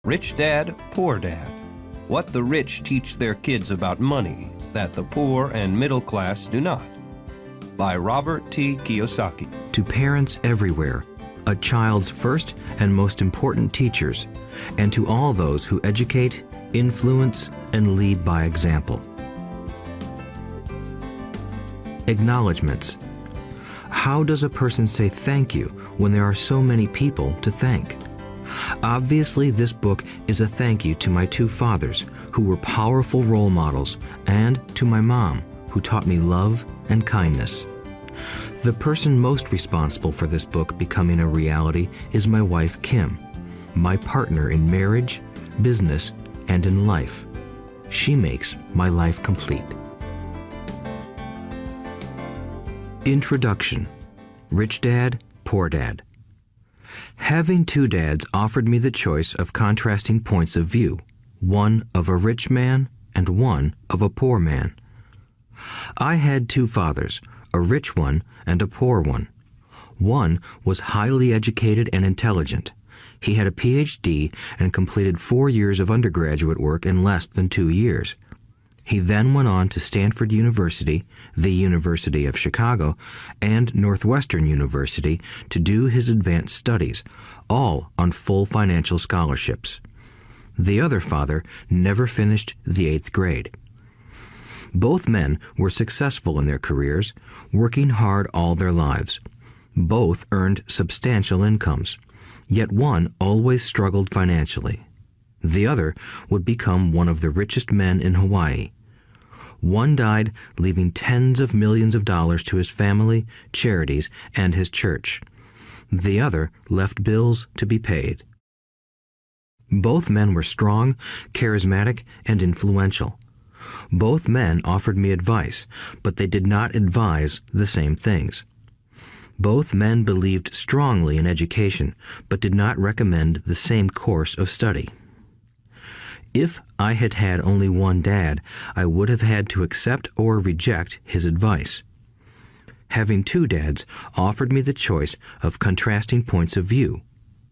Rich Dad, Poor Dad. What the rich teach their kids about money that the poor and middle class do not. By Robert T. Kiyosaki. To parents everywhere, a child's first and most important teachers, and to all those who educate, influence, and lead by example. Acknowledgements. How does a person say thank you when there are so many people to thank? Obviously, this book is a thank you to my two fathers, who were powerful role models, and to my mom, who taught me love and kindness. The person most responsible for this book becoming a reality is my wife, Kim, my partner in marriage, business, and in life. She makes my life complete. Introduction. Rich Dad, Poor Dad. Having two dads offered me the choice of contrasting points of view, one of a rich man and one of a poor man. I had two fathers, a rich one and a poor one. One was highly educated and intelligent. He had a PhD and completed 4 years of undergraduate work in less than 2 years. He then went on to Stanford University, the University of Chicago, and Northwestern University to do his advanced studies, all on full financial scholarships. The other father never finished the 8th grade. Both men were successful in their careers, working hard all their lives. Both earned substantial incomes, yet one always struggled financially. The other would become one of the richest men in Hawaii. One died, leaving tens of millions of dollars to his family, charities, and his church. The other left bills to be paid. Both men were strong, charismatic, and influential. Both men offered me advice, but they did not advise the same things. Both men believed strongly in education, but did not recommend the same course of study. If I had had only one dad, I would have had to accept or reject his advice. Having two dads offered me the choice of contrasting points of view,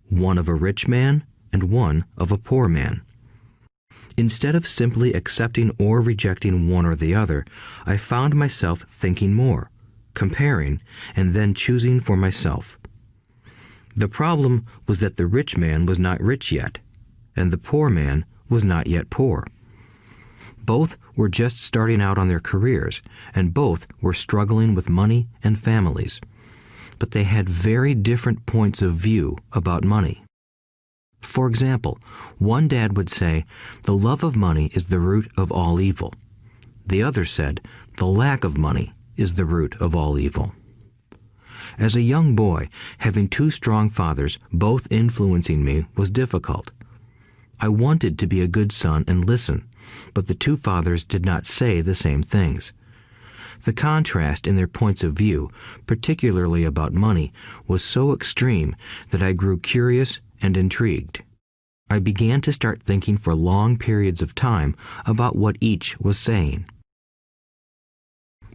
one of a rich man and one of a poor man. Instead of simply accepting or rejecting one or the other, I found myself thinking more, comparing, and then choosing for myself. The problem was that the rich man was not rich yet, and the poor man was not yet poor. Both were just starting out on their careers, and both were struggling with money and families. But they had very different points of view about money. For example, one dad would say, "The love of money is the root of all evil." The other said, "The lack of money is the root of all evil." As a young boy, having two strong fathers, both influencing me, was difficult. I wanted to be a good son and listen, but the two fathers did not say the same things. The contrast in their points of view, particularly about money, was so extreme that I grew curious and intrigued. I began to start thinking for long periods of time about what each was saying.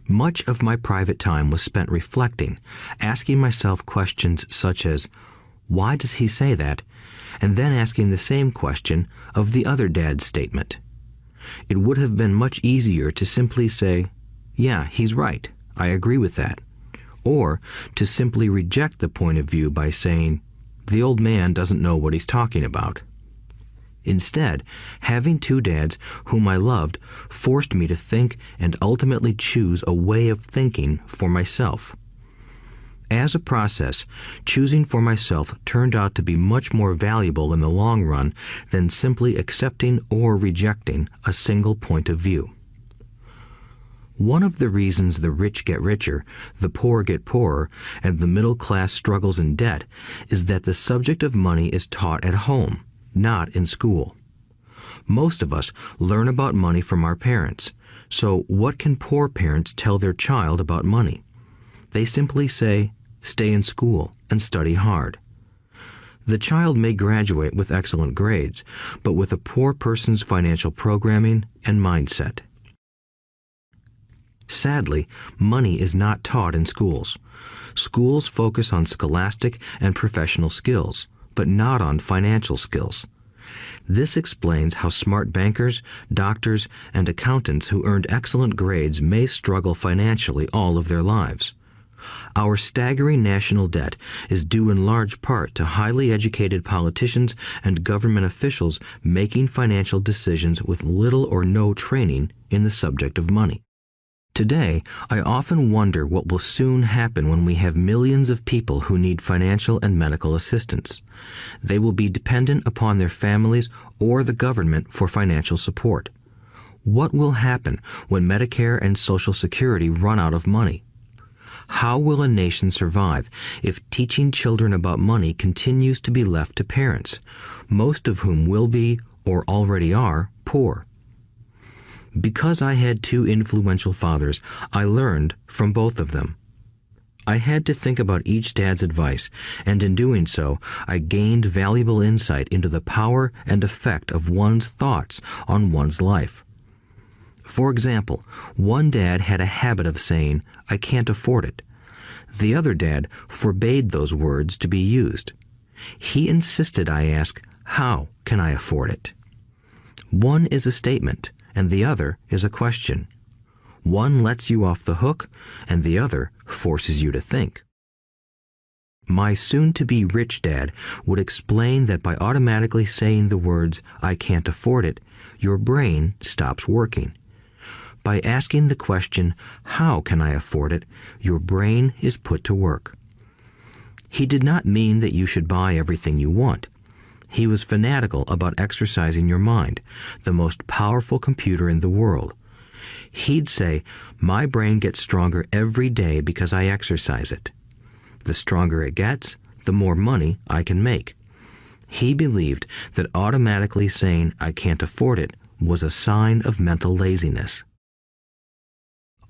Much of my private time was spent reflecting, asking myself questions such as, "Why does he say that?" and then asking the same question of the other dad's statement. It would have been much easier to simply say, "Yeah, he's right, I agree with that," or to simply reject the point of view by saying, "The old man doesn't know what he's talking about." Instead, having two dads whom I loved forced me to think and ultimately choose a way of thinking for myself. As a process, choosing for myself turned out to be much more valuable in the long run than simply accepting or rejecting a single point of view. One of the reasons the rich get richer, the poor get poorer, and the middle class struggles in debt is that the subject of money is taught at home, not in school. Most of us learn about money from our parents, so what can poor parents tell their child about money? They simply say, "Stay in school and study hard." The child may graduate with excellent grades, but with a poor person's financial programming and mindset. Sadly, money is not taught in schools. Schools focus on scholastic and professional skills, but not on financial skills. This explains how smart bankers, doctors, and accountants who earned excellent grades may struggle financially all of their lives. Our staggering national debt is due in large part to highly educated politicians and government officials making financial decisions with little or no training in the subject of money. Today, I often wonder what will soon happen when we have millions of people who need financial and medical assistance. They will be dependent upon their families or the government for financial support. What will happen when Medicare and Social Security run out of money? How will a nation survive if teaching children about money continues to be left to parents, most of whom will be, or already are, poor? Because I had two influential fathers, I learned from both of them. I had to think about each dad's advice, and in doing so, I gained valuable insight into the power and effect of one's thoughts on one's life. For example, one dad had a habit of saying, "I can't afford it." The other dad forbade those words to be used. He insisted I ask, "How can I afford it?" One is a statement, and the other is a question. One lets you off the hook, and the other forces you to think. My soon-to-be rich dad would explain that by automatically saying the words, "I can't afford it," your brain stops working. By asking the question, "How can I afford it?" your brain is put to work. He did not mean that you should buy everything you want. He was fanatical about exercising your mind, the most powerful computer in the world. He'd say, "My brain gets stronger every day because I exercise it. The stronger it gets, the more money I can make." He believed that automatically saying, "I can't afford it," was a sign of mental laziness.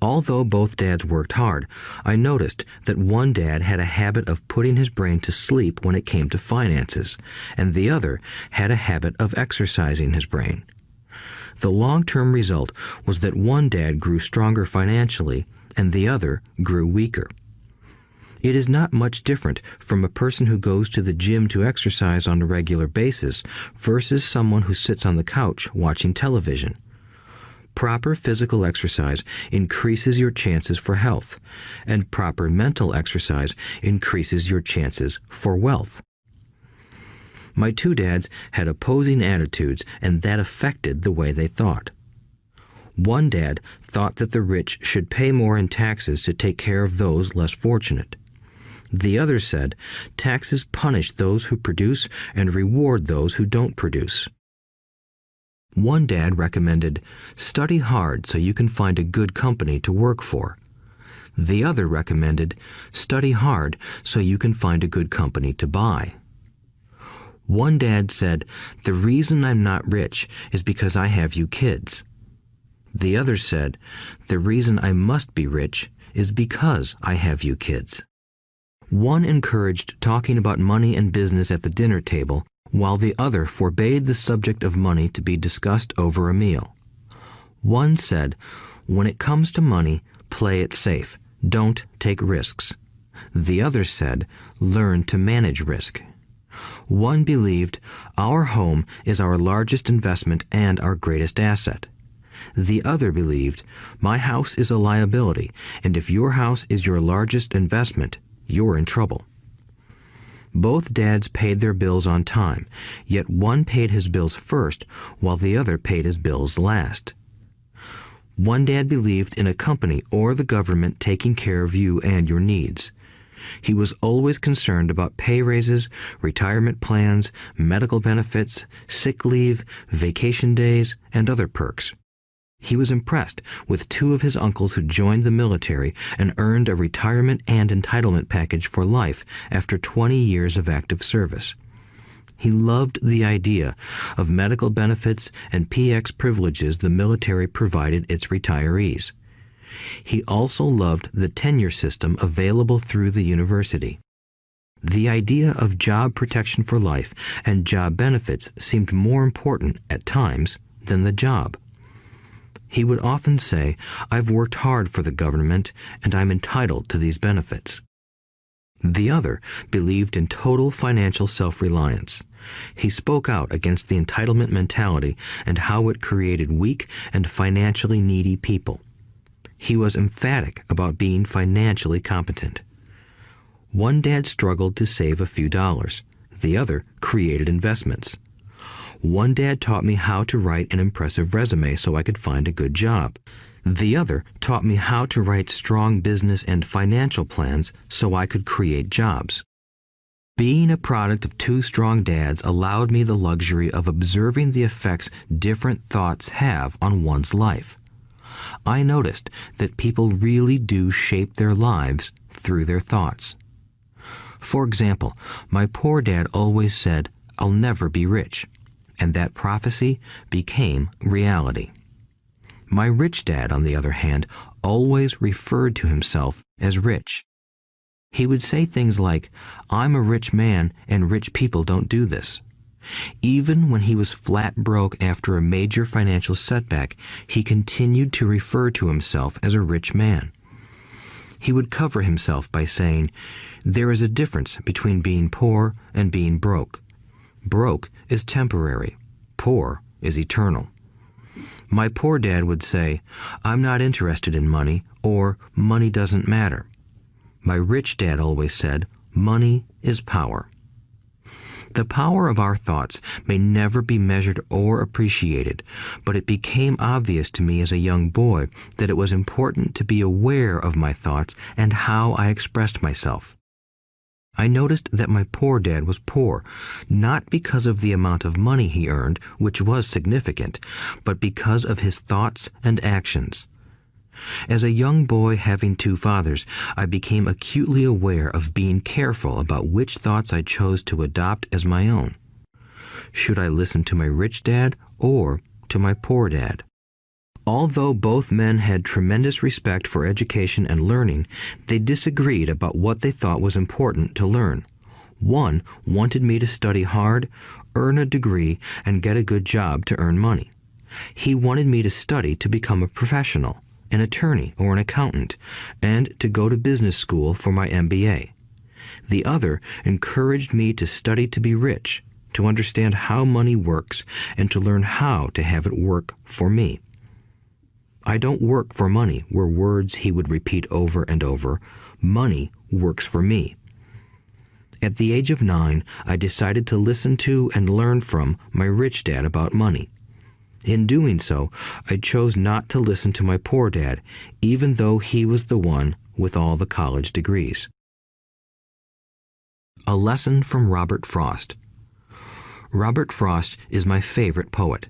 Although both dads worked hard, I noticed that one dad had a habit of putting his brain to sleep when it came to finances, and the other had a habit of exercising his brain. The long-term result was that one dad grew stronger financially, and the other grew weaker. It is not much different from a person who goes to the gym to exercise on a regular basis versus someone who sits on the couch watching television. Proper physical exercise increases your chances for health, and proper mental exercise increases your chances for wealth. My two dads had opposing attitudes, and that affected the way they thought. One dad thought that the rich should pay more in taxes to take care of those less fortunate. The other said, taxes punish those who produce and reward those who don't produce. One dad recommended, study hard so you can find a good company to work for. The other recommended, study hard so you can find a good company to buy. One dad said, the reason I'm not rich is because I have you kids. The other said, the reason I must be rich is because I have you kids. One encouraged talking about money and business at the dinner table, while the other forbade the subject of money to be discussed over a meal. One said, when it comes to money, play it safe, don't take risks. The other said, learn to manage risk. One believed, our home is our largest investment and our greatest asset. The other believed, my house is a liability, and if your house is your largest investment, you're in trouble. Both dads paid their bills on time, yet one paid his bills first while the other paid his bills last. One dad believed in a company or the government taking care of you and your needs. He was always concerned about pay raises, retirement plans, medical benefits, sick leave, vacation days, and other perks. He was impressed with two of his uncles who joined the military and earned a retirement and entitlement package for life after 20 years of active service. He loved the idea of medical benefits and PX privileges the military provided its retirees. He also loved the tenure system available through the university. The idea of job protection for life and job benefits seemed more important at times than the job. He would often say, I've worked hard for the government and I'm entitled to these benefits. The other believed in total financial self-reliance. He spoke out against the entitlement mentality and how it created weak and financially needy people. He was emphatic about being financially competent. One dad struggled to save a few dollars. The other created investments. One dad taught me how to write an impressive resume so I could find a good job. The other taught me how to write strong business and financial plans so I could create jobs. Being a product of two strong dads allowed me the luxury of observing the effects different thoughts have on one's life. I noticed that people really do shape their lives through their thoughts. For example, my poor dad always said, "I'll never be rich," and that prophecy became reality. My rich dad, on the other hand, always referred to himself as rich. He would say things like, "I'm a rich man and rich people don't do this." Even when he was flat broke after a major financial setback, he continued to refer to himself as a rich man. He would cover himself by saying, "There is a difference between being poor and being broke. Broke is temporary. Poor is eternal." My poor dad would say, "I'm not interested in money," or "money doesn't matter." My rich dad always said, "Money is power." The power of our thoughts may never be measured or appreciated, but it became obvious to me as a young boy that it was important to be aware of my thoughts and how I expressed myself. I noticed that my poor dad was poor, not because of the amount of money he earned, which was significant, but because of his thoughts and actions. As a young boy having two fathers, I became acutely aware of being careful about which thoughts I chose to adopt as my own. Should I listen to my rich dad or to my poor dad? Although both men had tremendous respect for education and learning, they disagreed about what they thought was important to learn. One wanted me to study hard, earn a degree, and get a good job to earn money. He wanted me to study to become a professional, an attorney or an accountant, and to go to business school for my MBA. The other encouraged me to study to be rich, to understand how money works, and to learn how to have it work for me. "I don't work for money" were words he would repeat over and over. "Money works for me." At the age of 9, I decided to listen to and learn from my rich dad about money. In doing so, I chose not to listen to my poor dad, even though he was the one with all the college degrees. A lesson from Robert Frost. Robert Frost is my favorite poet.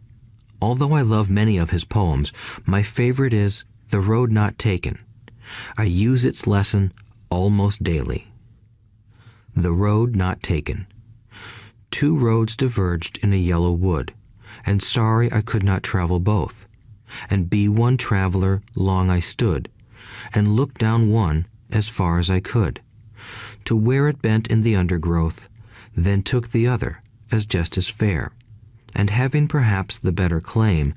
Although I love many of his poems, my favorite is "The Road Not Taken." I use its lesson almost daily. The road not taken. Two roads diverged in a yellow wood, and sorry I could not travel both. And be one traveler long I stood, and looked down one as far as I could, to where it bent in the undergrowth, then took the other as just as fair, and having perhaps the better claim,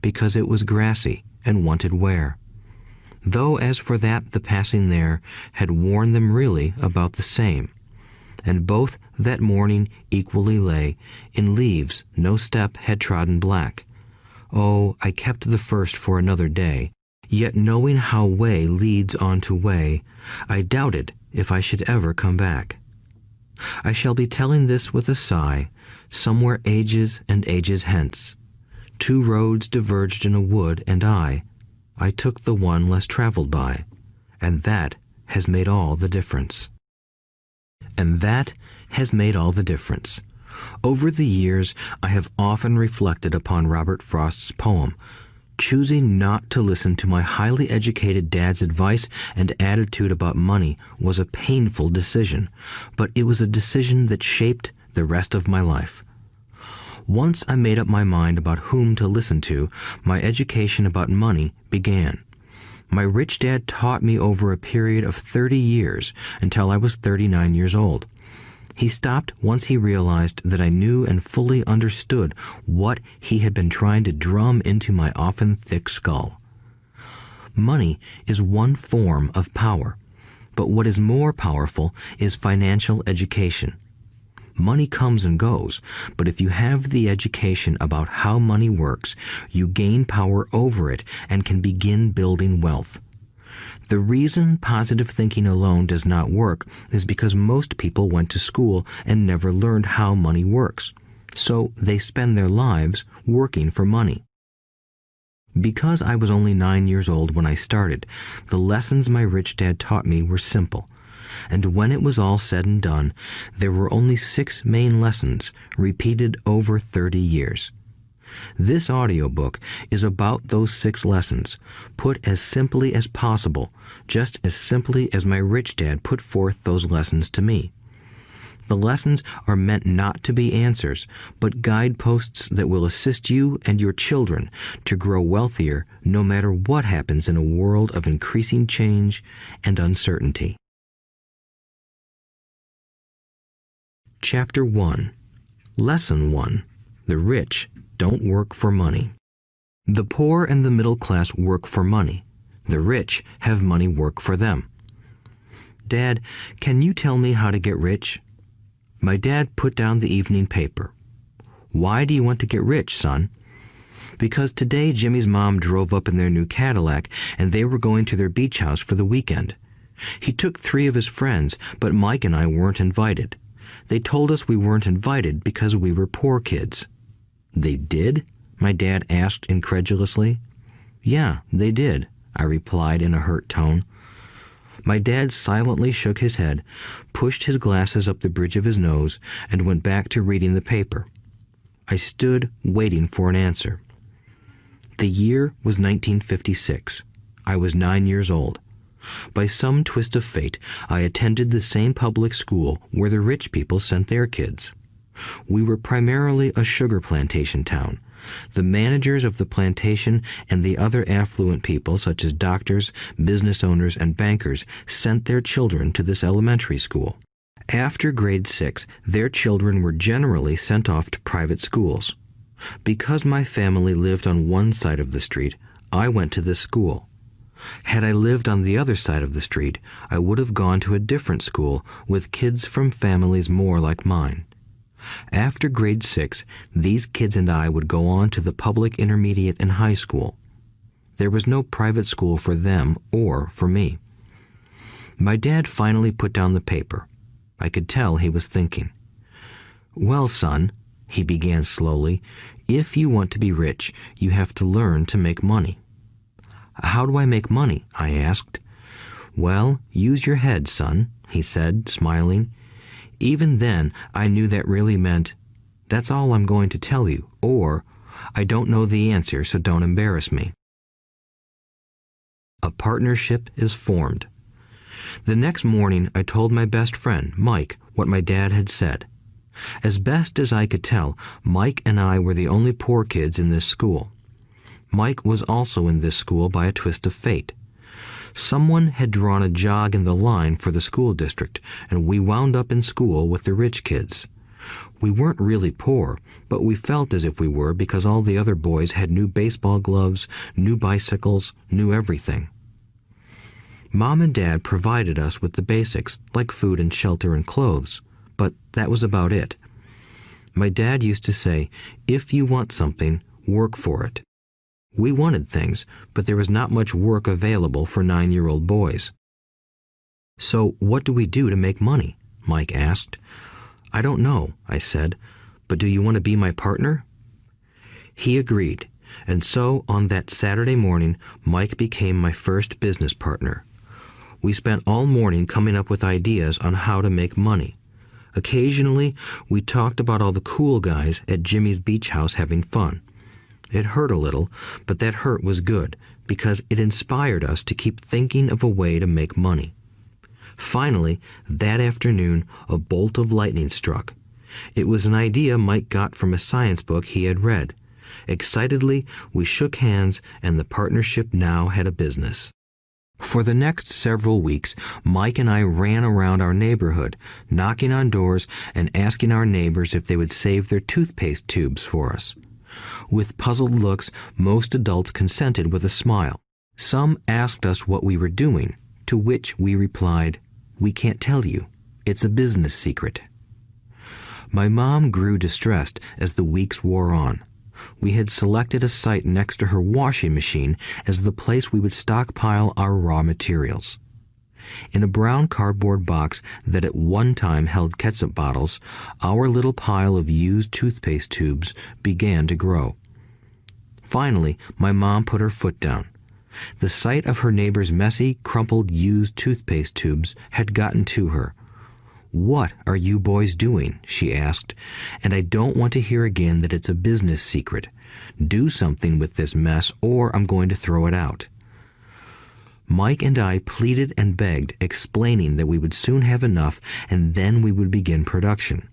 because it was grassy and wanted wear. Though as for that the passing there had worn them really about the same, and both that morning equally lay in leaves no step had trodden black. Oh, I kept the first for another day, yet knowing how way leads on to way, I doubted if I should ever come back. I shall be telling this with a sigh, somewhere ages and ages hence. Two roads diverged in a wood, and I took the one less traveled by, and that has made all the difference. And that has made all the difference. Over the years, I have often reflected upon Robert Frost's poem. Choosing not to listen to my highly educated dad's advice and attitude about money was a painful decision, but it was a decision that shaped the rest of my life. Once I made up my mind about whom to listen to, my education about money began. My rich dad taught me over a period of 30 years until I was 39 years old. He stopped once he realized that I knew and fully understood what he had been trying to drum into my often thick skull. Money is one form of power, but what is more powerful is financial education. Money comes and goes, but if you have the education about how money works, you gain power over it and can begin building wealth. The reason positive thinking alone does not work is because most people went to school and never learned how money works, so they spend their lives working for money. Because I was only 9 years old when I started, the lessons my rich dad taught me were simple, and when it was all said and done, there were only 6 main lessons repeated over 30 years. This audiobook is about those 6 lessons, put as simply as possible, just as simply as my rich dad put forth those lessons to me. The lessons are meant not to be answers, but guideposts that will assist you and your children to grow wealthier no matter what happens in a world of increasing change and uncertainty. Chapter 1. Lesson 1. The rich don't work for money. The poor and the middle class work for money. The rich have money work for them. Dad, can you tell me how to get rich? My dad put down the evening paper. Why do you want to get rich, son? Because today Jimmy's mom drove up in their new Cadillac and they were going to their beach house for the weekend. He took 3 of his friends, but Mike and I weren't invited. They told us we weren't invited because we were poor kids. They did? My dad asked incredulously. Yeah, they did, I replied in a hurt tone. My dad silently shook his head, pushed his glasses up the bridge of his nose, and went back to reading the paper. I stood waiting for an answer. The year was 1956. I was 9 years old. By some twist of fate, I attended the same public school where the rich people sent their kids. We were primarily a sugar plantation town. The managers of the plantation and the other affluent people, such as doctors, business owners, and bankers, sent their children to this elementary school. After grade 6, their children were generally sent off to private schools. Because my family lived on one side of the street, I went to this school. Had I lived on the other side of the street, I would have gone to a different school with kids from families more like mine. After grade 6, these kids and I would go on to the public intermediate and high school. There was no private school for them or for me. My dad finally put down the paper. I could tell he was thinking. Well, son, he began slowly, if you want to be rich, you have to learn to make money. How do I make money? I asked. Well, use your head, son, he said, smiling. Even then, I knew that really meant, that's all I'm going to tell you, or, I don't know the answer, so don't embarrass me. A partnership is formed. The next morning, I told my best friend, Mike, what my dad had said. As best as I could tell, Mike and I were the only poor kids in this school. Mike was also in this school by a twist of fate. Someone had drawn a jog in the line for the school district, and we wound up in school with the rich kids. We weren't really poor, but we felt as if we were because all the other boys had new baseball gloves, new bicycles, new everything. Mom and Dad provided us with the basics, like food and shelter and clothes, but that was about it. My dad used to say, if you want something, work for it. We wanted things, but there was not much work available for 9-year-old boys. So what do we do to make money? Mike asked. I don't know, I said, but do you want to be my partner? He agreed, and so on that Saturday morning, Mike became my first business partner. We spent all morning coming up with ideas on how to make money. Occasionally, we talked about all the cool guys at Jimmy's beach house having fun. It hurt a little, but that hurt was good, because it inspired us to keep thinking of a way to make money. Finally, that afternoon, a bolt of lightning struck. It was an idea Mike got from a science book he had read. Excitedly, we shook hands, and the partnership now had a business. For the next several weeks, Mike and I ran around our neighborhood, knocking on doors and asking our neighbors if they would save their toothpaste tubes for us. With puzzled looks, most adults consented with a smile. Some asked us what we were doing, to which we replied, "We can't tell you. It's a business secret." My mom grew distressed as the weeks wore on. We had selected a site next to her washing machine as the place we would stockpile our raw materials. In a brown cardboard box that at one time held ketchup bottles, our little pile of used toothpaste tubes began to grow. Finally, my mom put her foot down. The sight of her neighbor's messy, crumpled used toothpaste tubes had gotten to her. "What are you boys doing?" she asked, "and I don't want to hear again that it's a business secret. Do something with this mess or I'm going to throw it out." Mike and I pleaded and begged, explaining that we would soon have enough and then we would begin production.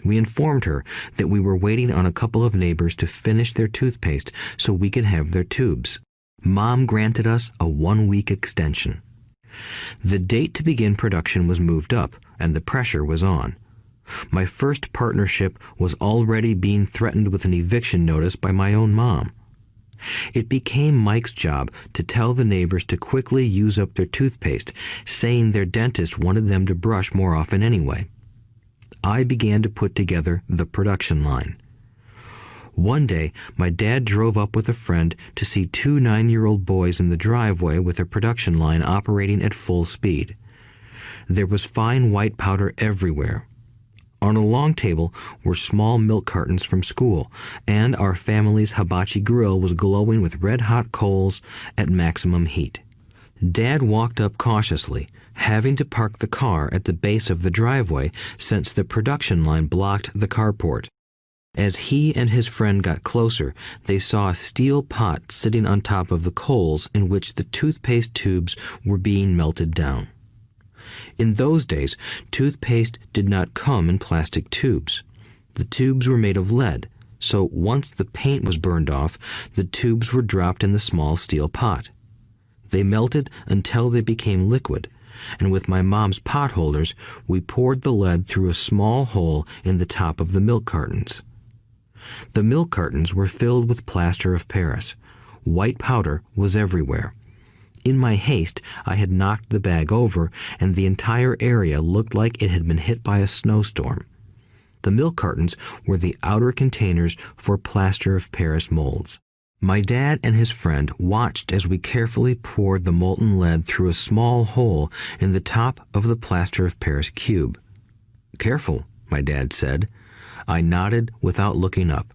We informed her that we were waiting on a couple of neighbors to finish their toothpaste so we could have their tubes. Mom granted us a 1-week extension. The date to begin production was moved up, and the pressure was on. My first partnership was already being threatened with an eviction notice by my own mom. It became Mike's job to tell the neighbors to quickly use up their toothpaste, saying their dentist wanted them to brush more often anyway. I began to put together the production line. One day, my dad drove up with a friend to see 2 9-year-old boys in the driveway with a production line operating at full speed. There was fine white powder everywhere. On a long table were small milk cartons from school, and our family's hibachi grill was glowing with red-hot coals at maximum heat. Dad walked up cautiously, having to park the car at the base of the driveway since the production line blocked the carport. As he and his friend got closer, they saw a steel pot sitting on top of the coals in which the toothpaste tubes were being melted down. In those days, toothpaste did not come in plastic tubes. The tubes were made of lead, so once the paint was burned off, the tubes were dropped in the small steel pot. They melted until they became liquid, and with my mom's pot holders, we poured the lead through a small hole in the top of the milk cartons. The milk cartons were filled with plaster of Paris. White powder was everywhere. In my haste, I had knocked the bag over, and the entire area looked like it had been hit by a snowstorm. The milk cartons were the outer containers for plaster of Paris molds. My dad and his friend watched as we carefully poured the molten lead through a small hole in the top of the plaster of Paris cube. "Careful," my dad said. I nodded without looking up.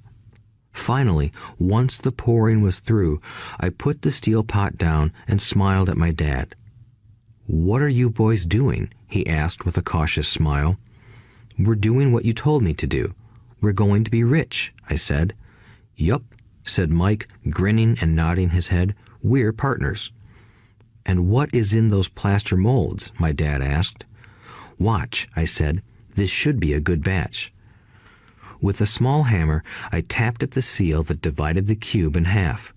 Finally, once the pouring was through, I put the steel pot down and smiled at my dad. "What are you boys doing?" he asked with a cautious smile. "We're doing what you told me to do. We're going to be rich," I said. "Yup," said Mike, grinning and nodding his head. "We're partners." "And what is in those plaster molds?" my dad asked. "Watch," I said. "This should be a good batch." With a small hammer, I tapped at the seal that divided the cube in half.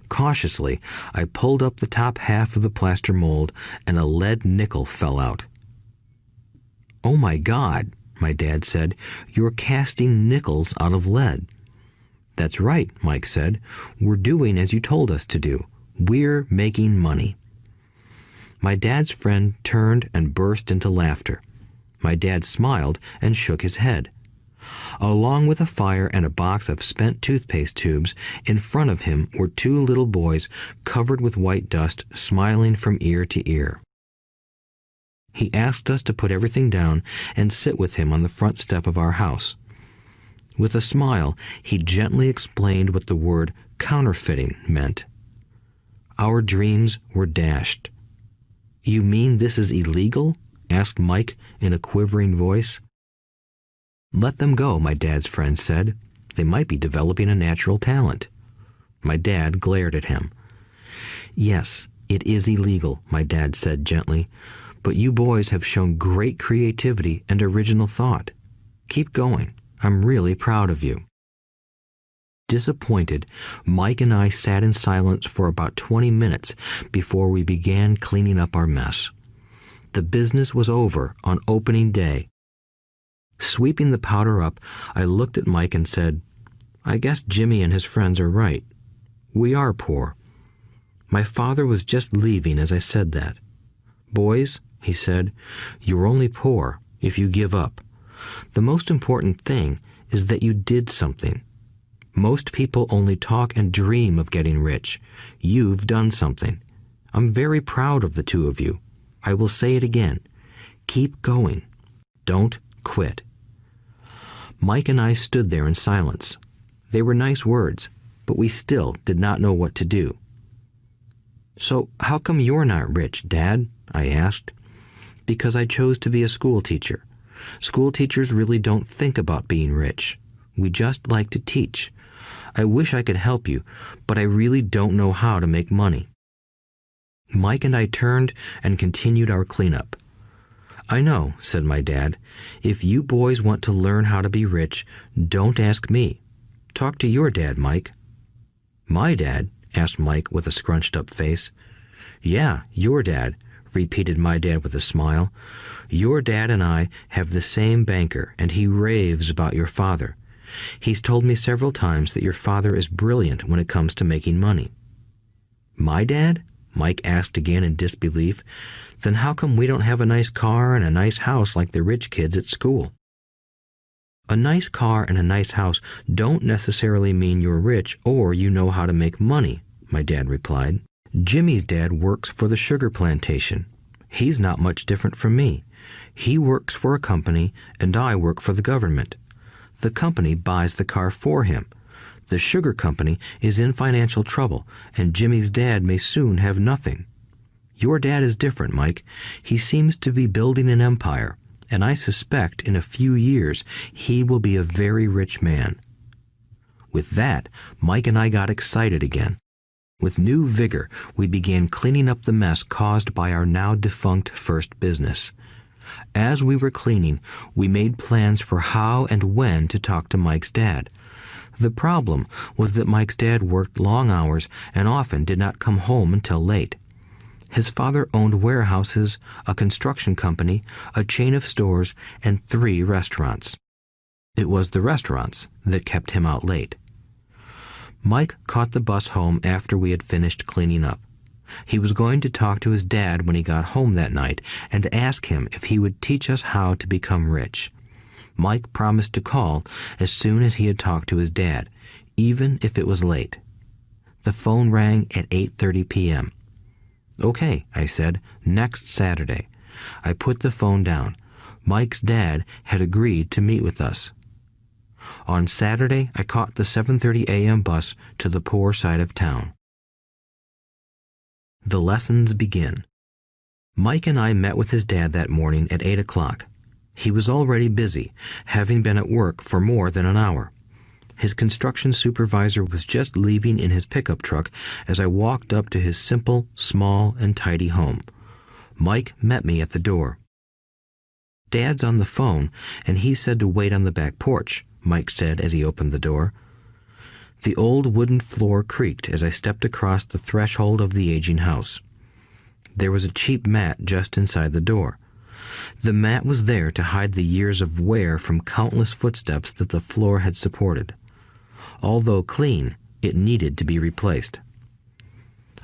Cautiously, I pulled up the top half of the plaster mold, and a lead nickel fell out. "Oh my God," my dad said, "you're casting nickels out of lead." "That's right," Mike said. "We're doing as you told us to do. We're making money." My dad's friend turned and burst into laughter. My dad smiled and shook his head. Along with a fire and a box of spent toothpaste tubes, in front of him were 2 little boys covered with white dust, smiling from ear to ear. He asked us to put everything down and sit with him on the front step of our house. With a smile, he gently explained what the word counterfeiting meant. Our dreams were dashed. "You mean this is illegal?" asked Mike in a quivering voice. "Let them go," my dad's friend said. "They might be developing a natural talent." My dad glared at him. "Yes, it is illegal," my dad said gently, "but you boys have shown great creativity and original thought. Keep going. I'm really proud of you." Disappointed, Mike and I sat in silence for about 20 minutes before we began cleaning up our mess. The business was over on opening day. Sweeping the powder up, I looked at Mike and said, "I guess Jimmy and his friends are right. We are poor." My father was just leaving as I said that. "Boys," he said, "you're only poor if you give up. The most important thing is that you did something. Most people only talk and dream of getting rich. You've done something. I'm very proud of the two of you. I will say it again. Keep going. Don't quit. Mike and I stood there in silence. They were nice words, but we still did not know what to do. "So how come you're not rich, Dad?" I asked. "Because I chose to be a school teacher. School teachers really don't think about being rich. We just like to teach. I wish I could help you, but I really don't know how to make money." Mike and I turned and continued our cleanup. "I know," said my dad. "If you boys want to learn how to be rich, don't ask me. Talk to your dad, Mike." "My dad?" asked Mike with a scrunched-up face. "Yeah, your dad," repeated my dad with a smile. "Your dad and I have the same banker, and he raves about your father. He's told me several times that your father is brilliant when it comes to making money." "My dad?" Mike asked again in disbelief. "Then how come we don't have a nice car and a nice house like the rich kids at school?" "A nice car and a nice house don't necessarily mean you're rich or you know how to make money," my dad replied. "Jimmy's dad works for the sugar plantation. He's not much different from me. He works for a company and I work for the government. The company buys the car for him. The sugar company is in financial trouble, and Jimmy's dad may soon have nothing. Your dad is different, Mike. He seems to be building an empire, and I suspect in a few years he will be a very rich man." With that, Mike and I got excited again. With new vigor, we began cleaning up the mess caused by our now defunct first business. As we were cleaning, we made plans for how and when to talk to Mike's dad. The problem was that Mike's dad worked long hours and often did not come home until late. His father owned warehouses, a construction company, a chain of stores, and 3 restaurants. It was the restaurants that kept him out late. Mike caught the bus home after we had finished cleaning up. He was going to talk to his dad when he got home that night and ask him if he would teach us how to become rich. Mike promised to call as soon as he had talked to his dad, even if it was late. The phone rang at 8:30 p.m. "Okay," I said, "next Saturday." I put the phone down. Mike's dad had agreed to meet with us. On Saturday, I caught the 7:30 a.m. bus to the poor side of town. The lessons begin. Mike and I met with his dad that morning at 8 o'clock. He was already busy, having been at work for more than an hour. His construction supervisor was just leaving in his pickup truck as I walked up to his simple, small, and tidy home. Mike met me at the door. "Dad's on the phone, and he said to wait on the back porch," Mike said as he opened the door. The old wooden floor creaked as I stepped across the threshold of the aging house. There was a cheap mat just inside the door. The mat was there to hide the years of wear from countless footsteps that the floor had supported. Although clean, it needed to be replaced.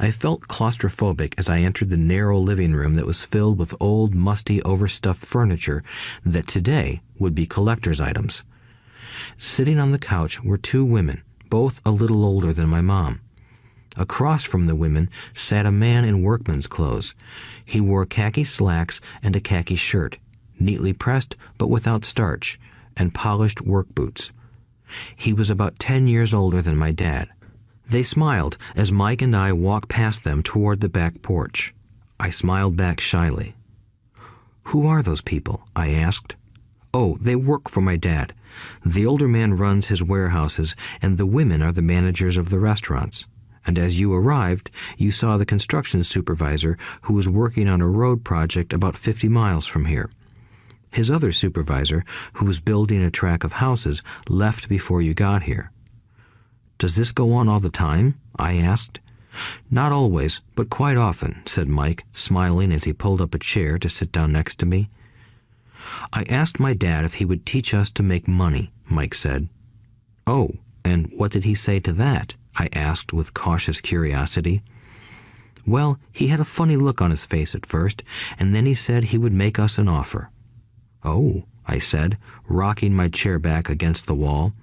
I felt claustrophobic as I entered the narrow living room that was filled with old, musty, overstuffed furniture that today would be collector's items. Sitting on the couch were 2 women, both a little older than my mom. Across from the women sat a man in workman's clothes. He wore khaki slacks and a khaki shirt, neatly pressed but without starch, and polished work boots. He was about 10 years older than my dad. They smiled as Mike and I walked past them toward the back porch. I smiled back shyly. "Who are those people?" I asked. "Oh, they work for my dad. The older man runs his warehouses, and the women are the managers of the restaurants. And as you arrived, you saw the construction supervisor who was working on a road project about 50 miles from here. His other supervisor, who was building a track of houses, left before you got here." "Does this go on all the time?" I asked. "Not always, but quite often," said Mike, smiling as he pulled up a chair to sit down next to me. "I asked my dad if he would teach us to make money," Mike said. "Oh, and what did he say to that?" I asked with cautious curiosity. "Well, he had a funny look on his face at first, and then he said he would make us an offer." "Oh," I said, rocking my chair back against the wall.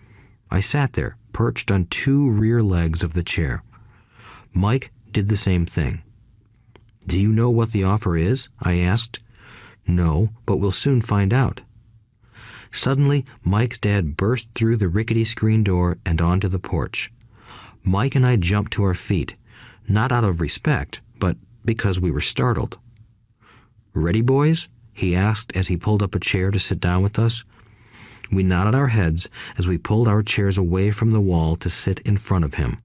I sat there, perched on two rear legs of the chair. Mike did the same thing. "Do you know what the offer is?" I asked. "No, but we'll soon find out." Suddenly, Mike's dad burst through the rickety screen door and onto the porch. Mike and I jumped to our feet, not out of respect, but because we were startled. "Ready, boys?" he asked as he pulled up a chair to sit down with us. We nodded our heads as we pulled our chairs away from the wall to sit in front of him.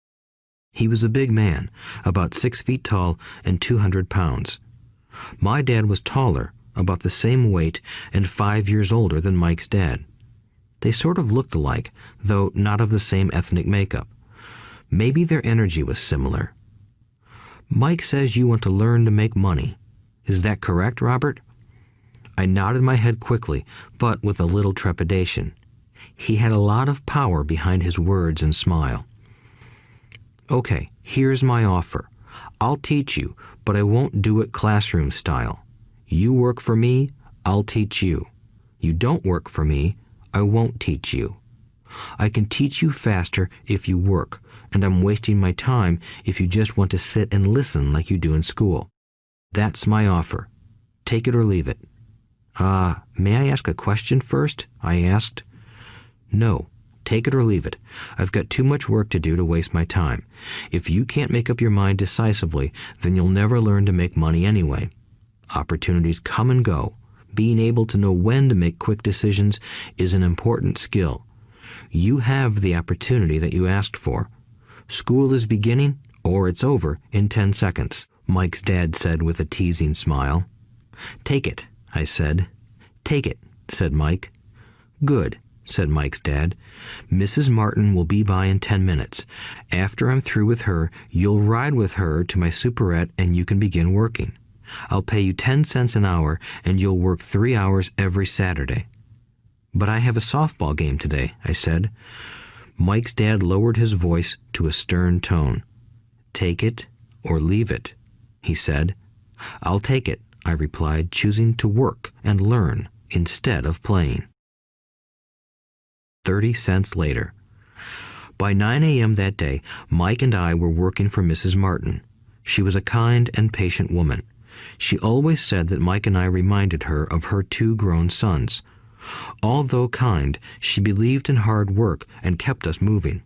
He was a big man, about 6 feet tall and 200 pounds. My dad was taller, about the same weight, and 5 years older than Mike's dad. They sort of looked alike, though not of the same ethnic makeup. Maybe their energy was similar. "Mike says you want to learn to make money. Is that correct, Robert?" I nodded my head quickly, but with a little trepidation. He had a lot of power behind his words and smile. "Okay, here's my offer. I'll teach you, but I won't do it classroom style. You work for me, I'll teach you. You don't work for me, I won't teach you. I can teach you faster if you work, and I'm wasting my time if you just want to sit and listen like you do in school. That's my offer. Take it or leave it." May I ask a question first?" I asked. "No. Take it or leave it. I've got too much work to do to waste my time. If you can't make up your mind decisively, then you'll never learn to make money anyway. Opportunities come and go. Being able to know when to make quick decisions is an important skill. You have the opportunity that you asked for. School is beginning, or it's over in 10 seconds, Mike's dad said with a teasing smile. "Take it," I said. "Take it," said Mike. "Good," said Mike's dad. "Mrs. Martin will be by in 10 minutes. After I'm through with her, you'll ride with her to my superette and you can begin working. I'll pay you 10 cents an hour and you'll work 3 hours every Saturday." "But I have a softball game today," I said. Mike's dad lowered his voice to a stern tone. "Take it or leave it," he said. "I'll take it," I replied, choosing to work and learn instead of playing. 30 cents later. By 9 a.m. that day, Mike and I were working for Mrs. Martin. She was a kind and patient woman. She always said that Mike and I reminded her of her 2 grown sons. Although kind, she believed in hard work and kept us moving.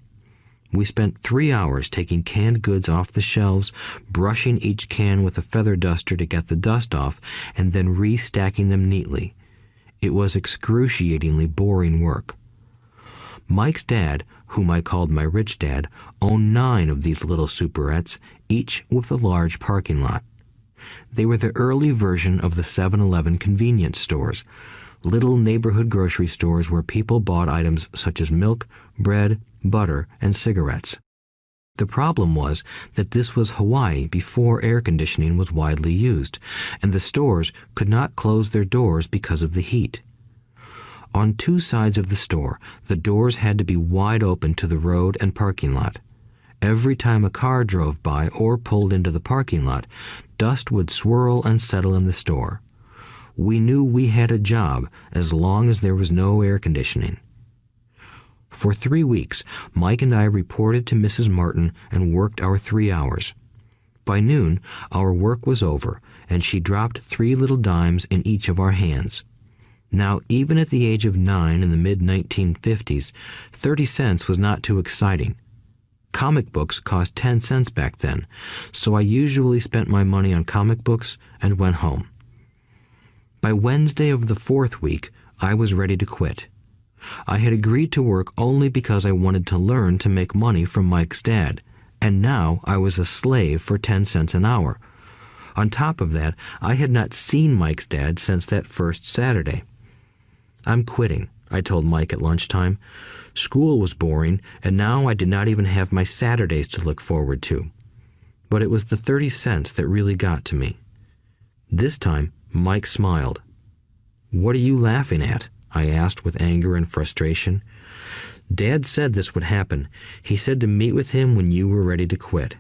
We spent 3 hours taking canned goods off the shelves, brushing each can with a feather duster to get the dust off, and then restacking them neatly. It was excruciatingly boring work. Mike's dad, whom I called my rich dad, owned 9 of these little superettes, each with a large parking lot. They were the early version of the 7-Eleven convenience stores, little neighborhood grocery stores where people bought items such as milk, bread, butter, and cigarettes. The problem was that this was Hawaii before air conditioning was widely used, and the stores could not close their doors because of the heat. On 2 sides of the store, the doors had to be wide open to the road and parking lot. Every time a car drove by or pulled into the parking lot, dust would swirl and settle in the store. We knew we had a job as long as there was no air conditioning. For 3 weeks, Mike and I reported to Mrs. Martin and worked our 3 hours. By noon, our work was over, and she dropped 3 little dimes in each of our hands. Now, even at the age of 9 in the mid-1950s, 30 cents was not too exciting. Comic books cost 10 cents back then, so I usually spent my money on comic books and went home. By Wednesday of the 4th week, I was ready to quit. I had agreed to work only because I wanted to learn to make money from Mike's dad, and now I was a slave for 10 cents an hour. On top of that, I had not seen Mike's dad since that first Saturday. "I'm quitting," I told Mike at lunchtime. School was boring, and now I did not even have my Saturdays to look forward to. But it was the 30 cents that really got to me. This time, Mike smiled. "What are you laughing at?" I asked with anger and frustration. "Dad said this would happen. He said to meet with him when you were ready to quit."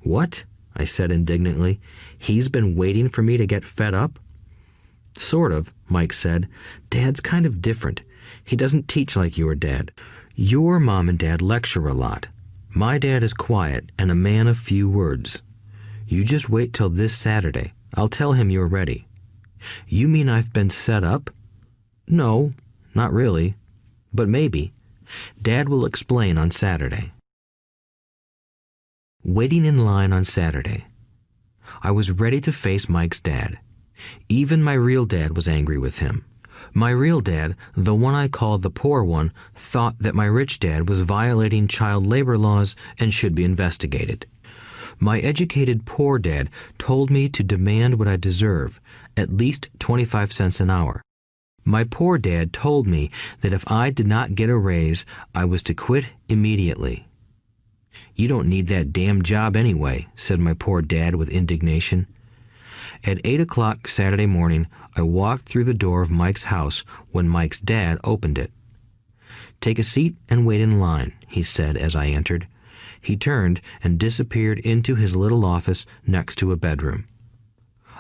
"What?" I said indignantly. "He's been waiting for me to get fed up?" Sort of, Mike said. Dad's kind of different. He doesn't teach like your dad. Your mom and dad lecture a lot. My dad is quiet and a man of few words. You just wait till this Saturday. I'll tell him you're ready. You mean I've been set up? No, not really. But maybe. Dad will explain on Saturday. Waiting in line on Saturday. I was ready to face Mike's dad. Even my real dad was angry with him. My real dad, the one I called the poor one, thought that my rich dad was violating child labor laws and should be investigated. My educated poor dad told me to demand what I deserve, at least 25 cents an hour. My poor dad told me that if I did not get a raise, I was to quit immediately. You don't need that damn job anyway, said my poor dad with indignation. At 8 o'clock Saturday morning, I walked through the door of Mike's house when Mike's dad opened it. Take a seat and wait in line, he said as I entered. He turned and disappeared into his little office next to a bedroom.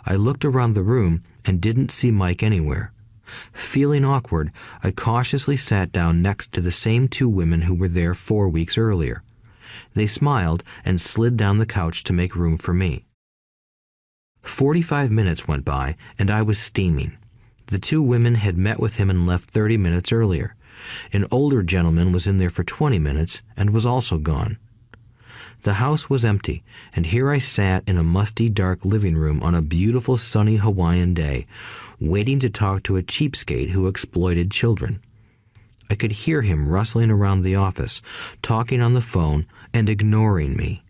I looked around the room and didn't see Mike anywhere. Feeling awkward, I cautiously sat down next to the same two women who were there 4 weeks earlier. They smiled and slid down the couch to make room for me. 45 minutes went by, and I was steaming. The two women had met with him and left 30 minutes earlier. An older gentleman was in there for 20 minutes and was also gone. The house was empty, and here I sat in a musty, dark living room on a beautiful, sunny Hawaiian day, waiting to talk to a cheapskate who exploited children. I could hear him rustling around the office, talking on the phone, and ignoring me.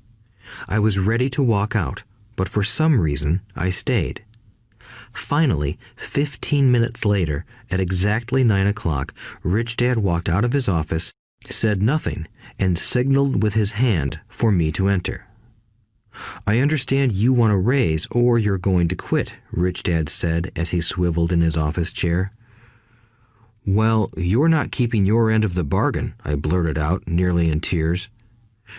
I was ready to walk out, but for some reason I stayed. Finally, 15 minutes later, at exactly 9 o'clock, Rich Dad walked out of his office, said nothing, and signaled with his hand for me to enter. I understand you want a raise or you're going to quit, Rich Dad said as he swiveled in his office chair. Well, you're not keeping your end of the bargain, I blurted out, nearly in tears.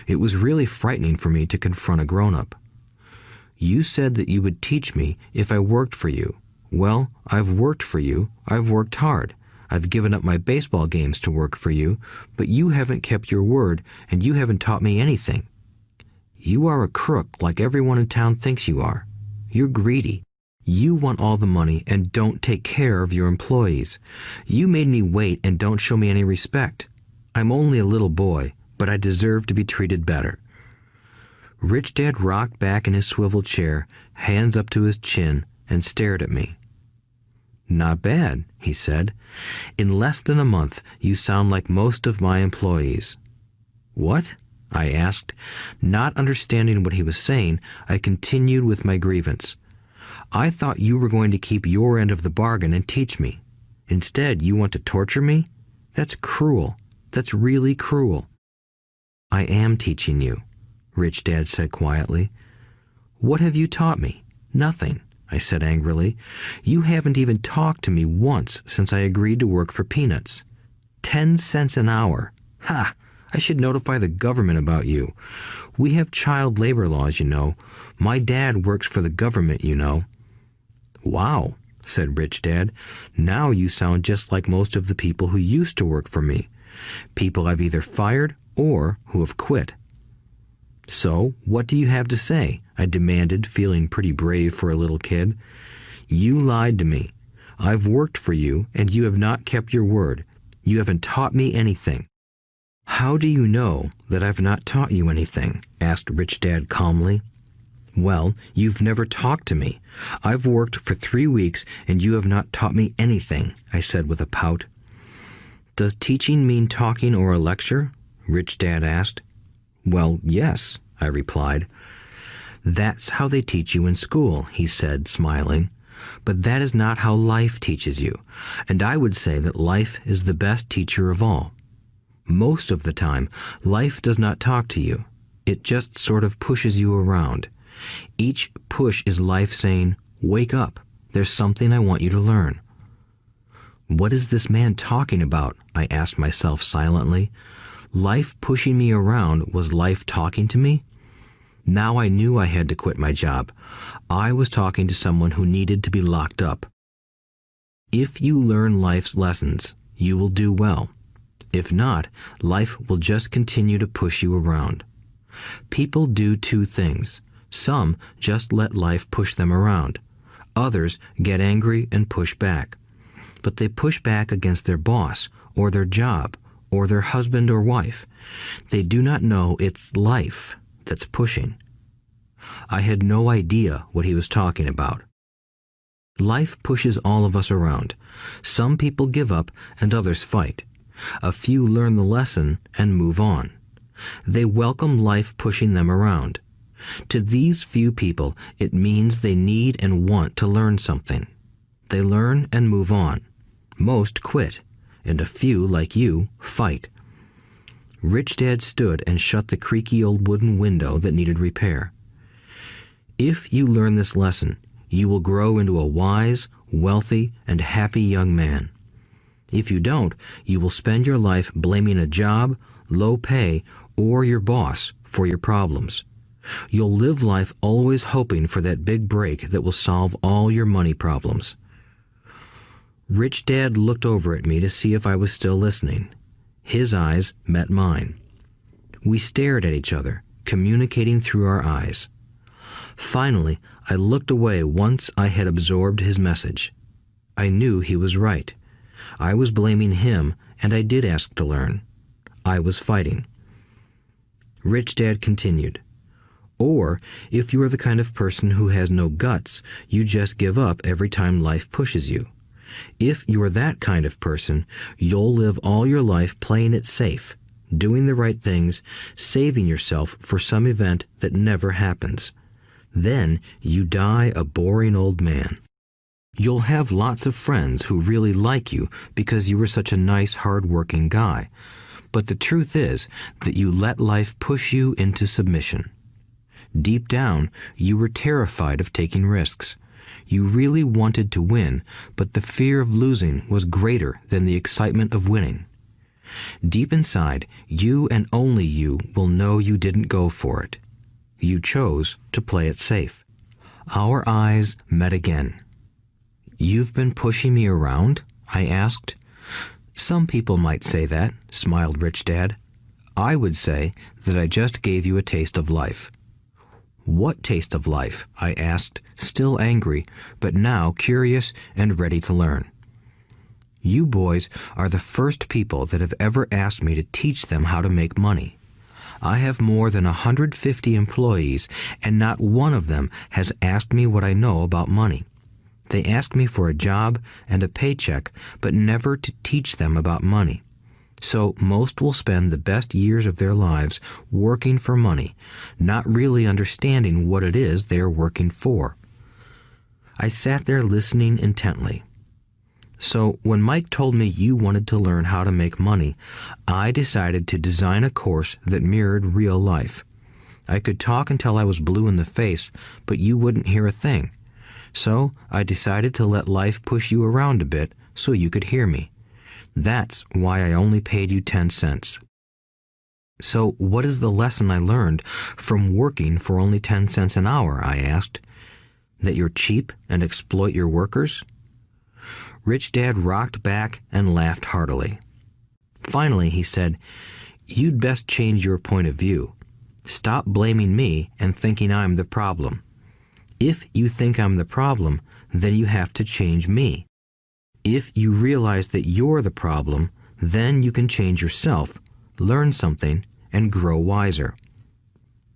It was really frightening for me to confront a grown-up. You said that you would teach me if I worked for you. Well, I've worked for you. I've worked hard. I've given up my baseball games to work for you, but you haven't kept your word and you haven't taught me anything. You are a crook like everyone in town thinks you are. You're greedy. You want all the money and don't take care of your employees. You made me wait and don't show me any respect. I'm only a little boy, but I deserve to be treated better. Rich Dad rocked back in his swivel chair, hands up to his chin, and stared at me. Not bad, he said. In less than a month, you sound like most of my employees. What? I asked. Not understanding what he was saying, I continued with my grievance. I thought you were going to keep your end of the bargain and teach me. Instead, you want to torture me? That's cruel. That's really cruel. I am teaching you, Rich Dad said quietly. What have you taught me? Nothing, I said angrily. You haven't even talked to me once since I agreed to work for peanuts. 10 cents an hour. Ha! I should notify the government about you. We have child labor laws, you know. My dad works for the government, you know. Wow, said Rich Dad. Now you sound just like most of the people who used to work for me. People I've either fired or who have quit. So, what do you have to say? I demanded, feeling pretty brave for a little kid. You lied to me. I've worked for you, and you have not kept your word. You haven't taught me anything. How do you know that I've not taught you anything? Asked Rich Dad calmly. Well, you've never talked to me. I've worked for 3 weeks, and you have not taught me anything, I said with a pout. Does teaching mean talking or a lecture? Rich Dad asked. Well, yes, I replied. That's how they teach you in school, he said, smiling. But that is not how life teaches you, and I would say that life is the best teacher of all. Most of the time, life does not talk to you. It just sort of pushes you around. Each push is life saying, wake up, there's something I want you to learn. What is this man talking about? I asked myself silently. Life pushing me around was life talking to me? Now I knew I had to quit my job. I was talking to someone who needed to be locked up. If you learn life's lessons, you will do well. If not, life will just continue to push you around. People do two things. Some just let life push them around. Others get angry and push back. But they push back against their boss, or their job, or their husband or wife. They do not know it's life that's pushing. I had no idea what he was talking about. Life pushes all of us around. Some people give up and others fight. A few learn the lesson and move on. They welcome life pushing them around. To these few people, it means they need and want to learn something. They learn and move on. Most quit, and a few, like you, fight. Rich Dad stood and shut the creaky old wooden window that needed repair. If you learn this lesson, you will grow into a wise, wealthy, and happy young man. If you don't, you will spend your life blaming a job, low pay, or your boss for your problems. You'll live life always hoping for that big break that will solve all your money problems. Rich Dad looked over at me to see if I was still listening. His eyes met mine. We stared at each other, communicating through our eyes. Finally, I looked away once I had absorbed his message. I knew he was right. I was blaming him, and I did ask to learn. I was fighting. Rich Dad continued, "Or, if you are the kind of person who has no guts, you just give up every time life pushes you. If you are that kind of person, you'll live all your life playing it safe, doing the right things, saving yourself for some event that never happens. Then you die a boring old man. You'll have lots of friends who really like you because you were such a nice, hard-working guy. But the truth is that you let life push you into submission. Deep down, you were terrified of taking risks. You really wanted to win, but the fear of losing was greater than the excitement of winning. Deep inside, you and only you will know you didn't go for it. You chose to play it safe." Our eyes met again. "You've been pushing me around?" I asked. "Some people might say that," smiled Rich Dad. "I would say that I just gave you a taste of life." "What taste of life?" I asked, still angry, but now curious and ready to learn. "You boys are the first people that have ever asked me to teach them how to make money. I have more than 150 employees, and not one of them has asked me what I know about money. They ask me for a job and a paycheck, but never to teach them about money. So most will spend the best years of their lives working for money, not really understanding what it is they are working for." I sat there listening intently. "So when Mike told me you wanted to learn how to make money, I decided to design a course that mirrored real life. I could talk until I was blue in the face, but you wouldn't hear a thing. So I decided to let life push you around a bit so you could hear me. That's why I only paid you 10 cents. "So what is the lesson I learned from working for only 10 cents an hour?" I asked. "That you're cheap and exploit your workers?" Rich Dad rocked back and laughed heartily. Finally, he said, "You'd best change your point of view. Stop blaming me and thinking I'm the problem. If you think I'm the problem, then you have to change me. If you realize that you're the problem, then you can change yourself, learn something, and grow wiser.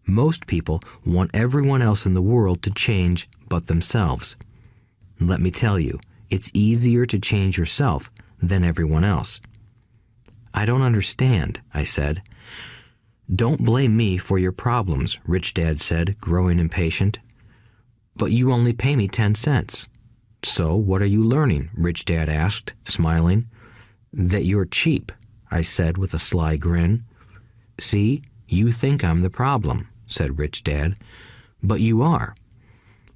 Most people want everyone else in the world to change but themselves. Let me tell you, it's easier to change yourself than everyone else." "I don't understand," I said. "Don't blame me for your problems," Rich Dad said, growing impatient. "But you only pay me 10 cents. "So what are you learning?" Rich Dad asked, smiling. "That you're cheap," I said with a sly grin. "See, you think I'm the problem," said Rich Dad. "But you are.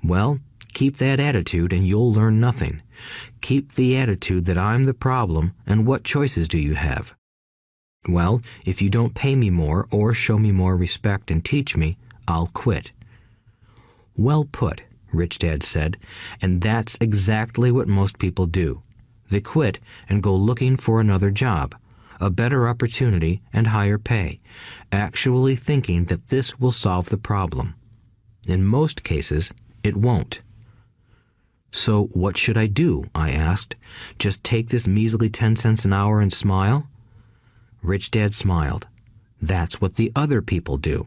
Well, keep that attitude and you'll learn nothing. Keep the attitude that I'm the problem, and what choices do you have?" "Well, if you don't pay me more or show me more respect and teach me, I'll quit." "Well put," Rich Dad said, "and that's exactly what most people do. They quit and go looking for another job, a better opportunity and higher pay, actually thinking that this will solve the problem. In most cases, it won't. So what should I do? I asked. Just take this measly 10 cents an hour and smile? Rich Dad smiled. That's what the other people do.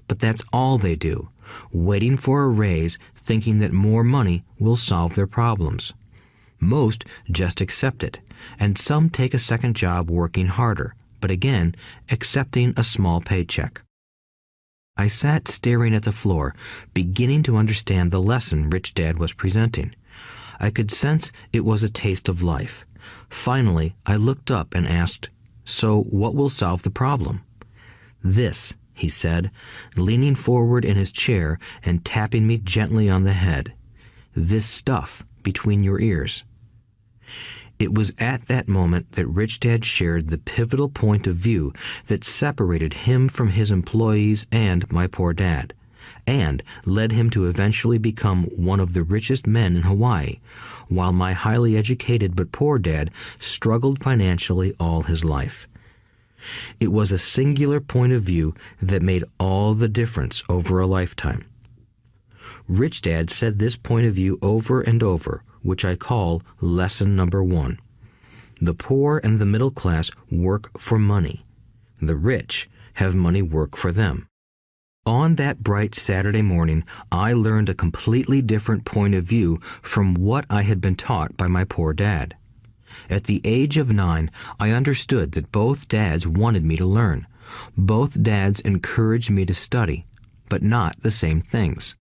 But that's all they do, waiting for a raise, thinking that more money will solve their problems. Most just accept it, and some take a second job working harder, but again, accepting a small paycheck. I sat staring at the floor, beginning to understand the lesson Rich Dad was presenting. I could sense it was a taste of life. Finally, I looked up and asked, "So what will solve the problem?" "This," he said, leaning forward in his chair and tapping me gently on the head. "This stuff between your ears." It was at that moment that Rich Dad shared the pivotal point of view that separated him from his employees and my poor dad, and led him to eventually become one of the richest men in Hawaii, while my highly educated but poor dad struggled financially all his life. It was a singular point of view that made all the difference over a lifetime. Rich Dad said this point of view over and over, which I call lesson number 1. The poor and the middle class work for money. The rich have money work for them. On that bright Saturday morning, I learned a completely different point of view from what I had been taught by my poor dad. At the age of 9, I understood that both dads wanted me to learn. Both dads encouraged me to study, but not the same things.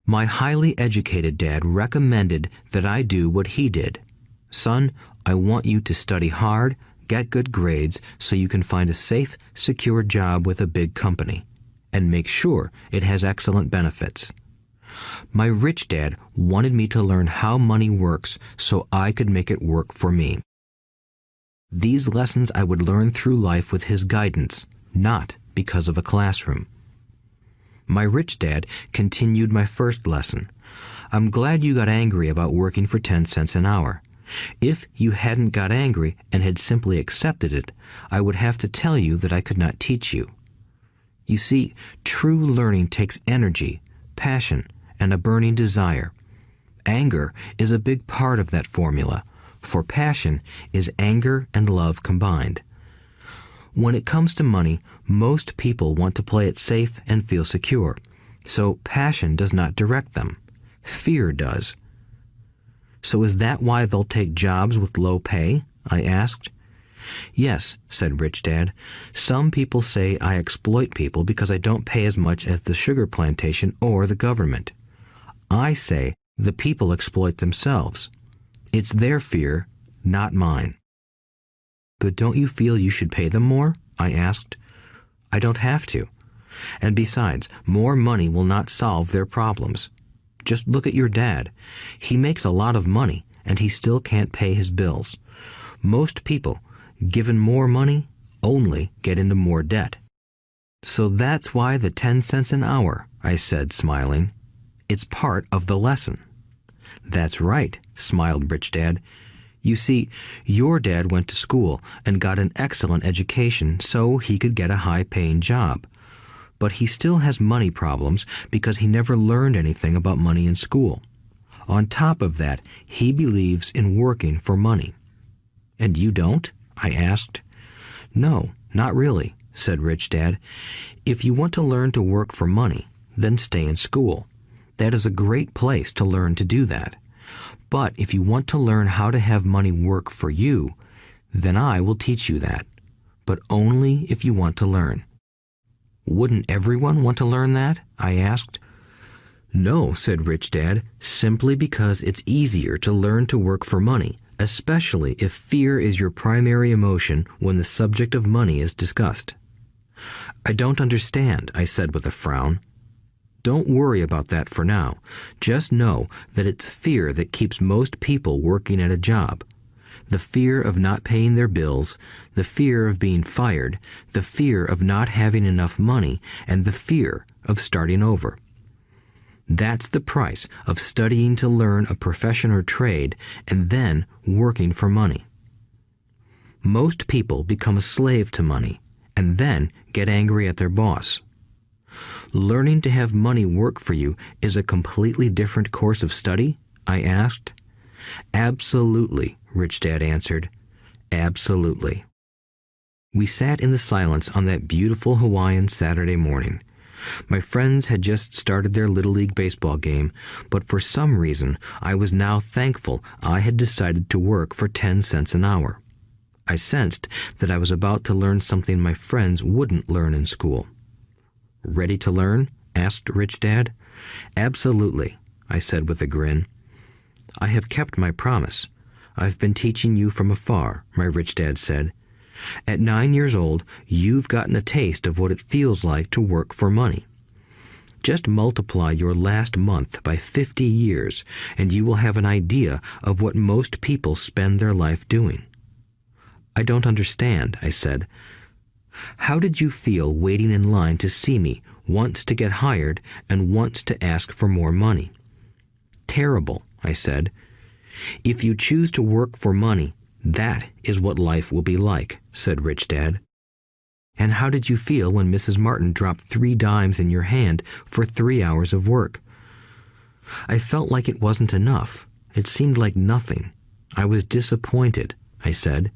My highly educated dad recommended that I do what he did. "Son, I want you to study hard, get good grades so you can find a safe, secure job with a big company, and make sure it has excellent benefits." My rich dad wanted me to learn how money works so I could make it work for me. These lessons I would learn through life with his guidance, not because of a classroom. My rich dad continued my first lesson. "I'm glad you got angry about working for 10 cents an hour. If you hadn't got angry and had simply accepted it, I would have to tell you that I could not teach you. You see, true learning takes energy, passion, and a burning desire. Anger is a big part of that formula, for passion is anger and love combined. When it comes to money, most people want to play it safe and feel secure, so passion does not direct them. Fear does." "So is that why they'll take jobs with low pay?" I asked. "Yes," said Rich Dad. "Some people say I exploit people because I don't pay as much as the sugar plantation or the government. I say the people exploit themselves. It's their fear, not mine." "But don't you feel you should pay them more?" I asked. "I don't have to. And besides, more money will not solve their problems. Just look at your dad. He makes a lot of money, and he still can't pay his bills. Most people, given more money, only get into more debt." "So that's why the 10 cents an hour," I said, smiling. "It's part of the lesson." "That's right," smiled Rich Dad. "You see, your dad went to school and got an excellent education so he could get a high-paying job. But he still has money problems because he never learned anything about money in school. On top of that, he believes in working for money." "And you don't?" I asked. "No, not really," said Rich Dad. "If you want to learn to work for money, then stay in school. That is a great place to learn to do that. But if you want to learn how to have money work for you, then I will teach you that. But only if you want to learn." "Wouldn't everyone want to learn that?" I asked. "No," said Rich Dad, "simply because it's easier to learn to work for money, especially if fear is your primary emotion when the subject of money is discussed." "I don't understand," I said with a frown. "Don't worry about that for now. Just know that it's fear that keeps most people working at a job. The fear of not paying their bills, the fear of being fired, the fear of not having enough money, and the fear of starting over. That's the price of studying to learn a profession or trade and then working for money. Most people become a slave to money and then get angry at their boss. Learning to have money work for you is a completely different course of study? I asked. Absolutely, Rich Dad answered. Absolutely. We sat in the silence on that beautiful Hawaiian Saturday morning. My friends had just started their Little League baseball game, but for some reason I was now thankful I had decided to work for 10 cents an hour. I sensed that I was about to learn something my friends wouldn't learn in school. Ready to learn? Asked Rich Dad. Absolutely, I said with a grin. I have kept my promise. I've been teaching you from afar, my Rich Dad said. At 9 years old, you've gotten a taste of what it feels like to work for money. Just multiply your last month by 50 years, and you will have an idea of what most people spend their life doing. I don't understand, I said. How did you feel waiting in line to see me, once to get hired and once to ask for more money? Terrible, I said. If you choose to work for money, that is what life will be like, said Rich Dad. And how did you feel when Mrs. Martin dropped 3 dimes in your hand for 3 hours of work? I felt like it wasn't enough. It seemed like nothing. I was disappointed, I said.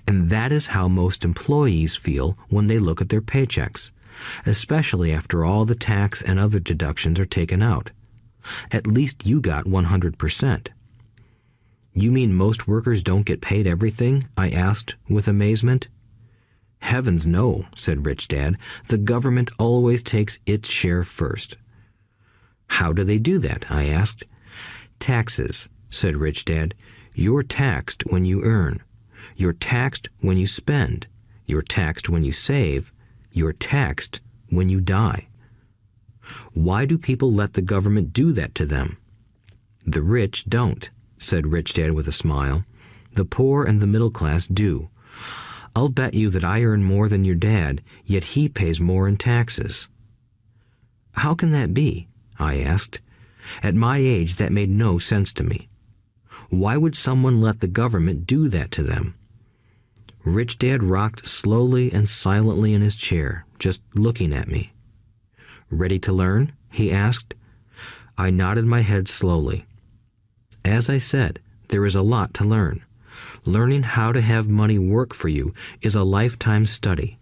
And that is how most employees feel when they look at their paychecks, especially after all the tax and other deductions are taken out. At least you got 100%. You mean most workers don't get paid everything? I asked with amazement. Heavens no, said Rich Dad. The government always takes its share first. How do they do that? I asked. Taxes, said Rich Dad. You're taxed when you earn. You're taxed when you spend. You're taxed when you save. You're taxed when you die. Why do people let the government do that to them? The rich don't, said Rich Dad with a smile. The poor and the middle class do. I'll bet you that I earn more than your dad, yet he pays more in taxes. How can that be? I asked. At my age, that made no sense to me. Why would someone let the government do that to them? Rich Dad rocked slowly and silently in his chair, just looking at me. Ready to learn? He asked. I nodded my head slowly. As I said, there is a lot to learn. Learning how to have money work for you is a lifetime study.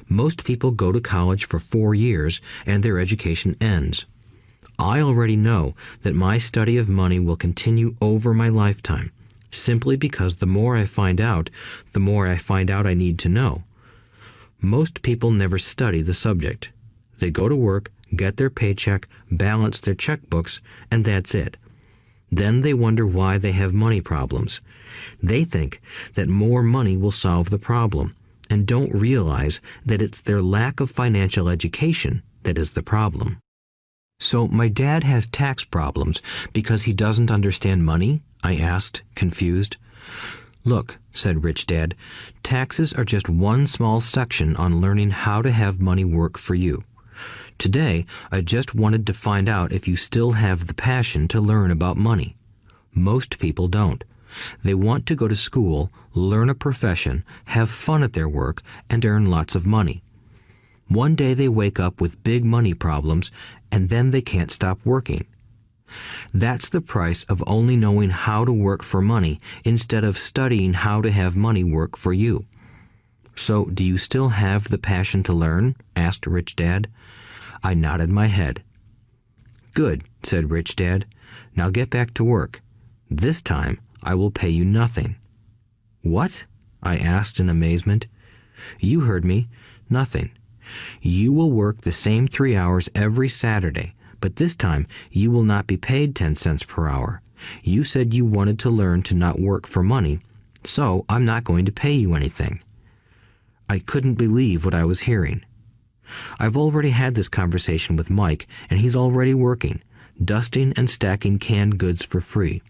Most people go to college for 4 years and their education ends. I already know that my study of money will continue over my lifetime, simply because the more I find out I need to know. Most people never study the subject. They go to work, get their paycheck, balance their checkbooks, and that's it. Then they wonder why they have money problems. They think that more money will solve the problem, and don't realize that it's their lack of financial education that is the problem. So my dad has tax problems because he doesn't understand money? I asked, confused. Look, said Rich Dad, taxes are just one small section on learning how to have money work for you. Today, I just wanted to find out if you still have the passion to learn about money. Most people don't. They want to go to school, learn a profession, have fun at their work, and earn lots of money. One day they wake up with big money problems, and then they can't stop working. That's the price of only knowing how to work for money instead of studying how to have money work for you. So, do you still have the passion to learn? Asked Rich Dad. I nodded my head. Good, said Rich Dad. Now get back to work. This time, I will pay you nothing. What? I asked in amazement. You heard me. Nothing. You will work the same 3 hours every Saturday, but this time you will not be paid 10 cents per hour. You said you wanted to learn to not work for money, so I'm not going to pay you anything. I couldn't believe what I was hearing. I've already had this conversation with Mike, and he's already working, dusting and stacking canned goods for free.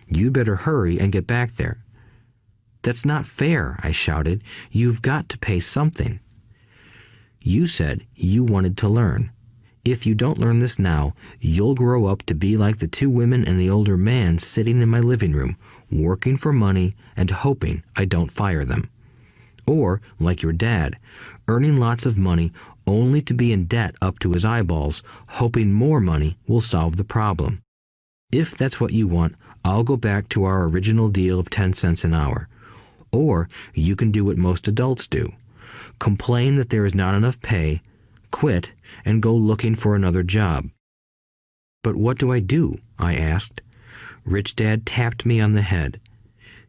You better hurry and get back there. That's not fair, I shouted. You've got to pay something. You said you wanted to learn. If you don't learn this now, you'll grow up to be like the two women and the older man sitting in my living room, working for money and hoping I don't fire them. Or, like your dad, earning lots of money only to be in debt up to his eyeballs, hoping more money will solve the problem. If that's what you want, I'll go back to our original deal of 10 cents an hour. Or you can do what most adults do. Complain that there is not enough pay, quit, and go looking for another job. But what do I do? I asked. Rich Dad tapped me on the head.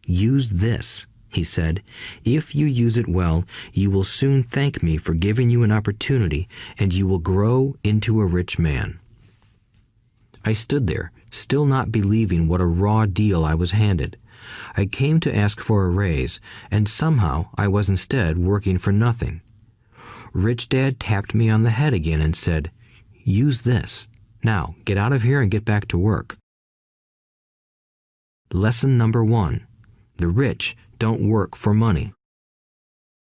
Use this, he said. If you use it well, you will soon thank me for giving you an opportunity, and you will grow into a rich man. I stood there, still not believing what a raw deal I was handed. I came to ask for a raise, and somehow I was instead working for nothing. Rich Dad tapped me on the head again and said, "Use this. Now, get out of here and get back to work." Lesson number 1. The rich don't work for money.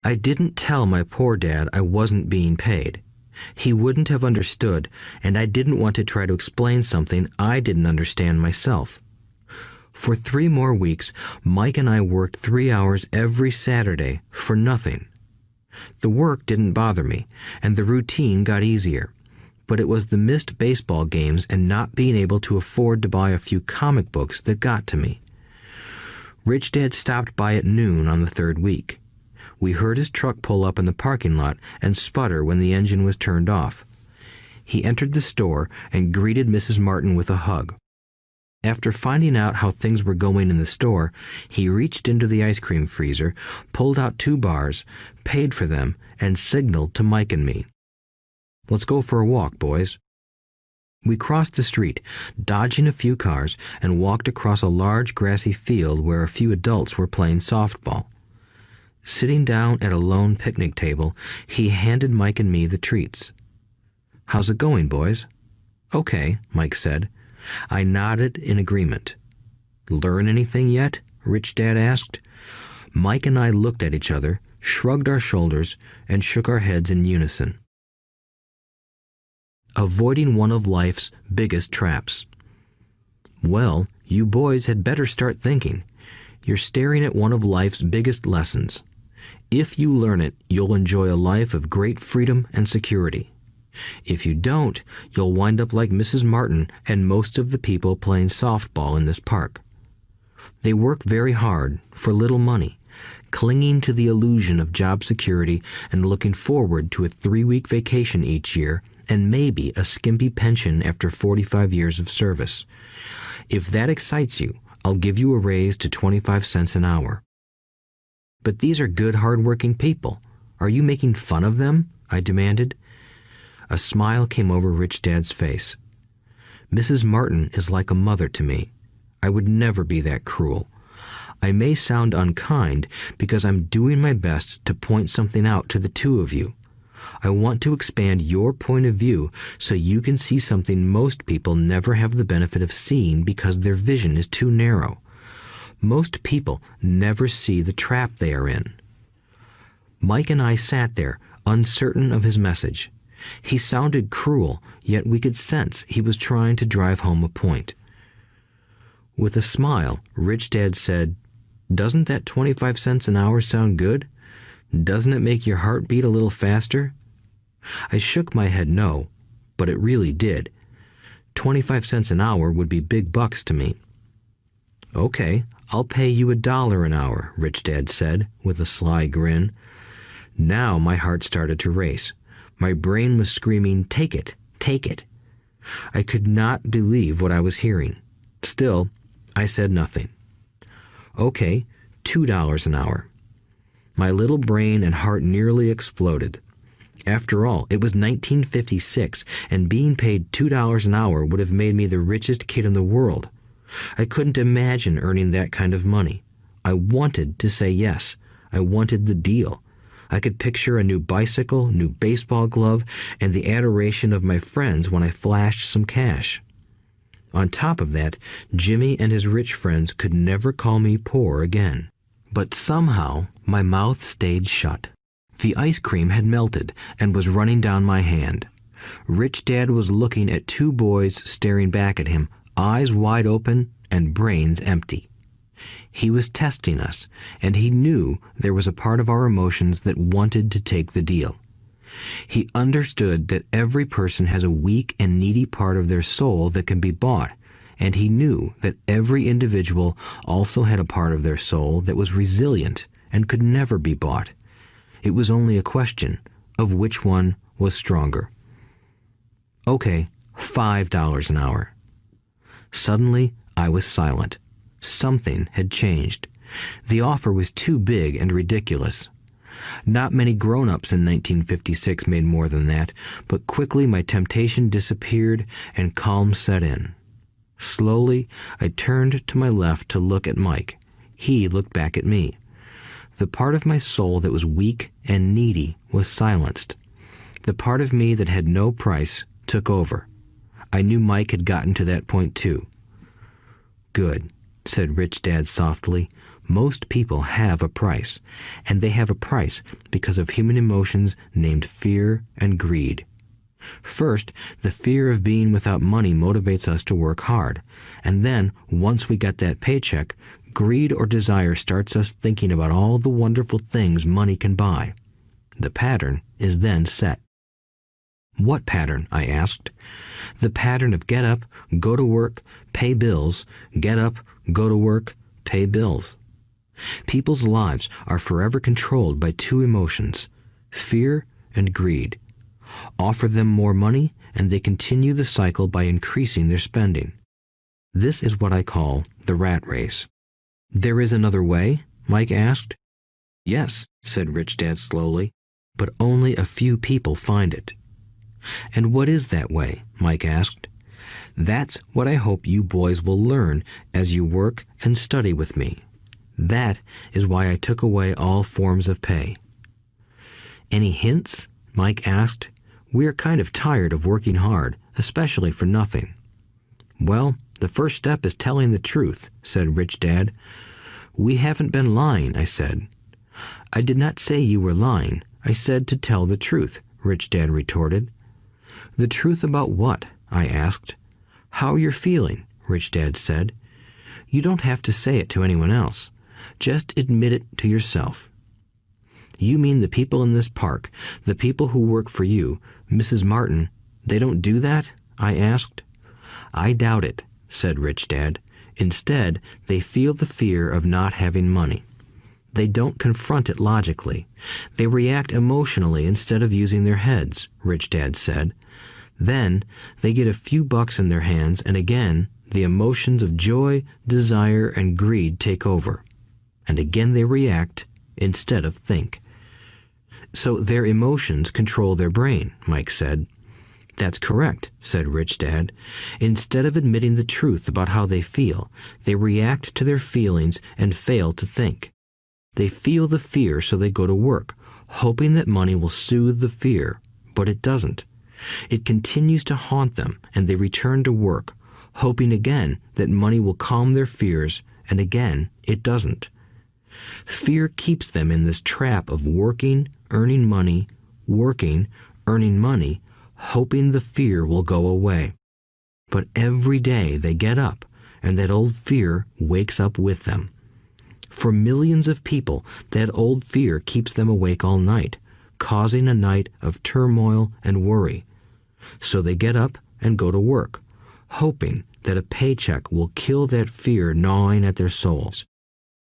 I didn't tell my poor dad I wasn't being paid. He wouldn't have understood, and I didn't want to try to explain something I didn't understand myself. For 3 more weeks, Mike and I worked 3 hours every Saturday for nothing. The work didn't bother me, and the routine got easier. But it was the missed baseball games and not being able to afford to buy a few comic books that got to me. Rich Dad stopped by at noon on the 3rd week. We heard his truck pull up in the parking lot and sputter when the engine was turned off. He entered the store and greeted Mrs. Martin with a hug. After finding out how things were going in the store, he reached into the ice cream freezer, pulled out 2 bars, paid for them, and signaled to Mike and me. "Let's go for a walk, boys." We crossed the street, dodging a few cars, and walked across a large grassy field where a few adults were playing softball. Sitting down at a lone picnic table, he handed Mike and me the treats. "How's it going, boys?" "Okay," Mike said. I nodded in agreement. "Learn anything yet?" Rich Dad asked. Mike and I looked at each other, shrugged our shoulders, and shook our heads in unison. Avoiding one of life's biggest traps. Well, you boys had better start thinking. You're staring at one of life's biggest lessons. If you learn it, you'll enjoy a life of great freedom and security. If you don't, you'll wind up like Mrs. Martin and most of the people playing softball in this park. They work very hard for little money, clinging to the illusion of job security and looking forward to a 3-week vacation each year and maybe a skimpy pension after 45 years of service. If that excites you, I'll give you a raise to 25 cents an hour. But these are good, hard-working people. Are you making fun of them? I demanded. A smile came over Rich Dad's face. Mrs. Martin is like a mother to me. I would never be that cruel. I may sound unkind because I'm doing my best to point something out to the 2 of you. I want to expand your point of view so you can see something most people never have the benefit of seeing because their vision is too narrow. Most people never see the trap they are in. Mike and I sat there, uncertain of his message. He sounded cruel, yet we could sense he was trying to drive home a point. With a smile, Rich Dad said, "Doesn't that 25 cents an hour sound good? Doesn't it make your heart beat a little faster?" I shook my head no, but it really did. 25 cents an hour would be big bucks to me. "Okay, I'll pay you $1 an hour," Rich Dad said, with a sly grin. Now my heart started to race. My brain was screaming, "Take it, take it." I could not believe what I was hearing. Still, I said nothing. "Okay, $2 an hour." My little brain and heart nearly exploded. After all, it was 1956, and being paid $2 an hour would have made me the richest kid in the world. I couldn't imagine earning that kind of money. I wanted to say yes. I wanted the deal. I could picture a new bicycle, new baseball glove, and the adoration of my friends when I flashed some cash. On top of that, Jimmy and his rich friends could never call me poor again. But somehow, my mouth stayed shut. The ice cream had melted and was running down my hand. Rich Dad was looking at two boys staring back at him, eyes wide open and brains empty. He was testing us, and he knew there was a part of our emotions that wanted to take the deal. He understood that every person has a weak and needy part of their soul that can be bought, and he knew that every individual also had a part of their soul that was resilient and could never be bought. It was only a question of which one was stronger. Okay, $5 an hour. Suddenly, I was silent. Something had changed. The offer was too big and ridiculous. Not many grown-ups in 1956 made more than that, but quickly my temptation disappeared and calm set in. Slowly, I turned to my left to look at Mike. He looked back at me. The part of my soul that was weak and needy was silenced. The part of me that had no price took over. I knew Mike had gotten to that point too. "Good," said Rich Dad softly. "Most people have a price, and they have a price because of human emotions named fear and greed. First, the fear of being without money motivates us to work hard, and then, once we get that paycheck, greed or desire starts us thinking about all the wonderful things money can buy. The pattern is then set." "What pattern?" I asked. "The pattern of get up, go to work, pay bills, get up, go to work, pay bills." People's lives are forever controlled by two emotions, fear and greed. Offer them more money, and they continue the cycle by increasing their spending. This is what I call the rat race. "There is another way?" Mike asked. "Yes," said Rich Dad slowly, "but only a few people find it." "And what is that way?" Mike asked. "That's what I hope you boys will learn as you work and study with me. That is why I took away all forms of pay." "Any hints?" Mike asked. "We're kind of tired of working hard, especially for nothing." "Well, the first step is telling the truth," said Rich Dad. "We haven't been lying," I said. "I did not say you were lying. I said to tell the truth," Rich Dad retorted. "The truth about what?" I asked. "How you're feeling," Rich Dad said. "You don't have to say it to anyone else. Just admit it to yourself." "You mean the people in this park, the people who work for you, Mrs. Martin, they don't do that?" I asked. "I doubt it," said Rich Dad. "Instead, they feel the fear of not having money. They don't confront it logically. They react emotionally instead of using their heads," Rich Dad said. "Then they get a few bucks in their hands, and again, the emotions of joy, desire, and greed take over. And again they react instead of think." "So their emotions control their brain," Mike said. "That's correct," said Rich Dad. "Instead of admitting the truth about how they feel, they react to their feelings and fail to think. They feel the fear, so they go to work, hoping that money will soothe the fear, but it doesn't. It continues to haunt them, and they return to work, hoping again that money will calm their fears, and again it doesn't. Fear keeps them in this trap of working, earning money, hoping the fear will go away. But every day they get up, and that old fear wakes up with them. For millions of people, that old fear keeps them awake all night, causing a night of turmoil and worry. So they get up and go to work, hoping that a paycheck will kill that fear gnawing at their souls.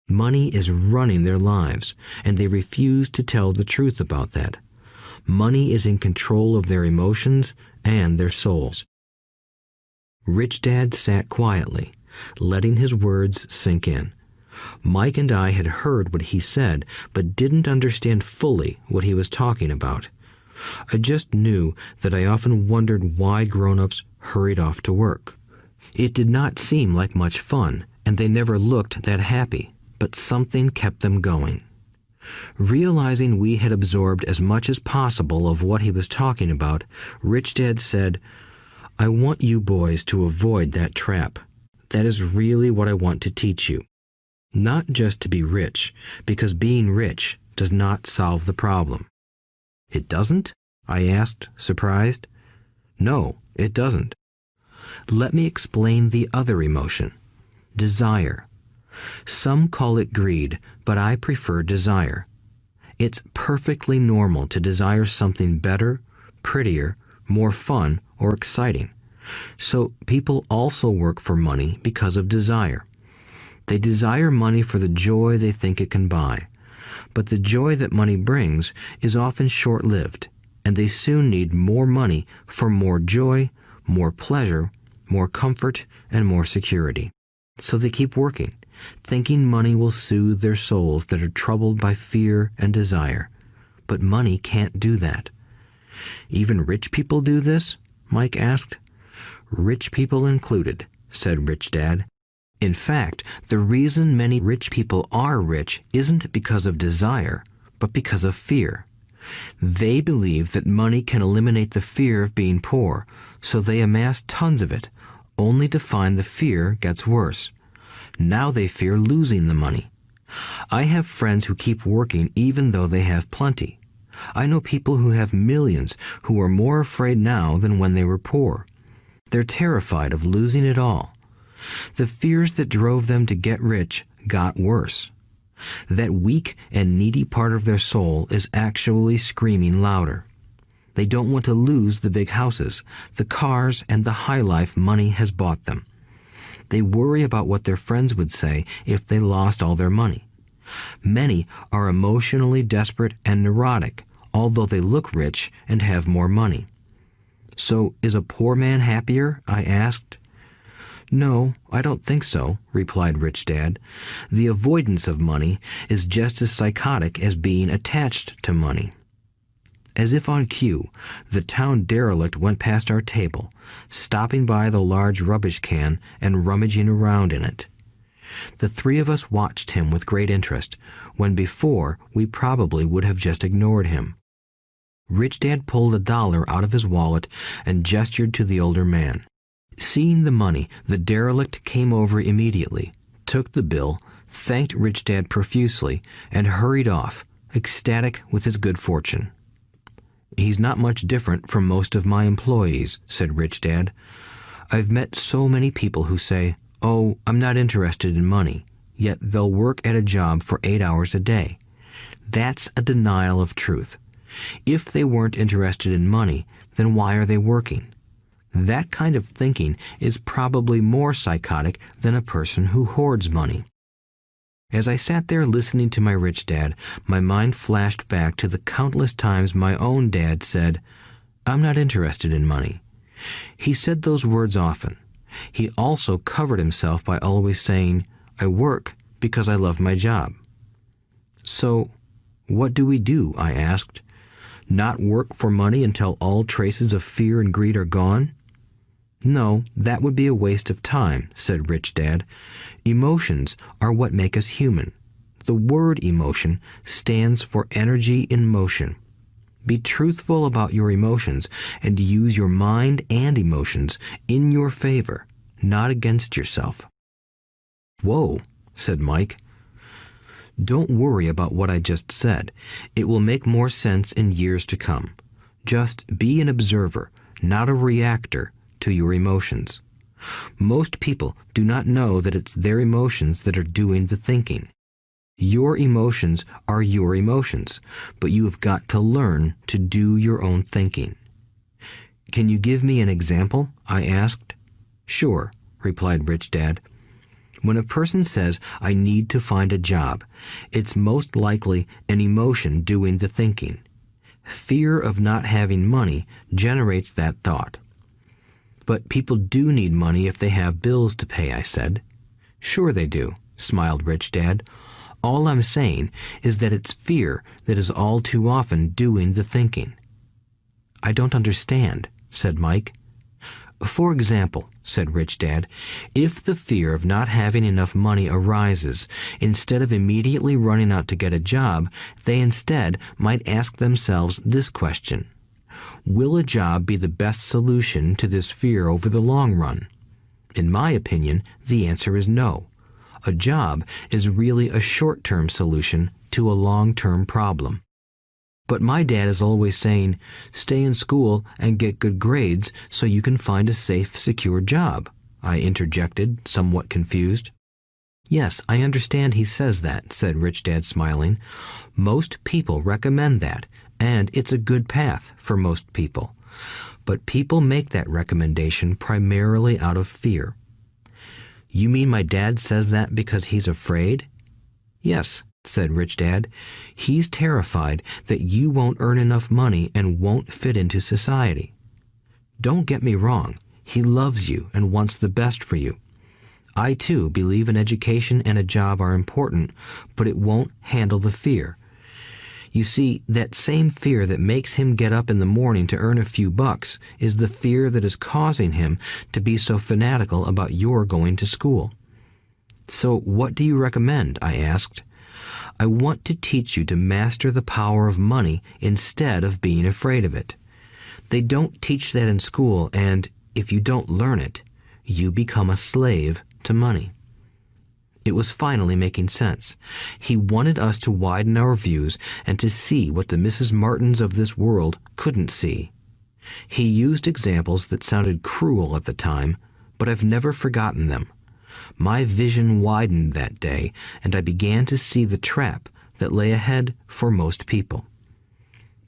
Money is running their lives, and they refuse to tell the truth about that. Money is in control of their emotions and their souls." Rich Dad sat quietly, letting his words sink in. Mike and I had heard what he said, but didn't understand fully what he was talking about. I just knew that I often wondered why grown-ups hurried off to work. It did not seem like much fun, and they never looked that happy, but something kept them going. Realizing we had absorbed as much as possible of what he was talking about, Rich Dad said, "I want you boys to avoid that trap. That is really what I want to teach you. Not just to be rich, because being rich does not solve the problem." "It doesn't?" I asked, surprised. No, it doesn't. Let me explain the other emotion, desire. Some call it greed, but I prefer desire. It's perfectly normal to desire something better, prettier, more fun, or exciting. So people also work for money because of desire. They desire money for the joy they think it can buy. But the joy that money brings is often short-lived, and they soon need more money for more joy, more pleasure, more comfort, and more security. So they keep working, thinking money will soothe their souls that are troubled by fear and desire. But money can't do that. Even rich people do this? Mike asked. Rich people included, said Rich Dad. In fact, the reason many rich people are rich isn't because of desire, but because of fear. They believe that money can eliminate the fear of being poor, so they amass tons of it, only to find the fear gets worse. Now they fear losing the money. I have friends who keep working even though they have plenty. I know people who have millions who are more afraid now than when they were poor. They're terrified of losing it all. The fears that drove them to get rich got worse. That weak and needy part of their soul is actually screaming louder. They don't want to lose the big houses, the cars, and the high life money has bought them. They worry about what their friends would say if they lost all their money. Many are emotionally desperate and neurotic, although they look rich and have more money. So, is a poor man happier? I asked. No, I don't think so, replied Rich Dad. The avoidance of money is just as psychotic as being attached to money. As if on cue, the town derelict went past our table, stopping by the large rubbish can and rummaging around in it. The three of us watched him with great interest, when before we probably would have just ignored him. Rich Dad pulled $1 out of his wallet and gestured to the older man. Seeing the money, the derelict came over immediately, took the bill, thanked Rich Dad profusely, and hurried off, ecstatic with his good fortune. He's not much different from most of my employees, said Rich Dad. I've met so many people who say, "Oh, I'm not interested in money," yet they'll work at a job for 8 hours a day. That's a denial of truth. If they weren't interested in money, then why are they working? That kind of thinking is probably more psychotic than a person who hoards money. As I sat there listening to my Rich Dad, my mind flashed back to the countless times my own dad said, "I'm not interested in money." He said those words often. He also covered himself by always saying, "I work because I love my job." So, what do we do? I asked. Not work for money until all traces of fear and greed are gone? No, that would be a waste of time, said Rich Dad. Emotions are what make us human. The word emotion stands for energy in motion. Be truthful about your emotions and use your mind and emotions in your favor, not against yourself. Whoa, said Mike. Don't worry about what I just said. It will make more sense in years to come. Just be an observer, not a reactor to your emotions. Most people do not know that it's their emotions that are doing the thinking. Your emotions are your emotions, but you have got to learn to do your own thinking. Can you give me an example? I asked. Sure, replied Rich Dad. When a person says, "I need to find a job," it's most likely an emotion doing the thinking. Fear of not having money generates that thought. But people do need money if they have bills to pay, I said. Sure they do, smiled Rich Dad. All I'm saying is that it's fear that is all too often doing the thinking. I don't understand, said Mike. For example, said Rich Dad, if the fear of not having enough money arises, instead of immediately running out to get a job, they instead might ask themselves this question. Will a job be the best solution to this fear over the long run? In my opinion, the answer is no. A job is really a short-term solution to a long-term problem. But my dad is always saying, stay in school and get good grades so you can find a safe, secure job, I interjected, somewhat confused. Yes, I understand he says that, said Rich Dad, smiling. Most people recommend that, and it's a good path for most people. But people make that recommendation primarily out of fear. You mean my dad says that because he's afraid? Yes, said Rich Dad. He's terrified that you won't earn enough money and won't fit into society. Don't get me wrong. He loves you and wants the best for you. I, too, believe an education and a job are important, but it won't handle the fear. You see, that same fear that makes him get up in the morning to earn a few bucks is the fear that is causing him to be so fanatical about your going to school. So what do you recommend? I asked. I want to teach you to master the power of money instead of being afraid of it. They don't teach that in school, and if you don't learn it, you become a slave to money. It was finally making sense. He wanted us to widen our views and to see what the Mrs. Martins of this world couldn't see. He used examples that sounded cruel at the time, but I've never forgotten them. My vision widened that day, and I began to see the trap that lay ahead for most people.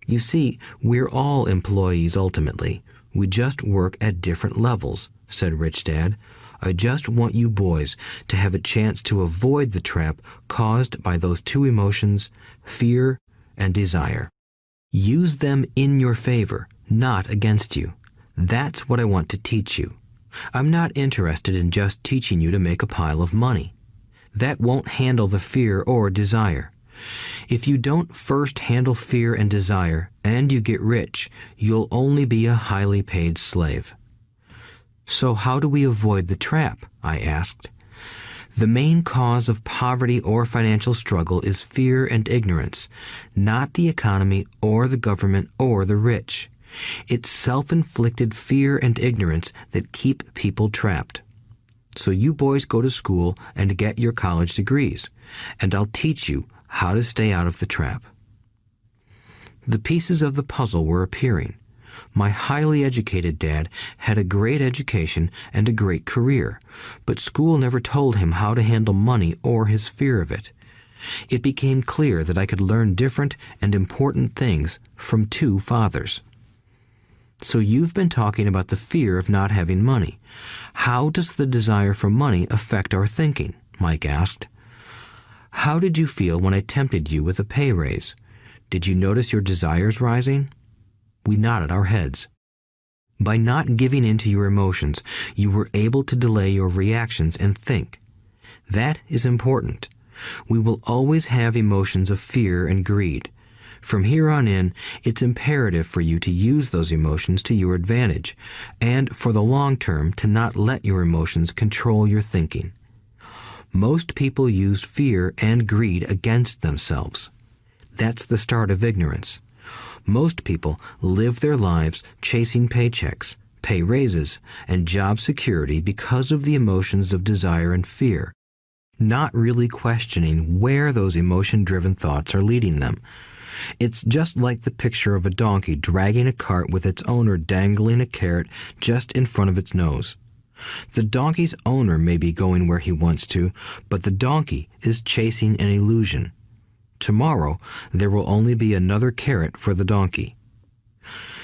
You see, we're all employees ultimately. We just work at different levels, said Rich Dad. I just want you boys to have a chance to avoid the trap caused by those two emotions, fear and desire. Use them in your favor, not against you. That's what I want to teach you. I'm not interested in just teaching you to make a pile of money. That won't handle the fear or desire. If you don't first handle fear and desire, and you get rich, you'll only be a highly paid slave. So how do we avoid the trap? I asked. The main cause of poverty or financial struggle is fear and ignorance, not the economy or the government or the rich. It's self-inflicted fear and ignorance that keep people trapped. So you boys go to school and get your college degrees, and I'll teach you how to stay out of the trap. The pieces of the puzzle were appearing. My highly educated dad had a great education and a great career, but school never told him how to handle money or his fear of it. It became clear that I could learn different and important things from two fathers. So you've been talking about the fear of not having money. How does the desire for money affect our thinking? Mike asked. How did you feel when I tempted you with a pay raise? Did you notice your desires rising? We nodded our heads. By not giving in to your emotions, you were able to delay your reactions and think. That is important. We will always have emotions of fear and greed. From here on in, it's imperative for you to use those emotions to your advantage, and for the long term to not let your emotions control your thinking. Most people use fear and greed against themselves. That's the start of ignorance. Most people live their lives chasing paychecks, pay raises, and job security because of the emotions of desire and fear, not really questioning where those emotion-driven thoughts are leading them. It's just like the picture of a donkey dragging a cart with its owner dangling a carrot just in front of its nose. The donkey's owner may be going where he wants to, but the donkey is chasing an illusion. Tomorrow, there will only be another carrot for the donkey.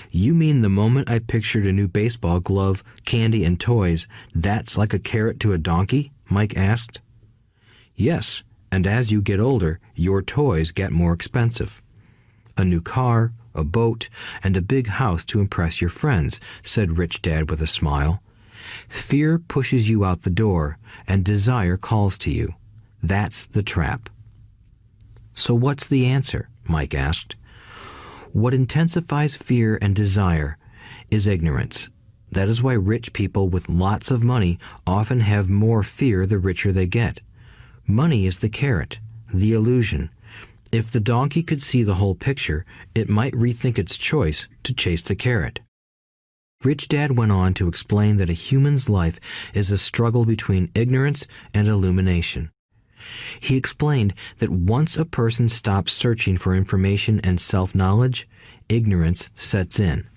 You mean the moment I pictured a new baseball glove, candy, and toys, that's like a carrot to a donkey? Mike asked. Yes, and as you get older, your toys get more expensive. A new car, a boat, and a big house to impress your friends, said Rich Dad with a smile. Fear pushes you out the door, and desire calls to you. That's the trap. So what's the answer? Mike asked. What intensifies fear and desire is ignorance. That is why rich people with lots of money often have more fear the richer they get. Money is the carrot, the illusion. If the donkey could see the whole picture, it might rethink its choice to chase the carrot. Rich Dad went on to explain that a human's life is a struggle between ignorance and illumination. He explained that once a person stops searching for information and self-knowledge, ignorance sets in.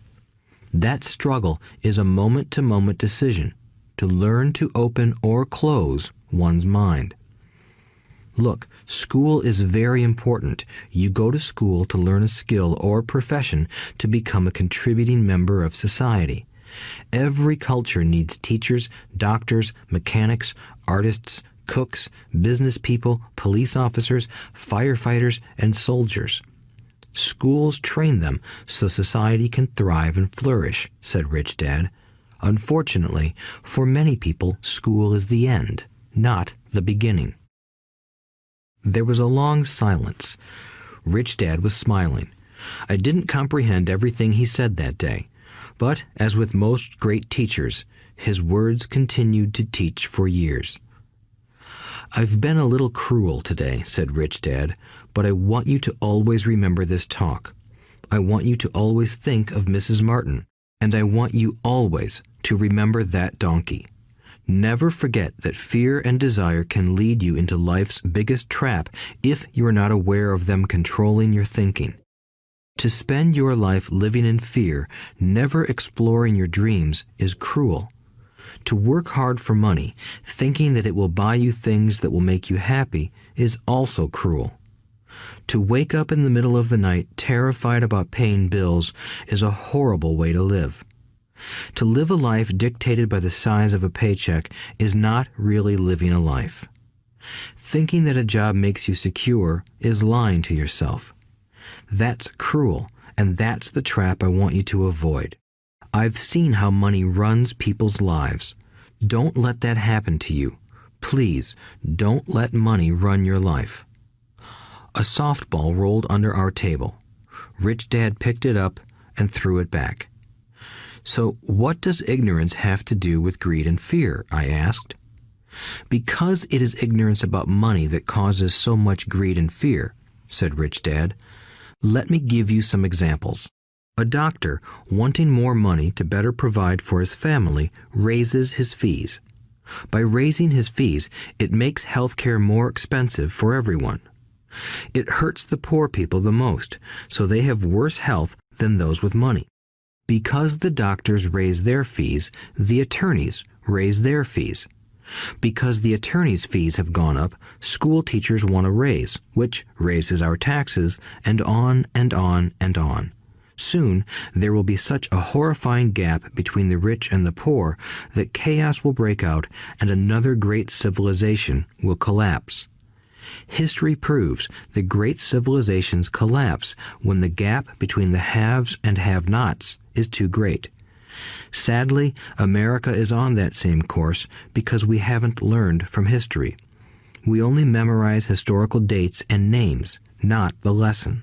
That struggle is a moment-to-moment decision to learn to open or close one's mind. Look, school is very important. You go to school to learn a skill or profession to become a contributing member of society. Every culture needs teachers, doctors, mechanics, artists, cooks, business people, police officers, firefighters, and soldiers. Schools train them so society can thrive and flourish, said Rich Dad. Unfortunately, for many people, school is the end, not the beginning. There was a long silence. Rich Dad was smiling. I didn't comprehend everything he said that day, but as with most great teachers, his words continued to teach for years. I've been a little cruel today, said Rich Dad, but I want you to always remember this talk. I want you to always think of Mrs. Martin, and I want you always to remember that donkey. Never forget that fear and desire can lead you into life's biggest trap if you are not aware of them controlling your thinking. To spend your life living in fear, never exploring your dreams, is cruel. To work hard for money, thinking that it will buy you things that will make you happy, is also cruel. To wake up in the middle of the night terrified about paying bills is a horrible way to live. To live a life dictated by the size of a paycheck is not really living a life. Thinking that a job makes you secure is lying to yourself. That's cruel, and that's the trap I want you to avoid. I've seen how money runs people's lives. Don't let that happen to you. Please, don't let money run your life. A softball rolled under our table. Rich Dad picked it up and threw it back. So what does ignorance have to do with greed and fear? I asked. Because it is ignorance about money that causes so much greed and fear, said Rich Dad. Let me give you some examples. A doctor, wanting more money to better provide for his family, raises his fees. By raising his fees, it makes healthcare more expensive for everyone. It hurts the poor people the most, so they have worse health than those with money. Because the doctors raise their fees, the attorneys raise their fees. Because the attorneys' fees have gone up, school teachers want a raise, which raises our taxes, and on and on and on. Soon, there will be such a horrifying gap between the rich and the poor that chaos will break out and another great civilization will collapse. History proves that great civilizations collapse when the gap between the haves and have-nots is too great. Sadly, America is on that same course because we haven't learned from history. We only memorize historical dates and names, not the lesson.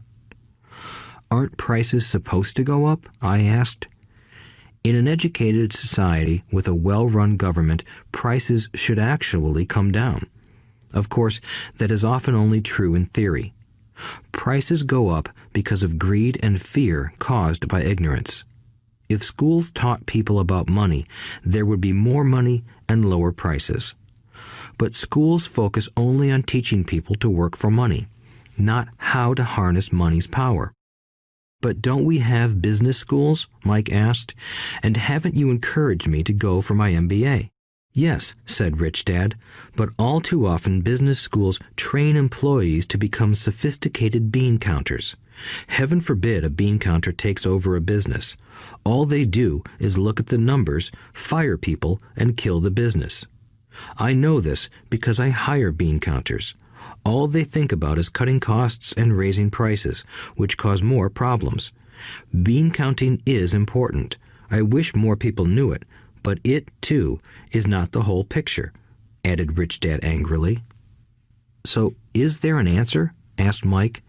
Aren't prices supposed to go up? I asked. In an educated society with a well-run government, prices should actually come down. Of course, that is often only true in theory. Prices go up because of greed and fear caused by ignorance. If schools taught people about money, there would be more money and lower prices. But schools focus only on teaching people to work for money, not how to harness money's power. But don't we have business schools? Mike asked. And haven't you encouraged me to go for my MBA? Yes, said Rich Dad, but all too often business schools train employees to become sophisticated bean counters. Heaven forbid a bean counter takes over a business. All they do is look at the numbers, fire people, and kill the business. I know this because I hire bean counters. All they think about is cutting costs and raising prices, which cause more problems. Bean counting is important. I wish more people knew it, but it, too, is not the whole picture, added Rich Dad angrily. So, is there an answer? Asked Mike.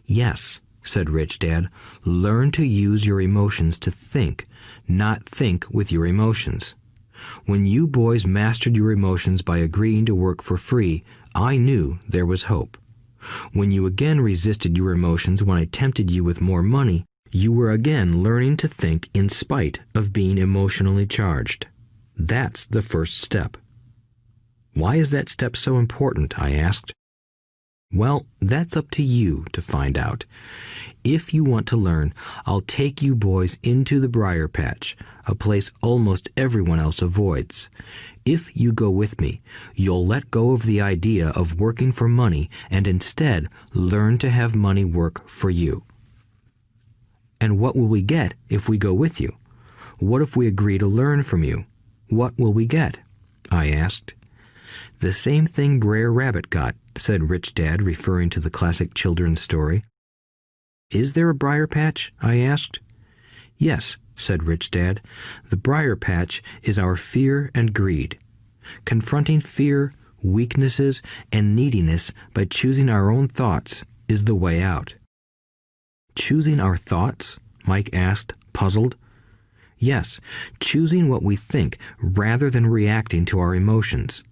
Yes, said Rich Dad. Learn to use your emotions to think, not think with your emotions. When you boys mastered your emotions by agreeing to work for free, I knew there was hope. When you again resisted your emotions when I tempted you with more money, you were again learning to think in spite of being emotionally charged. That's the first step. Why is that step so important? I asked. Well, that's up to you to find out. If you want to learn, I'll take you boys into the briar patch, a place almost everyone else avoids. If you go with me, you'll let go of the idea of working for money and instead learn to have money work for you. And what will we get if we go with you? What if we agree to learn from you? What will we get? I asked. The same thing Brer Rabbit got, said Rich Dad, referring to the classic children's story. Is there a briar patch? I asked. Yes, said Rich Dad. The briar patch is our fear and greed. Confronting fear, weaknesses, and neediness by choosing our own thoughts is the way out. Choosing our thoughts? Mike asked, puzzled. Yes, choosing what we think rather than reacting to our emotions.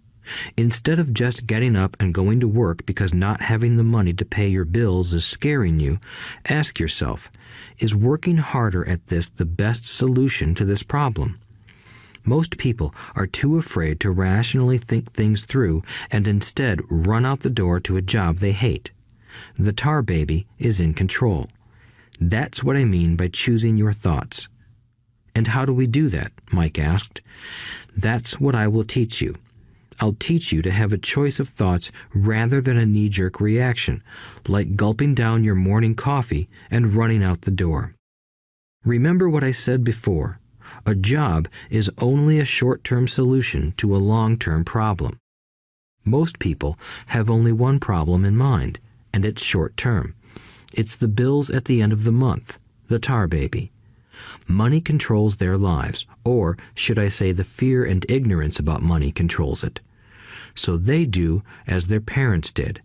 Instead of just getting up and going to work because not having the money to pay your bills is scaring you, ask yourself, is working harder at this the best solution to this problem? Most people are too afraid to rationally think things through and instead run out the door to a job they hate. The tar baby is in control. That's what I mean by choosing your thoughts. And how do we do that? Mike asked. That's what I will teach you. I'll teach you to have a choice of thoughts rather than a knee-jerk reaction, like gulping down your morning coffee and running out the door. Remember what I said before. A job is only a short-term solution to a long-term problem. Most people have only one problem in mind, and it's short-term. It's the bills at the end of the month, the tar baby. Money controls their lives, or should I say the fear and ignorance about money controls it. So they do as their parents did.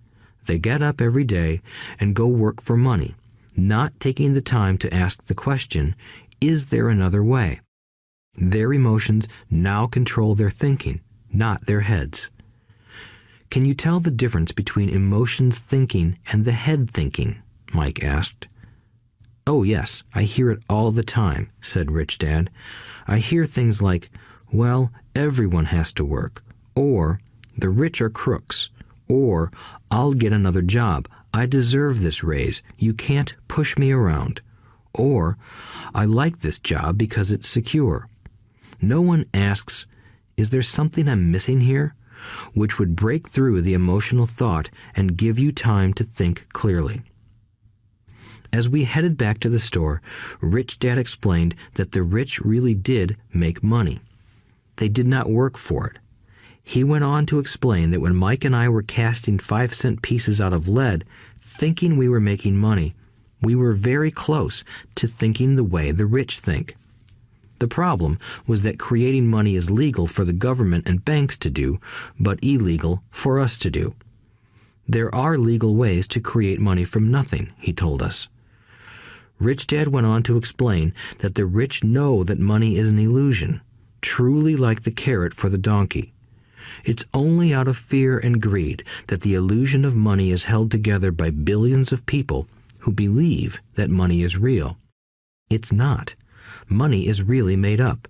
They get up every day and go work for money, not taking the time to ask the question, is there another way? Their emotions now control their thinking, not their heads. Can you tell the difference between emotions thinking and the head thinking? Mike asked. Oh yes, I hear it all the time, said Rich Dad. I hear things like, well, everyone has to work, or the rich are crooks, or I'll get another job, I deserve this raise, you can't push me around, or I like this job because it's secure. No one asks, is there something I'm missing here? Which would break through the emotional thought and give you time to think clearly. As we headed back to the store, Rich Dad explained that the rich really did make money. They did not work for it. He went on to explain that when Mike and I were casting 5-cent pieces out of lead, thinking we were making money, we were very close to thinking the way the rich think. The problem was that creating money is legal for the government and banks to do, but illegal for us to do. There are legal ways to create money from nothing, he told us. Rich Dad went on to explain that the rich know that money is an illusion, truly like the carrot for the donkey. It's only out of fear and greed that the illusion of money is held together by billions of people who believe that money is real. It's not. Money is really made up.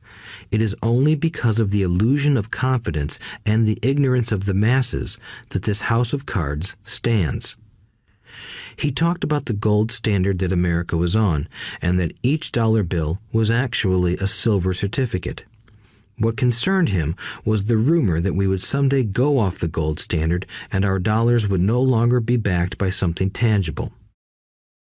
It is only because of the illusion of confidence and the ignorance of the masses that this house of cards stands. He talked about the gold standard that America was on, and that each dollar bill was actually a silver certificate. What concerned him was the rumor that we would someday go off the gold standard and our dollars would no longer be backed by something tangible.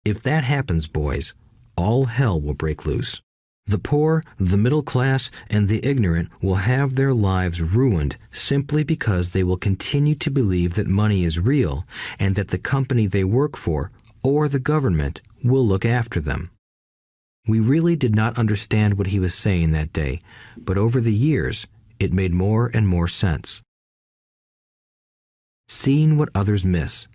If that happens, boys, all hell will break loose. The poor, the middle class, and the ignorant will have their lives ruined simply because they will continue to believe that money is real and that the company they work for, or the government, will look after them. We really did not understand what he was saying that day, but over the years, it made more and more sense. Seeing what others miss.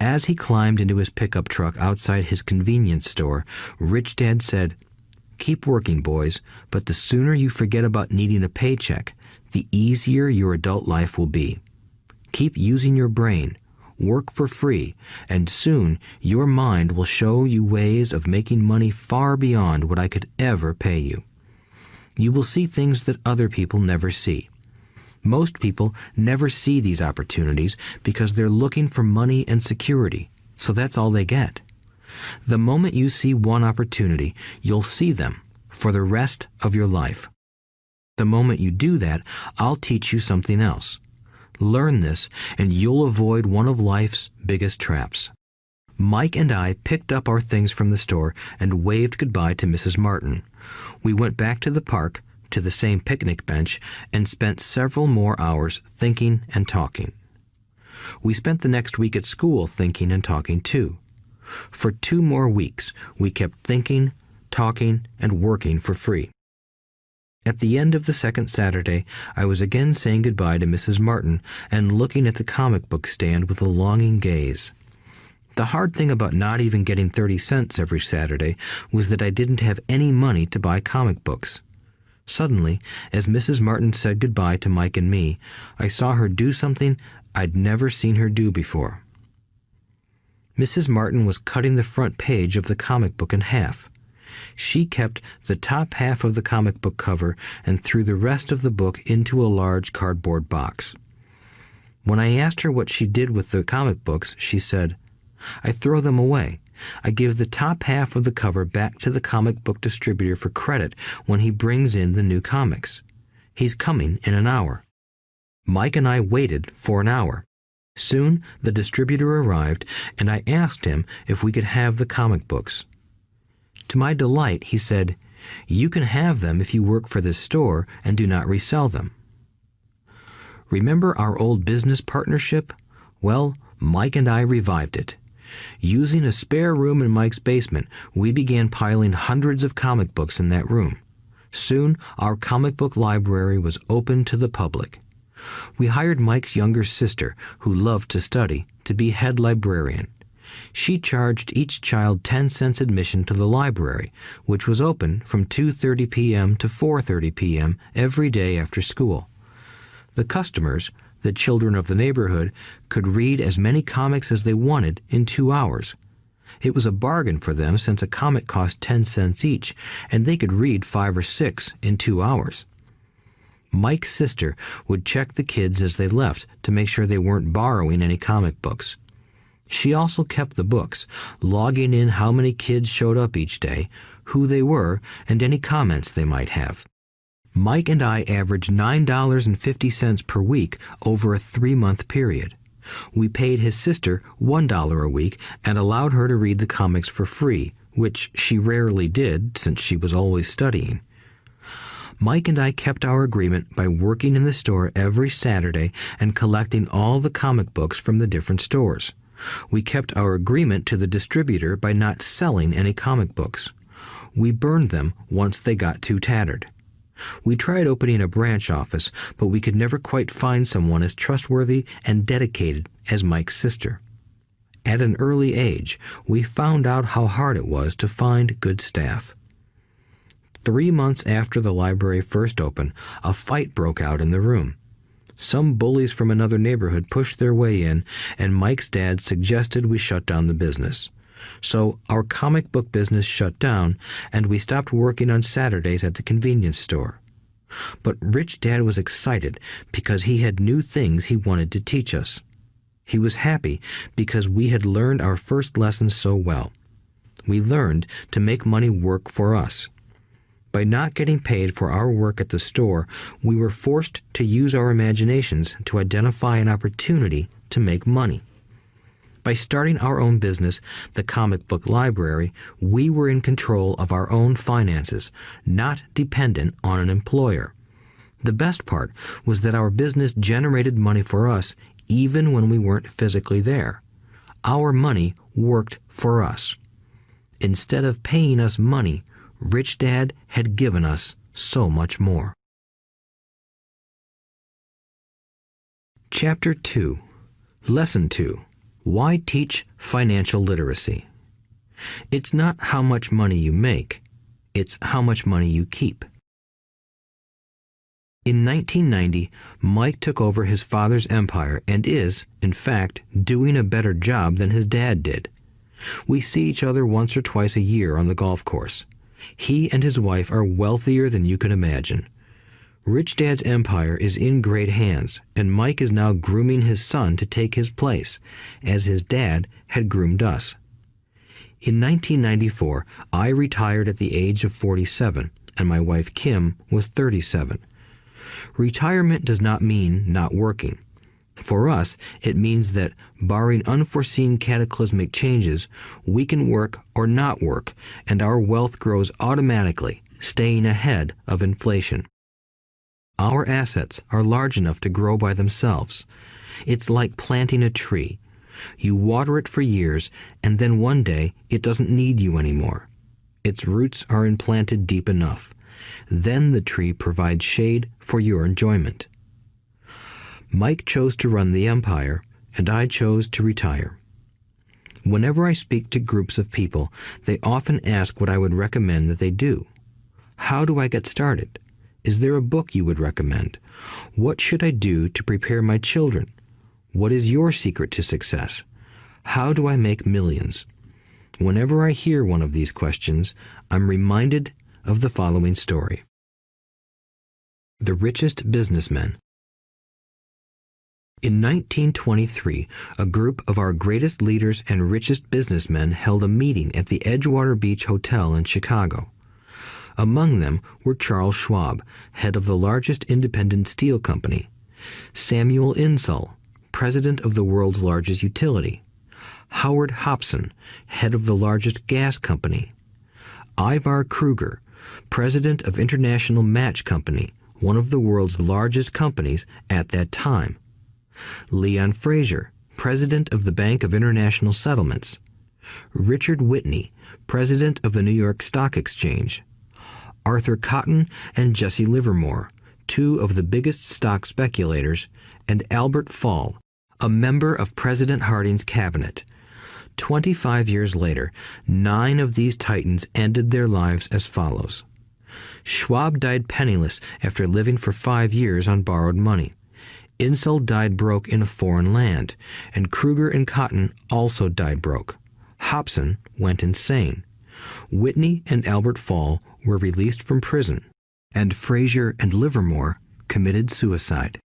As he climbed into his pickup truck outside his convenience store, Rich Dad said, "Keep working, boys, but the sooner you forget about needing a paycheck, the easier your adult life will be. Keep using your brain, work for free, and soon your mind will show you ways of making money far beyond what I could ever pay you. You will see things that other people never see. Most people never see these opportunities because they're looking for money and security, so that's all they get. The moment you see one opportunity, you'll see them for the rest of your life. The moment you do that, I'll teach you something else. Learn this, and you'll avoid one of life's biggest traps. Mike and I picked up our things from the store and waved goodbye to Mrs. Martin. We went back to the park, to the same picnic bench, and spent several more hours thinking and talking. We spent the next week at school thinking and talking too. For 2 more weeks, we kept thinking, talking, and working for free. At the end of the second Saturday, I was again saying goodbye to Mrs. Martin and looking at the comic book stand with a longing gaze. The hard thing about not even getting 30 cents every Saturday was that I didn't have any money to buy comic books. Suddenly, as Mrs. Martin said goodbye to Mike and me, I saw her do something I'd never seen her do before. Mrs. Martin was cutting the front page of the comic book in half. She kept the top half of the comic book cover and threw the rest of the book into a large cardboard box. When I asked her what she did with the comic books, she said, "I throw them away. I give the top half of the cover back to the comic book distributor for credit when he brings in the new comics. He's coming in an hour." Mike and I waited for an hour. Soon the distributor arrived, and I asked him if we could have the comic books. To my delight, he said, "You can have them if you work for this store and do not resell them." Remember our old business partnership? Well, Mike and I revived it. Using a spare room in Mike's basement, we began piling hundreds of comic books in that room. Soon, our comic book library was open to the public. We hired Mike's younger sister, who loved to study, to be head librarian. She charged each child 10 cents admission to the library, which was open from 2:30 p.m. to 4:30 p.m. every day after school. The customers, the children of the neighborhood, could read as many comics as they wanted in 2 hours. It was a bargain for them since a comic cost 10 cents each, and they could read 5 or 6 in 2 hours. Mike's sister would check the kids as they left to make sure they weren't borrowing any comic books. She also kept the books, logging in how many kids showed up each day, who they were, and any comments they might have. Mike and I averaged $9.50 per week over a 3-month period. We paid his sister $1 a week and allowed her to read the comics for free, which she rarely did since she was always studying. Mike and I kept our agreement by working in the store every Saturday and collecting all the comic books from the different stores. We kept our agreement to the distributor by not selling any comic books. We burned them once they got too tattered. We tried opening a branch office, but we could never quite find someone as trustworthy and dedicated as Mike's sister. At an early age, we found out how hard it was to find good staff. 3 months after the library first opened, a fight broke out in the room. Some bullies from another neighborhood pushed their way in, and Mike's dad suggested we shut down the business. So our comic book business shut down, and we stopped working on Saturdays at the convenience store. But Rich Dad was excited because he had new things he wanted to teach us. He was happy because we had learned our first lessons so well. We learned to make money work for us. By not getting paid for our work at the store, we were forced to use our imaginations to identify an opportunity to make money. By starting our own business, the comic book library, we were in control of our own finances, not dependent on an employer. The best part was that our business generated money for us even when we weren't physically there. Our money worked for us. Instead of paying us money, Rich Dad had given us so much more. Chapter 2. Lesson 2. Why teach financial literacy? It's not how much money you make, it's how much money you keep. In 1990, Mike took over his father's empire and is, in fact, doing a better job than his dad did. We see each other once or twice a year on the golf course. He and his wife are wealthier than you can imagine. Rich Dad's empire is in great hands, and Mike is now grooming his son to take his place, as his dad had groomed us. In 1994, I retired at the age of 47, and my wife Kim was 37. Retirement does not mean not working. For us, it means that, barring unforeseen cataclysmic changes, we can work or not work, and our wealth grows automatically, staying ahead of inflation. Our assets are large enough to grow by themselves. It's like planting a tree. You water it for years, and then one day it doesn't need you anymore. Its roots are implanted deep enough. Then the tree provides shade for your enjoyment. Mike chose to run the empire, and I chose to retire. Whenever I speak to groups of people, they often ask what I would recommend that they do. How do I get started? Is there a book you would recommend? What should I do to prepare my children? What is your secret to success? How do I make millions? Whenever I hear one of these questions, I'm reminded of the following story. The Richest Businessmen. In 1923, a group of our greatest leaders and richest businessmen held a meeting at the Edgewater Beach Hotel in Chicago. Among them were Charles Schwab, head of the largest independent steel company; Samuel Insull, president of the world's largest utility; Howard Hobson, head of the largest gas company; Ivar Kruger, president of International Match Company, one of the world's largest companies at that time; Leon Fraser, president of the Bank of International Settlements; Richard Whitney, president of the New York Stock Exchange; Arthur Cotton and Jesse Livermore, two of the biggest stock speculators; and Albert Fall, a member of President Harding's cabinet. 25 years later, 9 of these titans ended their lives as follows. Schwab died penniless after living for 5 years on borrowed money. Insull died broke in a foreign land, and Kruger and Cotton also died broke. Hobson went insane. Whitney and Albert Fall were released from prison, and Fraser and Livermore committed suicide.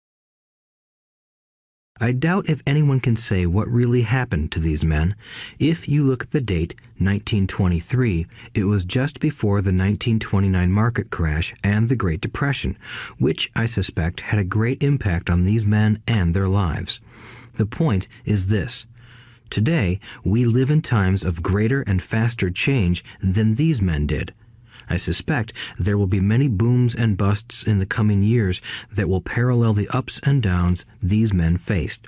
I doubt if anyone can say what really happened to these men. If you look at the date, 1923, it was just before the 1929 market crash and the Great Depression, which I suspect had a great impact on these men and their lives. The point is this. Today, we live in times of greater and faster change than these men did. I suspect there will be many booms and busts in the coming years that will parallel the ups and downs these men faced.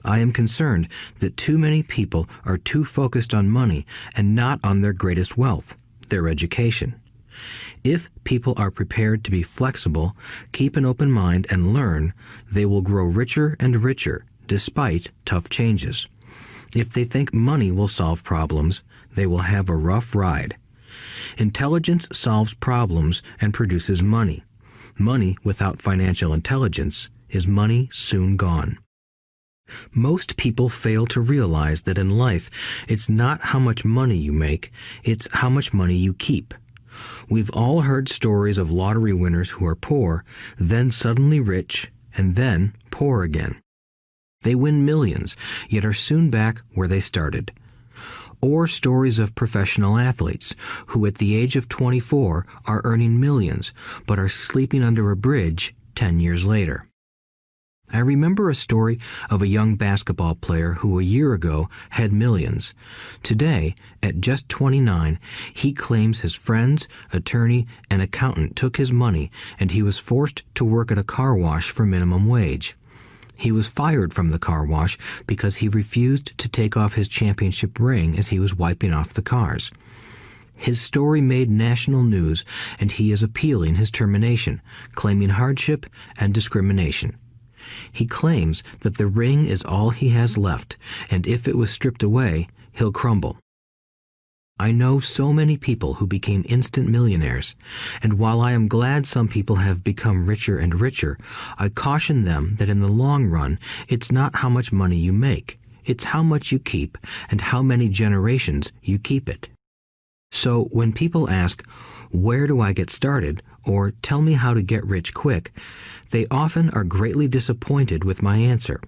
I am concerned that too many people are too focused on money and not on their greatest wealth, their education. If people are prepared to be flexible, keep an open mind, and learn, they will grow richer and richer despite tough changes. If they think money will solve problems, they will have a rough ride. Intelligence solves problems and produces money. Money without financial intelligence is money soon gone. Most people fail to realize that in life, it's not how much money you make, it's how much money you keep. We've all heard stories of lottery winners who are poor, then suddenly rich, and then poor again. They win millions, yet are soon back where they started. Or stories of professional athletes who at the age of 24 are earning millions but are sleeping under a bridge 10 years later. I remember a story of a young basketball player who a year ago had millions. Today, at just 29, he claims his friends, attorney, and accountant took his money and he was forced to work at a car wash for minimum wage. He was fired from the car wash because he refused to take off his championship ring as he was wiping off the cars. His story made national news, and he is appealing his termination, claiming hardship and discrimination. He claims that the ring is all he has left, and if it was stripped away, he'll crumble. I know so many people who became instant millionaires, and while I am glad some people have become richer and richer, I caution them that in the long run, it's not how much money you make, it's how much you keep and how many generations you keep it. So when people ask, "Where do I get started?" or tell me how to get rich quick, they often are greatly disappointed with my answer.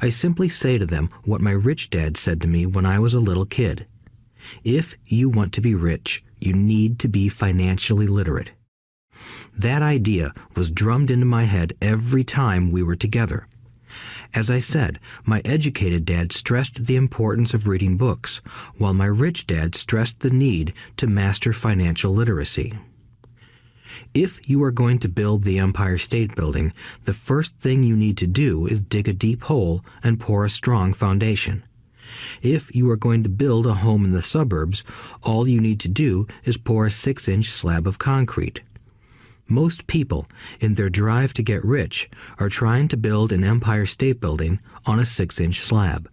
I simply say to them what my rich dad said to me when I was a little kid. If you want to be rich, you need to be financially literate. That idea was drummed into my head every time we were together. As I said, my educated dad stressed the importance of reading books, while my rich dad stressed the need to master financial literacy. If you are going to build the Empire State Building, the first thing you need to do is dig a deep hole and pour a strong foundation. If you are going to build a home in the suburbs, all you need to do is pour a 6-inch slab of concrete. Most people, in their drive to get rich, are trying to build an Empire State Building on a 6-inch slab.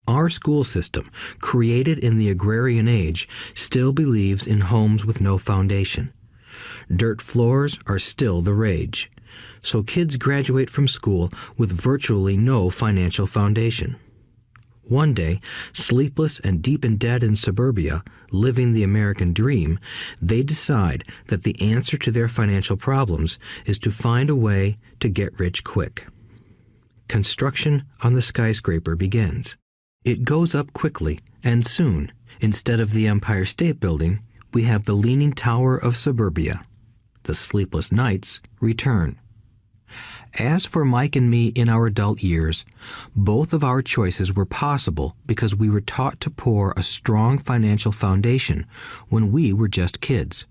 Our school system, created in the agrarian age, still believes in homes with no foundation. Dirt floors are still the rage, so kids graduate from school with virtually no financial foundation. One day, sleepless and deep in debt in suburbia, living the American dream, they decide that the answer to their financial problems is to find a way to get rich quick. Construction on the skyscraper begins. It goes up quickly, and soon, instead of the Empire State Building, we have the Leaning Tower of Suburbia. The sleepless nights return. As for Mike and me in our adult years, both of our choices were possible because we were taught to pour a strong financial foundation when we were just kids.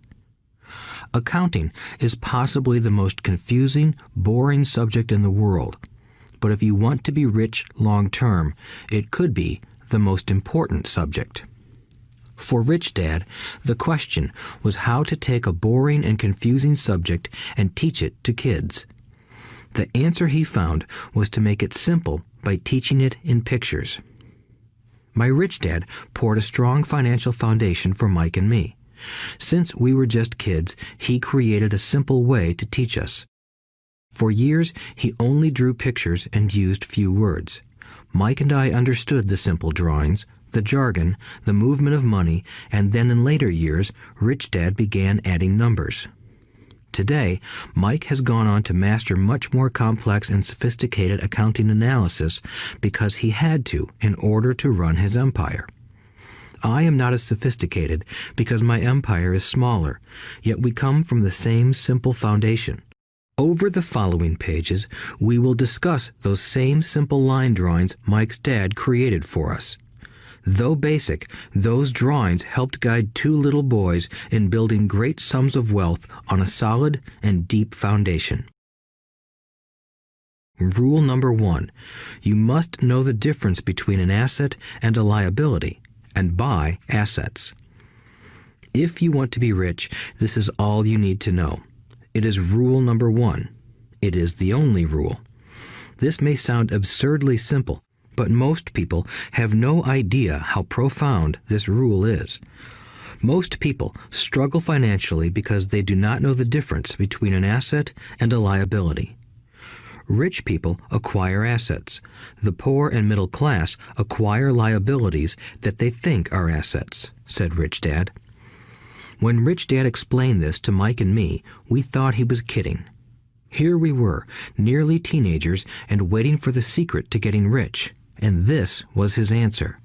Accounting is possibly the most confusing, boring subject in the world, but if you want to be rich long term, it could be the most important subject. For Rich Dad, the question was how to take a boring and confusing subject and teach it to kids. The answer he found was to make it simple by teaching it in pictures. My rich dad poured a strong financial foundation for Mike and me. Since we were just kids, he created a simple way to teach us. For years, he only drew pictures and used few words. Mike and I understood the simple drawings, the jargon, the movement of money, and then in later years, Rich Dad began adding numbers. Today, Mike has gone on to master much more complex and sophisticated accounting analysis because he had to in order to run his empire. I am not as sophisticated because my empire is smaller, yet we come from the same simple foundation. Over the following pages, we will discuss those same simple line drawings Mike's dad created for us. Though basic, those drawings helped guide two little boys in building great sums of wealth on a solid and deep foundation. Rule number 1. You must know the difference between an asset and a liability, and buy assets. If you want to be rich, this is all you need to know. It is rule number 1. It is the only rule. This may sound absurdly simple, but most people have no idea how profound this rule is. Most people struggle financially because they do not know the difference between an asset and a liability. Rich people acquire assets. The poor and middle class acquire liabilities that they think are assets, said Rich Dad. When Rich Dad explained this to Mike and me, we thought he was kidding. Here we were, nearly teenagers, and waiting for the secret to getting rich. And this was his answer.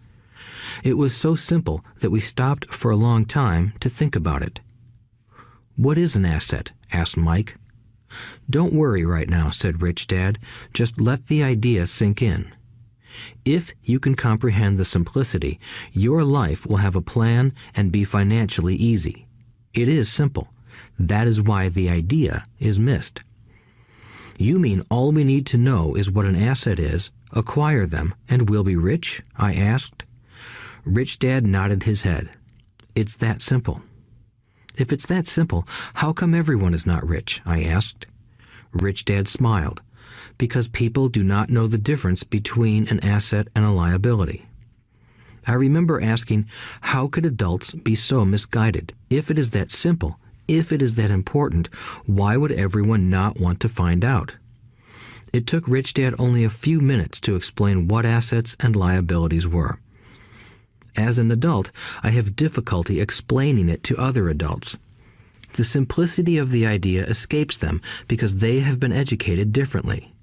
It was so simple that we stopped for a long time to think about it. "What is an asset?" asked Mike. "Don't worry right now," said Rich Dad. "Just let the idea sink in. If you can comprehend the simplicity, your life will have a plan and be financially easy. It is simple. That is why the idea is missed." "You mean all we need to know is what an asset is, acquire them, and we'll be rich?" I asked. Rich Dad nodded his head. "It's that simple." "If it's that simple, how come everyone is not rich?" I asked. Rich Dad smiled. "Because people do not know the difference between an asset and a liability." I remember asking, how could adults be so misguided? If it is that simple, if it is that important, why would everyone not want to find out? It took Rich Dad only a few minutes to explain what assets and liabilities were. As an adult, I have difficulty explaining it to other adults. The simplicity of the idea escapes them because they have been educated differently.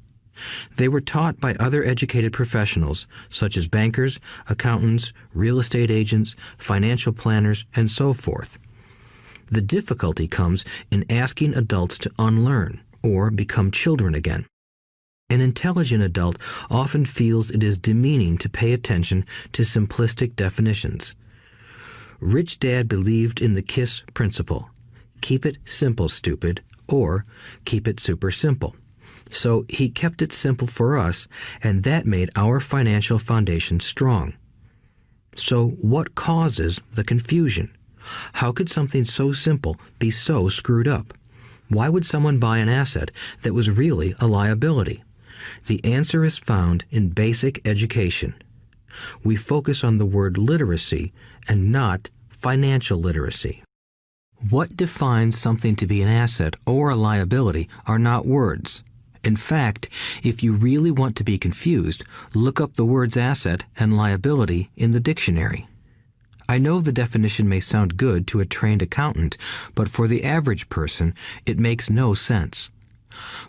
They were taught by other educated professionals, such as bankers, accountants, real estate agents, financial planners, and so forth. The difficulty comes in asking adults to unlearn or become children again. An intelligent adult often feels it is demeaning to pay attention to simplistic definitions. Rich Dad believed in the KISS principle. Keep it simple, stupid, or keep it super simple. So he kept it simple for us, and that made our financial foundation strong. So what causes the confusion? How could something so simple be so screwed up? Why would someone buy an asset that was really a liability? The answer is found in basic education. We focus on the word literacy and not financial literacy. What defines something to be an asset or a liability are not words. In fact, if you really want to be confused, look up the words asset and liability in the dictionary. I know the definition may sound good to a trained accountant, but for the average person, it makes no sense.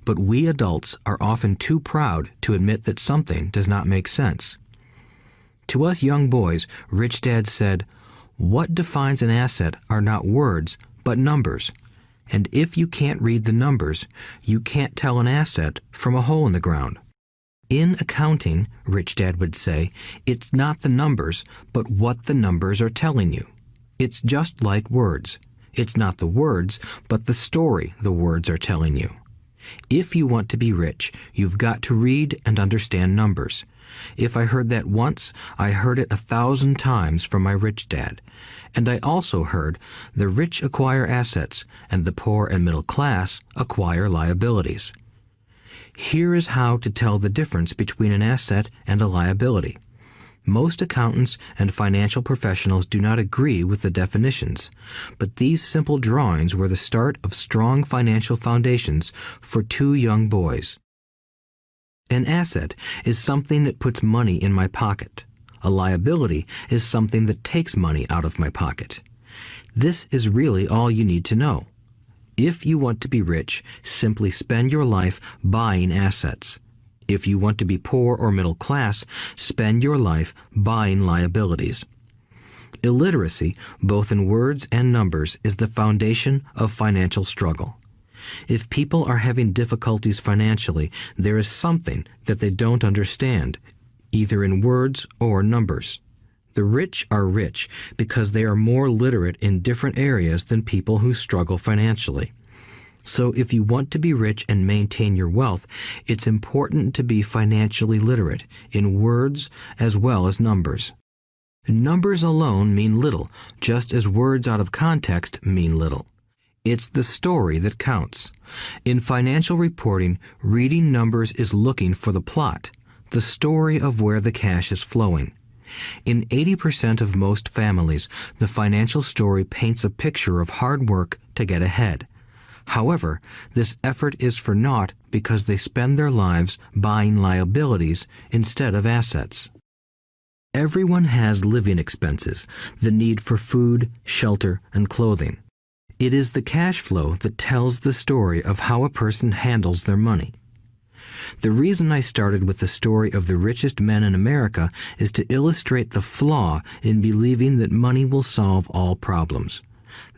But we adults are often too proud to admit that something does not make sense. To us young boys, Rich Dad said, "What defines an asset are not words, but numbers. And if you can't read the numbers, you can't tell an asset from a hole in the ground." In accounting, Rich Dad would say, it's not the numbers, but what the numbers are telling you. It's just like words. It's not the words, but the story the words are telling you. If you want to be rich, you've got to read and understand numbers. If I heard that once, I heard it 1,000 times from my rich dad. And I also heard the rich acquire assets and the poor and middle class acquire liabilities. Here is how to tell the difference between an asset and a liability. Most accountants and financial professionals do not agree with the definitions, but these simple drawings were the start of strong financial foundations for two young boys. An asset is something that puts money in my pocket. A liability is something that takes money out of my pocket. This is really all you need to know. If you want to be rich, simply spend your life buying assets. If you want to be poor or middle class, spend your life buying liabilities. Illiteracy, both in words and numbers, is the foundation of financial struggle. If people are having difficulties financially, there is something that they don't understand, either in words or numbers. The rich are rich because they are more literate in different areas than people who struggle financially. So if you want to be rich and maintain your wealth, it's important to be financially literate in words as well as numbers. Numbers alone mean little, just as words out of context mean little. It's the story that counts. In financial reporting, reading numbers is looking for the plot, the story of where the cash is flowing. In 80% of most families, the financial story paints a picture of hard work to get ahead. However, this effort is for naught because they spend their lives buying liabilities instead of assets. Everyone has living expenses, the need for food, shelter, and clothing. It is the cash flow that tells the story of how a person handles their money. The reason I started with the story of the richest men in America is to illustrate the flaw in believing that money will solve all problems.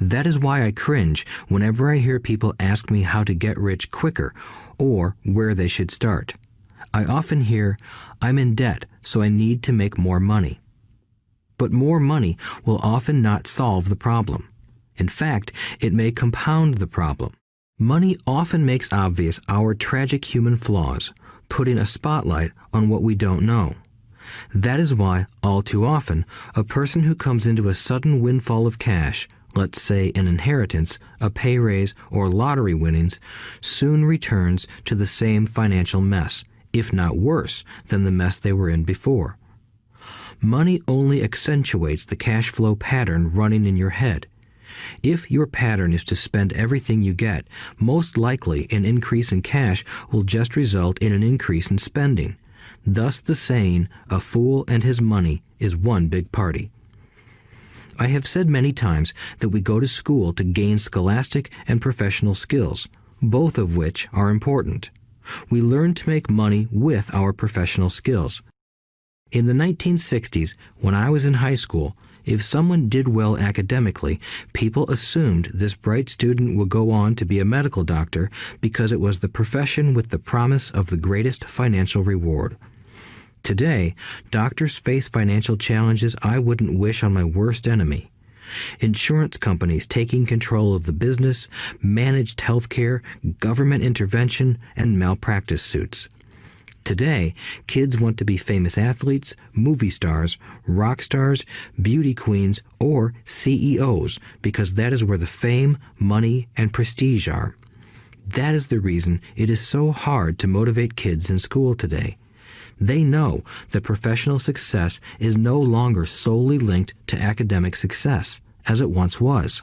That is why I cringe whenever I hear people ask me how to get rich quicker or where they should start. I often hear, "I'm in debt, so I need to make more money." But more money will often not solve the problem. In fact, it may compound the problem. Money often makes obvious our tragic human flaws, putting a spotlight on what we don't know. That is why, all too often, a person who comes into a sudden windfall of cash, let's say an inheritance, a pay raise, or lottery winnings, soon returns to the same financial mess, if not worse than the mess they were in before. Money only accentuates the cash flow pattern running in your head. If your pattern is to spend everything you get, most likely an increase in cash will just result in an increase in spending. Thus the saying, "A fool and his money is one big party." I have said many times that we go to school to gain scholastic and professional skills, both of which are important. We learn to make money with our professional skills. In the 1960s, when I was in high school, if someone did well academically, people assumed this bright student would go on to be a medical doctor because it was the profession with the promise of the greatest financial reward. Today, doctors face financial challenges I wouldn't wish on my worst enemy. Insurance companies taking control of the business, managed health care, government intervention, and malpractice suits. Today, kids want to be famous athletes, movie stars, rock stars, beauty queens, or CEOs because that is where the fame, money, and prestige are. That is the reason it is so hard to motivate kids in school today. They know that professional success is no longer solely linked to academic success, as it once was.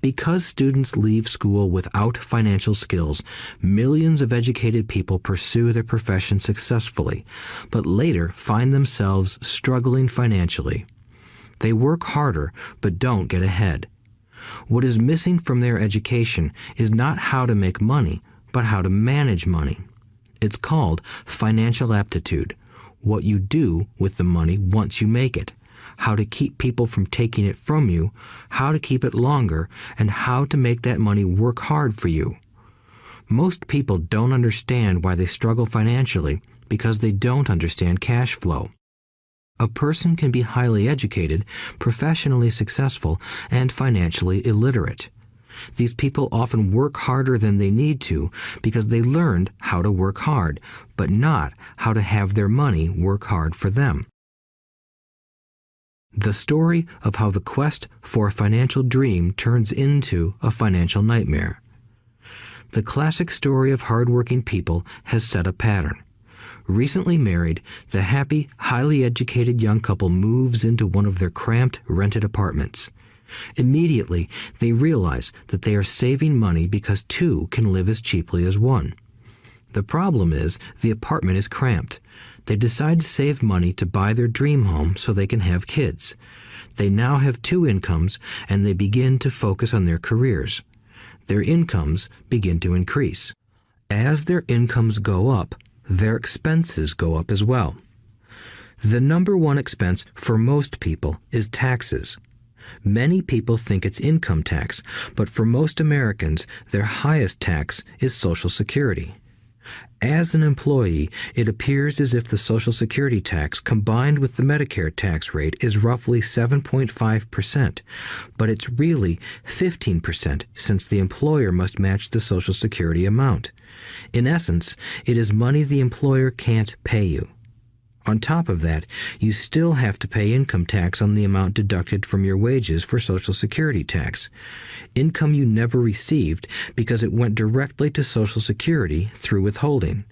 Because students leave school without financial skills, millions of educated people pursue their profession successfully, but later find themselves struggling financially. They work harder, but don't get ahead. What is missing from their education is not how to make money, but how to manage money. It's called financial aptitude, what you do with the money once you make it, how to keep people from taking it from you, how to keep it longer, and how to make that money work hard for you. Most people don't understand why they struggle financially because they don't understand cash flow. A person can be highly educated, professionally successful, and financially illiterate. These people often work harder than they need to because they learned how to work hard, but not how to have their money work hard for them. The story of how the quest for a financial dream turns into a financial nightmare. The classic story of hardworking people has set a pattern. Recently married, the happy, highly educated young couple moves into one of their cramped, rented apartments. Immediately, they realize that they are saving money because two can live as cheaply as one. The problem is the apartment is cramped. They decide to save money to buy their dream home so they can have kids. They now have two incomes, and they begin to focus on their careers. Their incomes begin to increase. As their incomes go up, their expenses go up as well. The number one expense for most people is taxes. Many people think it's income tax, but for most Americans, their highest tax is Social Security. As an employee, it appears as if the Social Security tax combined with the Medicare tax rate is roughly 7.5%, but it's really 15% since the employer must match the Social Security amount. In essence, it is money the employer can't pay you. On top of that, you still have to pay income tax on the amount deducted from your wages for Social Security tax. Income you never received because it went directly to Social Security through withholding.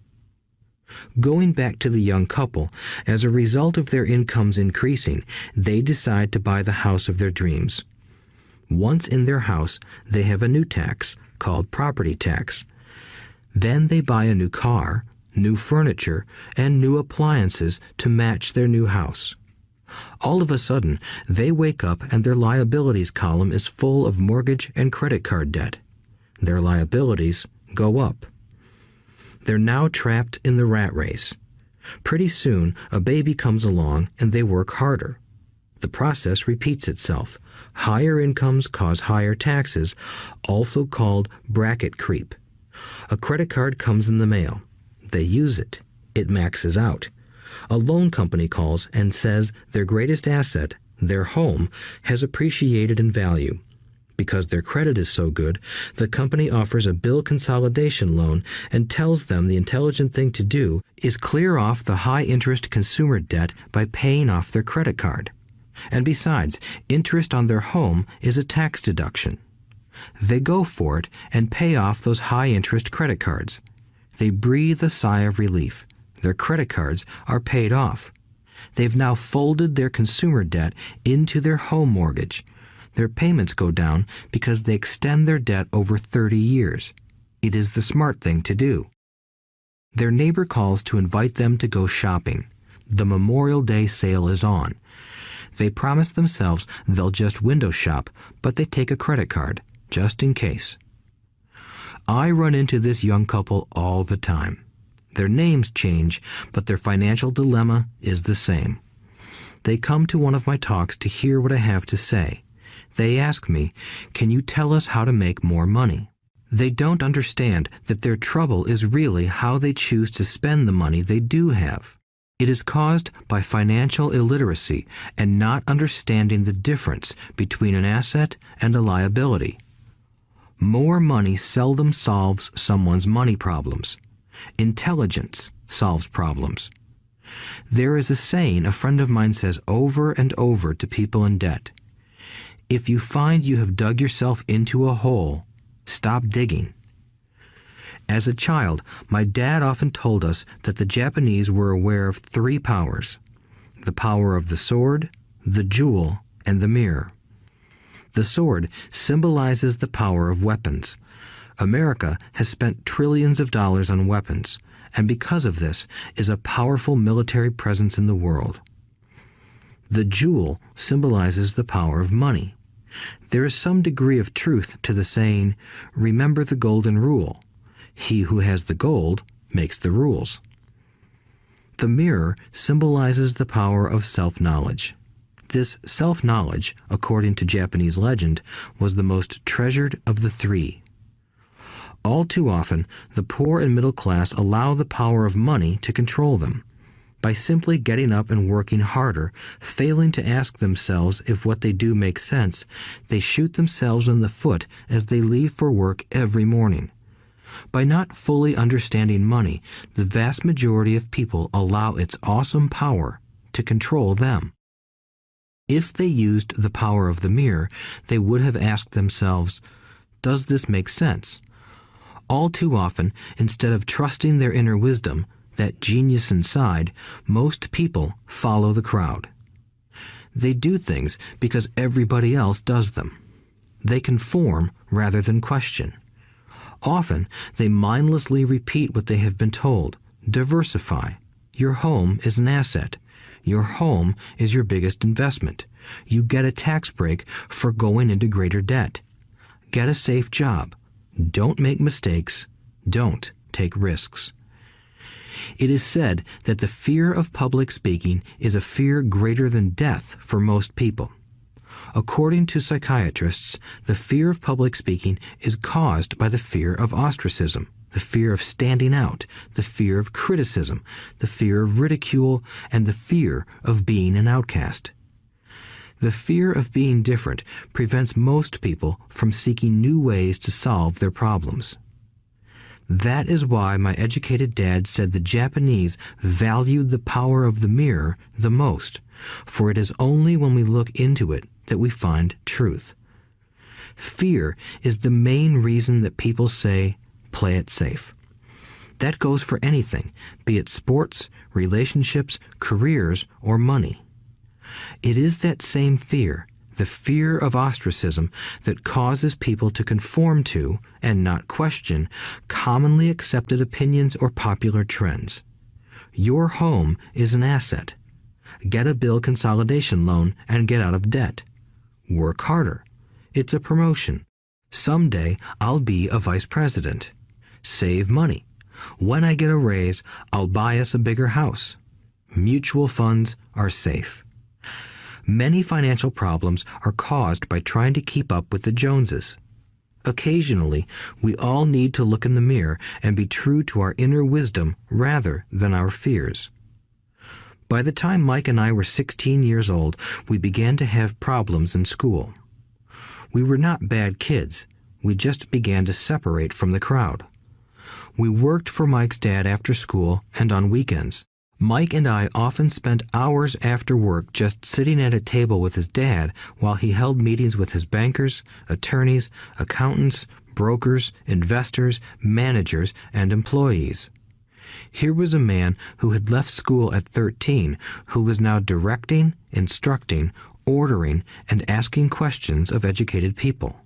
Going back to the young couple, as a result of their incomes increasing, they decide to buy the house of their dreams. Once in their house, they have a new tax called property tax. Then they buy a new car, new furniture, and new appliances to match their new house. All of a sudden, they wake up and their liabilities column is full of mortgage and credit card debt. Their liabilities go up. They're now trapped in the rat race. Pretty soon, a baby comes along and they work harder. The process repeats itself. Higher incomes cause higher taxes, also called bracket creep. A credit card comes in the mail. They use it. It maxes out. A loan company calls and says their greatest asset, their home, has appreciated in value. Because their credit is so good, the company offers a bill consolidation loan and tells them the intelligent thing to do is clear off the high-interest consumer debt by paying off their credit card. And besides, interest on their home is a tax deduction. They go for it and pay off those high-interest credit cards. They breathe a sigh of relief. Their credit cards are paid off. They've now folded their consumer debt into their home mortgage. Their payments go down because they extend their debt over 30 years. It is the smart thing to do. Their neighbor calls to invite them to go shopping. The Memorial Day sale is on. They promise themselves they'll just window shop, but they take a credit card, just in case. I run into this young couple all the time. Their names change, but their financial dilemma is the same. They come to one of my talks to hear what I have to say. They ask me, "Can you tell us how to make more money?" They don't understand that their trouble is really how they choose to spend the money they do have. It is caused by financial illiteracy and not understanding the difference between an asset and a liability. More money seldom solves someone's money problems. Intelligence solves problems. There is a saying a friend of mine says over and over to people in debt. If you find you have dug yourself into a hole, stop digging. As a child, my dad often told us that the Japanese were aware of 3 powers: the power of the sword, the jewel, and the mirror. The sword symbolizes the power of weapons. America has spent trillions of dollars on weapons, and because of this is a powerful military presence in the world. The jewel symbolizes the power of money. There is some degree of truth to the saying, "Remember the golden rule. He who has the gold makes the rules." The mirror symbolizes the power of self-knowledge. This self-knowledge, according to Japanese legend, was the most treasured of the 3. All too often, the poor and middle class allow the power of money to control them. By simply getting up and working harder, failing to ask themselves if what they do makes sense, they shoot themselves in the foot as they leave for work every morning. By not fully understanding money, the vast majority of people allow its awesome power to control them. If they used the power of the mirror, they would have asked themselves, "Does this make sense?" All too often, instead of trusting their inner wisdom, that genius inside, most people follow the crowd. They do things because everybody else does them. They conform rather than question. Often, they mindlessly repeat what they have been told. Diversify. Your home is an asset. Your home is your biggest investment. You get a tax break for going into greater debt. Get a safe job. Don't make mistakes. Don't take risks. It is said that the fear of public speaking is a fear greater than death for most people. According to psychiatrists, the fear of public speaking is caused by the fear of ostracism, the fear of standing out, the fear of criticism, the fear of ridicule, and the fear of being an outcast. The fear of being different prevents most people from seeking new ways to solve their problems. That is why my educated dad said the Japanese valued the power of the mirror the most, for it is only when we look into it that we find truth. Fear is the main reason that people say, "Play it safe." That goes for anything, be it sports, relationships, careers, or money. It is that same fear, the fear of ostracism, that causes people to conform to, and not question, commonly accepted opinions or popular trends. Your home is an asset. Get a bill consolidation loan and get out of debt. Work harder. It's a promotion. Someday I'll be a vice president. Save money. When I get a raise, I'll buy us a bigger house. Mutual funds are safe. Many financial problems are caused by trying to keep up with the Joneses. Occasionally, we all need to look in the mirror and be true to our inner wisdom rather than our fears. By the time Mike and I were 16 years old, we began to have problems in school. We were not bad kids. We just began to separate from the crowd. We worked for Mike's dad after school and on weekends. Mike and I often spent hours after work just sitting at a table with his dad while he held meetings with his bankers, attorneys, accountants, brokers, investors, managers, and employees. Here was a man who had left school at 13 who was now directing, instructing, ordering, and asking questions of educated people.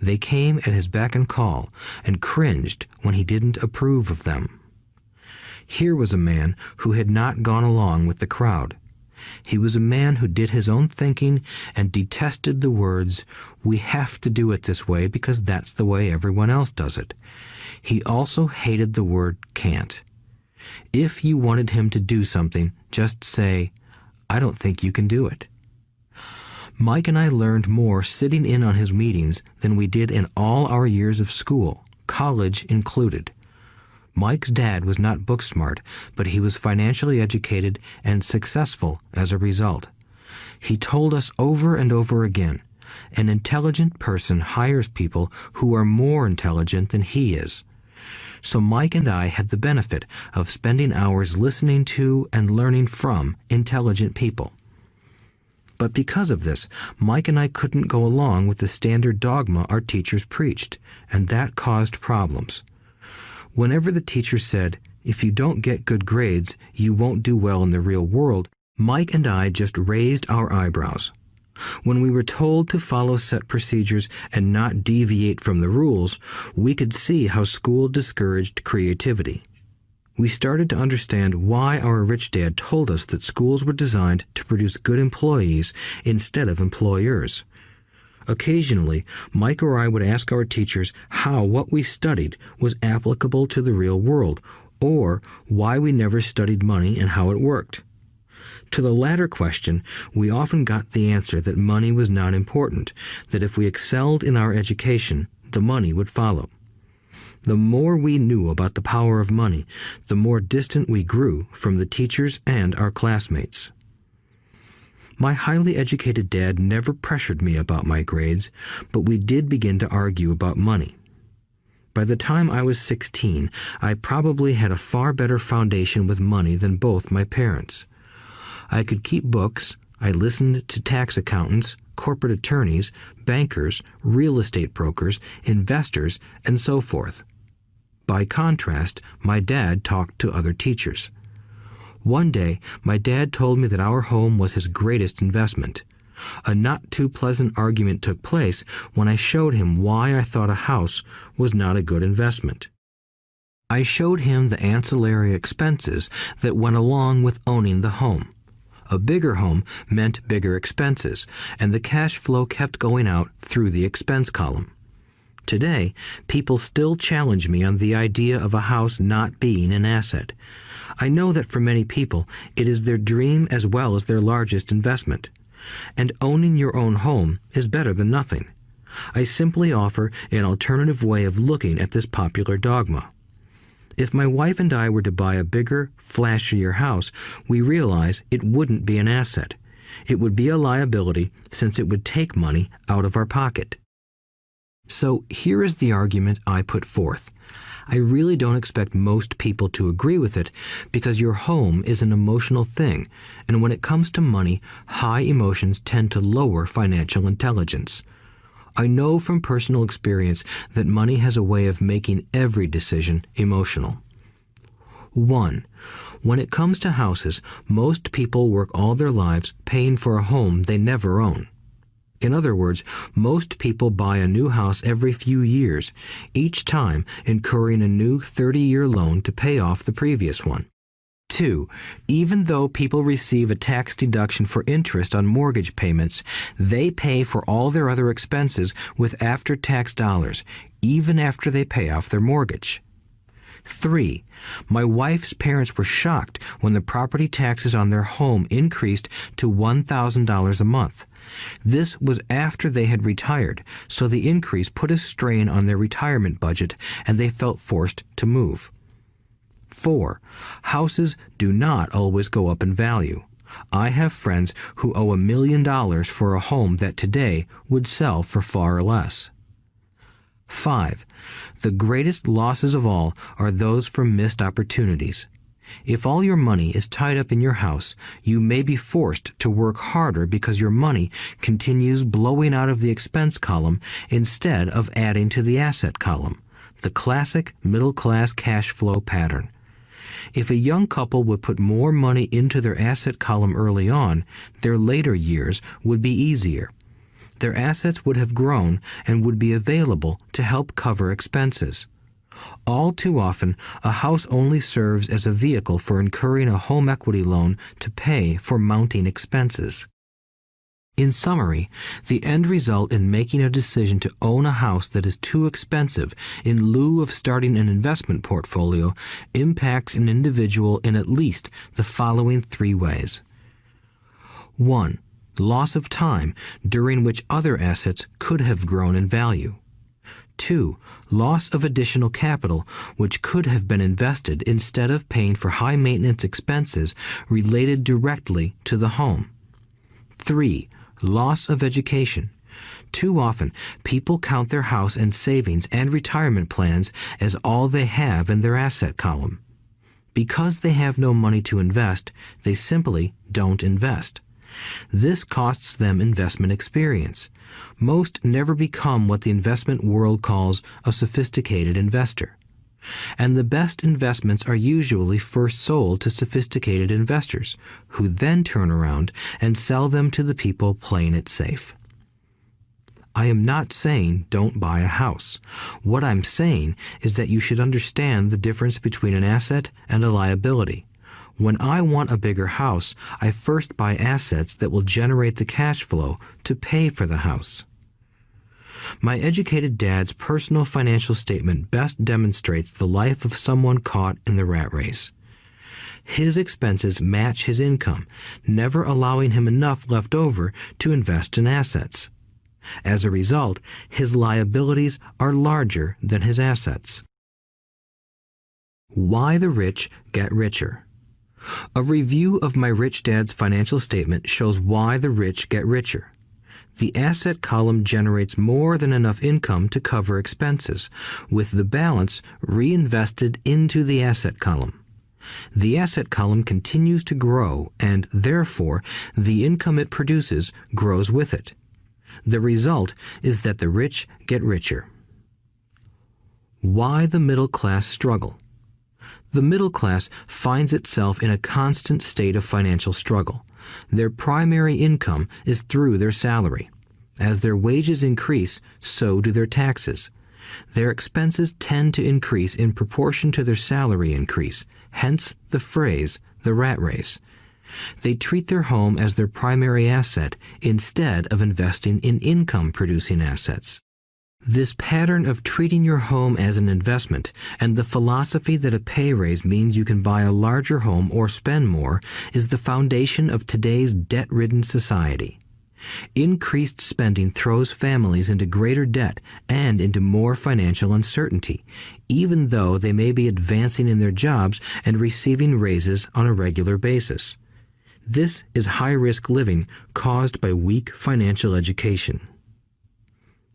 They came at his beck and call and cringed when he didn't approve of them. Here was a man who had not gone along with the crowd. He was a man who did his own thinking and detested the words, "We have to do it this way because that's the way everyone else does it." He also hated the word can't. If you wanted him to do something, just say, "I don't think you can do it." Mike and I learned more sitting in on his meetings than we did in all our years of school, college included. Mike's dad was not book smart, but he was financially educated and successful as a result. He told us over and over again, an intelligent person hires people who are more intelligent than he is. So Mike and I had the benefit of spending hours listening to and learning from intelligent people. But because of this, Mike and I couldn't go along with the standard dogma our teachers preached, and that caused problems. Whenever the teacher said, "If you don't get good grades, you won't do well in the real world," Mike and I just raised our eyebrows. When we were told to follow set procedures and not deviate from the rules, we could see how school discouraged creativity. We started to understand why our rich dad told us that schools were designed to produce good employees instead of employers. Occasionally, Mike or I would ask our teachers how what we studied was applicable to the real world, or why we never studied money and how it worked. To the latter question, we often got the answer that money was not important, that if we excelled in our education, the money would follow. The more we knew about the power of money, the more distant we grew from the teachers and our classmates. My highly educated dad never pressured me about my grades, but we did begin to argue about money. By the time I was 16, I probably had a far better foundation with money than both my parents. I could keep books, I listened to tax accountants, corporate attorneys, bankers, real estate brokers, investors, and so forth. By contrast, my dad talked to other teachers. One day, my dad told me that our home was his greatest investment. A not too pleasant argument took place when I showed him why I thought a house was not a good investment. I showed him the ancillary expenses that went along with owning the home. A bigger home meant bigger expenses, and the cash flow kept going out through the expense column. Today, people still challenge me on the idea of a house not being an asset. I know that for many people, it is their dream as well as their largest investment. And owning your own home is better than nothing. I simply offer an alternative way of looking at this popular dogma. If my wife and I were to buy a bigger, flashier house, we realize it wouldn't be an asset. It would be a liability since it would take money out of our pocket. So here is the argument I put forth. I really don't expect most people to agree with it because your home is an emotional thing, and when it comes to money, high emotions tend to lower financial intelligence. I know from personal experience that money has a way of making every decision emotional. 1. When it comes to houses, most people work all their lives paying for a home they never own. In other words, most people buy a new house every few years, each time incurring a new 30-year loan to pay off the previous one. 2. Even though people receive a tax deduction for interest on mortgage payments, they pay for all their other expenses with after-tax dollars, even after they pay off their mortgage. 3. My wife's parents were shocked when the property taxes on their home increased to $1,000 a month. This was after they had retired, so the increase put a strain on their retirement budget and they felt forced to move. 4. Houses do not always go up in value. I have friends who owe $1 million for a home that today would sell for far less. 5. The greatest losses of all are those from missed opportunities. If all your money is tied up in your house, you may be forced to work harder because your money continues blowing out of the expense column instead of adding to the asset column, the classic middle-class cash flow pattern. If a young couple would put more money into their asset column early on, their later years would be easier. Their assets would have grown and would be available to help cover expenses. All too often, a house only serves as a vehicle for incurring a home equity loan to pay for mounting expenses. In summary, the end result in making a decision to own a house that is too expensive in lieu of starting an investment portfolio impacts an individual in at least the following 3 ways. 1. Loss of time during which other assets could have grown in value. 2. Loss of additional capital which could have been invested instead of paying for high maintenance expenses related directly to the home. 3. Loss of education. Too often, people count their house and savings and retirement plans as all they have in their asset column. Because they have no money to invest, they simply don't invest. This costs them investment experience. Most never become what the investment world calls a sophisticated investor. And the best investments are usually first sold to sophisticated investors, who then turn around and sell them to the people playing it safe. I am not saying don't buy a house. What I'm saying is that you should understand the difference between an asset and a liability. When I want a bigger house, I first buy assets that will generate the cash flow to pay for the house. My educated dad's personal financial statement best demonstrates the life of someone caught in the rat race. His expenses match his income, never allowing him enough left over to invest in assets. As a result, his liabilities are larger than his assets. Why the rich get richer. A review of my rich dad's financial statement shows why the rich get richer. The asset column generates more than enough income to cover expenses, with the balance reinvested into the asset column. The asset column continues to grow, and therefore the income it produces grows with it. The result is that the rich get richer. Why the middle class struggle. The middle class finds itself in a constant state of financial struggle. Their primary income is through their salary. As their wages increase, so do their taxes. Their expenses tend to increase in proportion to their salary increase, hence the phrase, the rat race. They treat their home as their primary asset instead of investing in income-producing assets. This pattern of treating your home as an investment and the philosophy that a pay raise means you can buy a larger home or spend more is the foundation of today's debt-ridden society. Increased spending throws families into greater debt and into more financial uncertainty, even though they may be advancing in their jobs and receiving raises on a regular basis. This is high-risk living caused by weak financial education.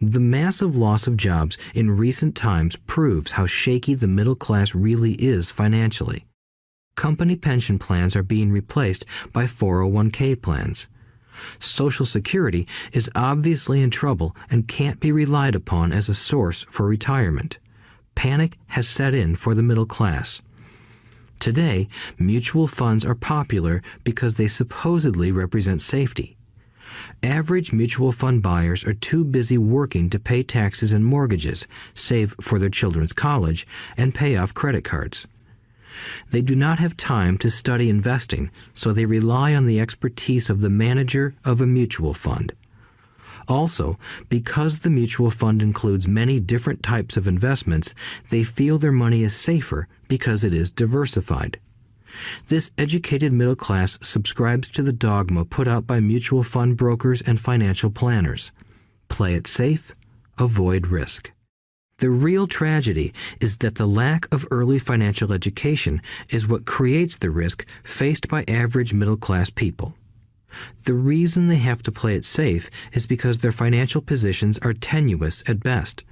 The massive loss of jobs in recent times proves how shaky the middle class really is financially. Company pension plans are being replaced by 401k plans. Social Security is obviously in trouble and can't be relied upon as a source for retirement. Panic has set in for the middle class. Today, mutual funds are popular because they supposedly represent safety. Average mutual fund buyers are too busy working to pay taxes and mortgages, save for their children's college, and pay off credit cards. They do not have time to study investing, so they rely on the expertise of the manager of a mutual fund. Also, because the mutual fund includes many different types of investments, they feel their money is safer because it is diversified. This educated middle class subscribes to the dogma put out by mutual fund brokers and financial planners. Play it safe, avoid risk. The real tragedy is that the lack of early financial education is what creates the risk faced by average middle class people. The reason they have to play it safe is because their financial positions are tenuous at best.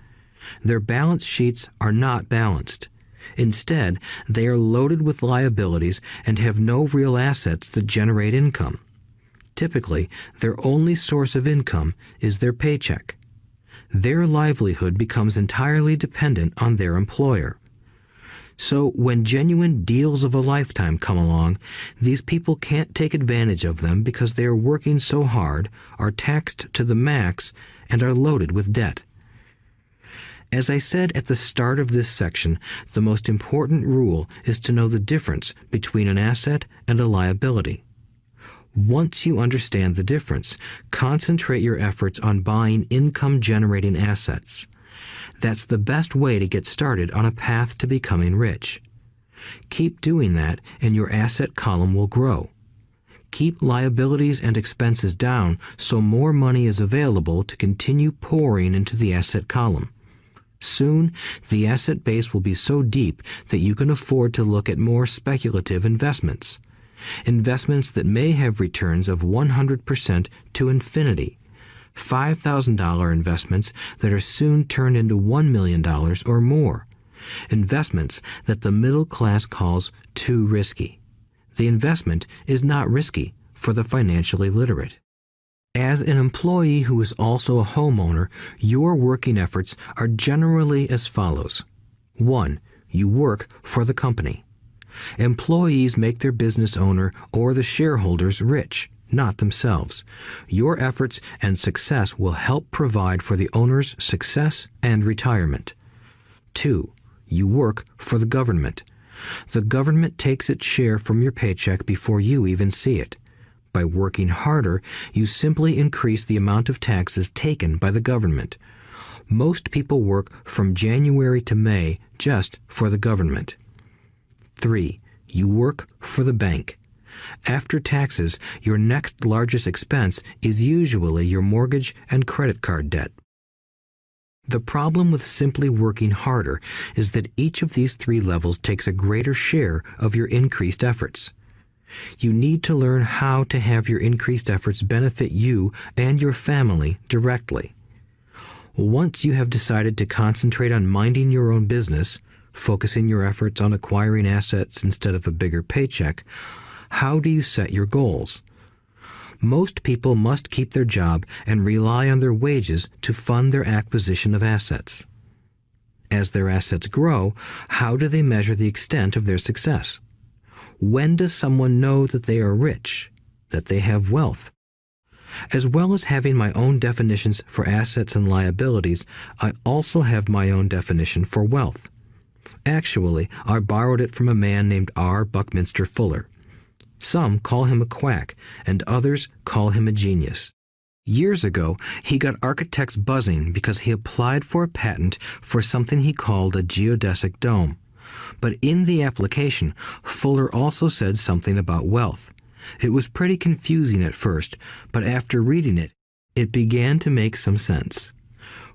Their balance sheets are not balanced. Instead, they are loaded with liabilities and have no real assets that generate income. Typically, their only source of income is their paycheck. Their livelihood becomes entirely dependent on their employer. So when genuine deals of a lifetime come along, these people can't take advantage of them because they are working so hard, are taxed to the max, and are loaded with debt. As I said at the start of this section, the most important rule is to know the difference between an asset and a liability. Once you understand the difference, concentrate your efforts on buying income-generating assets. That's the best way to get started on a path to becoming rich. Keep doing that and your asset column will grow. Keep liabilities and expenses down so more money is available to continue pouring into the asset column. Soon, the asset base will be so deep that you can afford to look at more speculative investments. Investments that may have returns of 100% to infinity. $5,000 investments that are soon turned into $1 million or more. Investments that the middle class calls too risky. The investment is not risky for the financially literate. As an employee who is also a homeowner, your working efforts are generally as follows. 1. You work for the company. Employees make their business owner or the shareholders rich, not themselves. Your efforts and success will help provide for the owner's success and retirement. 2. You work for the government. The government takes its share from your paycheck before you even see it. By working harder, you simply increase the amount of taxes taken by the government. Most people work from January to May just for the government. 3. You work for the bank. After taxes, your next largest expense is usually your mortgage and credit card debt. The problem with simply working harder is that each of these 3 levels takes a greater share of your increased efforts. You need to learn how to have your increased efforts benefit you and your family directly. Once you have decided to concentrate on minding your own business, focusing your efforts on acquiring assets instead of a bigger paycheck, how do you set your goals? Most people must keep their job and rely on their wages to fund their acquisition of assets. As their assets grow, how do they measure the extent of their success? When does someone know that they are rich, that they have wealth? As well as having my own definitions for assets and liabilities, I also have my own definition for wealth. Actually, I borrowed it from a man named R. Buckminster Fuller. Some call him a quack, and others call him a genius. Years ago, he got architects buzzing because he applied for a patent for something he called a geodesic dome. But in the application, Fuller also said something about wealth. It was pretty confusing at first, but after reading it, it began to make some sense.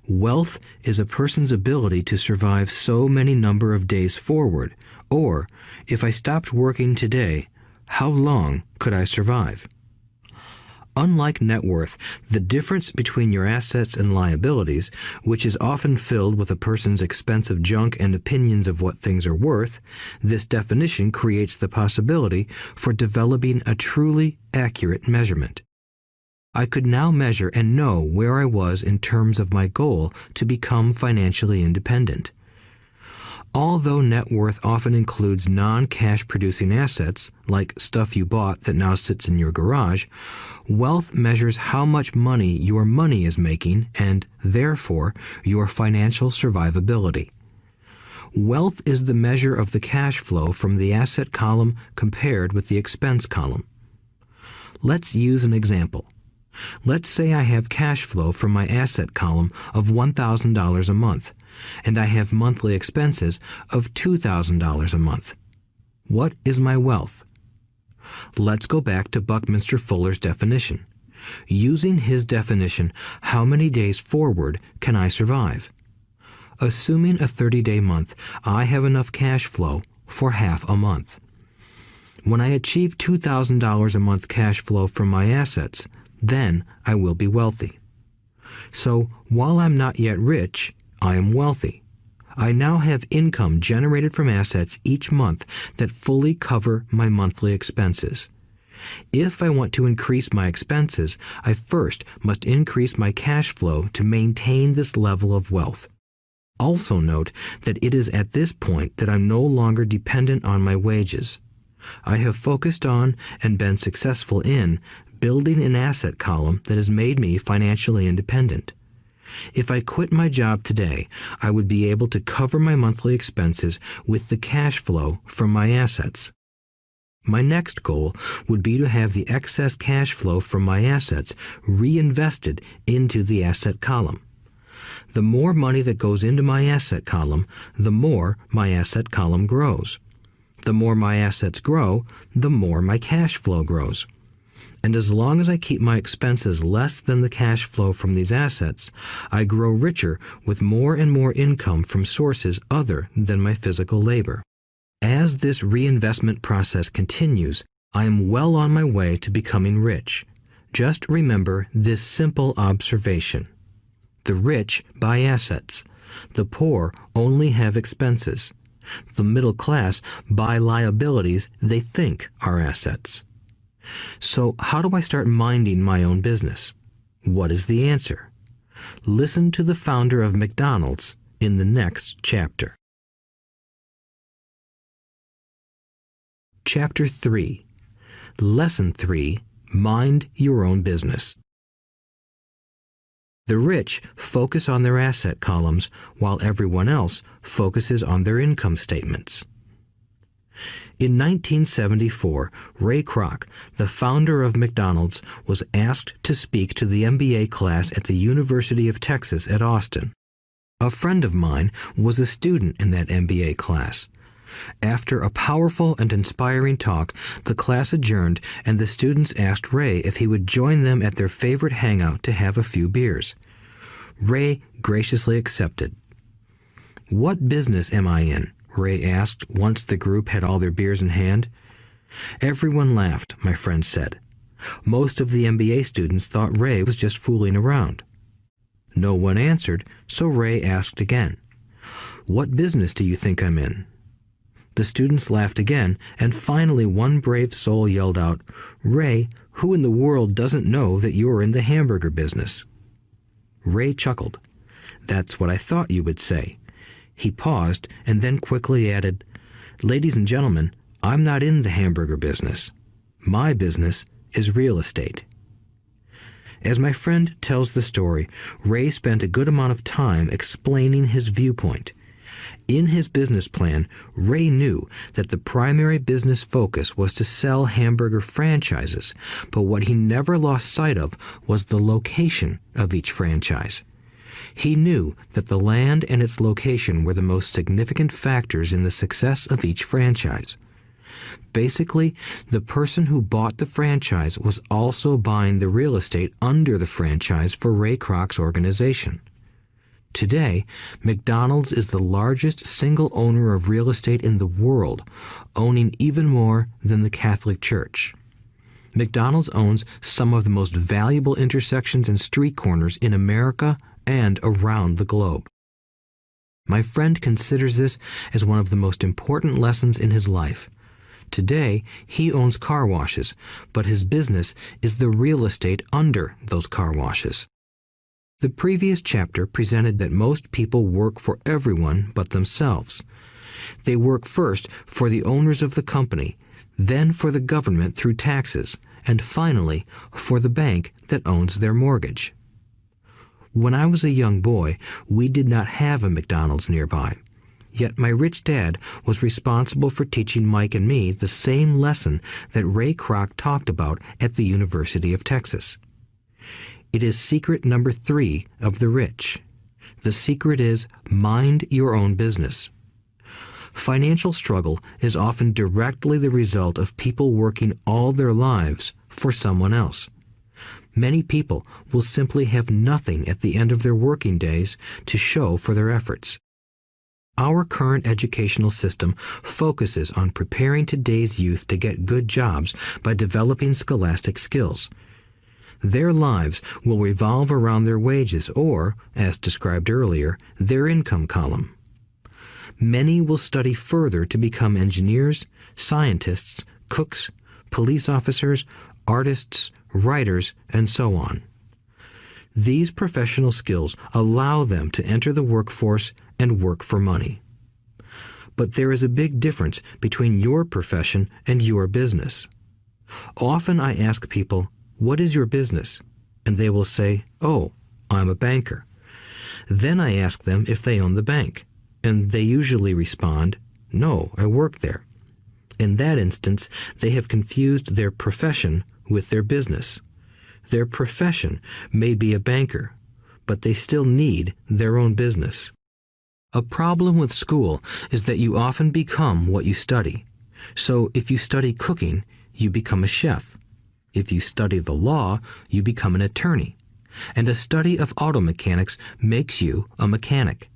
Wealth is a person's ability to survive so many number of days forward, or, if I stopped working today, how long could I survive? Unlike net worth, the difference between your assets and liabilities, which is often filled with a person's expensive junk and opinions of what things are worth, this definition creates the possibility for developing a truly accurate measurement. I could now measure and know where I was in terms of my goal to become financially independent. Although net worth often includes non-cash producing assets, like stuff you bought that now sits in your garage, wealth measures how much money your money is making and, therefore, your financial survivability. Wealth is the measure of the cash flow from the asset column compared with the expense column. Let's use an example. Let's say I have cash flow from my asset column of $1,000 a month, and I have monthly expenses of $2,000 a month. What is my wealth? Let's go back to Buckminster Fuller's definition. Using his definition, how many days forward can I survive? Assuming a 30-day month, I have enough cash flow for half a month. When I achieve $2,000 a month cash flow from my assets, then I will be wealthy. So, while I'm not yet rich, I am wealthy. I now have income generated from assets each month that fully cover my monthly expenses. If I want to increase my expenses, I first must increase my cash flow to maintain this level of wealth. Also note that it is at this point that I'm no longer dependent on my wages. I have focused on and been successful in building an asset column that has made me financially independent. If I quit my job today, I would be able to cover my monthly expenses with the cash flow from my assets. My next goal would be to have the excess cash flow from my assets reinvested into the asset column. The more money that goes into my asset column, the more my asset column grows. The more my assets grow, the more my cash flow grows. And as long as I keep my expenses less than the cash flow from these assets, I grow richer with more and more income from sources other than my physical labor. As this reinvestment process continues, I am well on my way to becoming rich. Just remember this simple observation. The rich buy assets. The poor only have expenses. The middle class buy liabilities they think are assets. So how do I start minding my own business? What is the answer? Listen to the founder of McDonald's in the next chapter. Chapter 3. Lesson 3. Mind your own business. The rich focus on their asset columns while everyone else focuses on their income statements. In 1974, Ray Kroc, the founder of McDonald's, was asked to speak to the MBA class at the University of Texas at Austin. A friend of mine was a student in that MBA class. After a powerful and inspiring talk, the class adjourned and the students asked Ray if he would join them at their favorite hangout to have a few beers. Ray graciously accepted. "What business am I in?" Ray asked once the group had all their beers in hand. Everyone laughed, my friend said. Most of the MBA students thought Ray was just fooling around. No one answered, so Ray asked again. "What business do you think I'm in?" The students laughed again, and finally one brave soul yelled out, "Ray, who in the world doesn't know that you're in the hamburger business?" Ray chuckled. "That's what I thought you would say." He paused and then quickly added, "Ladies and gentlemen, I'm not in the hamburger business. My business is real estate." As my friend tells the story, Ray spent a good amount of time explaining his viewpoint. In his business plan, Ray knew that the primary business focus was to sell hamburger franchises, but what he never lost sight of was the location of each franchise. He knew that the land and its location were the most significant factors in the success of each franchise. Basically, the person who bought the franchise was also buying the real estate under the franchise for Ray Kroc's organization. Today, McDonald's is the largest single owner of real estate in the world, owning even more than the Catholic Church. McDonald's owns some of the most valuable intersections and street corners in America and around the globe. My friend considers this as one of the most important lessons in his life. Today, he owns car washes, but his business is the real estate under those car washes. The previous chapter presented that most people work for everyone but themselves. They work first for the owners of the company, then for the government through taxes, and finally for the bank that owns their mortgage. When I was a young boy, we did not have a McDonald's nearby. Yet my rich dad was responsible for teaching Mike and me the same lesson that Ray Kroc talked about at the University of Texas. It is secret number 3 of the rich. The secret is mind your own business. Financial struggle is often directly the result of people working all their lives for someone else. Many people will simply have nothing at the end of their working days to show for their efforts. Our current educational system focuses on preparing today's youth to get good jobs by developing scholastic skills. Their lives will revolve around their wages or, as described earlier, their income column. Many will study further to become engineers, scientists, cooks, police officers, artists, writers, and so on. These professional skills allow them to enter the workforce and work for money. But there is a big difference between your profession and your business. Often I ask people, "What is your business?" And they will say, "Oh, I'm a banker." Then I ask them if they own the bank, and they usually respond, "No, I work there." In that instance, they have confused their profession with their business. Their profession may be a banker, but they still need their own business. A problem with school is that you often become what you study. So if you study cooking, you become a chef. If you study the law, you become an attorney. And a study of auto mechanics makes you a mechanic.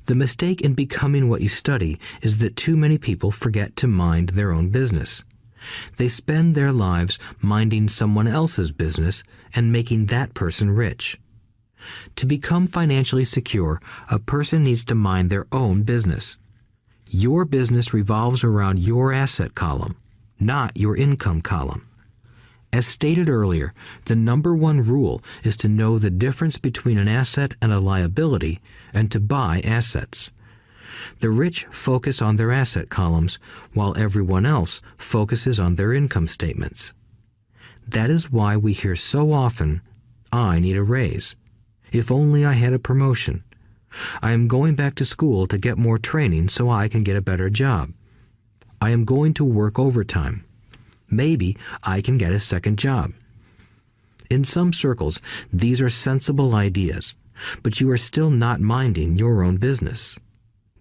The mistake in becoming what you study is that too many people forget to mind their own business. They spend their lives minding someone else's business and making that person rich. To become financially secure, a person needs to mind their own business. Your business revolves around your asset column, not your income column. As stated earlier, the number one rule is to know the difference between an asset and a liability and to buy assets. The rich focus on their asset columns, while everyone else focuses on their income statements. That is why we hear so often, "I need a raise. If only I had a promotion. I am going back to school to get more training so I can get a better job. I am going to work overtime. Maybe I can get a second job." In some circles, these are sensible ideas, but you are still not minding your own business.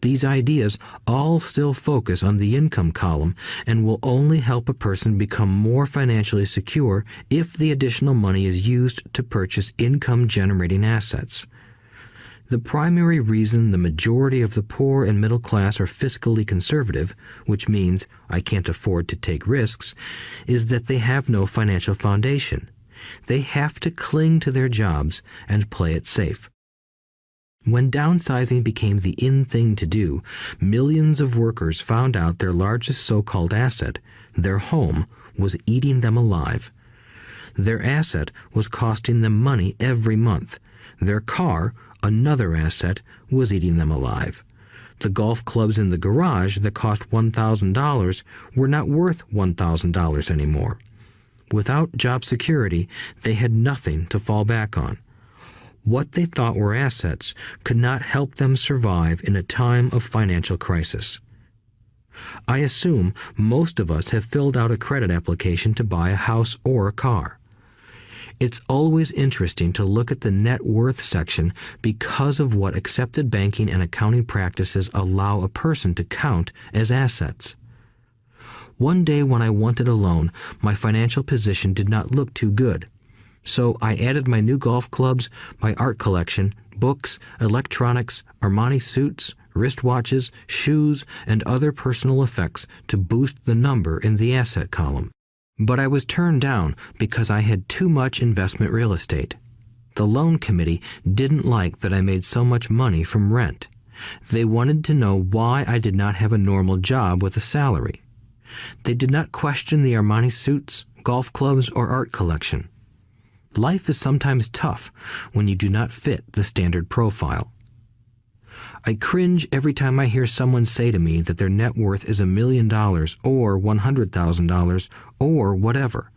These ideas all still focus on the income column and will only help a person become more financially secure if the additional money is used to purchase income-generating assets. The primary reason the majority of the poor and middle class are fiscally conservative, which means I can't afford to take risks, is that they have no financial foundation. They have to cling to their jobs and play it safe. When downsizing became the in thing to do, millions of workers found out their largest so-called asset, their home, was eating them alive. Their asset was costing them money every month. Their car, another asset, was eating them alive. The golf clubs in the garage that cost $1,000 were not worth $1,000 anymore. Without job security, they had nothing to fall back on. What they thought were assets could not help them survive in a time of financial crisis. I assume most of us have filled out a credit application to buy a house or a car. It's always interesting to look at the net worth section because of what accepted banking and accounting practices allow a person to count as assets. One day when I wanted a loan, my financial position did not look too good. So I added my new golf clubs, my art collection, books, electronics, Armani suits, wristwatches, shoes, and other personal effects to boost the number in the asset column. But I was turned down because I had too much investment real estate. The loan committee didn't like that I made so much money from rent. They wanted to know why I did not have a normal job with a salary. They did not question the Armani suits, golf clubs, or art collection. Life is sometimes tough when you do not fit the standard profile. I cringe every time I hear someone say to me that their net worth is $1 million or $100,000 or whatever.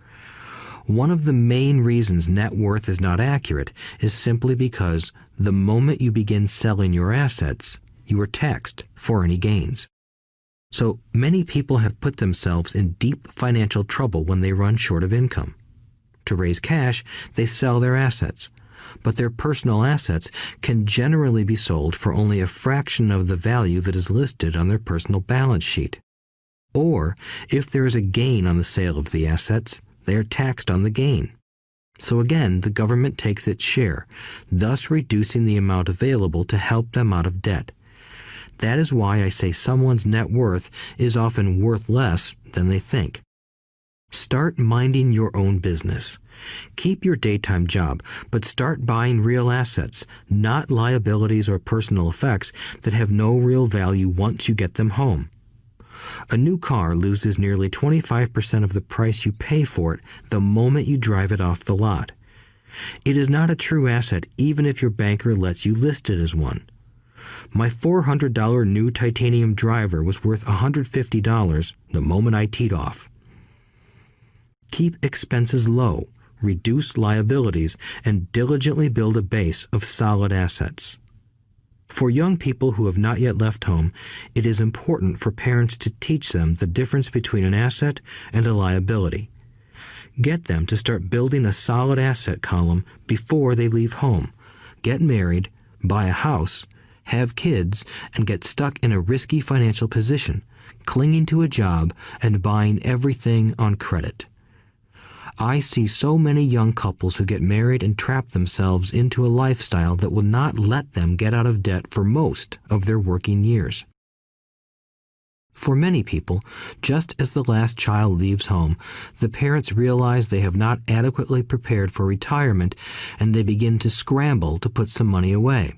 One of the main reasons net worth is not accurate is simply because the moment you begin selling your assets, you are taxed for any gains. So many people have put themselves in deep financial trouble when they run short of income. To raise cash, they sell their assets, but their personal assets can generally be sold for only a fraction of the value that is listed on their personal balance sheet. Or, if there is a gain on the sale of the assets, they are taxed on the gain. So again, the government takes its share, thus reducing the amount available to help them out of debt. That is why I say someone's net worth is often worth less than they think. Start minding your own business. Keep your daytime job, but start buying real assets, not liabilities or personal effects that have no real value once you get them home. A new car loses nearly 25% of the price you pay for it the moment you drive it off the lot. It is not a true asset even if your banker lets you list it as one. My $400 new titanium driver was worth $150 the moment I teed off. Keep expenses low. reduce liabilities, and diligently build a base of solid assets. For young people who have not yet left home, it is important for parents to teach them the difference between an asset and a liability. Get them to start building a solid asset column before they leave home, get married, buy a house, have kids, and get stuck in a risky financial position, clinging to a job and buying everything on credit. I see so many young couples who get married and trap themselves into a lifestyle that will not let them get out of debt for most of their working years. For many people, just as the last child leaves home, the parents realize they have not adequately prepared for retirement and they begin to scramble to put some money away.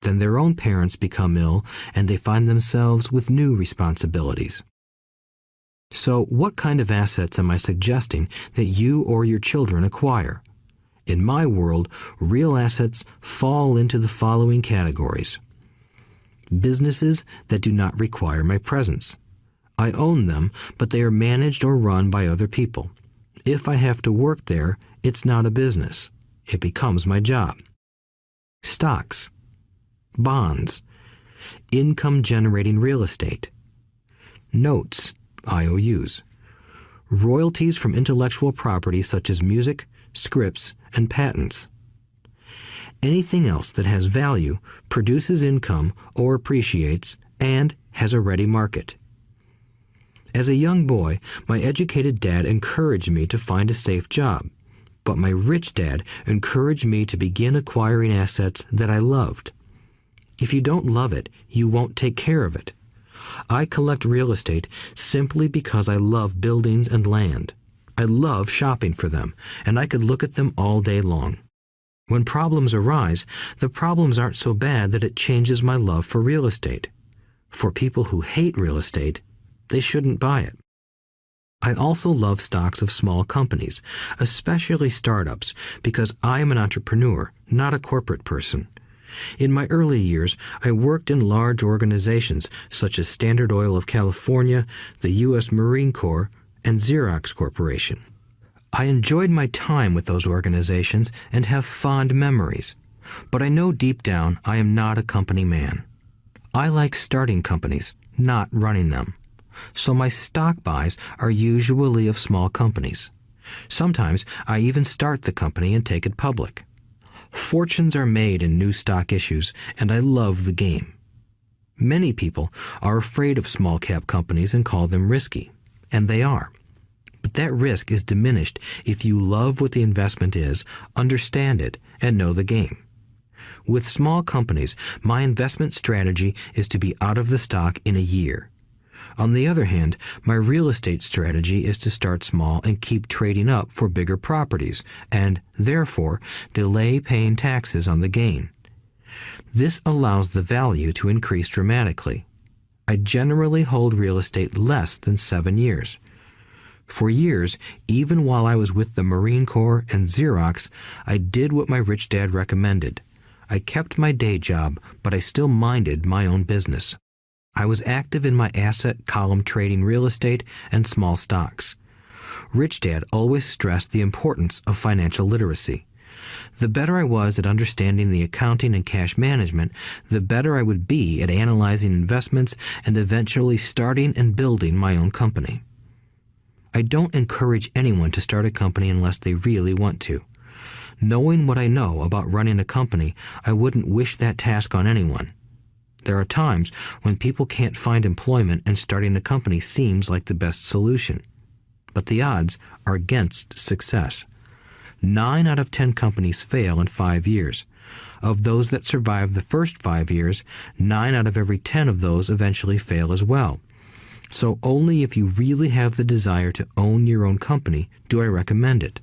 Then their own parents become ill and they find themselves with new responsibilities. So what kind of assets am I suggesting that you or your children acquire? In my world, real assets fall into the following categories. Businesses that do not require my presence. I own them, but they are managed or run by other people. If I have to work there, it's not a business. It becomes my job. Stocks, bonds, income-generating real estate, notes, IOUs, royalties from intellectual property such as music, scripts, and patents. Anything else that has value, produces income, or appreciates, and has a ready market. As a young boy, my educated dad encouraged me to find a safe job, but my rich dad encouraged me to begin acquiring assets that I loved. If you don't love it, you won't take care of it. I collect real estate simply because I love buildings and land. I love shopping for them, and I could look at them all day long. When problems arise, the problems aren't so bad that it changes my love for real estate. For people who hate real estate, they shouldn't buy it. I also love stocks of small companies, especially startups, because I am an entrepreneur, not a corporate person. In my early years, I worked in large organizations such as Standard Oil of California, the U.S. Marine Corps, and Xerox Corporation. I enjoyed my time with those organizations and have fond memories, but I know deep down I am not a company man. I like starting companies, not running them. So my stock buys are usually of small companies. Sometimes I even start the company and take it public. Fortunes are made in new stock issues, and I love the game. Many people are afraid of small cap companies and call them risky, and they are. But that risk is diminished if you love what the investment is, understand it, and know the game. With small companies, my investment strategy is to be out of the stock in a year. On the other hand, my real estate strategy is to start small and keep trading up for bigger properties, and, therefore, delay paying taxes on the gain. This allows the value to increase dramatically. I generally hold real estate less than 7 years. For years, even while I was with the Marine Corps and Xerox, I did what my rich dad recommended. I kept my day job, but I still minded my own business. I was active in my asset column trading real estate and small stocks. Rich Dad always stressed the importance of financial literacy. The better I was at understanding the accounting and cash management, the better I would be at analyzing investments and eventually starting and building my own company. I don't encourage anyone to start a company unless they really want to. Knowing what I know about running a company, I wouldn't wish that task on anyone. There are times when people can't find employment and starting a company seems like the best solution. But the odds are against success. 9 out of 10 companies fail in 5 years. Of those that survive the first 5 years, 9 out of every 10 of those eventually fail as well. So only if you really have the desire to own your own company do I recommend it.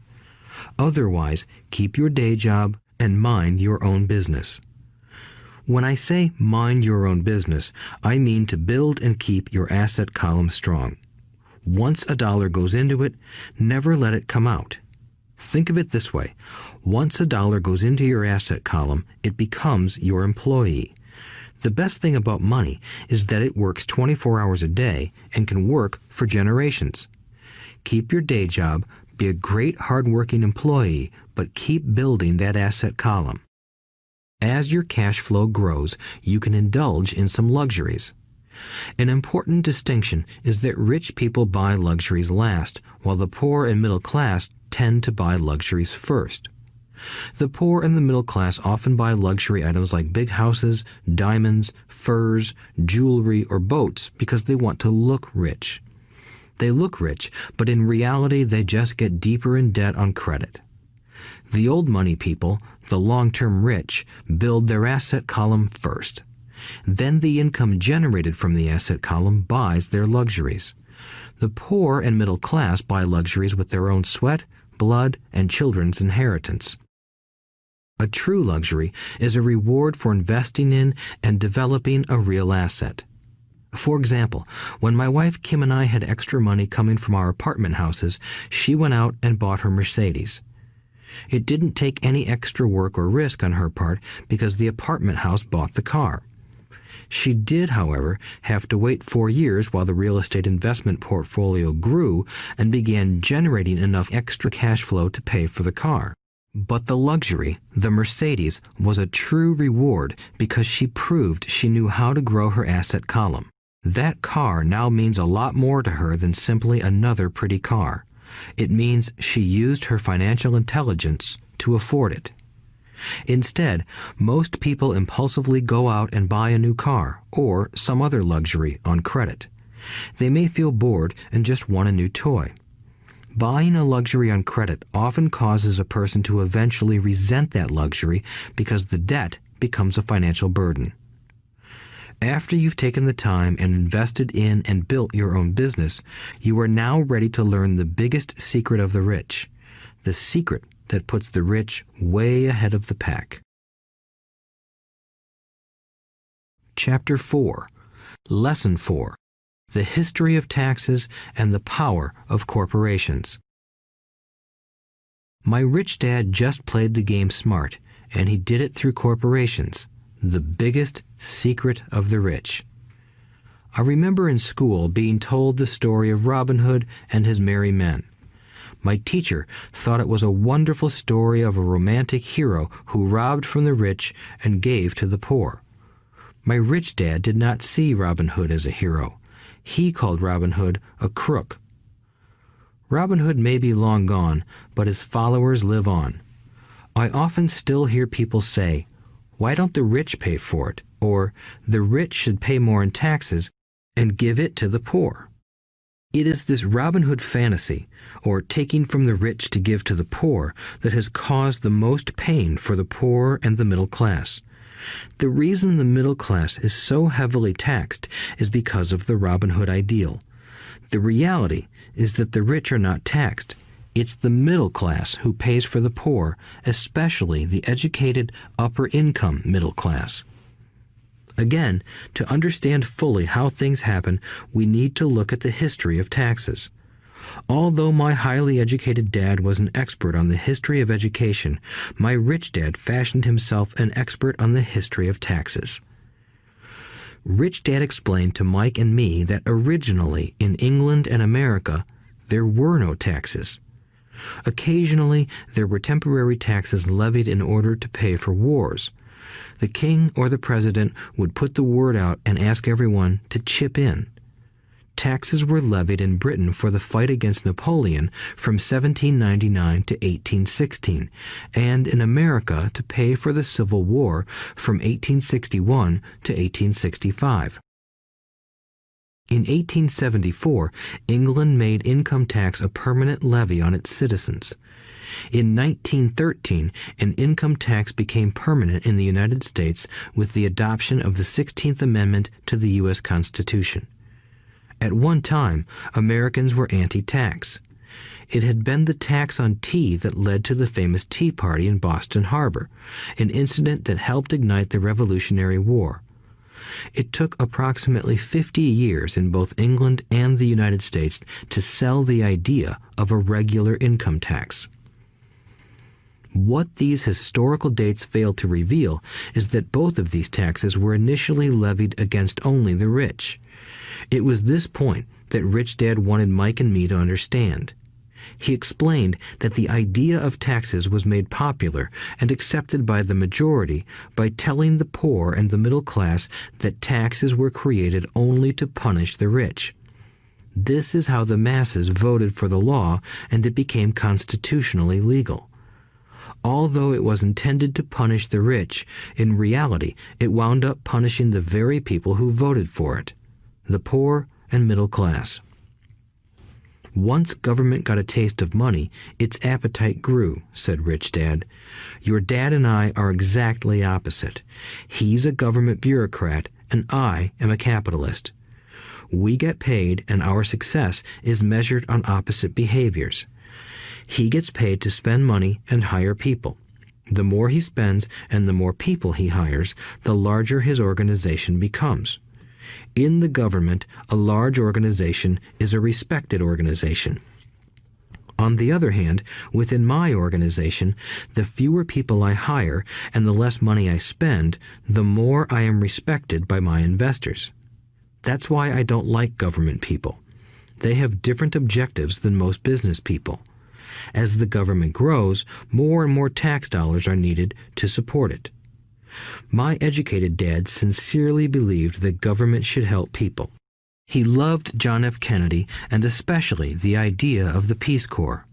Otherwise, keep your day job and mind your own business. When I say mind your own business, I mean to build and keep your asset column strong. Once a dollar goes into it, never let it come out. Think of it this way. Once a dollar goes into your asset column, it becomes your employee. The best thing about money is that it works 24 hours a day and can work for generations. Keep your day job, Be a great hard-working employee, but keep building that asset column. As your cash flow grows, you can indulge in some luxuries. An important distinction is that rich people buy luxuries last, while the poor and middle class tend to buy luxuries first. The poor and the middle class often buy luxury items like big houses, diamonds, furs, jewelry, or boats because they want to look rich. They look rich, but in reality they just get deeper in debt on credit. The old money people, the long-term rich, build their asset column first. Then the income generated from the asset column buys their luxuries. The poor and middle class buy luxuries with their own sweat, blood, and children's inheritance. A true luxury is a reward for investing in and developing a real asset. For example, when my wife Kim and I had extra money coming from our apartment houses, she went out and bought her Mercedes. It didn't take any extra work or risk on her part because the apartment house bought the car. She did, however, have to wait 4 years while the real estate investment portfolio grew and began generating enough extra cash flow to pay for the car. But the luxury, the Mercedes, was a true reward because she proved she knew how to grow her asset column. That car now means a lot more to her than simply another pretty car. It means she used her financial intelligence to afford it. Instead, most people impulsively go out and buy a new car or some other luxury on credit. They may feel bored and just want a new toy. Buying a luxury on credit often causes a person to eventually resent that luxury because the debt becomes a financial burden. After you've taken the time and invested in and built your own business, you are now ready to learn the biggest secret of the rich, the secret that puts the rich way ahead of the pack. Chapter 4. Lesson 4. The History of Taxes and the Power of Corporations. My rich dad just played the game smart, and he did it through corporations, the biggest secret of the rich. I remember in school being told the story of Robin Hood and his merry men. My teacher thought it was a wonderful story of a romantic hero who robbed from the rich and gave to the poor. My rich dad did not see Robin Hood as a hero. He called Robin Hood a crook. Robin Hood may be long gone, but his followers live on. I often still hear people say, "Why don't the rich pay for it?" Or, "The rich should pay more in taxes and give it to the poor." It is this Robin Hood fantasy, or taking from the rich to give to the poor, that has caused the most pain for the poor and the middle class. The reason the middle class is so heavily taxed is because of the Robin Hood ideal. The reality is that the rich are not taxed. It's the middle class who pays for the poor, especially the educated, upper-income middle class. Again, to understand fully how things happen, we need to look at the history of taxes. Although my highly educated dad was an expert on the history of education, my rich dad fashioned himself an expert on the history of taxes. Rich Dad explained to Mike and me that originally in England and America, there were no taxes. Occasionally, there were temporary taxes levied in order to pay for wars. The king or the president would put the word out and ask everyone to chip in. Taxes were levied in Britain for the fight against Napoleon from 1799 to 1816, and in America to pay for the Civil War from 1861 to 1865. In 1874, England made income tax a permanent levy on its citizens. In 1913, an income tax became permanent in the United States with the adoption of the 16th Amendment to the U.S. Constitution. At one time, Americans were anti-tax. It had been the tax on tea that led to the famous Tea Party in Boston Harbor, an incident that helped ignite the Revolutionary War. It took approximately 50 years in both England and the United States to sell the idea of a regular income tax. What these historical dates fail to reveal is that both of these taxes were initially levied against only the rich. It was this point that Rich Dad wanted Mike and me to understand. He explained that the idea of taxes was made popular and accepted by the majority by telling the poor and the middle class that taxes were created only to punish the rich. This is how the masses voted for the law, and it became constitutionally legal. Although it was intended to punish the rich, in reality it wound up punishing the very people who voted for it, the poor and middle class. Once government got a taste of money, its appetite grew, said Rich Dad. Your dad and I are exactly opposite. He's a government bureaucrat, and I am a capitalist. We get paid, and our success is measured on opposite behaviors. He gets paid to spend money and hire people. The more he spends and the more people he hires, the larger his organization becomes. In the government, a large organization is a respected organization. On the other hand, within my organization, the fewer people I hire and the less money I spend, the more I am respected by my investors. That's why I don't like government people. They have different objectives than most business people. As the government grows, more and more tax dollars are needed to support it. My educated dad sincerely believed that government should help people. He loved John F. Kennedy and especially the idea of the Peace Corps.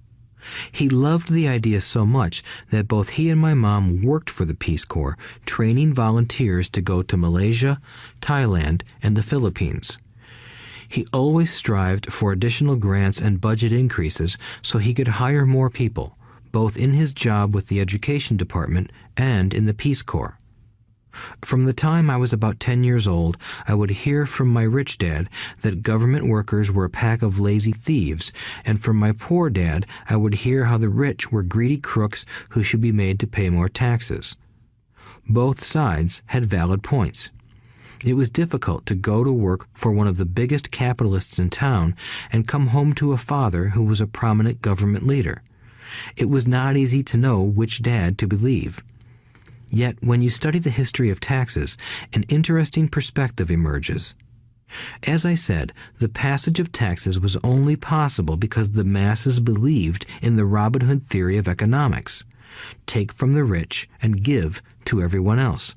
He loved the idea so much that both he and my mom worked for the Peace Corps, training volunteers to go to Malaysia, Thailand, and the Philippines. He always strived for additional grants and budget increases so he could hire more people, both in his job with the Education Department and in the Peace Corps. From the time I was about 10 years old, I would hear from my rich dad that government workers were a pack of lazy thieves, and from my poor dad I would hear how the rich were greedy crooks who should be made to pay more taxes. Both sides had valid points. It was difficult to go to work for one of the biggest capitalists in town and come home to a father who was a prominent government leader. It was not easy to know which dad to believe. Yet, when you study the history of taxes, an interesting perspective emerges. As I said, the passage of taxes was only possible because the masses believed in the Robin Hood theory of economics. Take from the rich and give to everyone else.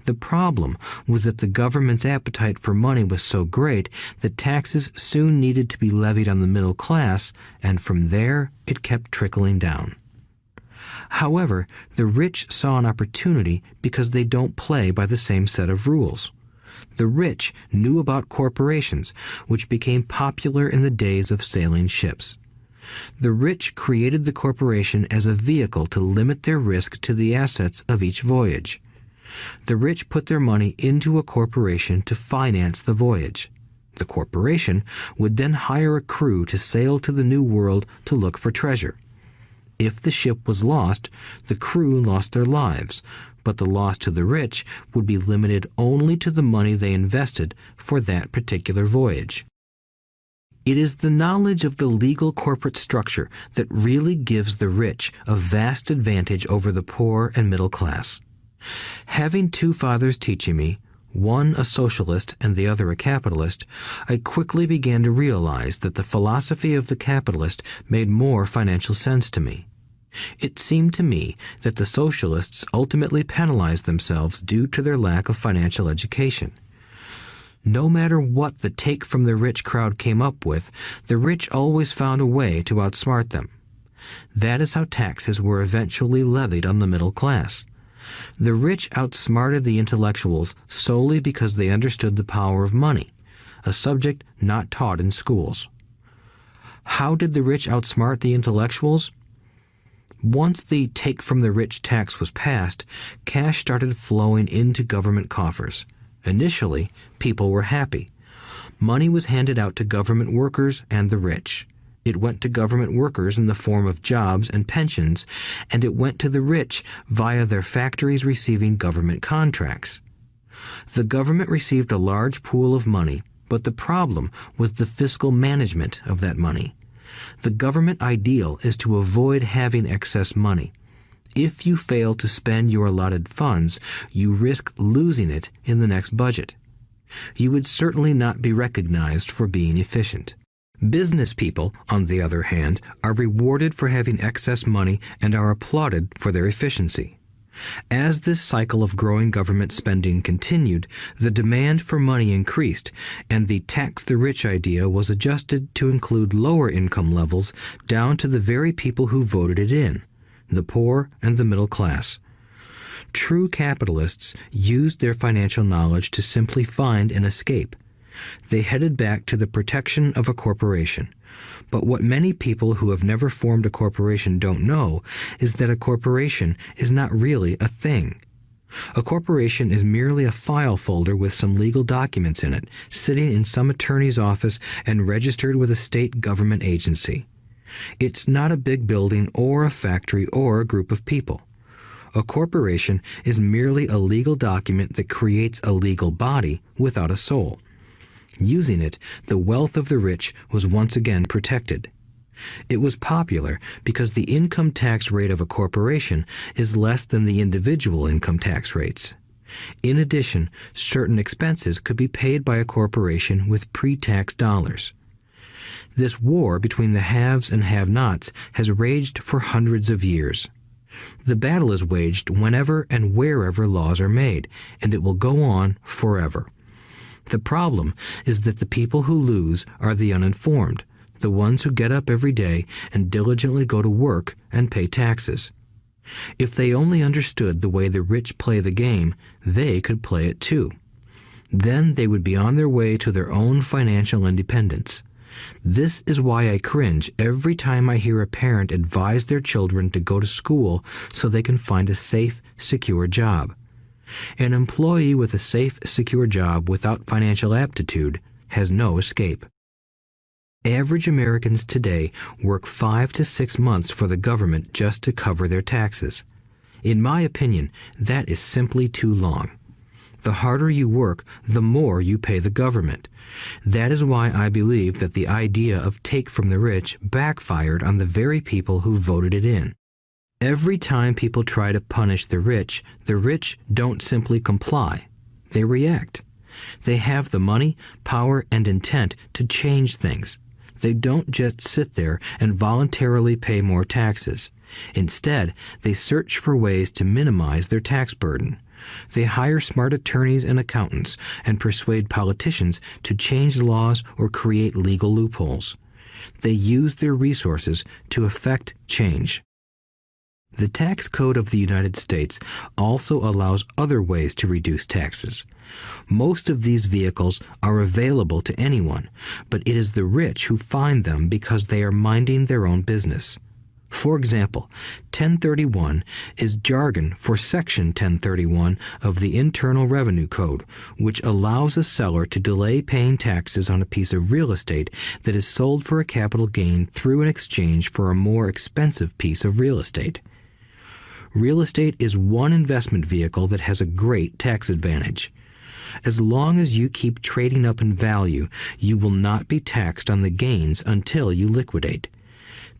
The problem was that the government's appetite for money was so great that taxes soon needed to be levied on the middle class, and from there it kept trickling down. However, the rich saw an opportunity because they don't play by the same set of rules. The rich knew about corporations, which became popular in the days of sailing ships. The rich created the corporation as a vehicle to limit their risk to the assets of each voyage. The rich put their money into a corporation to finance the voyage. The corporation would then hire a crew to sail to the New World to look for treasure. If the ship was lost, the crew lost their lives, but the loss to the rich would be limited only to the money they invested for that particular voyage. It is the knowledge of the legal corporate structure that really gives the rich a vast advantage over the poor and middle class. Having two fathers teaching me, one a socialist and the other a capitalist, I quickly began to realize that the philosophy of the capitalist made more financial sense to me. It seemed to me that the socialists ultimately penalized themselves due to their lack of financial education. No matter what the take from the rich crowd came up with, the rich always found a way to outsmart them. That is how taxes were eventually levied on the middle class. The rich outsmarted the intellectuals solely because they understood the power of money, a subject not taught in schools. How did the rich outsmart the intellectuals? Once the take from the rich tax was passed, cash started flowing into government coffers. Initially, people were happy. Money was handed out to government workers and the rich. It went to government workers in the form of jobs and pensions, and it went to the rich via their factories receiving government contracts. The government received a large pool of money, but the problem was the fiscal management of that money. The government ideal is to avoid having excess money. If you fail to spend your allotted funds, you risk losing it in the next budget. You would certainly not be recognized for being efficient. Business people, on the other hand, are rewarded for having excess money and are applauded for their efficiency. As this cycle of growing government spending continued, the demand for money increased, and the tax the rich idea was adjusted to include lower income levels down to the very people who voted it in, the poor and the middle class. True capitalists used their financial knowledge to simply find an escape. They headed back to the protection of a corporation. But what many people who have never formed a corporation don't know is that a corporation is not really a thing. A corporation is merely a file folder with some legal documents in it, sitting in some attorney's office and registered with a state government agency. It's not a big building or a factory or a group of people. A corporation is merely a legal document that creates a legal body without a soul. Using it, the wealth of the rich was once again protected. It was popular because the income tax rate of a corporation is less than the individual income tax rates. In addition, certain expenses could be paid by a corporation with pre-tax dollars. This war between the haves and have-nots has raged for hundreds of years. The battle is waged whenever and wherever laws are made, and it will go on forever. The problem is that the people who lose are the uninformed, the ones who get up every day and diligently go to work and pay taxes. If they only understood the way the rich play the game, they could play it too. Then they would be on their way to their own financial independence. This is why I cringe every time I hear a parent advise their children to go to school so they can find a safe, secure job. An employee with a safe, secure job without financial aptitude has no escape. Average Americans today work 5 to 6 months for the government just to cover their taxes. In my opinion, that is simply too long. The harder you work, the more you pay the government. That is why I believe that the idea of take from the rich backfired on the very people who voted it in. Every time people try to punish the rich don't simply comply. They react. They have the money, power, and intent to change things. They don't just sit there and voluntarily pay more taxes. Instead, they search for ways to minimize their tax burden. They hire smart attorneys and accountants and persuade politicians to change laws or create legal loopholes. They use their resources to effect change. The tax code of the United States also allows other ways to reduce taxes. Most of these vehicles are available to anyone, but it is the rich who find them because they are minding their own business. For example, 1031 is jargon for Section 1031 of the Internal Revenue Code, which allows a seller to delay paying taxes on a piece of real estate that is sold for a capital gain through an exchange for a more expensive piece of real estate. Real estate is one investment vehicle that has a great tax advantage. As long as you keep trading up in value, you will not be taxed on the gains until you liquidate.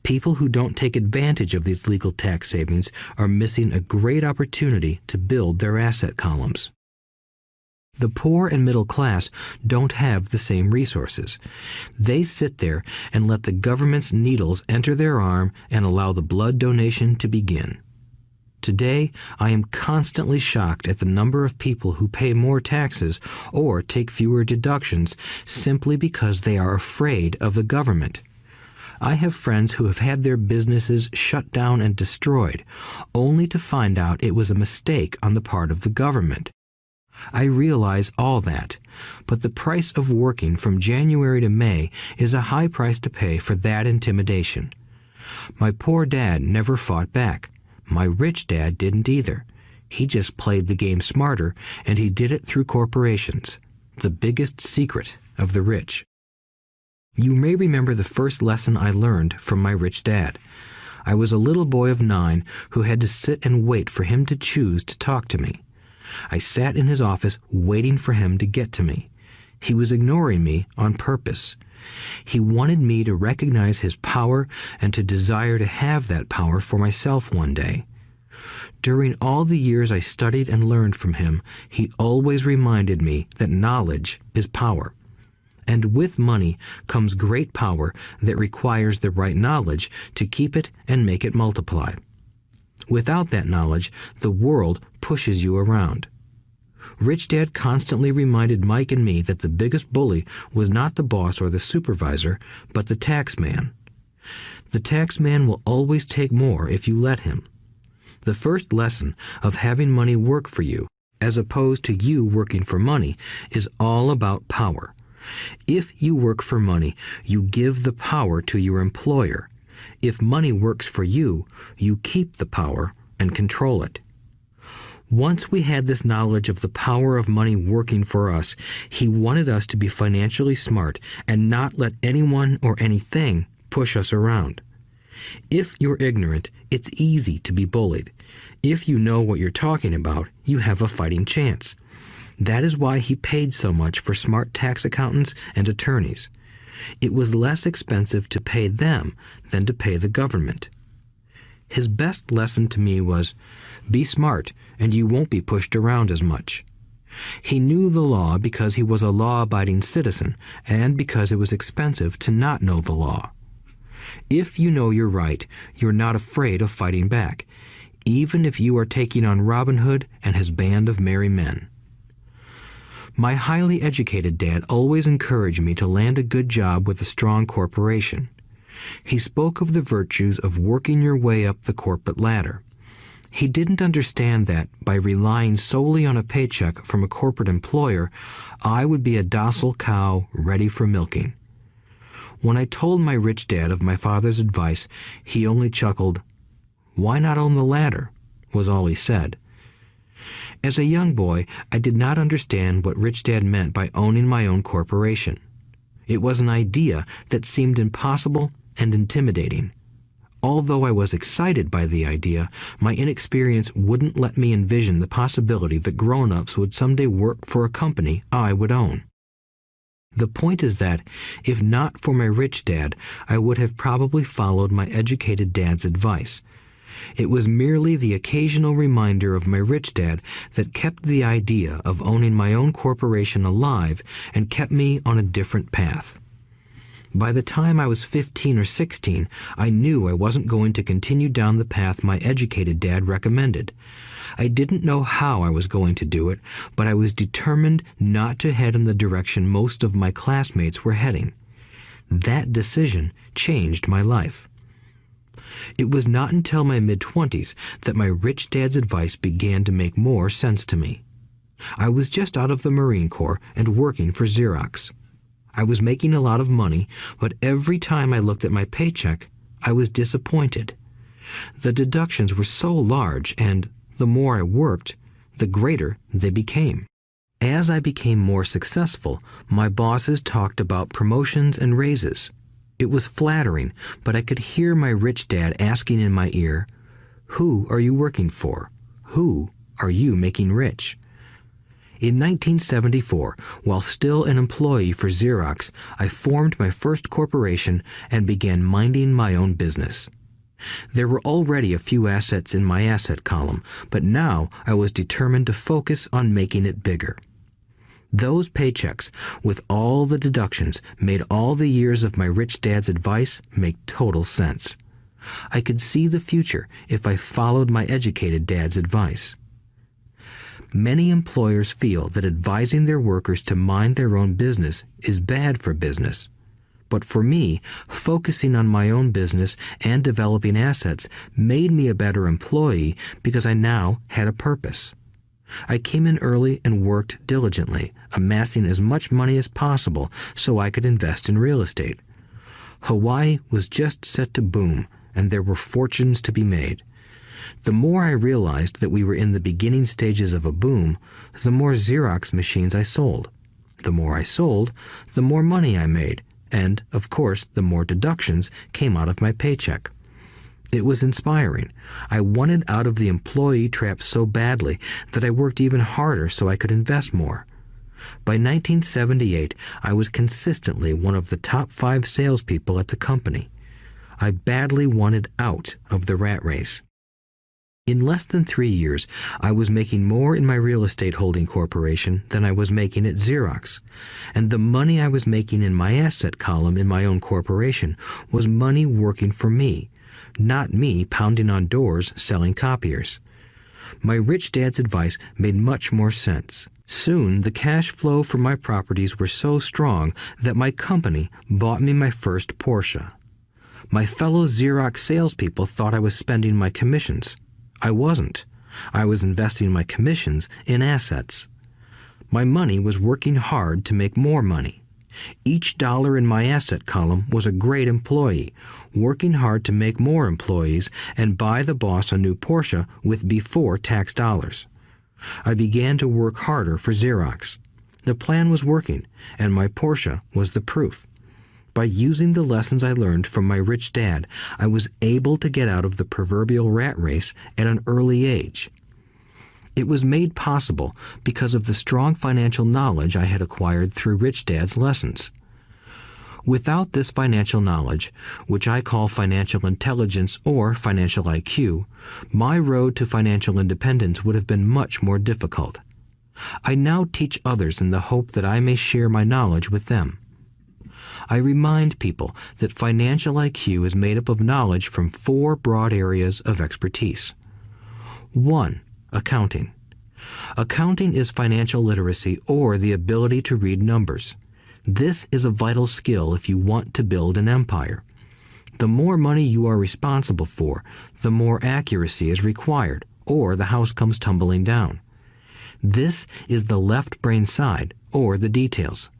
People who don't take advantage of these legal tax savings are missing a great opportunity to build their asset columns. The poor and middle class don't have the same resources. They sit there and let the government's needles enter their arm and allow the blood donation to begin. Today, I am constantly shocked at the number of people who pay more taxes or take fewer deductions simply because they are afraid of the government. I have friends who have had their businesses shut down and destroyed, only to find out it was a mistake on the part of the government. I realize all that, but the price of working from January to May is a high price to pay for that intimidation. My poor dad never fought back. My rich dad didn't either. He just played the game smarter, and he did it through corporations, the biggest secret of the rich. You may remember the first lesson I learned from my rich dad. I was a little boy of 9 who had to sit and wait for him to choose to talk to me. I sat in his office waiting for him to get to me. He was ignoring me on purpose. He wanted me to recognize his power and to desire to have that power for myself one day. During all the years I studied and learned from him, he always reminded me that knowledge is power. and with money comes great power that requires the right knowledge to keep it and make it multiply. Without that knowledge, the world pushes you around. Rich Dad constantly reminded Mike and me that the biggest bully was not the boss or the supervisor, but the tax man. The tax man will always take more if you let him. The first lesson of having money work for you, as opposed to you working for money, is all about power. If you work for money, you give the power to your employer. If money works for you, you keep the power and control it. Once we had this knowledge of the power of money working for us, he wanted us to be financially smart and not let anyone or anything push us around. If you're ignorant, it's easy to be bullied. If you know what you're talking about, you have a fighting chance. That is why he paid so much for smart tax accountants and attorneys. It was less expensive to pay them than to pay the government. His best lesson to me was, be smart and you won't be pushed around as much. He knew the law because he was a law-abiding citizen and because it was expensive to not know the law. If you know you're right, you're not afraid of fighting back, even if you are taking on Robin Hood and his band of merry men. My highly educated dad always encouraged me to land a good job with a strong corporation. He spoke of the virtues of working your way up the corporate ladder. He didn't understand that by relying solely on a paycheck from a corporate employer, I would be a docile cow ready for milking. When I told my rich dad of my father's advice, he only chuckled. "Why not own the ladder?" was all he said. As a young boy, I did not understand what Rich Dad meant by owning my own corporation. It was an idea that seemed impossible and intimidating. Although I was excited by the idea, my inexperience wouldn't let me envision the possibility that grown-ups would someday work for a company I would own. The point is that, if not for my rich dad, I would have probably followed my educated dad's advice. It was merely the occasional reminder of my rich dad that kept the idea of owning my own corporation alive and kept me on a different path. By the time I was 15 or 16, I knew I wasn't going to continue down the path my educated dad recommended. I didn't know how I was going to do it, but I was determined not to head in the direction most of my classmates were heading. That decision changed my life. It was not until my mid-20s that my rich dad's advice began to make more sense to me. I was just out of the Marine Corps and working for Xerox. I was making a lot of money, but every time I looked at my paycheck, I was disappointed. The deductions were so large, and the more I worked, the greater they became. As I became more successful, my bosses talked about promotions and raises. It was flattering, but I could hear my rich dad asking in my ear, "Who are you working for? Who are you making rich?" In 1974, while still an employee for Xerox, I formed my first corporation and began minding my own business. There were already a few assets in my asset column, but now I was determined to focus on making it bigger. Those paychecks, with all the deductions, made all the years of my rich dad's advice make total sense. I could see the future if I followed my educated dad's advice. Many employers feel that advising their workers to mind their own business is bad for business. But for me, focusing on my own business and developing assets made me a better employee because I now had a purpose. I came in early and worked diligently, amassing as much money as possible so I could invest in real estate. Hawaii was just set to boom, and there were fortunes to be made. The more I realized that we were in the beginning stages of a boom, the more Xerox machines I sold. The more I sold, the more money I made, and, of course, the more deductions came out of my paycheck. It was inspiring. I wanted out of the employee trap so badly that I worked even harder so I could invest more. By 1978, I was consistently one of the top 5 salespeople at the company. I badly wanted out of the rat race. In less than 3 years, I was making more in my real estate holding corporation than I was making at Xerox, and the money I was making in my asset column in my own corporation was money working for me, not me pounding on doors selling copiers. My rich dad's advice made much more sense. Soon, the cash flow from my properties were so strong that my company bought me my first Porsche. My fellow Xerox salespeople thought I was spending my commissions. I wasn't. I was investing my commissions in assets. My money was working hard to make more money. Each dollar in my asset column was a great employee, working hard to make more employees and buy the boss a new Porsche with before-tax dollars. I began to work harder for Xerox. The plan was working, and my Porsche was the proof. By using the lessons I learned from my rich dad, I was able to get out of the proverbial rat race at an early age. It was made possible because of the strong financial knowledge I had acquired through Rich Dad's lessons. Without this financial knowledge, which I call financial intelligence or financial IQ, my road to financial independence would have been much more difficult. I now teach others in the hope that I may share my knowledge with them. I remind people that financial IQ is made up of knowledge from 4 broad areas of expertise. 1. Accounting. Accounting is financial literacy or the ability to read numbers. This is a vital skill if you want to build an empire. The more money you are responsible for, the more accuracy is required, or the house comes tumbling down. This is the left brain side, or the details.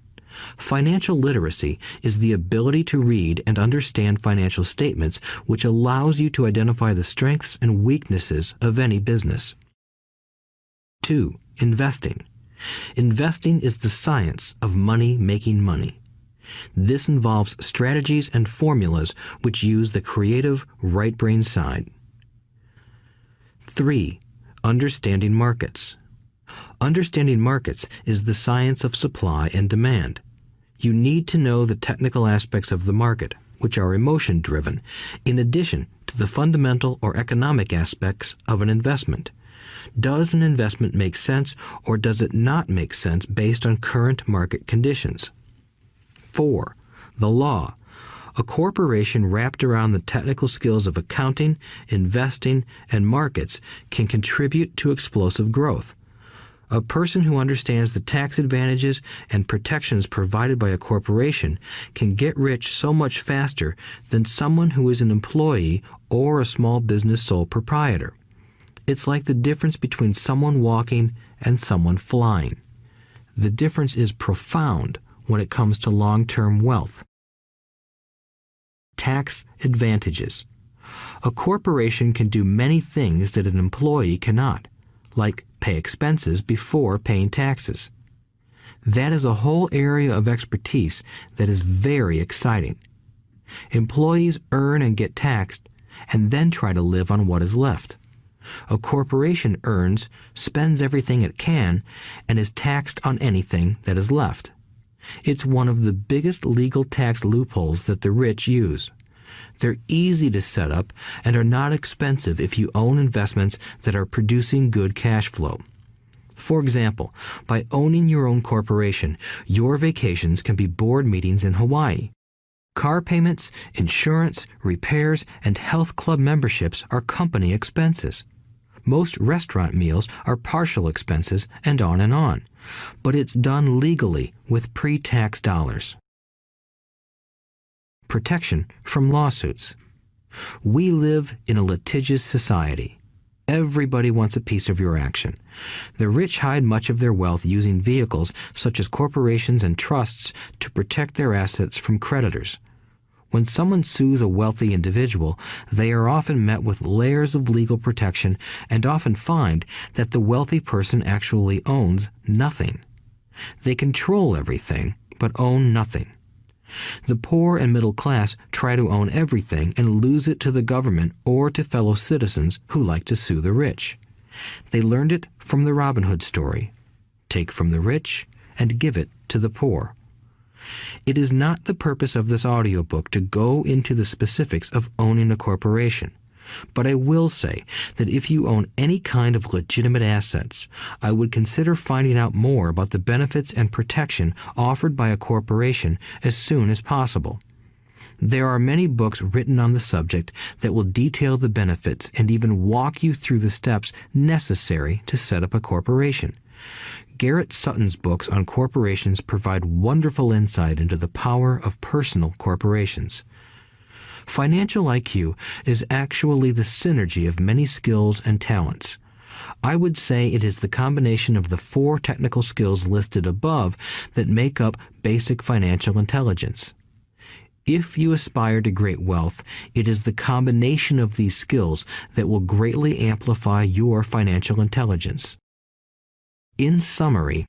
Financial literacy is the ability to read and understand financial statements, which allows you to identify the strengths and weaknesses of any business. 2. Investing. Investing is the science of money making money. This involves strategies and formulas which use the creative right brain side. 3. Understanding markets. Understanding markets is the science of supply and demand. You need to know the technical aspects of the market, which are emotion-driven, in addition to the fundamental or economic aspects of an investment. Does an investment make sense or does it not make sense based on current market conditions? 4. The law. A corporation wrapped around the technical skills of accounting, investing, and markets can contribute to explosive growth. A person who understands the tax advantages and protections provided by a corporation can get rich so much faster than someone who is an employee or a small business sole proprietor. It's like the difference between someone walking and someone flying. The difference is profound when it comes to long-term wealth. Tax advantages. A corporation can do many things that an employee cannot, like pay expenses before paying taxes. That is a whole area of expertise that is very exciting. Employees earn and get taxed, and then try to live on what is left. A corporation earns, spends everything it can, and is taxed on anything that is left. It's one of the biggest legal tax loopholes that the rich use. They're easy to set up and are not expensive if you own investments that are producing good cash flow. For example, by owning your own corporation, your vacations can be board meetings in Hawaii. Car payments, insurance, repairs, and health club memberships are company expenses. Most restaurant meals are partial expenses and on. But it's done legally with pre-tax dollars. Protection from lawsuits. We live in a litigious society. Everybody wants a piece of your action. The rich hide much of their wealth using vehicles such as corporations and trusts to protect their assets from creditors. When someone sues a wealthy individual, they are often met with layers of legal protection and often find that the wealthy person actually owns nothing. They control everything, but own nothing. The poor and middle class try to own everything and lose it to the government or to fellow citizens who like to sue the rich. They learned it from the Robin Hood story. Take from the rich and give it to the poor. It is not the purpose of this audiobook to go into the specifics of owning a corporation. But I will say that if you own any kind of legitimate assets, I would consider finding out more about the benefits and protection offered by a corporation as soon as possible. There are many books written on the subject that will detail the benefits and even walk you through the steps necessary to set up a corporation. Garrett Sutton's books on corporations provide wonderful insight into the power of personal corporations. Financial IQ is actually the synergy of many skills and talents. I would say it is the combination of the 4 technical skills listed above that make up basic financial intelligence. If you aspire to great wealth, it is the combination of these skills that will greatly amplify your financial intelligence. In summary,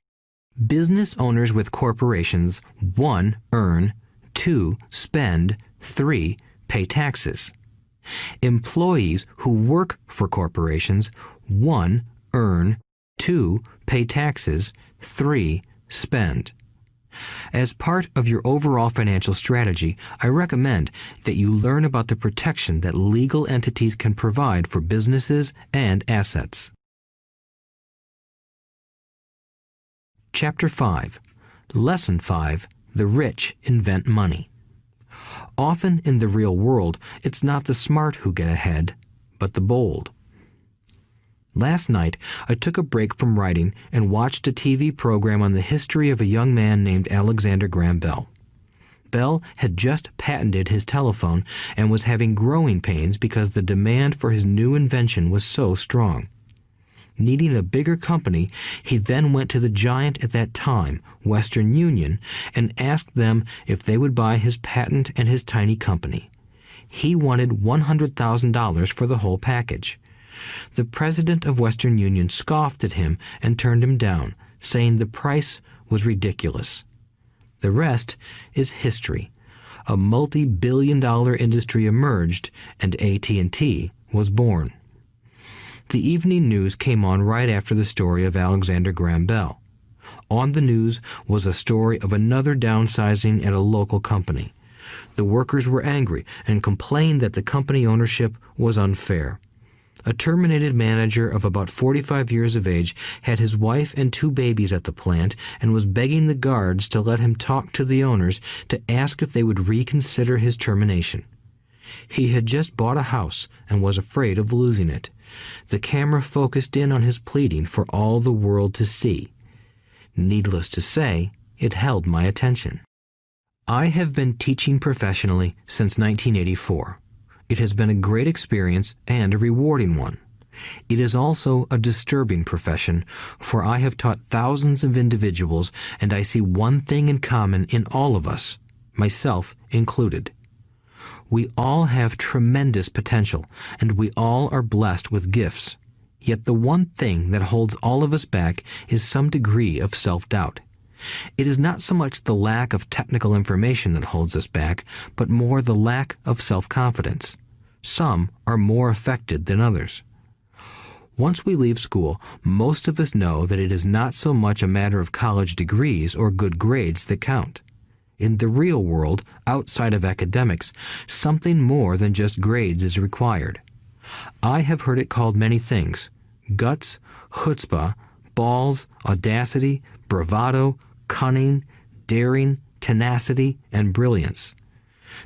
business owners with corporations 1. Earn, 2. Spend, 3. Pay taxes. Employees who work for corporations 1. Earn, 2. Pay taxes, 3. Spend. As part of your overall financial strategy, I recommend that you learn about the protection that legal entities can provide for businesses and assets. Chapter 5. Lesson 5. The rich invent money. Often in the real world, it's not the smart who get ahead, but the bold. Last night, I took a break from writing and watched a TV program on the history of a young man named Alexander Graham Bell. Bell had just patented his telephone and was having growing pains because the demand for his new invention was so strong. Needing a bigger company, he then went to the giant at that time, Western Union, and asked them if they would buy his patent and his tiny company. He wanted $100,000 for the whole package. The president of Western Union scoffed at him and turned him down, saying the price was ridiculous. The rest is history. A multi-billion-dollar industry emerged, and AT&T was born. The evening news came on right after the story of Alexander Graham Bell. On the news was a story of another downsizing at a local company. The workers were angry and complained that the company ownership was unfair. A terminated manager of about 45 years of age had his wife and 2 babies at the plant and was begging the guards to let him talk to the owners to ask if they would reconsider his termination. He had just bought a house and was afraid of losing it. The camera focused in on his pleading for all the world to see. Needless to say, it held my attention. I have been teaching professionally since 1984. It has been a great experience and a rewarding one. It is also a disturbing profession, for I have taught thousands of individuals, and I see one thing in common in all of us, myself included. We all have tremendous potential, and we all are blessed with gifts. Yet the one thing that holds all of us back is some degree of self-doubt. It is not so much the lack of technical information that holds us back, but more the lack of self-confidence. Some are more affected than others. Once we leave school, most of us know that it is not so much a matter of college degrees or good grades that count. In the real world, outside of academics, something more than just grades is required. I have heard it called many things: guts, chutzpah, balls, audacity, bravado, cunning, daring, tenacity, and brilliance.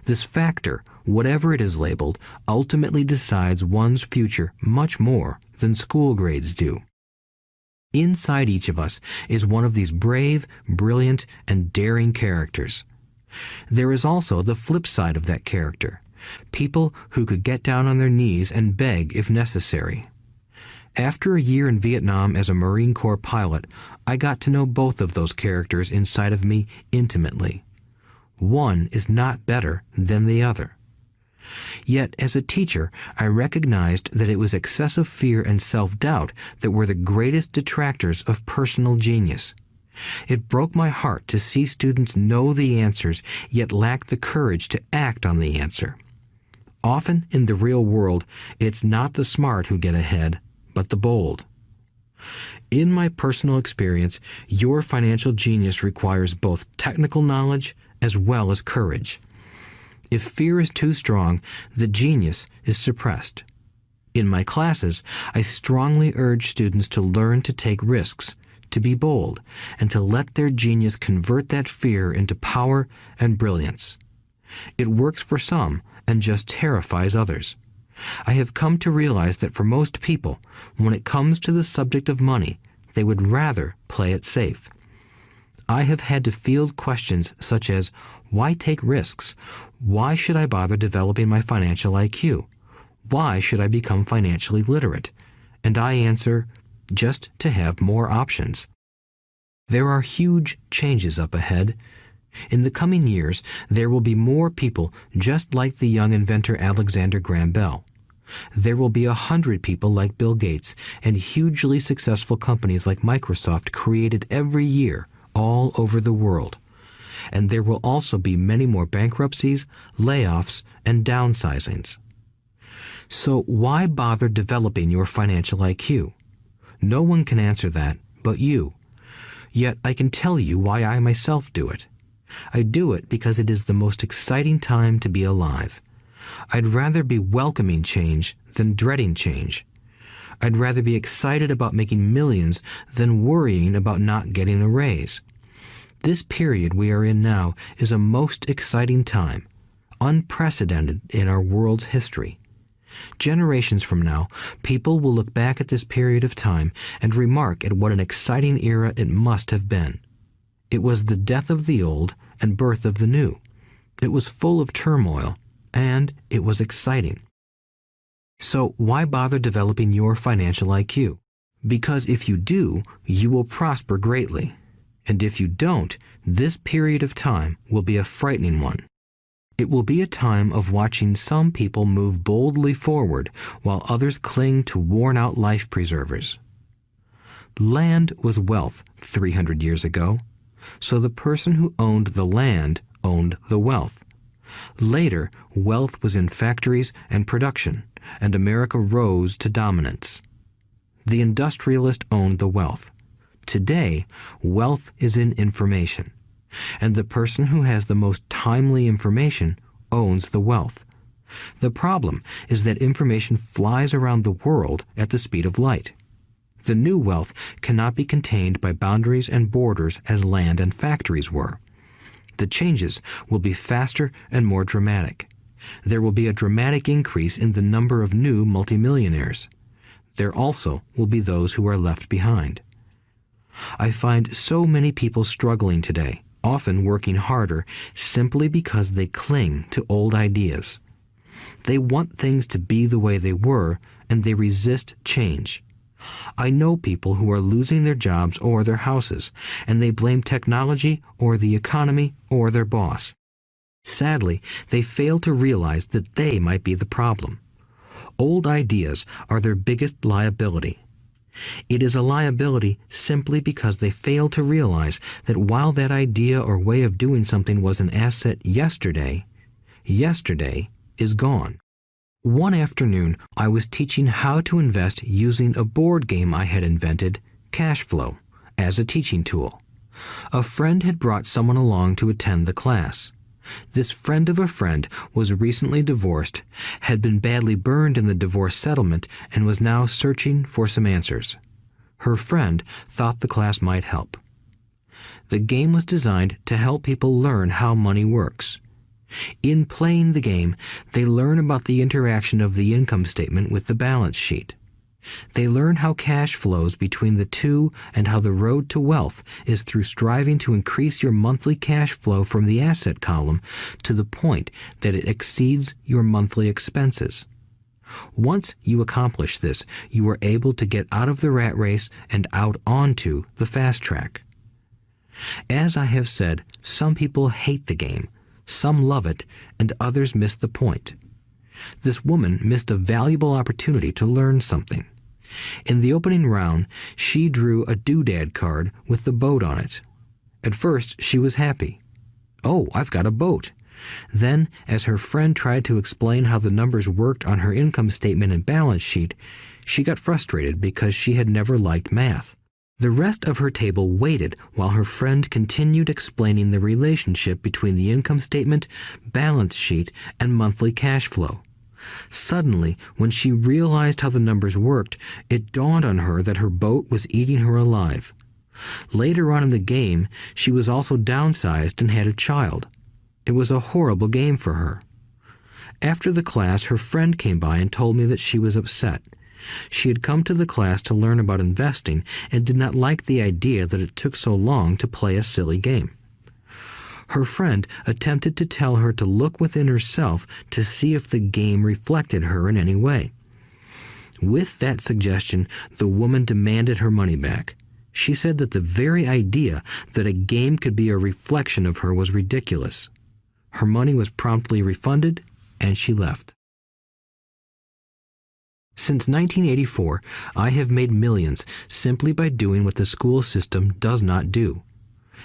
This factor, whatever it is labeled, ultimately decides one's future much more than school grades do. Inside each of us is one of these brave, brilliant, and daring characters. There is also the flip side of that character, people who could get down on their knees and beg if necessary. After a year in Vietnam as a Marine Corps pilot, I got to know both of those characters inside of me intimately. One is not better than the other. Yet, as a teacher, I recognized that it was excessive fear and self-doubt that were the greatest detractors of personal genius. It broke my heart to see students know the answers, yet lack the courage to act on the answer. Often in the real world, it's not the smart who get ahead, but the bold. In my personal experience, your financial genius requires both technical knowledge as well as courage. If fear is too strong, the genius is suppressed. In my classes, I strongly urge students to learn to take risks, to be bold, and to let their genius convert that fear into power and brilliance. It works for some and just terrifies others. I have come to realize that for most people, when it comes to the subject of money, they would rather play it safe. I have had to field questions such as, why take risks? Why should I bother developing my financial IQ? Why should I become financially literate? And I answer, just to have more options. There are huge changes up ahead. In the coming years, there will be more people just like the young inventor Alexander Graham Bell. There will be 100 people like Bill Gates and hugely successful companies like Microsoft created every year all over the world. And there will also be many more bankruptcies, layoffs, and downsizings. So why bother developing your financial IQ? No one can answer that but you. Yet I can tell you why I myself do it. I do it because it is the most exciting time to be alive. I'd rather be welcoming change than dreading change. I'd rather be excited about making millions than worrying about not getting a raise. This period we are in now is a most exciting time, unprecedented in our world's history. Generations from now, people will look back at this period of time and remark at what an exciting era it must have been. It was the death of the old and birth of the new. It was full of turmoil, and it was exciting. So why bother developing your financial IQ? Because if you do, you will prosper greatly. And if you don't, this period of time will be a frightening one. It will be a time of watching some people move boldly forward while others cling to worn-out life preservers. Land was wealth 300 years ago, so the person who owned the land owned the wealth. Later, wealth was in factories and production, and America rose to dominance. The industrialist owned the wealth. Today, wealth is in information, and the person who has the most timely information owns the wealth. The problem is that information flies around the world at the speed of light. The new wealth cannot be contained by boundaries and borders as land and factories were. The changes will be faster and more dramatic. There will be a dramatic increase in the number of new multimillionaires. There also will be those who are left behind. I find so many people struggling today, often working harder, simply because they cling to old ideas. They want things to be the way they were, and they resist change. I know people who are losing their jobs or their houses, and they blame technology or the economy or their boss. Sadly, they fail to realize that they might be the problem. Old ideas are their biggest liability. It is a liability simply because they fail to realize that while that idea or way of doing something was an asset yesterday, yesterday is gone. One afternoon, I was teaching how to invest using a board game I had invented, Cash Flow, as a teaching tool. A friend had brought someone along to attend the class. This friend of a friend was recently divorced, had been badly burned in the divorce settlement, and was now searching for some answers. Her friend thought the class might help. The game was designed to help people learn how money works. In playing the game, they learn about the interaction of the income statement with the balance sheet. They learn how cash flows between the two and how the road to wealth is through striving to increase your monthly cash flow from the asset column to the point that it exceeds your monthly expenses. Once you accomplish this, you are able to get out of the rat race and out onto the fast track. As I have said, some people hate the game, some love it, and others miss the point. This woman missed a valuable opportunity to learn something. In the opening round, she drew a doodad card with the boat on it. At first, she was happy. "Oh, I've got a boat." Then, as her friend tried to explain how the numbers worked on her income statement and balance sheet, she got frustrated because she had never liked math. The rest of her table waited while her friend continued explaining the relationship between the income statement, balance sheet, and monthly cash flow. Suddenly, when she realized how the numbers worked, it dawned on her that her boat was eating her alive. Later on in the game, she was also downsized and had a child. It was a horrible game for her. After the class, her friend came by and told me that she was upset. She had come to the class to learn about investing and did not like the idea that it took so long to play a silly game. Her friend attempted to tell her to look within herself to see if the game reflected her in any way. With that suggestion, the woman demanded her money back. She said that the very idea that a game could be a reflection of her was ridiculous. Her money was promptly refunded, and she left. Since 1984, I have made millions simply by doing what the school system does not do.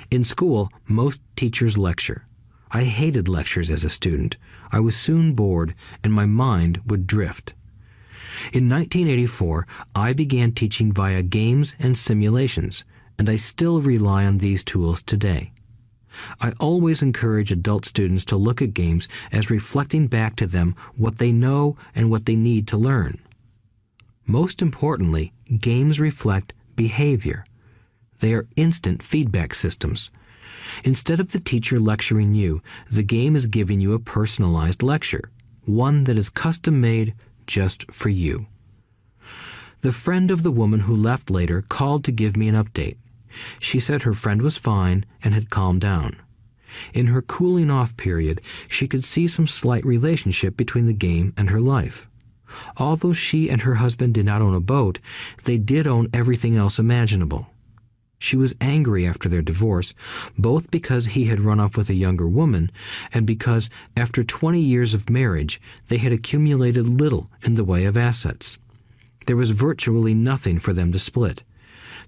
In school, most teachers lecture. I hated lectures as a student. I was soon bored, and my mind would drift. In 1984, I began teaching via games and simulations, and I still rely on these tools today. I always encourage adult students to look at games as reflecting back to them what they know and what they need to learn. Most importantly, games reflect behavior. They are instant feedback systems. Instead of the teacher lecturing you, the game is giving you a personalized lecture, one that is custom-made just for you. The friend of the woman who left later called to give me an update. She said her friend was fine and had calmed down. In her cooling off period, she could see some slight relationship between the game and her life. Although she and her husband did not own a boat, they did own everything else imaginable. She was angry after their divorce, both because he had run off with a younger woman and because, after 20 years of marriage, they had accumulated little in the way of assets. There was virtually nothing for them to split.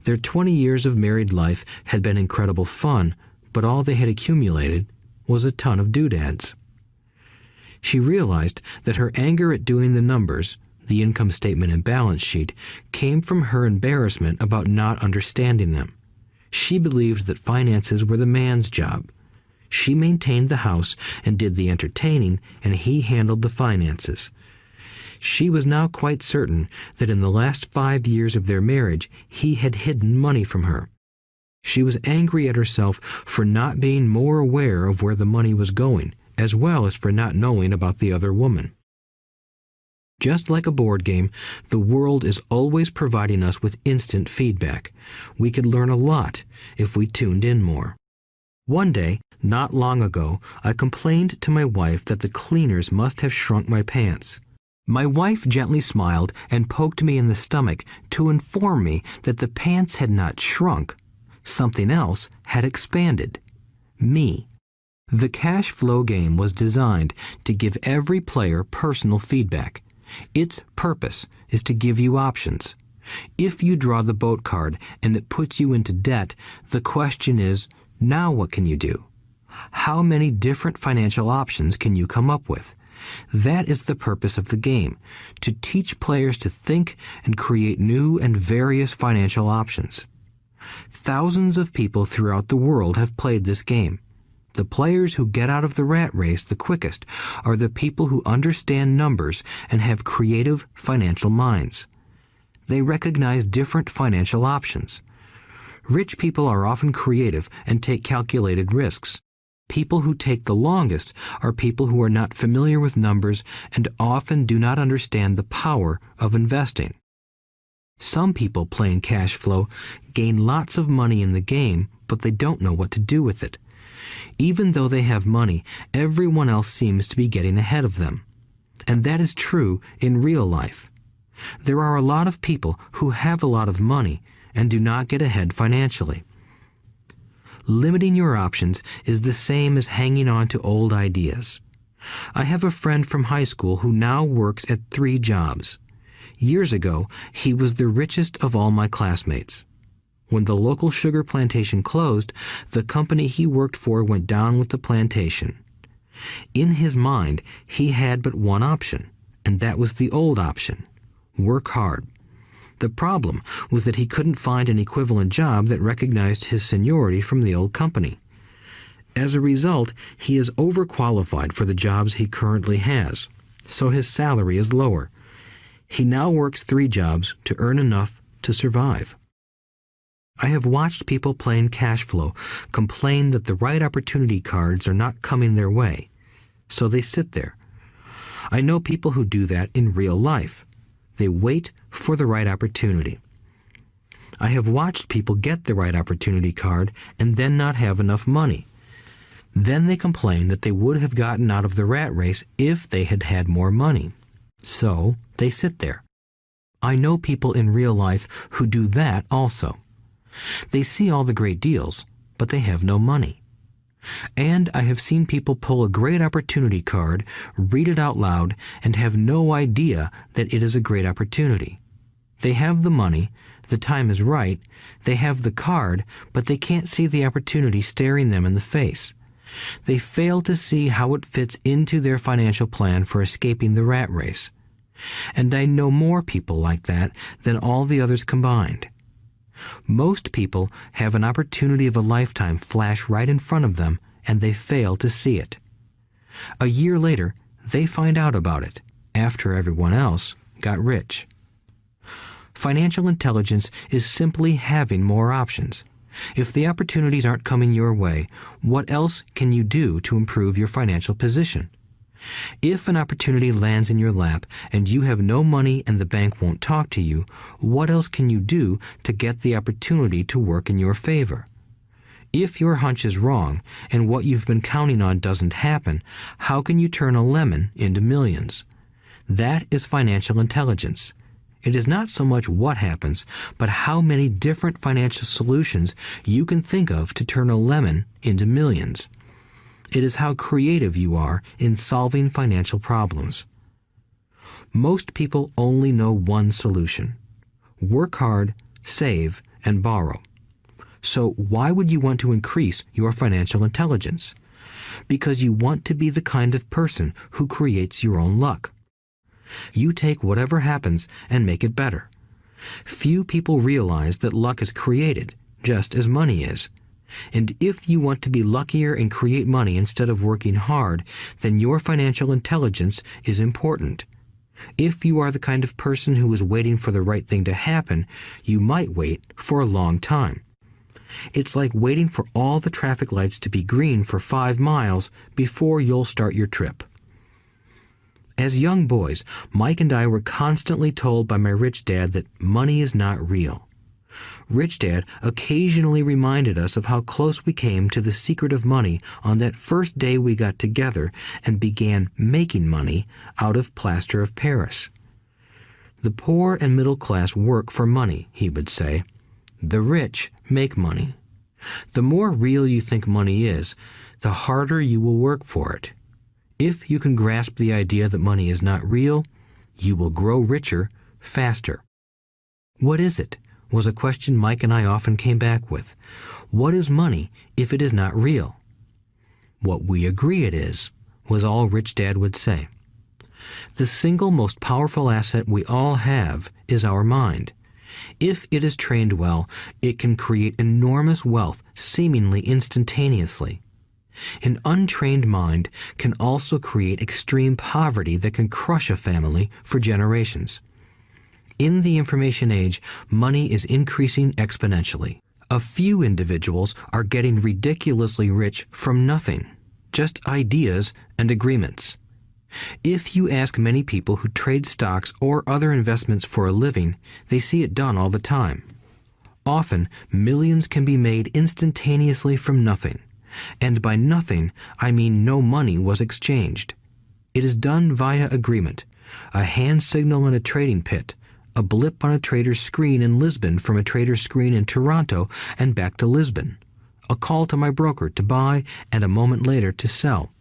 Their 20 years of married life had been incredible fun, but all they had accumulated was a ton of doodads. She realized that her anger at doing the numbers, the income statement and balance sheet, came from her embarrassment about not understanding them. She believed that finances were the man's job. She maintained the house and did the entertaining, and he handled the finances. She was now quite certain that in the last 5 years of their marriage, he had hidden money from her. She was angry at herself for not being more aware of where the money was going, as well as for not knowing about the other woman. Just like a board game, the world is always providing us with instant feedback. We could learn a lot if we tuned in more. One day, not long ago, I complained to my wife that the cleaners must have shrunk my pants. My wife gently smiled and poked me in the stomach to inform me that the pants had not shrunk. Something else had expanded. Me. The cash flow game was designed to give every player personal feedback. Its purpose is to give you options. If you draw the boat card and it puts you into debt, the question is, now what can you do? How many different financial options can you come up with? That is the purpose of the game, to teach players to think and create new and various financial options. Thousands of people throughout the world have played this game. The players who get out of the rat race the quickest are the people who understand numbers and have creative financial minds. They recognize different financial options. Rich people are often creative and take calculated risks. People who take the longest are people who are not familiar with numbers and often do not understand the power of investing. Some people playing cash flow gain lots of money in the game, but they don't know what to do with it. Even though they have money, everyone else seems to be getting ahead of them. And that is true in real life. There are a lot of people who have a lot of money and do not get ahead financially. Limiting your options is the same as hanging on to old ideas. I have a friend from high school who now works at 3 jobs. Years ago, he was the richest of all my classmates. When the local sugar plantation closed, the company he worked for went down with the plantation. In his mind, he had but one option, and that was the old option: work hard. The problem was that he couldn't find an equivalent job that recognized his seniority from the old company. As a result, he is overqualified for the jobs he currently has. so his salary is lower. He now works 3 jobs to earn enough to survive. I have watched people playing cash flow complain that the right opportunity cards are not coming their way, so they sit there. I know people who do that in real life. They wait for the right opportunity. I have watched people get the right opportunity card and then not have enough money. Then they complain that they would have gotten out of the rat race if they had had more money. So they sit there. I know people in real life who do that also. They see all the great deals, but they have no money. And I have seen people pull a great opportunity card, read it out loud, and have no idea that it is a great opportunity. They have the money, the time is right, they have the card, but they can't see the opportunity staring them in the face. They fail to see how it fits into their financial plan for escaping the rat race. And I know more people like that than all the others combined. Most people have an opportunity of a lifetime flash right in front of them, and they fail to see it. A year later, they find out about it, after everyone else got rich. Financial intelligence is simply having more options. If the opportunities aren't coming your way, what else can you do to improve your financial position? If an opportunity lands in your lap and you have no money and the bank won't talk to you, what else can you do to get the opportunity to work in your favor? If your hunch is wrong and what you've been counting on doesn't happen, how can you turn a lemon into millions? That is financial intelligence. It is not so much what happens, but how many different financial solutions you can think of to turn a lemon into millions. It is how creative you are in solving financial problems. Most people only know one solution: work hard, save, and borrow. So why would you want to increase your financial intelligence? Because you want to be the kind of person who creates your own luck. You take whatever happens and make it better. Few people realize that luck is created, just as money is. And if you want to be luckier and create money instead of working hard, then your financial intelligence is important. If you are the kind of person who is waiting for the right thing to happen, you might wait for a long time. It's like waiting for all the traffic lights to be green for 5 miles before you'll start your trip. As young boys, Mike and I were constantly told by my rich dad that money is not real. Rich Dad occasionally reminded us of how close we came to the secret of money on that first day we got together and began making money out of plaster of Paris. The poor and middle class work for money, he would say. The rich make money. The more real you think money is, the harder you will work for it. If you can grasp the idea that money is not real, you will grow richer faster. What is it? Was a question Mike and I often came back with. What is money if it is not real? What we agree it is, was all Rich Dad would say. The single most powerful asset we all have is our mind. If it is trained well, it can create enormous wealth seemingly instantaneously. An untrained mind can also create extreme poverty that can crush a family for generations. In the information age, money is increasing exponentially. A few individuals are getting ridiculously rich from nothing, just ideas and agreements. If you ask many people who trade stocks or other investments for a living, they see it done all the time. Often, millions can be made instantaneously from nothing. And by nothing, I mean no money was exchanged. It is done via agreement, a hand signal in a trading pit, a blip on a trader's screen in Lisbon from a trader's screen in Toronto and back to Lisbon, a call to my broker to buy and a moment later to sell.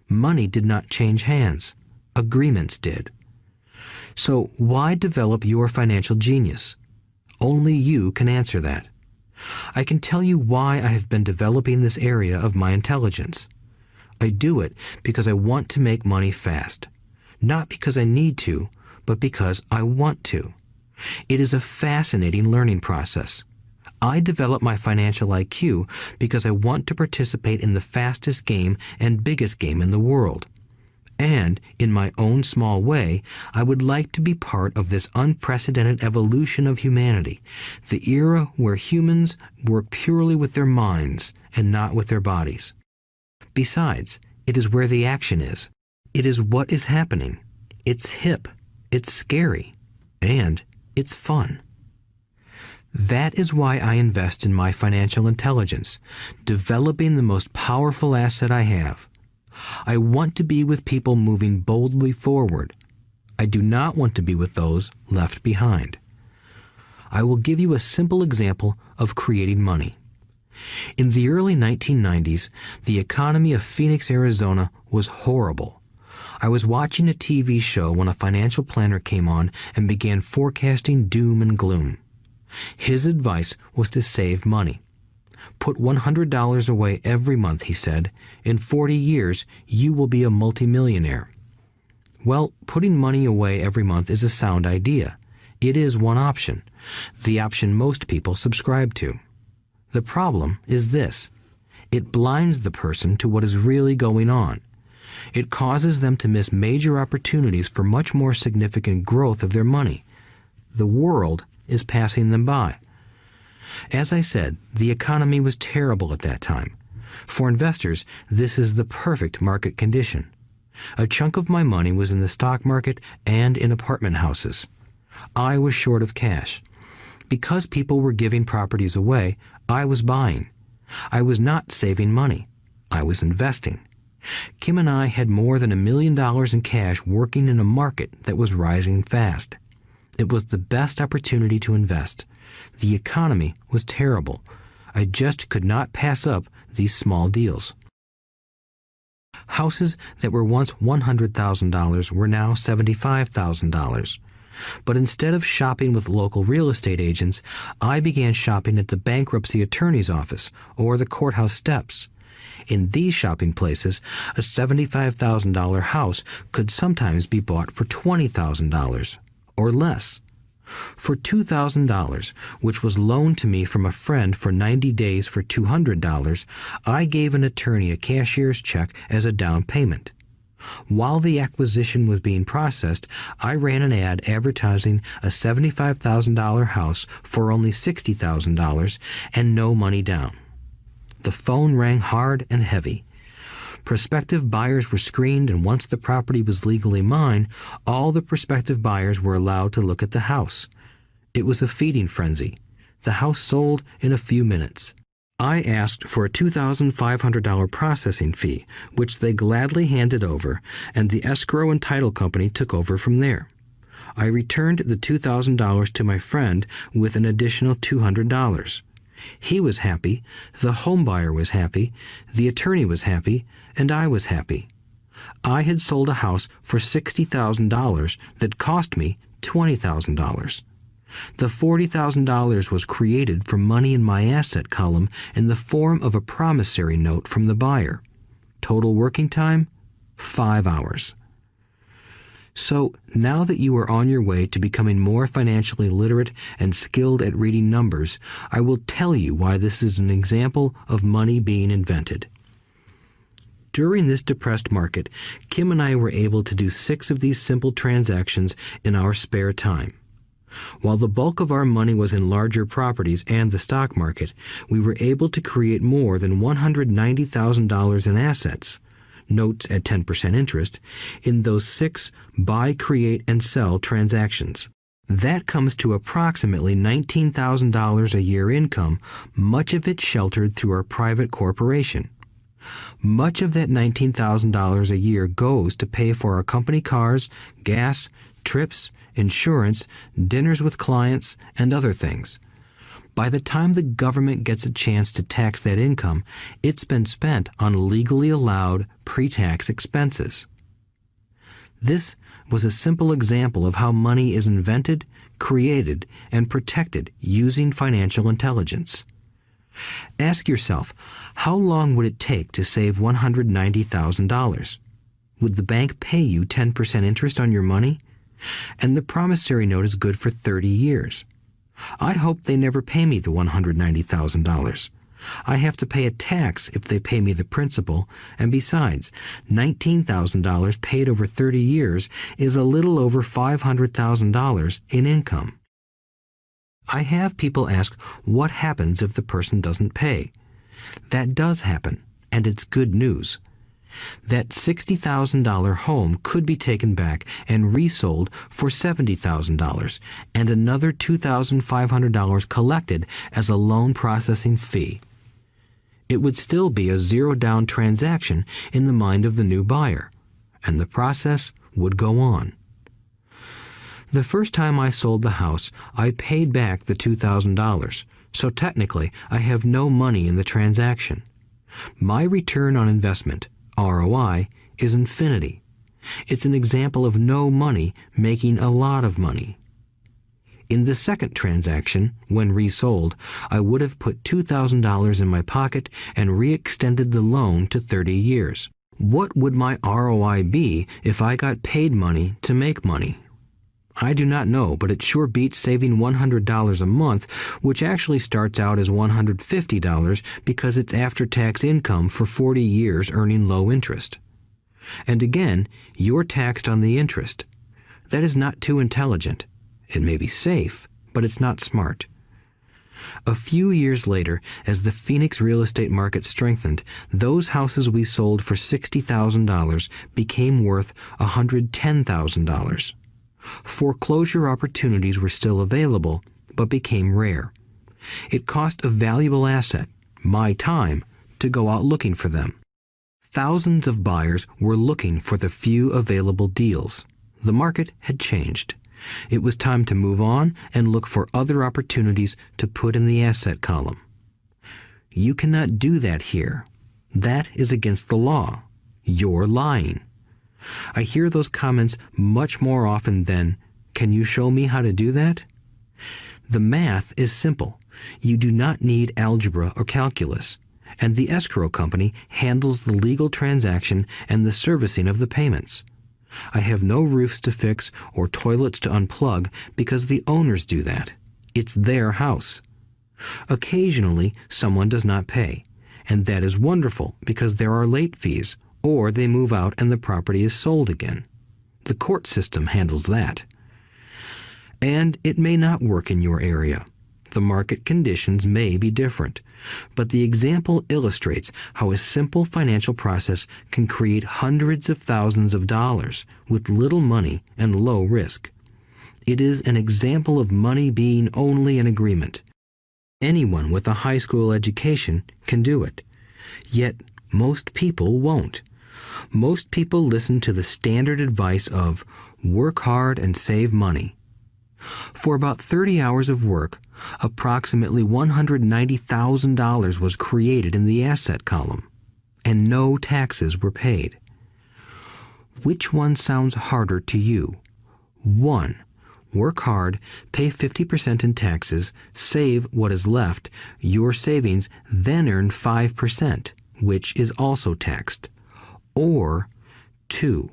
Money did not change hands. Agreements did. So why develop your financial genius? Only you can answer that. I can tell you why I have been developing this area of my intelligence. I do it because I want to make money fast. Not because I need to, but because I want to. It is a fascinating learning process. I develop my financial IQ because I want to participate in the fastest game and biggest game in the world. And, in my own small way, I would like to be part of this unprecedented evolution of humanity, the era where humans work purely with their minds and not with their bodies. Besides, it is where the action is. It is what is happening. It's hip, it's scary, and it's fun. That is why I invest in my financial intelligence, developing the most powerful asset I have. I want to be with people moving boldly forward. I do not want to be with those left behind. I will give you a simple example of creating money. In the early 1990s, the economy of Phoenix, Arizona was horrible. I was watching a TV show when a financial planner came on and began forecasting doom and gloom. His advice was to save money. Put $100 away every month, he said. In 40 years, you will be a multimillionaire. Well, putting money away every month is a sound idea. It is one option, the option most people subscribe to. The problem is this. It blinds the person to what is really going on. It causes them to miss major opportunities for much more significant growth of their money. The world is passing them by. As I said, the economy was terrible at that time. For investors, this is the perfect market condition. A chunk of my money was in the stock market and in apartment houses. I was short of cash. Because people were giving properties away, I was buying. I was not saving money. I was investing. Kim and I had more than $1 million in cash working in a market that was rising fast. It was the best opportunity to invest. The economy was terrible. I just could not pass up these small deals. Houses that were once $100,000 were now $75,000. But instead of shopping with local real estate agents, I began shopping at the bankruptcy attorney's office or the courthouse steps. In these shopping places, a $75,000 house could sometimes be bought for $20,000 or less. For $2,000, which was loaned to me from a friend for 90 days for $200, I gave an attorney a cashier's check as a down payment. While the acquisition was being processed, I ran an ad advertising a $75,000 house for only $60,000 and no money down. The phone rang hard and heavy. Prospective buyers were screened, and once the property was legally mine, all the prospective buyers were allowed to look at the house. It was a feeding frenzy. The house sold in a few minutes. I asked for a $2,500 processing fee, which they gladly handed over, and the escrow and title company took over from there. I returned the $2,000 to my friend with an additional $200. He was happy, the home buyer was happy, the attorney was happy, and I was happy. I had sold a house for $60,000 that cost me $20,000. The $40,000 was created from money in my asset column in the form of a promissory note from the buyer. Total working time, 5 hours. So, now that you are on your way to becoming more financially literate and skilled at reading numbers, I will tell you why this is an example of money being invented. During this depressed market, Kim and I were able to do 6 of these simple transactions in our spare time. While the bulk of our money was in larger properties and the stock market, we were able to create more than $190,000 in assets, notes at 10% interest, in those 6 buy, create, and sell transactions. That comes to approximately $19,000 a year income, much of it sheltered through our private corporation. Much of that $19,000 a year goes to pay for our company cars, gas, trips, insurance, dinners with clients, and other things. By the time the government gets a chance to tax that income, it's been spent on legally allowed pre-tax expenses. This was a simple example of how money is invented, created, and protected using financial intelligence. Ask yourself, how long would it take to save $190,000? Would the bank pay you 10% interest on your money? And the promissory note is good for 30 years. I hope they never pay me the $190,000. I have to pay a tax if they pay me the principal, and besides, $19,000 paid over 30 years is a little over $500,000 in income. I have people ask what happens if the person doesn't pay. That does happen, and it's good news. That $60,000 home could be taken back and resold for $70,000 and another $2,500 collected as a loan processing fee. It would still be a zero-down transaction in the mind of the new buyer, and the process would go on. The first time I sold the house, I paid back the $2,000, so technically I have no money in the transaction. My return on investment, ROI, is infinity. It's an example of no money making a lot of money. In the second transaction, when resold, I would have put $2,000 in my pocket and re-extended the loan to 30 years. What would my ROI be if I got paid money to make money? I do not know, but it sure beats saving $100 a month, which actually starts out as $150 because it's after-tax income for 40 years earning low interest. And again, you're taxed on the interest. That is not too intelligent. It may be safe, but it's not smart. A few years later, as the Phoenix real estate market strengthened, those houses we sold for $60,000 became worth $110,000. Foreclosure opportunities were still available, but became rare. It cost a valuable asset, my time, to go out looking for them. Thousands of buyers were looking for the few available deals. The market had changed. It was time to move on and look for other opportunities to put in the asset column. You cannot do that here. That is against the law. You're lying. I hear those comments much more often than, "Can you show me how to do that?" The math is simple. You do not need algebra or calculus, and the escrow company handles the legal transaction and the servicing of the payments. I have no roofs to fix or toilets to unplug because the owners do that. It's their house. Occasionally, someone does not pay, and that is wonderful because there are late fees, or they move out and the property is sold again. The court system handles that. And it may not work in your area. The market conditions may be different, but the example illustrates how a simple financial process can create hundreds of thousands of dollars with little money and low risk. It is an example of money being only an agreement. Anyone with a high school education can do it. Yet most people won't. Most people listen to the standard advice of work hard and save money. For about 30 hours of work, approximately $190,000 was created in the asset column, and no taxes were paid. Which one sounds harder to you? 1. Work hard, pay 50% in taxes, save what is left, your savings, then earn 5%, which is also taxed. Or 2.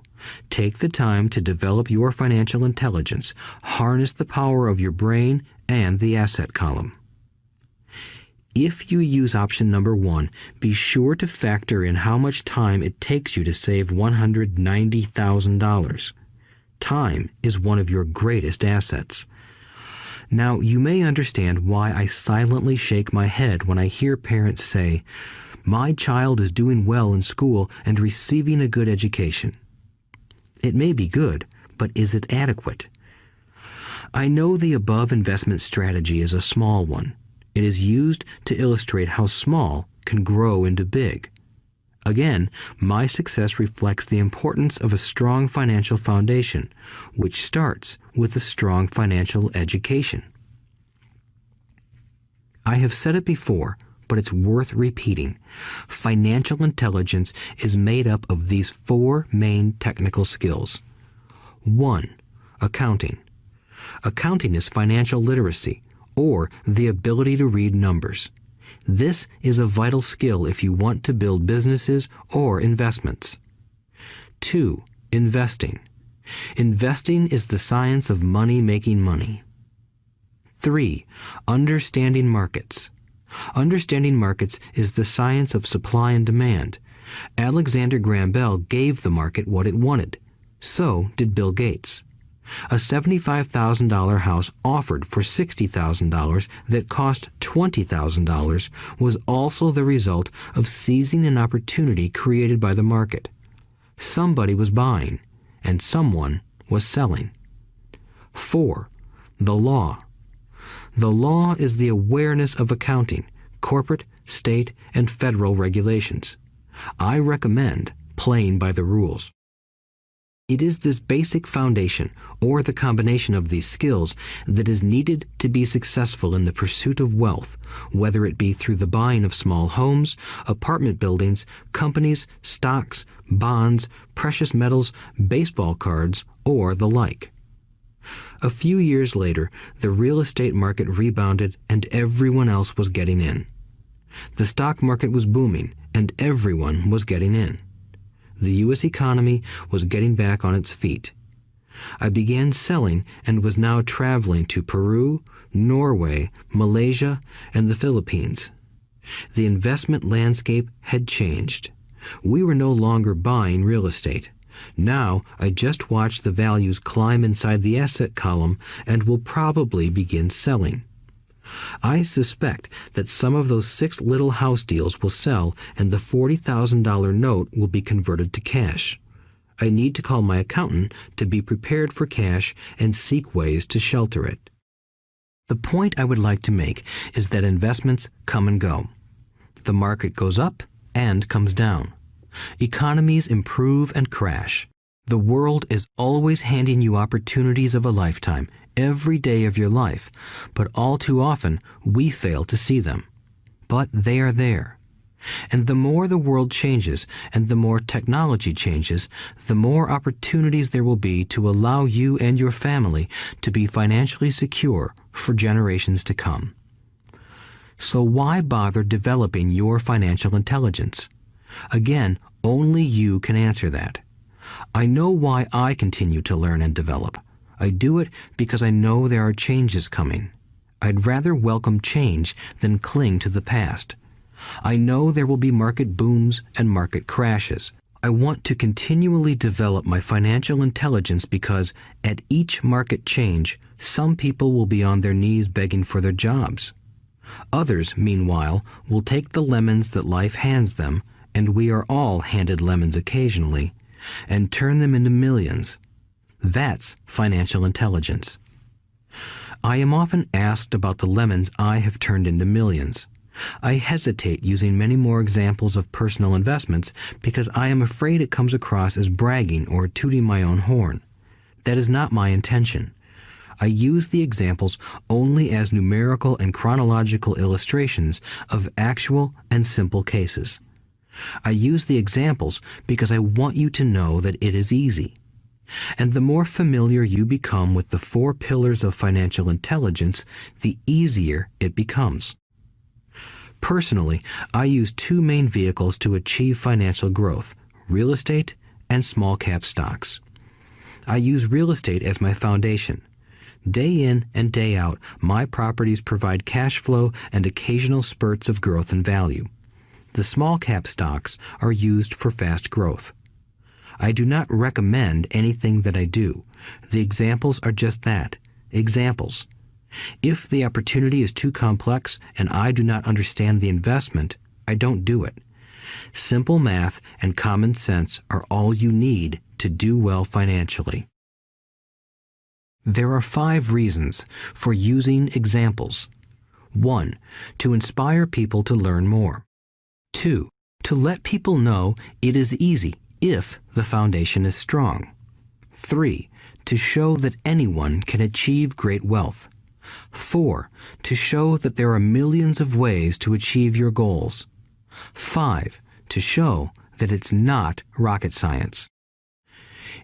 Take the time to develop your financial intelligence, harness the power of your brain and the asset column. If you use option number 1, be sure to factor in how much time it takes you to save $190,000. Time is one of your greatest assets. Now, you may understand why I silently shake my head when I hear parents say, "My child is doing well in school and receiving a good education." It may be good, but is it adequate? I know the above investment strategy is a small one. It is used to illustrate how small can grow into big. Again, my success reflects the importance of a strong financial foundation, which starts with a strong financial education. I have said it before, but it's worth repeating. Financial intelligence is made up of these 4 main technical skills. 1. Accounting. Accounting is financial literacy, or the ability to read numbers. This is a vital skill if you want to build businesses or investments. 2. Investing. Investing is the science of money making money. 3. Understanding markets. Understanding markets is the science of supply and demand. Alexander Graham Bell gave the market what it wanted. So did Bill Gates. A $75,000 house offered for $60,000 that cost $20,000 was also the result of seizing an opportunity created by the market. Somebody was buying, and someone was selling. 4. The law. The law is the awareness of accounting, corporate, state, and federal regulations. I recommend playing by the rules. It is this basic foundation, or the combination of these skills, that is needed to be successful in the pursuit of wealth, whether it be through the buying of small homes, apartment buildings, companies, stocks, bonds, precious metals, baseball cards, or the like. A few years later, the real estate market rebounded and everyone else was getting in. The stock market was booming and everyone was getting in. The U.S. economy was getting back on its feet. I began selling and was now traveling to Peru, Norway, Malaysia, and the Philippines. The investment landscape had changed. We were no longer buying real estate. Now I just watch the values climb inside the asset column and will probably begin selling. I suspect that some of those 6 little house deals will sell and the $40,000 note will be converted to cash. I need to call my accountant to be prepared for cash and seek ways to shelter it. The point I would like to make is that investments come and go. The market goes up and comes down. Economies improve and crash. The world is always handing you opportunities of a lifetime, every day of your life, but all too often we fail to see them. But they are there. And the more the world changes and the more technology changes, the more opportunities there will be to allow you and your family to be financially secure for generations to come. So why bother developing your financial intelligence? Again, only you can answer that. I know why I continue to learn and develop. I do it because I know there are changes coming. I'd rather welcome change than cling to the past. I know there will be market booms and market crashes. I want to continually develop my financial intelligence because at each market change, some people will be on their knees begging for their jobs. Others, meanwhile, will take the lemons that life hands them, and we are all handed lemons occasionally, and turn them into millions. That's financial intelligence. I am often asked about the lemons I have turned into millions. I hesitate using many more examples of personal investments because I am afraid it comes across as bragging or tooting my own horn. That is not my intention. I use the examples only as numerical and chronological illustrations of actual and simple cases. I use the examples because I want you to know that it is easy. And the more familiar you become with the 4 pillars of financial intelligence, the easier it becomes. Personally, I use 2 main vehicles to achieve financial growth: real estate and small cap stocks. I use real estate as my foundation. Day in and day out, my properties provide cash flow and occasional spurts of growth and value. The small cap stocks are used for fast growth. I do not recommend anything that I do. The examples are just that, examples. If the opportunity is too complex and I do not understand the investment, I don't do it. Simple math and common sense are all you need to do well financially. There are 5 reasons for using examples. 1. To inspire people to learn more. 2. To let people know it is easy if the foundation is strong. 3. To show that anyone can achieve great wealth. 4. To show that there are millions of ways to achieve your goals. 5. To show that it's not rocket science.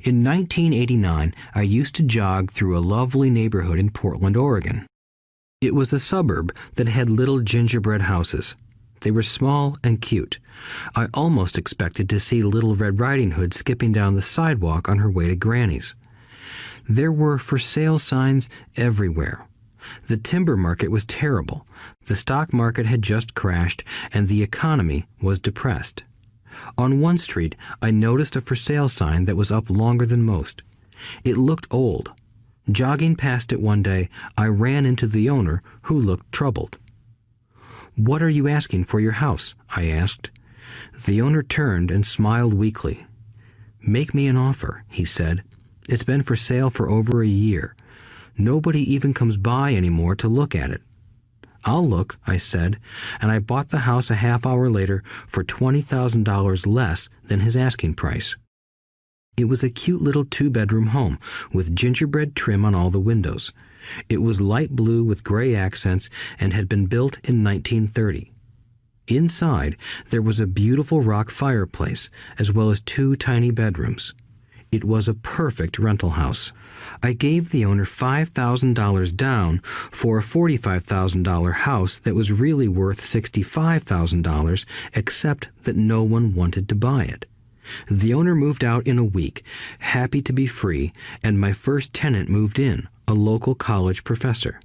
In 1989, I used to jog through a lovely neighborhood in Portland, Oregon. It was a suburb that had little gingerbread houses. They were small and cute. I almost expected to see Little Red Riding Hood skipping down the sidewalk on her way to Granny's. There were for sale signs everywhere. The timber market was terrible. The stock market had just crashed, and the economy was depressed. On one street, I noticed a for sale sign that was up longer than most. It looked old. Jogging past it one day, I ran into the owner, who looked troubled. "What are you asking for your house?" I asked. The owner turned and smiled weakly. "Make me an offer," he said. "It's been for sale for over a year. Nobody even comes by anymore to look at it." "I'll look," I said, and I bought the house a half hour later for $20,000 less than his asking price. It was a cute little 2-bedroom home with gingerbread trim on all the windows. It was light blue with gray accents and had been built in 1930. Inside, there was a beautiful rock fireplace, as well as 2 tiny bedrooms. It was a perfect rental house. I gave the owner $5,000 down for a $45,000 house that was really worth $65,000, except that no one wanted to buy it. The owner moved out in a week, happy to be free, and my first tenant moved in, a local college professor.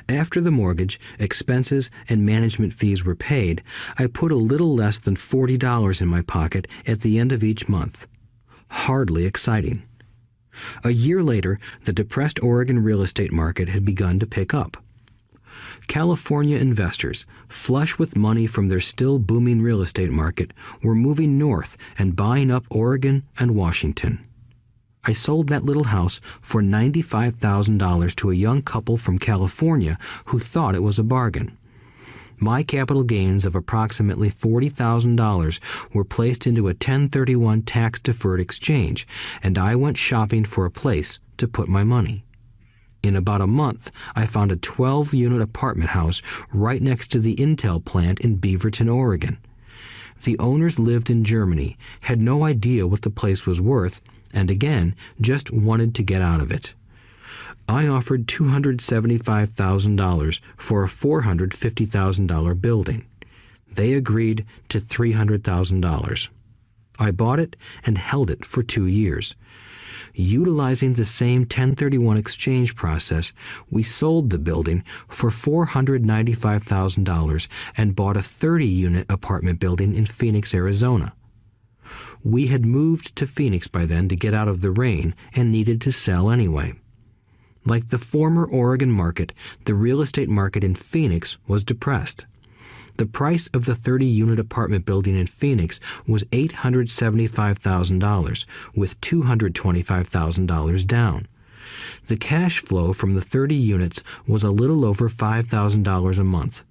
After the mortgage, expenses, and management fees were paid, I put a little less than $40 in my pocket at the end of each month. Hardly exciting. A year later, the depressed Oregon real estate market had begun to pick up. California investors, flush with money from their still booming real estate market, were moving north and buying up Oregon and Washington. I sold that little house for $95,000 to a young couple from California who thought it was a bargain. My capital gains of approximately $40,000 were placed into a 1031 tax-deferred exchange, and I went shopping for a place to put my money. In about a month, I found a 12-unit apartment house right next to the Intel plant in Beaverton, Oregon. The owners lived in Germany, had no idea what the place was worth, and again, just wanted to get out of it. I offered $275,000 for a $450,000 building. They agreed to $300,000. I bought it and held it for 2 years. Utilizing the same 1031 exchange process, we sold the building for $495,000 and bought a 30-unit apartment building in Phoenix, Arizona. We had moved to Phoenix by then to get out of the rain and needed to sell anyway. Like the former Oregon market, the real estate market in Phoenix was depressed. The price of the 30-unit apartment building in Phoenix was $875,000, with $225,000 down. The cash flow from the 30 units was a little over $5,000 a month.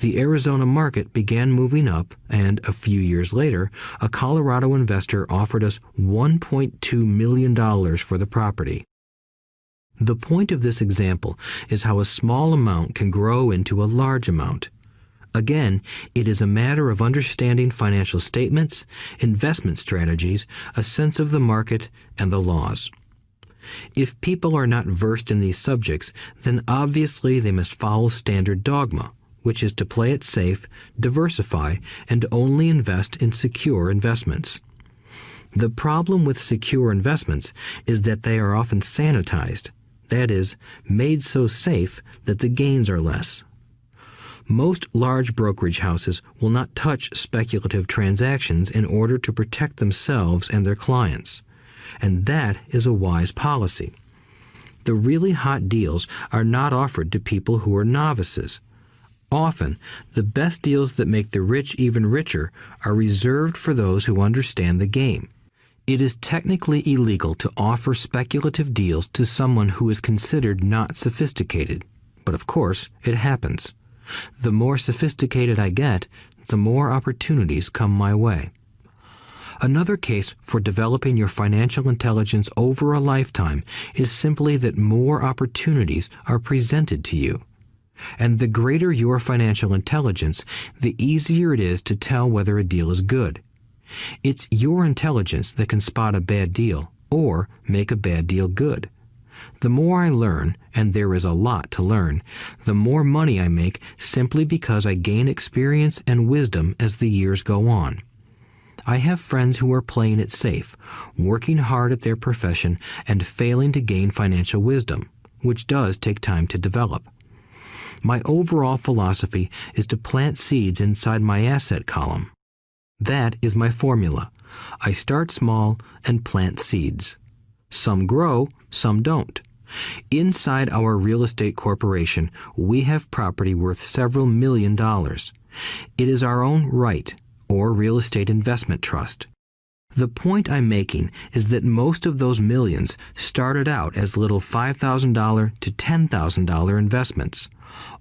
The Arizona market began moving up, and a few years later, a Colorado investor offered us $1.2 million for the property. The point of this example is how a small amount can grow into a large amount. Again, it is a matter of understanding financial statements, investment strategies, a sense of the market, and the laws. If people are not versed in these subjects, then obviously they must follow standard dogma, which is to play it safe, diversify, and only invest in secure investments. The problem with secure investments is that they are often sanitized, that is, made so safe that the gains are less. Most large brokerage houses will not touch speculative transactions in order to protect themselves and their clients, and that is a wise policy. The really hot deals are not offered to people who are novices. Often, the best deals that make the rich even richer are reserved for those who understand the game. It is technically illegal to offer speculative deals to someone who is considered not sophisticated, but of course, it happens. The more sophisticated I get, the more opportunities come my way. Another case for developing your financial intelligence over a lifetime is simply that more opportunities are presented to you. And the greater your financial intelligence, the easier it is to tell whether a deal is good. It's your intelligence that can spot a bad deal or make a bad deal good. The more I learn, and there is a lot to learn, the more money I make simply because I gain experience and wisdom as the years go on. I have friends who are playing it safe, working hard at their profession and failing to gain financial wisdom, which does take time to develop. My overall philosophy is to plant seeds inside my asset column. That is my formula. I start small and plant seeds. Some grow, some don't. Inside our real estate corporation, we have property worth several $million. It is our own right, or real estate investment trust. The point I'm making is that most of those millions started out as little $5,000 to $10,000 investments.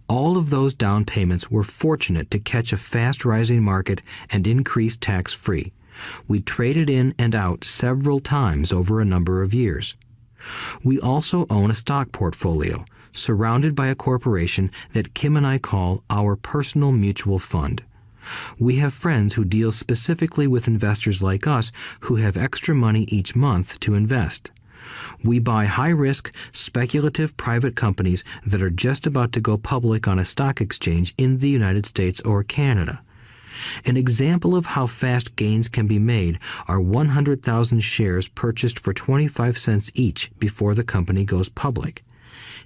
All of those down payments were fortunate to catch a fast-rising market and increase tax-free. We traded in and out several times over a number of years. We also own a stock portfolio, surrounded by a corporation that Kim and I call our personal mutual fund. We have friends who deal specifically with investors like us who have extra money each month to invest. We buy high-risk, speculative private companies that are just about to go public on a stock exchange in the United States or Canada. An example of how fast gains can be made are 100,000 shares purchased for 25 cents each before the company goes public.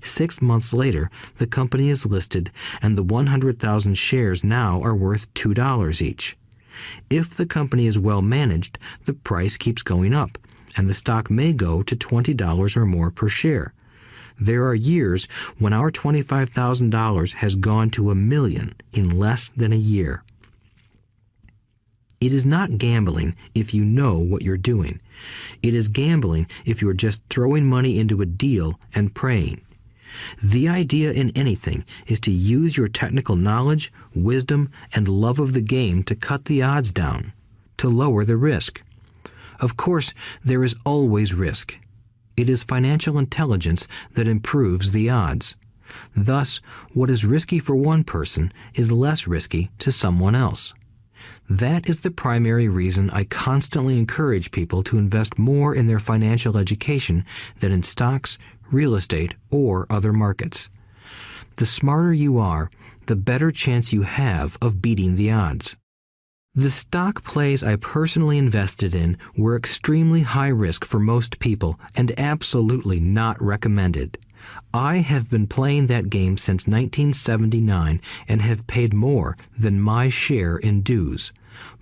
6 months later, the company is listed, and the 100,000 shares now are worth $2 each. If the company is well managed, the price keeps going up, and the stock may go to $20 or more per share. There are years when our $25,000 has gone to $1 million in less than a year. It is not gambling if you know what you're doing. It is gambling if you're just throwing money into a deal and praying. The idea in anything is to use your technical knowledge, wisdom, and love of the game to cut the odds down, to lower the risk. Of course, there is always risk. It is financial intelligence that improves the odds. Thus, what is risky for one person is less risky to someone else. That is the primary reason I constantly encourage people to invest more in their financial education than in stocks, real estate, or other markets. The smarter you are, the better chance you have of beating the odds. The stock plays I personally invested in were extremely high risk for most people and absolutely not recommended. I have been playing that game since 1979 and have paid more than my share in dues.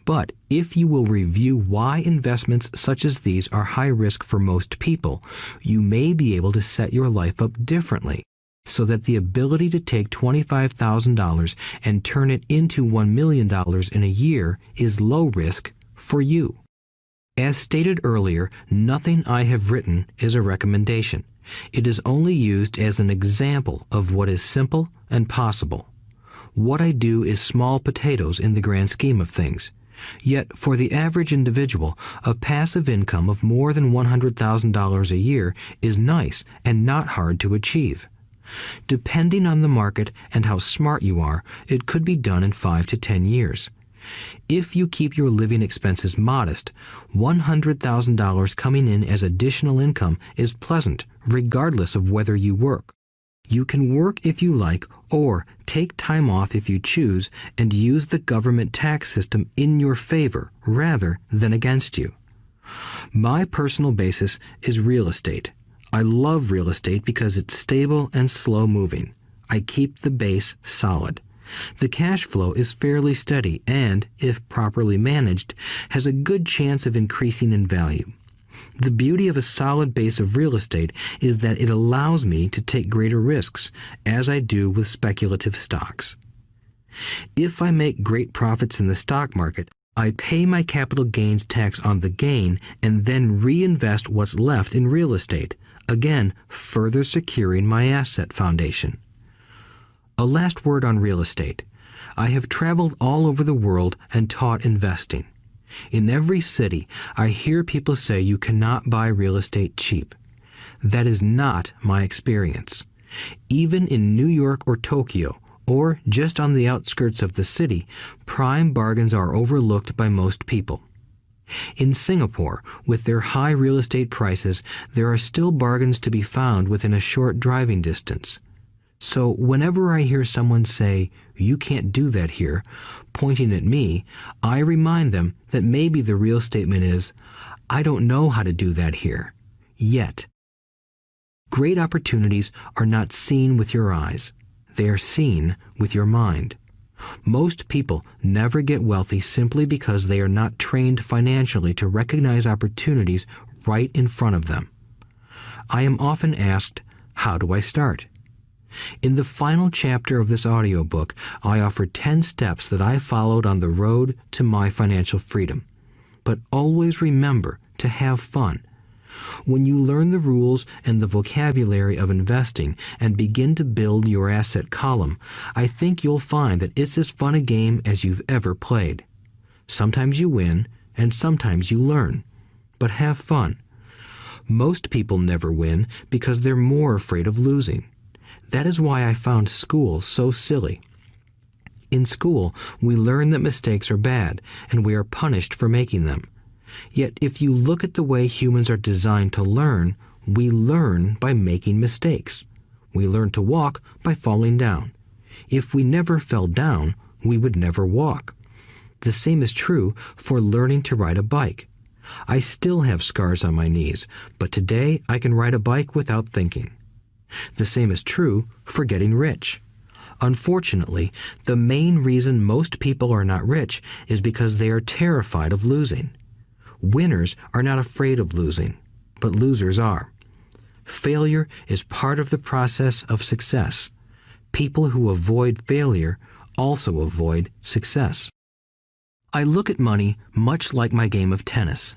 But if you will review why investments such as these are high risk for most people, you may be able to set your life up differently so that the ability to take $25,000 and turn it into $1 million in a year is low risk for you. As stated earlier, nothing I have written is a recommendation. It is only used as an example of what is simple and possible. What I do is small potatoes in the grand scheme of things. Yet, for the average individual, a passive income of more than $100,000 a year is nice and not hard to achieve. Depending on the market and how smart you are, it could be done in 5 to 10 years. If you keep your living expenses modest, $100,000 coming in as additional income is pleasant, regardless of whether you work. You can work if you like, or take time off if you choose, and use the government tax system in your favor rather than against you. My personal basis is real estate. I love real estate because it's stable and slow-moving. I keep the base solid. The cash flow is fairly steady and, if properly managed, has a good chance of increasing in value. The beauty of a solid base of real estate is that it allows me to take greater risks, as I do with speculative stocks. If I make great profits in the stock market, I pay my capital gains tax on the gain and then reinvest what's left in real estate, again further securing my asset foundation. A last word on real estate. I have traveled all over the world and taught investing. In every city, I hear people say you cannot buy real estate cheap. That is not my experience. Even in New York or Tokyo, or just on the outskirts of the city, prime bargains are overlooked by most people. In Singapore, with their high real estate prices, there are still bargains to be found within a short driving distance. So whenever I hear someone say, "You can't do that here," pointing at me, I remind them that maybe the real statement is, "I don't know how to do that here. Yet." Great opportunities are not seen with your eyes. They are seen with your mind. Most people never get wealthy simply because they are not trained financially to recognize opportunities right in front of them. I am often asked, how do I start? In the final chapter of this audiobook, I offer 10 steps that I followed on the road to my financial freedom. But always remember to have fun. When you learn the rules and the vocabulary of investing and begin to build your asset column, I think you'll find that it's as fun a game as you've ever played. Sometimes you win, and sometimes you learn. But have fun. Most people never win because they're more afraid of losing. That is why I found school so silly. In school, we learn that mistakes are bad, and we are punished for making them. Yet if you look at the way humans are designed to learn, we learn by making mistakes. We learn to walk by falling down. If we never fell down, we would never walk. The same is true for learning to ride a bike. I still have scars on my knees, but today I can ride a bike without thinking. The same is true for getting rich. Unfortunately, the main reason most people are not rich is because they are terrified of losing. Winners are not afraid of losing, but losers are. Failure is part of the process of success. People who avoid failure also avoid success. I look at money much like my game of tennis.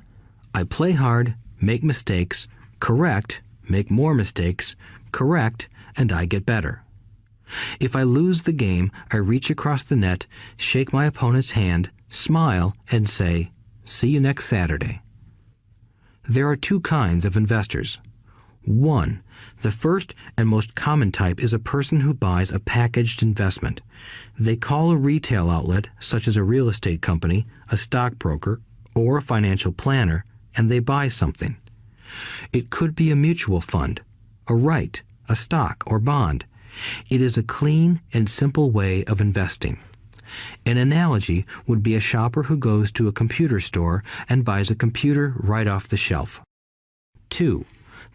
I play hard, make mistakes, correct, make more mistakes, correct, and I get better. If I lose the game, I reach across the net, shake my opponent's hand, smile, and say, "See you next Saturday." There are two kinds of investors. One, the first and most common type is a person who buys a packaged investment. They call a retail outlet, such as a real estate company, a stockbroker, or a financial planner, and they buy something. It could be a mutual fund, a right, a stock, or bond. It is a clean and simple way of investing. An analogy would be a shopper who goes to a computer store and buys a computer right off the shelf. 2.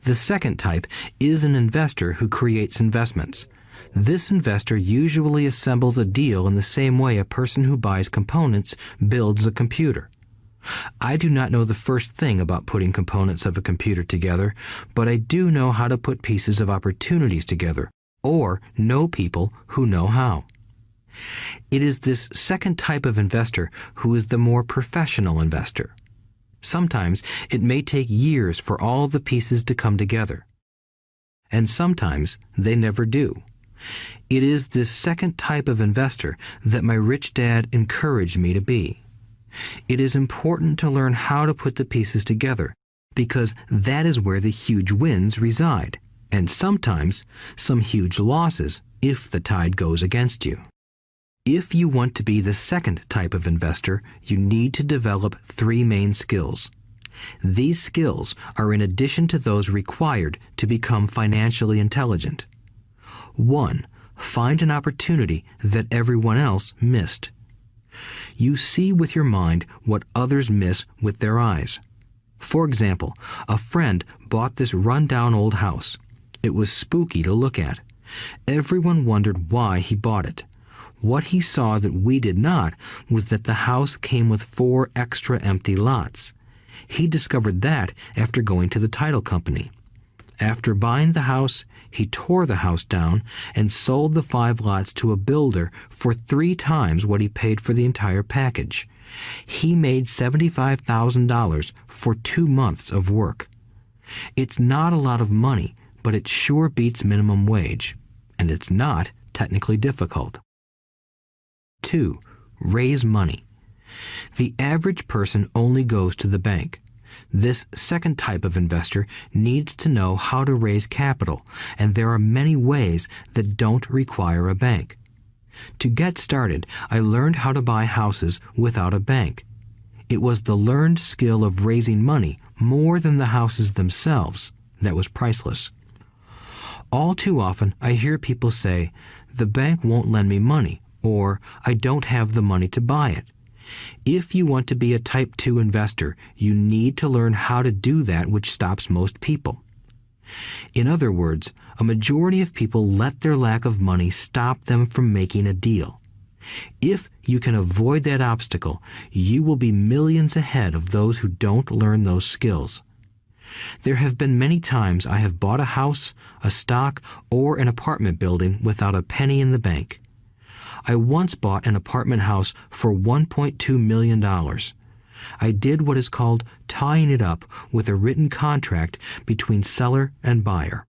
The second type is an investor who creates investments. This investor usually assembles a deal in the same way a person who buys components builds a computer. I do not know the first thing about putting components of a computer together, but I do know how to put pieces of opportunities together, or know people who know how. It is this second type of investor who is the more professional investor. Sometimes it may take years for all the pieces to come together, and sometimes they never do. It is this second type of investor that my rich dad encouraged me to be. It is important to learn how to put the pieces together, because that is where the huge wins reside, and sometimes some huge losses if the tide goes against you. If you want to be the second type of investor, you need to develop 3 main skills. These skills are in addition to those required to become financially intelligent. 1. Find an opportunity that everyone else missed. You see with your mind what others miss with their eyes. For example, a friend bought this run-down old house. It was spooky to look at. Everyone wondered why he bought it. What he saw that we did not was that the house came with 4 extra empty lots. He discovered that after going to the title company. After buying the house, he tore the house down and sold the 5 lots to a builder for 3 times what he paid for the entire package. He made $75,000 for 2 months of work. It's not a lot of money, but it sure beats minimum wage, and it's not technically difficult. 2. Raise money. The average person only goes to the bank. This second type of investor needs to know how to raise capital, and there are many ways that don't require a bank. To get started, I learned how to buy houses without a bank. It was the learned skill of raising money more than the houses themselves that was priceless. All too often, I hear people say, "The bank won't lend me money," or "I don't have the money to buy it." If you want to be a Type 2 investor, you need to learn how to do that which stops most people. In other words, a majority of people let their lack of money stop them from making a deal. If you can avoid that obstacle, you will be millions ahead of those who don't learn those skills. There have been many times I have bought a house, a stock, or an apartment building without a penny in the bank. I once bought an apartment house for $1.2 million. I did what is called tying it up with a written contract between seller and buyer.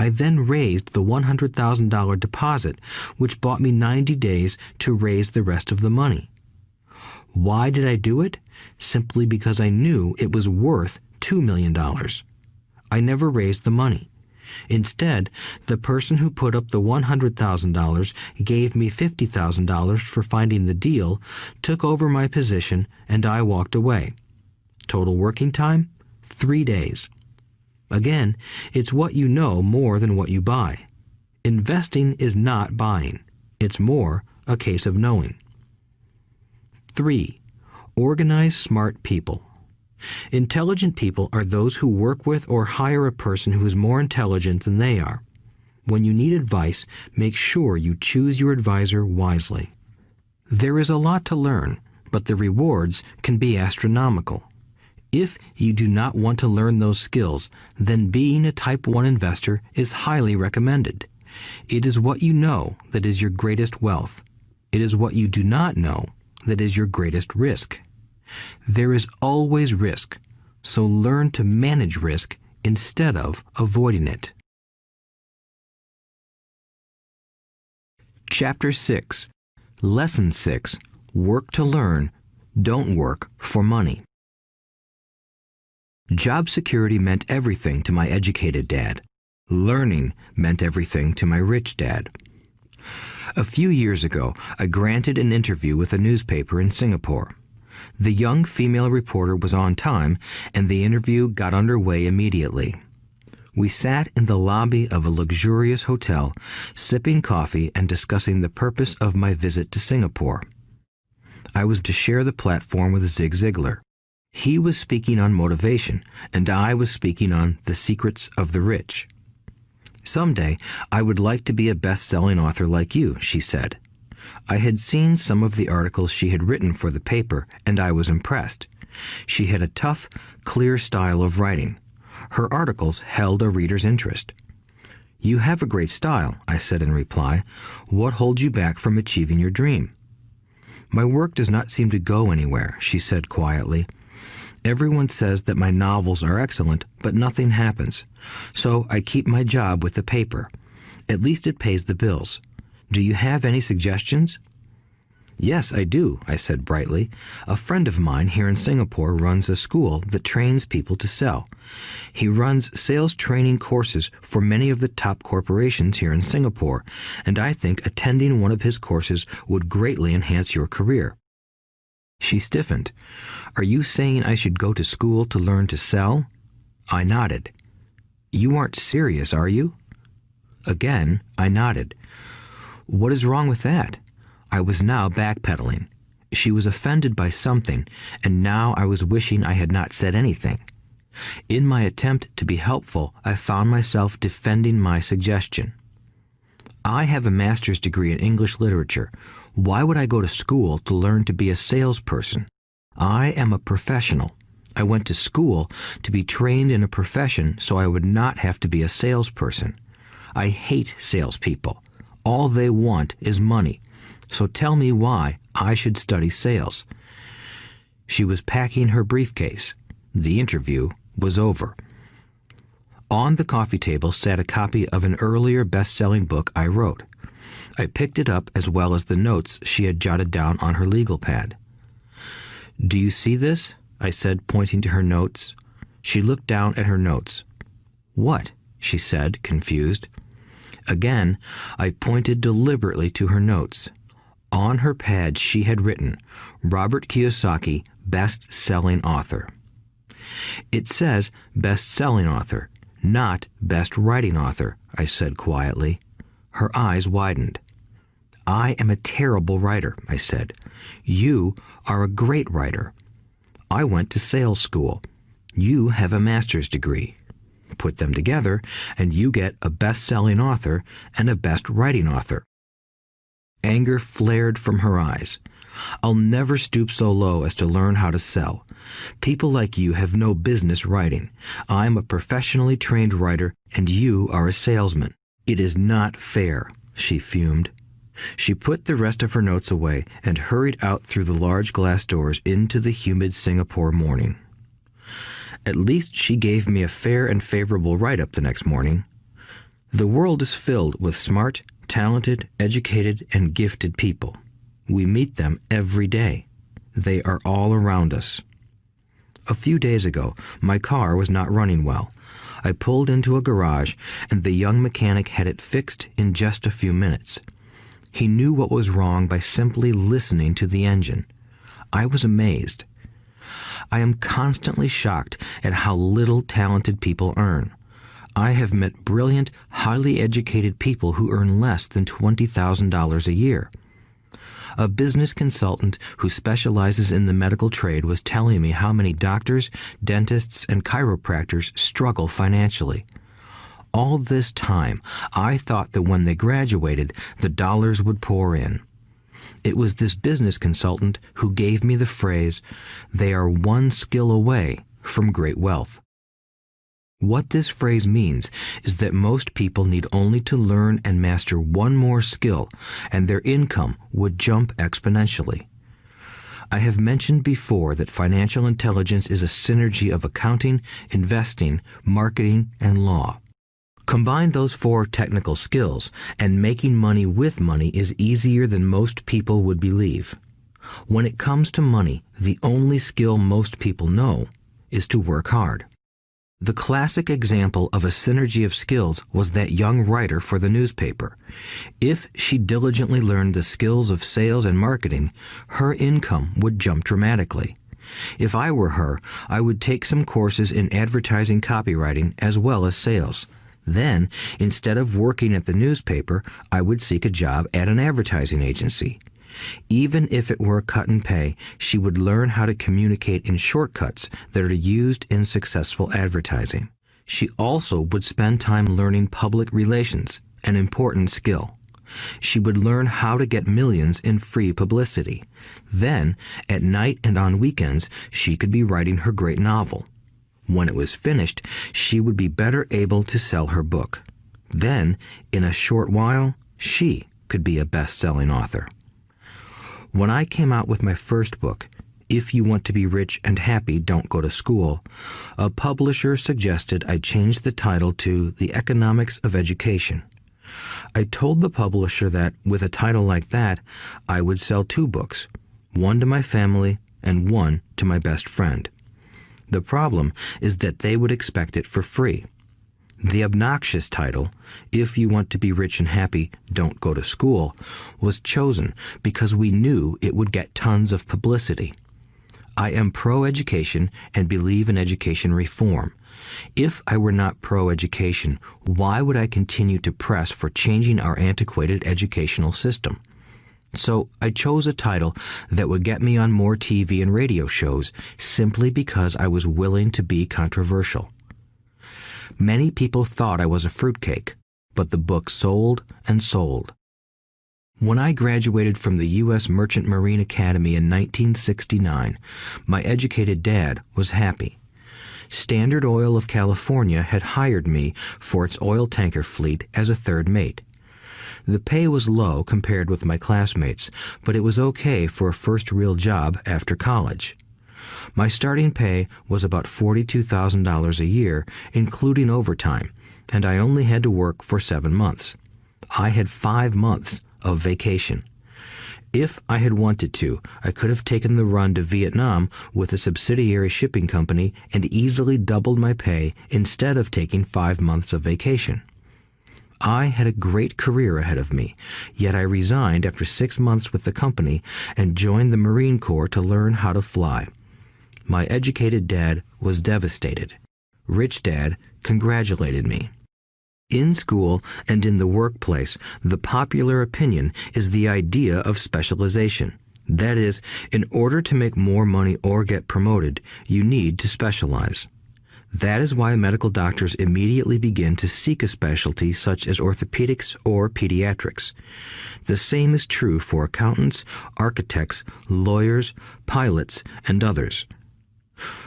I then raised the $100,000 deposit, which bought me 90 days to raise the rest of the money. Why did I do it? Simply because I knew it was worth $2 million. I never raised the money. Instead, the person who put up the $100,000 gave me $50,000 for finding the deal, took over my position, and I walked away. Total working time? 3 days. Again, it's what you know more than what you buy. Investing is not buying. It's more a case of knowing. 3. Organize smart people. Intelligent people are those who work with or hire a person who is more intelligent than they are. When you need advice, make sure you choose your advisor wisely. There is a lot to learn, but the rewards can be astronomical. If you do not want to learn those skills, then being a Type 1 investor is highly recommended. It is what you know that is your greatest wealth. It is what you do not know that is your greatest risk. There is always risk, so learn to manage risk instead of avoiding it. Chapter 6. Lesson 6. Work to learn, don't work for money. Job security meant everything to my educated dad. Learning meant everything to my rich dad. A few years ago, I granted an interview with a newspaper in Singapore. The young female reporter was on time, and the interview got underway immediately. We sat in the lobby of a luxurious hotel, sipping coffee and discussing the purpose of my visit to Singapore. I was to share the platform with Zig Ziglar. He was speaking on motivation, and I was speaking on the secrets of the rich. Someday, I would like to be a best-selling author like you, she said. I had seen some of the articles she had written for the paper, and I was impressed. She had a tough, clear style of writing. Her articles held a reader's interest. You have a great style, I said in reply. What holds you back from achieving your dream? My work does not seem to go anywhere, she said quietly. Everyone says that my novels are excellent, but nothing happens. So I keep my job with the paper. At least it pays the bills. Do you have any suggestions? Yes, I do, I said brightly. A friend of mine here in Singapore runs a school that trains people to sell. He runs sales training courses for many of the top corporations here in Singapore, and I think attending one of his courses would greatly enhance your career. She stiffened. Are you saying I should go to school to learn to sell? I nodded. You aren't serious, are you? Again, I nodded. What is wrong with that? I was now backpedaling. She was offended by something, and now I was wishing I had not said anything. In my attempt to be helpful, I found myself defending my suggestion. I have a master's degree in English literature. Why would I go to school to learn to be a salesperson? I am a professional. I went to school to be trained in a profession so I would not have to be a salesperson. I hate salespeople. All they want is money. So tell me why I should study sales. She was packing her briefcase. The interview was over. On the coffee table sat a copy of an earlier best-selling book I wrote. I picked it up as well as the notes she had jotted down on her legal pad. Do you see this? I said, pointing to her notes. She looked down at her notes. What? She said, confused. Again, I pointed deliberately to her notes. On her pad she had written, Robert Kiyosaki, best-selling author. It says best-selling author, not best writing author, I said quietly. Her eyes widened. I am a terrible writer, I said. You are a great writer. I went to sales school. You have a master's degree. Put them together, and you get a best-selling author and a best-writing author. Anger flared from her eyes. I'll never stoop so low as to learn how to sell. People like you have no business writing. I'm a professionally trained writer, and you are a salesman. It is not fair, she fumed. She put the rest of her notes away and hurried out through the large glass doors into the humid Singapore morning. At least she gave me a fair and favorable write-up the next morning. The world is filled with smart, talented, educated, and gifted people. We meet them every day. They are all around us. A few days ago, my car was not running well. I pulled into a garage, and the young mechanic had it fixed in just a few minutes. He knew what was wrong by simply listening to the engine. I was amazed. I am constantly shocked at how little talented people earn. I have met brilliant, highly educated people who earn less than $20,000 a year. A business consultant who specializes in the medical trade was telling me how many doctors, dentists, and chiropractors struggle financially. All this time, I thought that when they graduated, the dollars would pour in. It was this business consultant who gave me the phrase, "They are one skill away from great wealth." What this phrase means is that most people need only to learn and master one more skill, and their income would jump exponentially. I have mentioned before that financial intelligence is a synergy of accounting, investing, marketing, and law. Combine those 4 technical skills, and making money with money is easier than most people would believe. When it comes to money, the only skill most people know is to work hard. The classic example of a synergy of skills was that young writer for the newspaper. If she diligently learned the skills of sales and marketing, her income would jump dramatically. If I were her, I would take some courses in advertising copywriting as well as sales. Then, instead of working at the newspaper, I would seek a job at an advertising agency. Even if it were a cut in pay, she would learn how to communicate in shortcuts that are used in successful advertising. She also would spend time learning public relations, an important skill. She would learn how to get millions in free publicity. Then, at night and on weekends, she could be writing her great novel. When it was finished, she would be better able to sell her book. Then, in a short while, she could be a best-selling author. When I came out with my first book, If You Want to Be Rich and Happy, Don't Go to School, a publisher suggested I change the title to The Economics of Education. I told the publisher that, with a title like that, I would sell 2 books, one to my family and one to my best friend. The problem is that they would expect it for free. The obnoxious title, If You Want to Be Rich and Happy, Don't Go to School, was chosen because we knew it would get tons of publicity. I am pro-education and believe in education reform. If I were not pro-education, why would I continue to press for changing our antiquated educational system? So I chose a title that would get me on more TV and radio shows simply because I was willing to be controversial. Many people thought I was a fruitcake, but the book sold and sold. When I graduated from the U.S. Merchant Marine Academy in 1969, my educated dad was happy. Standard Oil of California had hired me for its oil tanker fleet as a third mate. The pay was low compared with my classmates, but it was okay for a first real job after college. My starting pay was about $42,000 a year, including overtime, and I only had to work for 7 months. I had 5 months of vacation. If I had wanted to, I could have taken the run to Vietnam with a subsidiary shipping company and easily doubled my pay instead of taking 5 months of vacation. I had a great career ahead of me, yet I resigned after 6 months with the company and joined the Marine Corps to learn how to fly. My educated dad was devastated. Rich Dad congratulated me. In school and in the workplace, the popular opinion is the idea of specialization. That is, in order to make more money or get promoted, you need to specialize. That is why medical doctors immediately begin to seek a specialty such as orthopedics or pediatrics. The same is true for accountants, architects, lawyers, pilots, and others.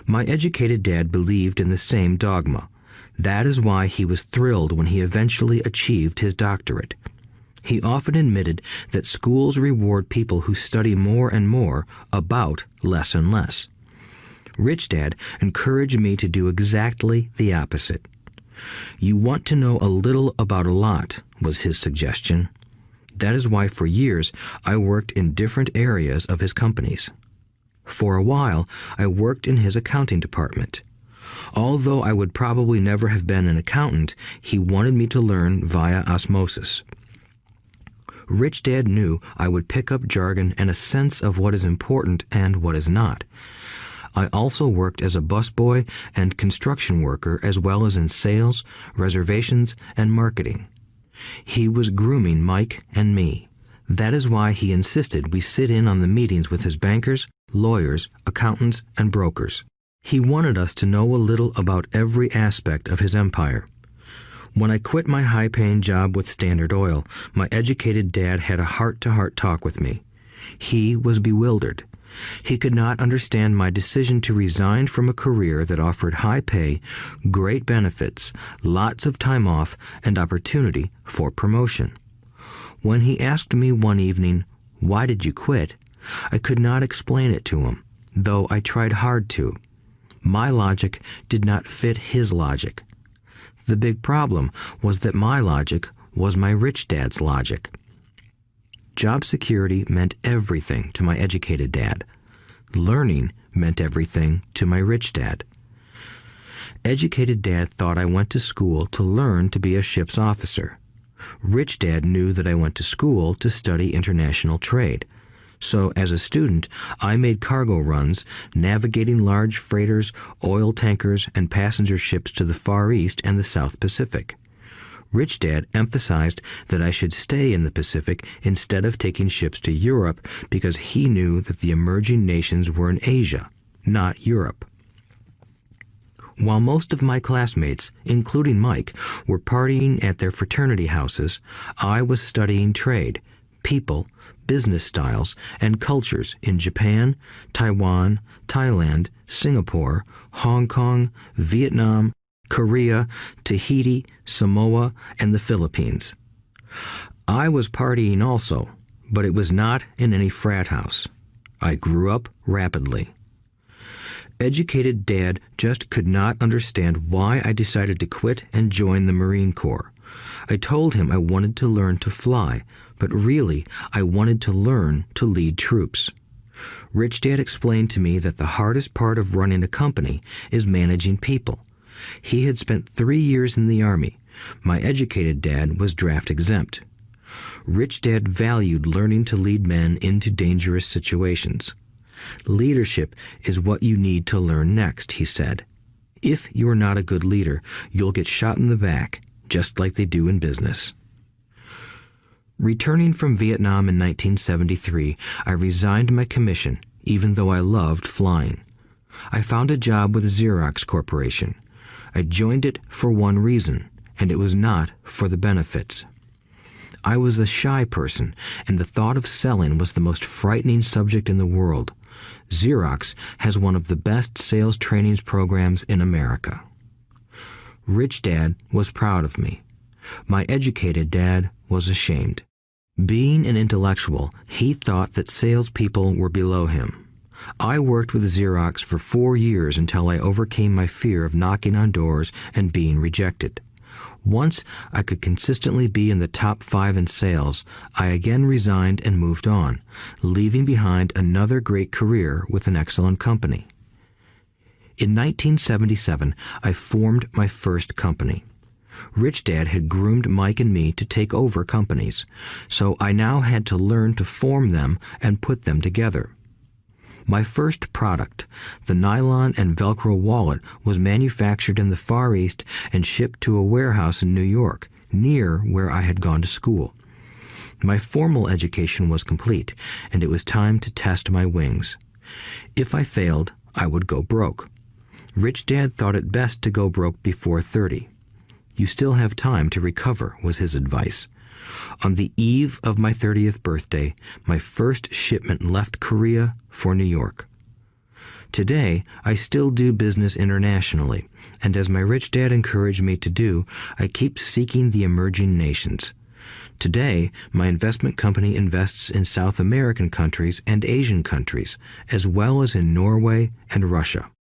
My educated dad believed in the same dogma. That is why he was thrilled when he eventually achieved his doctorate. He often admitted that schools reward people who study more and more about less and less. Rich Dad encouraged me to do exactly the opposite. You want to know a little about a lot, was his suggestion. That is why for years I worked in different areas of his companies. For a while, I worked in his accounting department. Although I would probably never have been an accountant, he wanted me to learn via osmosis. Rich Dad knew I would pick up jargon and a sense of what is important and what is not. I also worked as a busboy and construction worker as well as in sales, reservations, and marketing. He was grooming Mike and me. That is why he insisted we sit in on the meetings with his bankers, lawyers, accountants, and brokers. He wanted us to know a little about every aspect of his empire. When I quit my high-paying job with Standard Oil, my educated dad had a heart-to-heart talk with me. He was bewildered. He could not understand my decision to resign from a career that offered high pay, great benefits, lots of time off, and opportunity for promotion. When he asked me one evening, "Why did you quit?" I could not explain it to him, though I tried hard to. My logic did not fit his logic. The big problem was that my logic was my rich dad's logic. Job security meant everything to my educated dad. Learning meant everything to my rich dad. Educated dad thought I went to school to learn to be a ship's officer. Rich dad knew that I went to school to study international trade. So as a student, I made cargo runs, navigating large freighters, oil tankers, and passenger ships to the Far East and the South Pacific. Rich Dad emphasized that I should stay in the Pacific instead of taking ships to Europe because he knew that the emerging nations were in Asia, not Europe. While most of my classmates, including Mike, were partying at their fraternity houses, I was studying trade, people, business styles, and cultures in Japan, Taiwan, Thailand, Singapore, Hong Kong, Vietnam, Korea, Tahiti, Samoa, and the Philippines. I was partying also, but it was not in any frat house. I grew up rapidly. Educated Dad just could not understand why I decided to quit and join the Marine Corps. I told him I wanted to learn to fly, but really I wanted to learn to lead troops. Rich Dad explained to me that the hardest part of running a company is managing people. He had spent 3 years in the Army. My educated dad was draft exempt. Rich Dad valued learning to lead men into dangerous situations. Leadership is what you need to learn next, he said. If you are not a good leader, you'll get shot in the back, just like they do in business. Returning from Vietnam in 1973, I resigned my commission, even though I loved flying. I found a job with Xerox Corporation. I joined it for one reason, and it was not for the benefits. I was a shy person, and the thought of selling was the most frightening subject in the world. Xerox has one of the best sales trainings programs in America. Rich Dad was proud of me. My educated dad was ashamed. Being an intellectual, he thought that salespeople were below him. I worked with Xerox for 4 years until I overcame my fear of knocking on doors and being rejected. Once I could consistently be in the top 5 in sales, I again resigned and moved on, leaving behind another great career with an excellent company. In 1977, I formed my first company. Rich Dad had groomed Mike and me to take over companies, so I now had to learn to form them and put them together. My first product, the nylon and Velcro wallet, was manufactured in the Far East and shipped to a warehouse in New York, near where I had gone to school. My formal education was complete, and it was time to test my wings. If I failed, I would go broke. Rich Dad thought it best to go broke before 30. You still have time to recover, was his advice. On the eve of my 30th birthday, my first shipment left Korea for New York. Today, I still do business internationally, and as my rich dad encouraged me to do, I keep seeking the emerging nations. Today, my investment company invests in South American countries and Asian countries, as well as in Norway and Russia.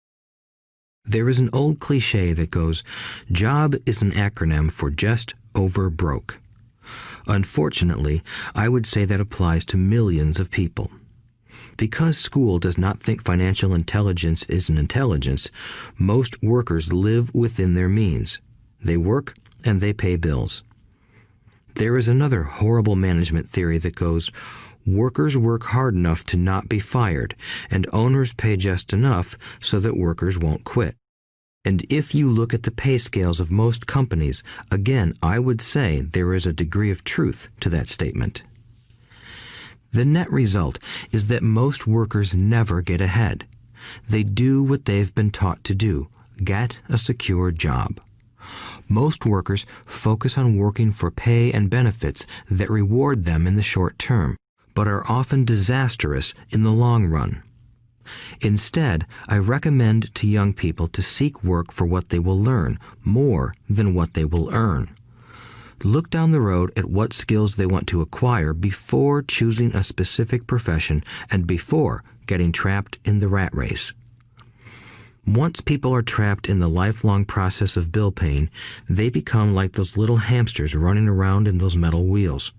There is an old cliché that goes, "Job is an acronym for just over broke." Unfortunately, I would say that applies to millions of people. Because school does not think financial intelligence is an intelligence, most workers live within their means. They work and they pay bills. There is another horrible management theory that goes, workers work hard enough to not be fired, and owners pay just enough so that workers won't quit. And if you look at the pay scales of most companies, again, I would say there is a degree of truth to that statement. The net result is that most workers never get ahead. They do what they've been taught to do, get a secure job. Most workers focus on working for pay and benefits that reward them in the short term, but are often disastrous in the long run. Instead, I recommend to young people to seek work for what they will learn more than what they will earn. Look down the road at what skills they want to acquire before choosing a specific profession and before getting trapped in the rat race. Once people are trapped in the lifelong process of bill paying, they become like those little hamsters running around in those metal wheels.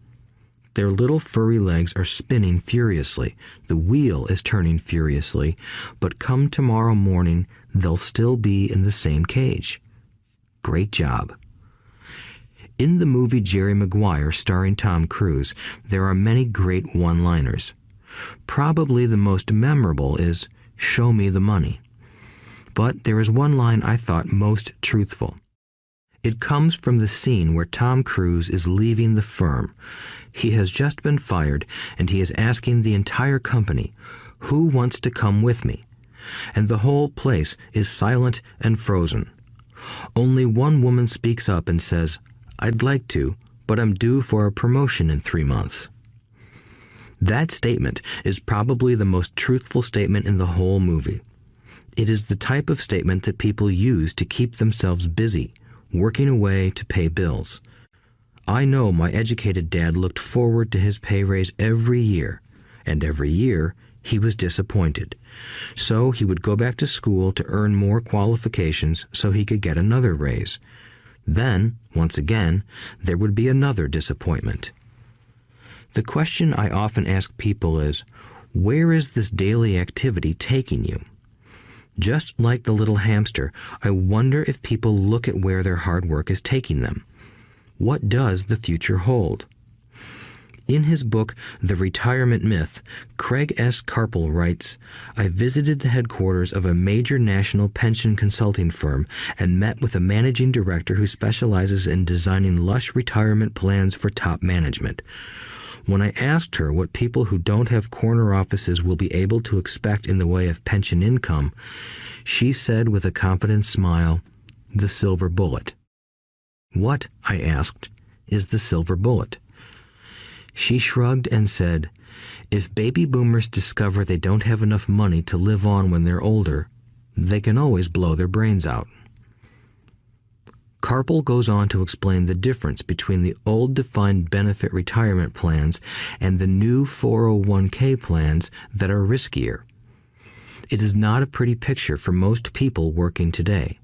Their little furry legs are spinning furiously, the wheel is turning furiously, but come tomorrow morning, they'll still be in the same cage. Great job. In the movie Jerry Maguire, starring Tom Cruise, there are many great one-liners. Probably the most memorable is, "Show me the money." But there is one line I thought most truthful. It comes from the scene where Tom Cruise is leaving the firm. He has just been fired, and he is asking the entire company, "Who wants to come with me?" And the whole place is silent and frozen. Only one woman speaks up and says, "I'd like to, but I'm due for a promotion in 3 months." That statement is probably the most truthful statement in the whole movie. It is the type of statement that people use to keep themselves busy, working away to pay bills. I know my educated dad looked forward to his pay raise every year, and every year he was disappointed. So he would go back to school to earn more qualifications so he could get another raise. Then, once again, there would be another disappointment. The question I often ask people is, where is this daily activity taking you? Just like the little hamster, I wonder if people look at where their hard work is taking them. What does the future hold? In his book, The Retirement Myth, Craig S. Carpel writes, "I visited the headquarters of a major national pension consulting firm and met with a managing director who specializes in designing lush retirement plans for top management. When I asked her what people who don't have corner offices will be able to expect in the way of pension income, she said with a confident smile, 'The silver bullet.'" "What," I asked, "is the silver bullet?" She shrugged and said, "If baby boomers discover they don't have enough money to live on when they're older, they can always blow their brains out." Carpel goes on to explain the difference between the old defined benefit retirement plans and the new 401k plans that are riskier. It is not a pretty picture for most people working today,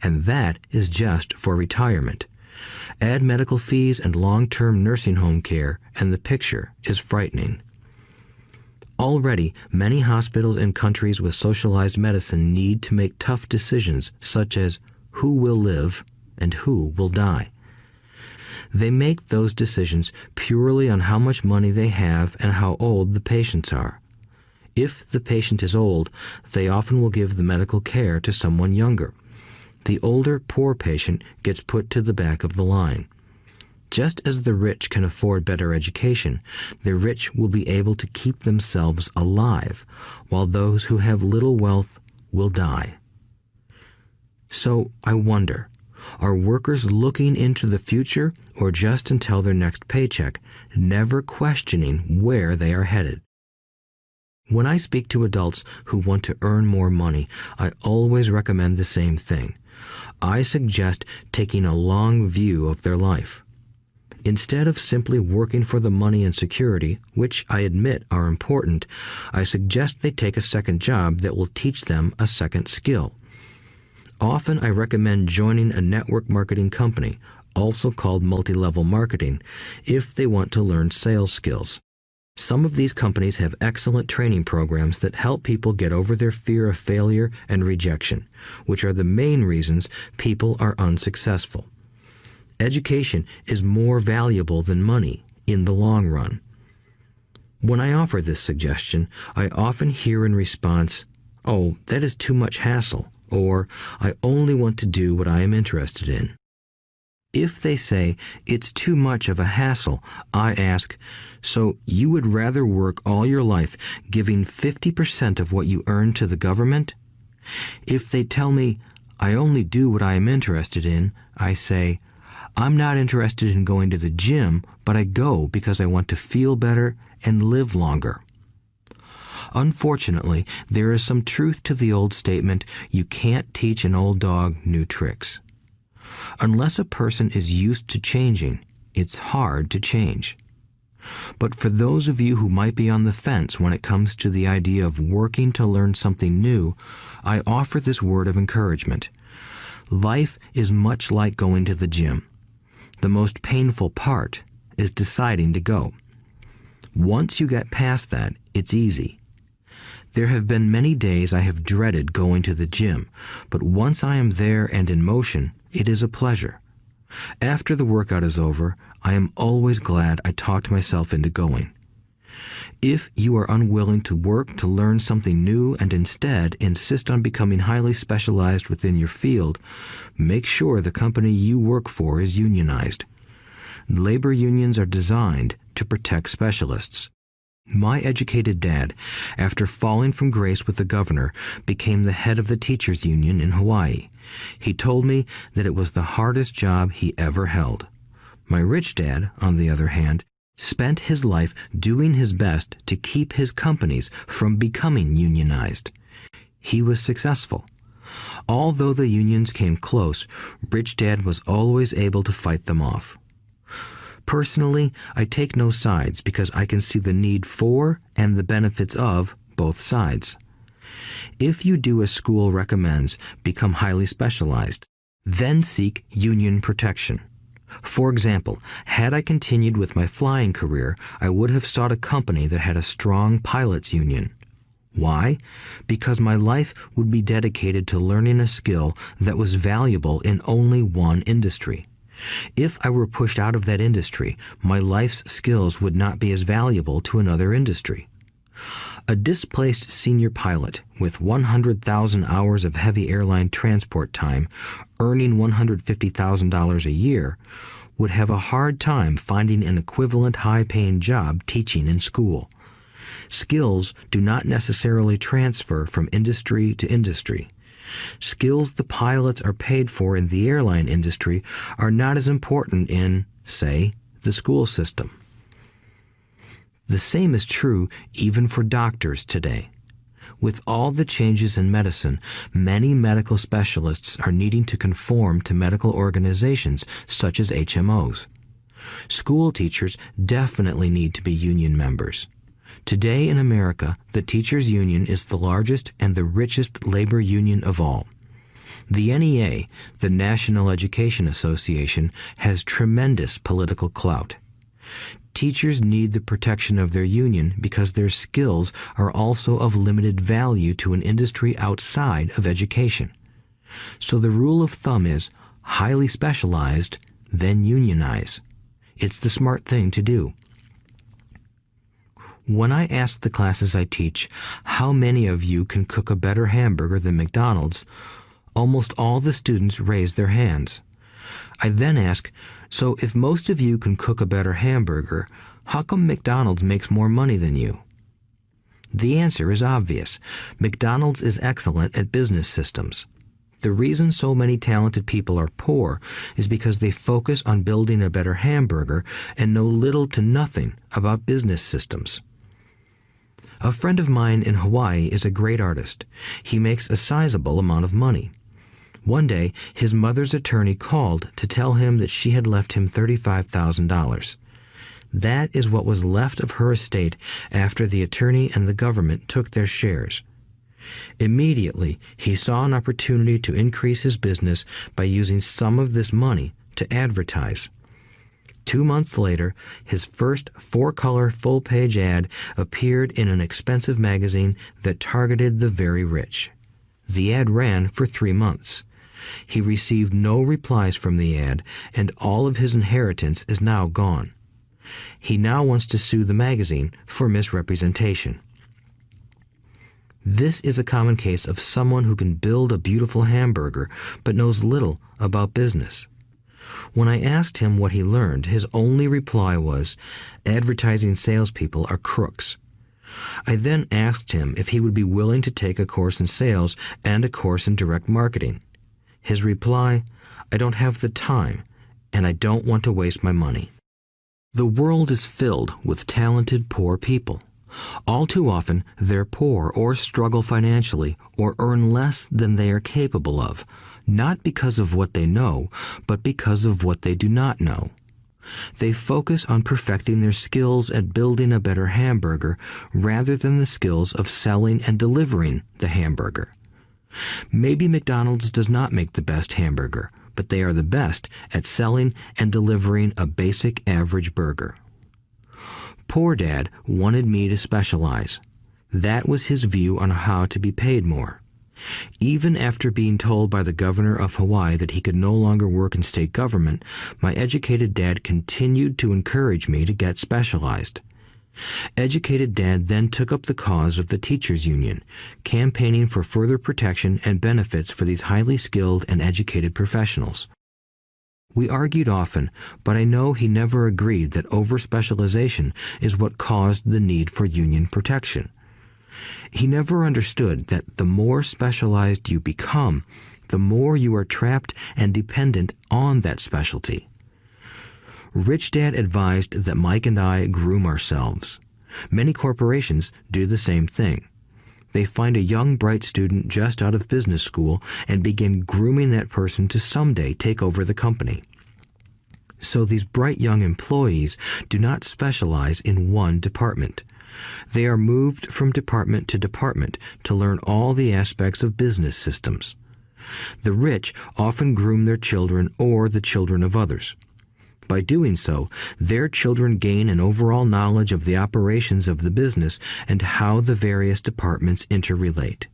and that is just for retirement. Add medical fees and long-term nursing home care, and the picture is frightening. Already, many hospitals in countries with socialized medicine need to make tough decisions such as who will live and who will die. They make those decisions purely on how much money they have and how old the patients are. If the patient is old, they often will give the medical care to someone younger. The older, poor patient gets put to the back of the line. Just as the rich can afford better education, the rich will be able to keep themselves alive, while those who have little wealth will die. So I wonder, are workers looking into the future or just until their next paycheck, never questioning where they are headed? When I speak to adults who want to earn more money, I always recommend the same thing. I suggest taking a long view of their life. Instead of simply working for the money and security, which I admit are important, I suggest they take a second job that will teach them a second skill. Often I recommend joining a network marketing company, also called multi-level marketing, if they want to learn sales skills. Some of these companies have excellent training programs that help people get over their fear of failure and rejection, which are the main reasons people are unsuccessful. Education is more valuable than money in the long run. When I offer this suggestion, I often hear in response, "Oh, that is too much hassle," or "I only want to do what I am interested in." If they say it's too much of a hassle, I ask, so you would rather work all your life giving 50% of what you earn to the government? If they tell me, I only do what I am interested in, I say, I'm not interested in going to the gym, but I go because I want to feel better and live longer. Unfortunately, there is some truth to the old statement, you can't teach an old dog new tricks. Unless a person is used to changing, it's hard to change. But for those of you who might be on the fence when it comes to the idea of working to learn something new, I offer this word of encouragement. Life is much like going to the gym. The most painful part is deciding to go. Once you get past that, it's easy. There have been many days I have dreaded going to the gym, but once I am there and in motion, it is a pleasure. After the workout is over, I am always glad I talked myself into going. If you are unwilling to work to learn something new and instead insist on becoming highly specialized within your field, make sure the company you work for is unionized. Labor unions are designed to protect specialists. My educated dad, after falling from grace with the governor, became the head of the teachers' union in Hawaii. He told me that it was the hardest job he ever held. My rich dad, on the other hand, spent his life doing his best to keep his companies from becoming unionized. He was successful. Although the unions came close, Rich Dad was always able to fight them off. Personally, I take no sides because I can see the need for and the benefits of both sides. If you do as school recommends, become highly specialized, then seek union protection. For example, had I continued with my flying career, I would have sought a company that had a strong pilots union. Why? Because my life would be dedicated to learning a skill that was valuable in only one industry. If I were pushed out of that industry, my life's skills would not be as valuable to another industry. A displaced senior pilot with 100,000 hours of heavy airline transport time, earning $150,000 a year, would have a hard time finding an equivalent high-paying job teaching in school. Skills do not necessarily transfer from industry to industry. Skills the pilots are paid for in the airline industry are not as important in, say, the school system. The same is true even for doctors today. With all the changes in medicine, many medical specialists are needing to conform to medical organizations such as HMOs. School teachers definitely need to be union members. Today in America, the teachers' union is the largest and the richest labor union of all. The NEA, the National Education Association, has tremendous political clout. Teachers need the protection of their union because their skills are also of limited value to an industry outside of education. So the rule of thumb is highly specialized, then unionize. It's the smart thing to do. When I ask the classes I teach, how many of you can cook a better hamburger than McDonald's, almost all the students raise their hands. I then ask, so if most of you can cook a better hamburger, how come McDonald's makes more money than you? The answer is obvious. McDonald's is excellent at business systems. The reason so many talented people are poor is because they focus on building a better hamburger and know little to nothing about business systems. A friend of mine in Hawaii is a great artist. He makes a sizable amount of money. One day, his mother's attorney called to tell him that she had left him $35,000. That is what was left of her estate after the attorney and the government took their shares. Immediately, he saw an opportunity to increase his business by using some of this money to advertise. 2 months later, his first 4-color full-page ad appeared in an expensive magazine that targeted the very rich. The ad ran for 3 months. He received no replies from the ad, and all of his inheritance is now gone. He now wants to sue the magazine for misrepresentation. This is a common case of someone who can build a beautiful hamburger but knows little about business. When I asked him what he learned, his only reply was, "Advertising salespeople are crooks." I then asked him if he would be willing to take a course in sales and a course in direct marketing. His reply, "I don't have the time, and I don't want to waste my money." The world is filled with talented poor people. All too often, they're poor or struggle financially or earn less than they are capable of, not because of what they know, but because of what they do not know. They focus on perfecting their skills at building a better hamburger rather than the skills of selling and delivering the hamburger. Maybe McDonald's does not make the best hamburger, but they are the best at selling and delivering a basic average burger. Poor Dad wanted me to specialize. That was his view on how to be paid more. Even after being told by the governor of Hawaii that he could no longer work in state government, my educated dad continued to encourage me to get specialized. Educated Dad then took up the cause of the teachers' union, campaigning for further protection and benefits for these highly skilled and educated professionals. We argued often, but I know he never agreed that over-specialization is what caused the need for union protection. He never understood that the more specialized you become, the more you are trapped and dependent on that specialty. Rich Dad advised that Mike and I groom ourselves. Many corporations do the same thing. They find a young, bright student just out of business school and begin grooming that person to someday take over the company. So these bright young employees do not specialize in one department. They are moved from department to department to learn all the aspects of business systems. The rich often groom their children or the children of others. By doing so, their children gain an overall knowledge of the operations of the business and how the various departments interrelate.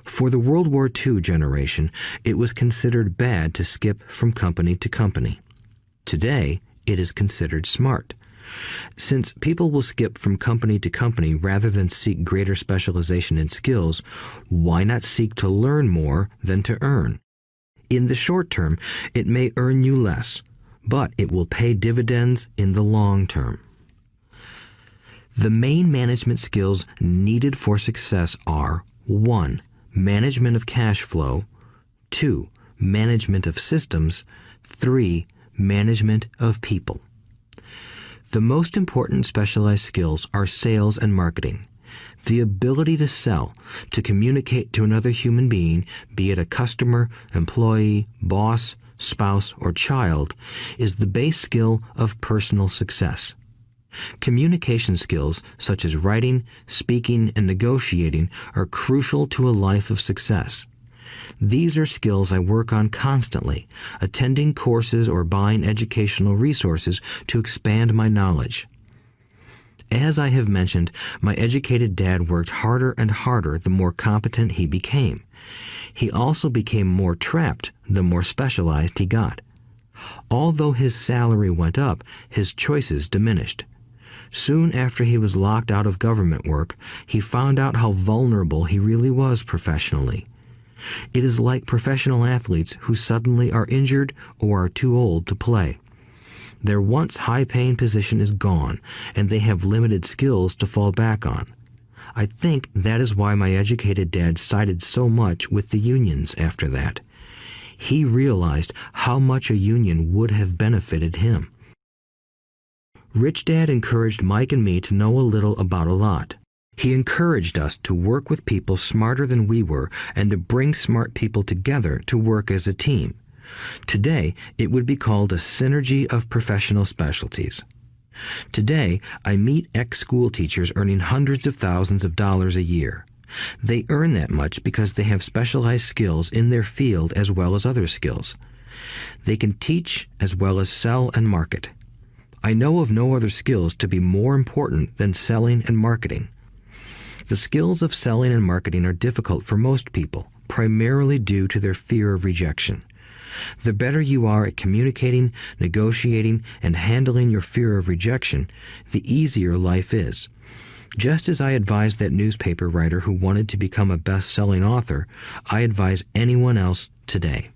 For the World War II generation, it was considered bad to skip from company to company. Today, it is considered smart. Since people will skip from company to company rather than seek greater specialization in skills, why not seek to learn more than to earn? In the short term, it may earn you less, but it will pay dividends in the long term. The main management skills needed for success are 1. Management of cash flow, 2. Management of systems, 3. Management of people. The most important specialized skills are sales and marketing. The ability to sell, to communicate to another human being, be it a customer, employee, boss, spouse, or child, is the base skill of personal success. Communication skills such as writing, speaking, and negotiating are crucial to a life of success. These are skills I work on constantly, attending courses or buying educational resources to expand my knowledge. As I have mentioned, my educated dad worked harder and harder the more competent he became. He also became more trapped the more specialized he got. Although his salary went up, his choices diminished. Soon after he was locked out of government work, he found out how vulnerable he really was professionally. It is like professional athletes who suddenly are injured or are too old to play. Their once high-paying position is gone, and they have limited skills to fall back on. I think that is why my educated dad sided so much with the unions after that. He realized how much a union would have benefited him. Rich Dad encouraged Mike and me to know a little about a lot. He encouraged us to work with people smarter than we were and to bring smart people together to work as a team. Today, it would be called a synergy of professional specialties. Today, I meet ex-school teachers earning hundreds of thousands of dollars a year. They earn that much because they have specialized skills in their field as well as other skills. They can teach as well as sell and market. I know of no other skills to be more important than selling and marketing. The skills of selling and marketing are difficult for most people, primarily due to their fear of rejection. The better you are at communicating, negotiating, and handling your fear of rejection, the easier life is. Just as I advise that newspaper writer who wanted to become a best-selling author, I advise anyone else today.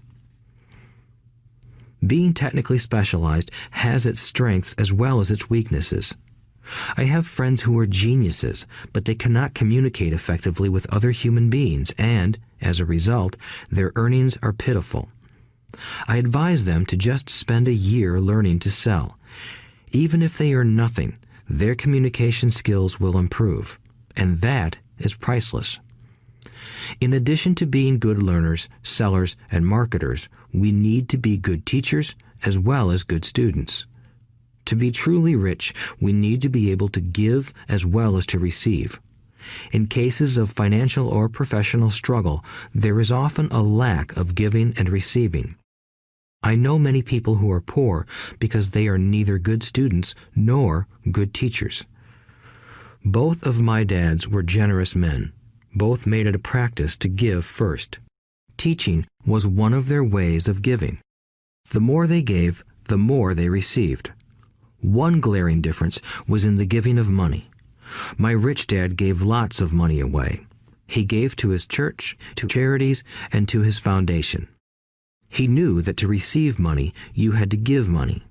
Being technically specialized has its strengths as well as its weaknesses. I have friends who are geniuses, but they cannot communicate effectively with other human beings, and, as a result, their earnings are pitiful. I advise them to just spend a year learning to sell. Even if they earn nothing, their communication skills will improve, and that is priceless. In addition to being good learners, sellers, and marketers, we need to be good teachers as well as good students. To be truly rich, we need to be able to give as well as to receive. In cases of financial or professional struggle, there is often a lack of giving and receiving. I know many people who are poor because they are neither good students nor good teachers. Both of my dads were generous men. Both made it a practice to give first. Teaching was one of their ways of giving. The more they gave, the more they received. One glaring difference was in the giving of money. My rich dad gave lots of money away. He gave to his church, to charities, and to his foundation. He knew that to receive money, you had to give money.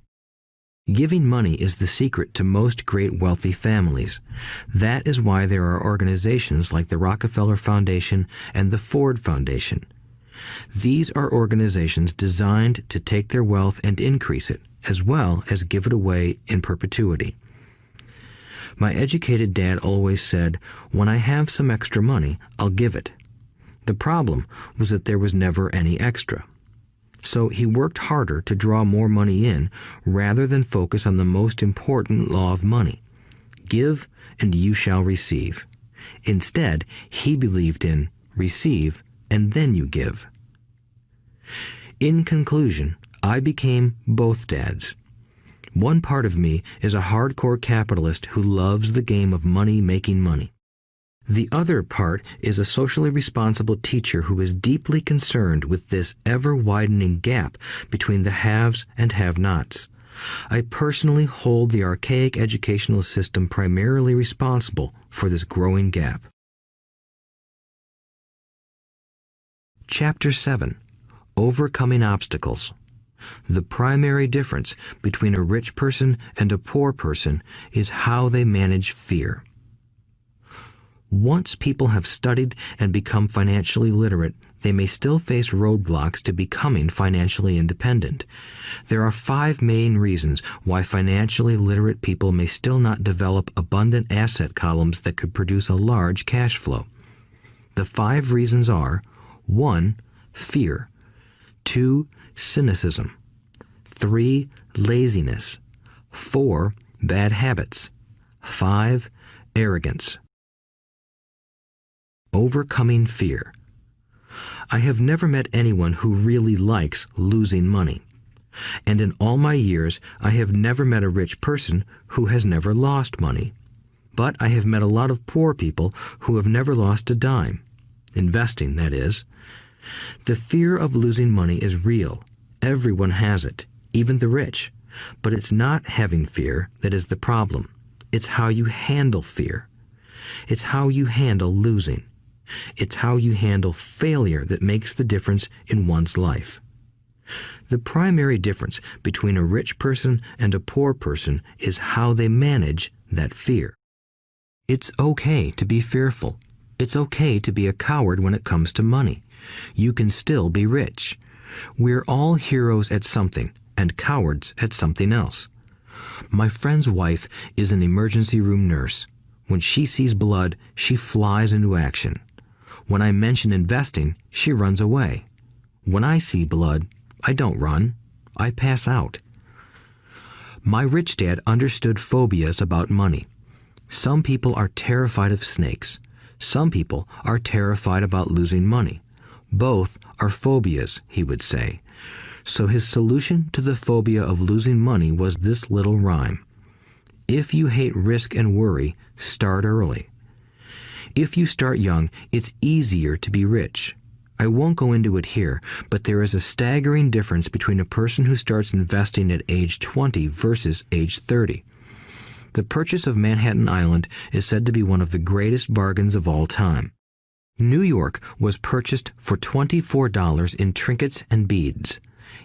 Giving money is the secret to most great wealthy families. That is why there are organizations like the Rockefeller Foundation and the Ford Foundation. These are organizations designed to take their wealth and increase it, as well as give it away in perpetuity. My educated dad always said, "When I have some extra money, I'll give it." The problem was that there was never any extra. So he worked harder to draw more money in rather than focus on the most important law of money. Give and you shall receive. Instead, he believed in receive and then you give. In conclusion, I became both dads. One part of me is a hardcore capitalist who loves the game of money making money. The other part is a socially responsible teacher who is deeply concerned with this ever-widening gap between the haves and have-nots. I personally hold the archaic educational system primarily responsible for this growing gap. Chapter 7. Overcoming Obstacles. The primary difference between a rich person and a poor person is how they manage fear. Once people have studied and become financially literate, they may still face roadblocks to becoming financially independent. There are 5 main reasons why financially literate people may still not develop abundant asset columns that could produce a large cash flow. The 5 reasons are: 1. Fear. 2. Cynicism. 3. Laziness. 4. Bad habits. 5. Arrogance. Overcoming fear. I have never met anyone who really likes losing money. And in all my years, I have never met a rich person who has never lost money. But I have met a lot of poor people who have never lost a dime. Investing, that is. The fear of losing money is real. Everyone has it, even the rich. But it's not having fear that is the problem. It's how you handle fear. It's how you handle losing. It's how you handle failure that makes the difference in one's life. The primary difference between a rich person and a poor person is how they manage that fear. It's okay to be fearful. It's okay to be a coward when it comes to money. You can still be rich. We're all heroes at something and cowards at something else. My friend's wife is an emergency room nurse. When she sees blood, she flies into action. When I mention investing, she runs away. When I see blood, I don't run. I pass out. My rich dad understood phobias about money. Some people are terrified of snakes. Some people are terrified about losing money. Both are phobias, he would say. So his solution to the phobia of losing money was this little rhyme. If you hate risk and worry, start early. If you start young, it's easier to be rich. I won't go into it here, but there is a staggering difference between a person who starts investing at age 20 versus age 30. The purchase of Manhattan Island is said to be one of the greatest bargains of all time. New York was purchased for $24 in trinkets and beads.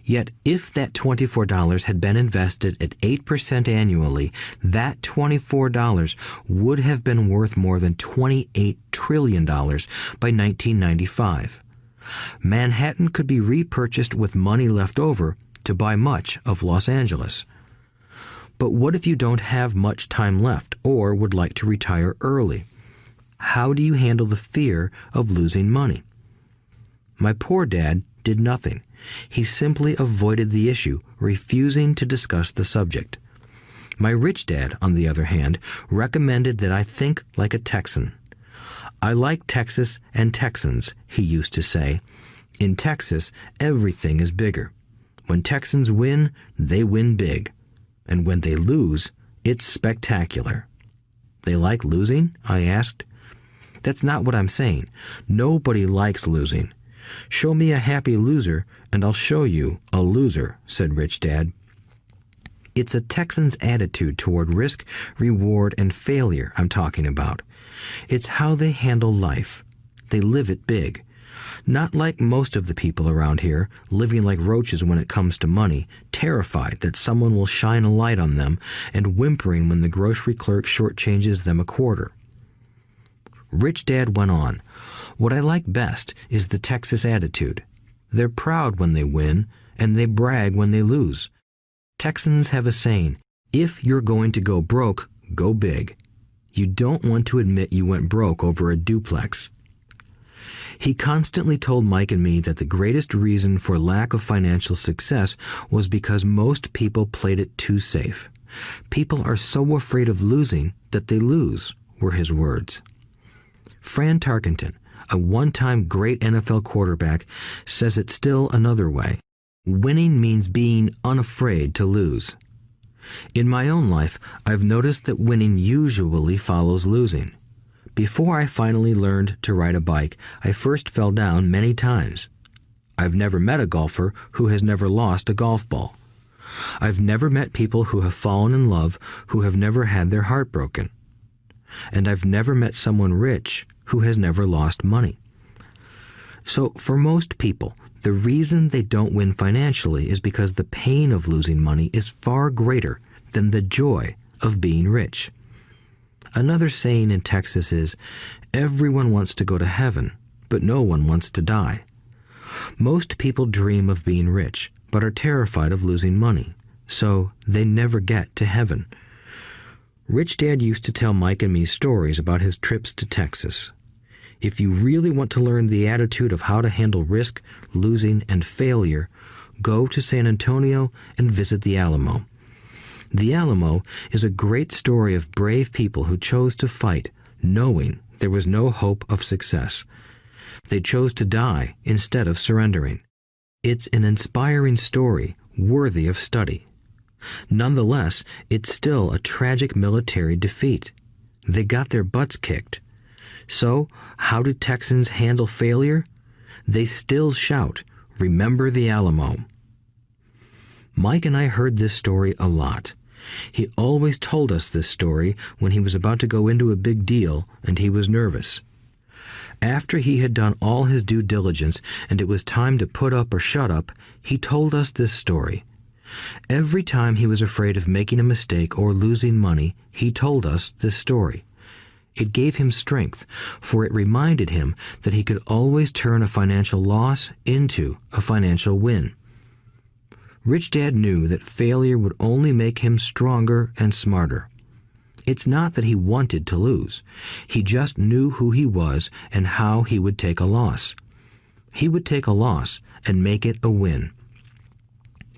Yet if that $24 had been invested at 8% annually, that $24 would have been worth more than $28 trillion by 1995. Manhattan could be repurchased with money left over to buy much of Los Angeles. But what if you don't have much time left or would like to retire early? How do you handle the fear of losing money? My poor dad did nothing. He simply avoided the issue, refusing to discuss the subject. My rich dad, on the other hand, recommended that I think like a Texan. I like Texas and Texans, he used to say. In Texas, everything is bigger. When Texans win, they win big. And when they lose, it's spectacular. They like losing? I asked. That's not what I'm saying. Nobody likes losing. Show me a happy loser, and I'll show you a loser, said Rich Dad. It's a Texan's attitude toward risk, reward, and failure I'm talking about. It's how they handle life. They live it big. Not like most of the people around here, living like roaches when it comes to money, terrified that someone will shine a light on them and whimpering when the grocery clerk shortchanges them a quarter. Rich Dad went on, "What I like best is the Texas attitude. They're proud when they win, and they brag when they lose. Texans have a saying, if you're going to go broke, go big. You don't want to admit you went broke over a duplex." He constantly told Mike and me that the greatest reason for lack of financial success was because most people played it too safe. People are so afraid of losing that they lose, were his words. Fran Tarkenton, a one-time great NFL quarterback, says it still another way. Winning means being unafraid to lose. In my own life, I've noticed that winning usually follows losing. Before I finally learned to ride a bike, I first fell down many times. I've never met a golfer who has never lost a golf ball. I've never met people who have fallen in love who have never had their heart broken. And I've never met someone rich who has never lost money. So for most people, the reason they don't win financially is because the pain of losing money is far greater than the joy of being rich. Another saying in Texas is, everyone wants to go to heaven, but no one wants to die. Most people dream of being rich, but are terrified of losing money, so they never get to heaven. Rich Dad used to tell Mike and me stories about his trips to Texas. If you really want to learn the attitude of how to handle risk, losing, and failure, go to San Antonio and visit the Alamo. The Alamo is a great story of brave people who chose to fight, knowing there was no hope of success. They chose to die instead of surrendering. It's an inspiring story worthy of study. Nonetheless, it's still a tragic military defeat. They got their butts kicked. So, how do Texans handle failure? They still shout, "Remember the Alamo." Mike and I heard this story a lot. He always told us this story when he was about to go into a big deal and he was nervous. After he had done all his due diligence and it was time to put up or shut up, he told us this story. Every time he was afraid of making a mistake or losing money, he told us this story. It gave him strength, for it reminded him that he could always turn a financial loss into a financial win. Rich Dad knew that failure would only make him stronger and smarter. It's not that he wanted to lose. He just knew who he was and how he would take a loss. He would take a loss and make it a win.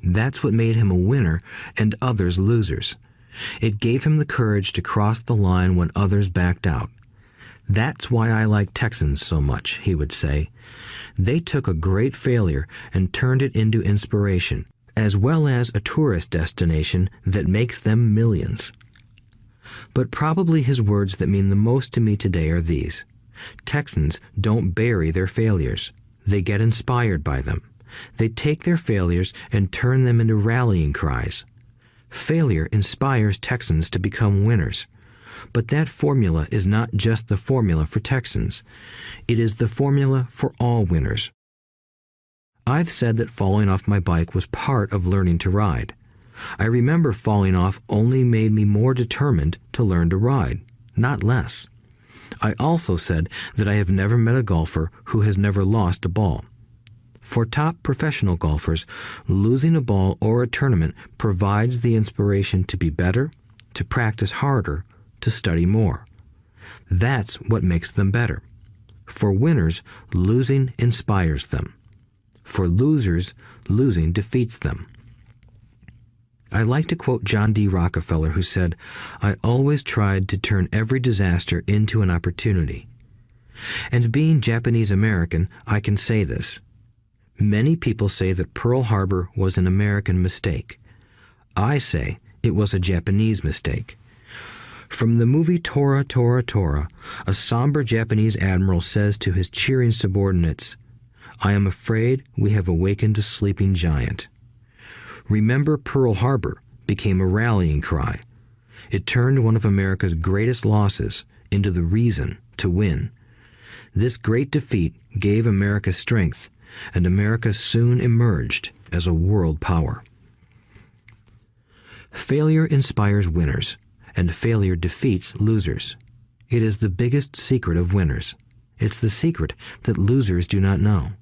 That's what made him a winner and others losers. It gave him the courage to cross the line when others backed out. That's why I like Texans so much, he would say. They took a great failure and turned it into inspiration, as well as a tourist destination that makes them millions. But probably his words that mean the most to me today are these. Texans don't bury their failures. They get inspired by them. They take their failures and turn them into rallying cries. Failure inspires Texans to become winners. But that formula is not just the formula for Texans. It is the formula for all winners. I've said that falling off my bike was part of learning to ride. I remember falling off only made me more determined to learn to ride, not less. I also said that I have never met a golfer who has never lost a ball. For top professional golfers, losing a ball or a tournament provides the inspiration to be better, to practice harder, to study more. That's what makes them better. For winners, losing inspires them. For losers, losing defeats them. I like to quote John D. Rockefeller, who said, "I always tried to turn every disaster into an opportunity." And being Japanese American, I can say this. Many people say that Pearl Harbor was an American mistake. I say it was a Japanese mistake. From the movie Tora, Tora, Tora, a somber Japanese admiral says to his cheering subordinates, "I am afraid we have awakened a sleeping giant." Remember Pearl Harbor became a rallying cry. It turned one of America's greatest losses into the reason to win. This great defeat gave America strength, and America soon emerged as a world power. Failure inspires winners, and failure defeats losers. It is the biggest secret of winners. It's the secret that losers do not know.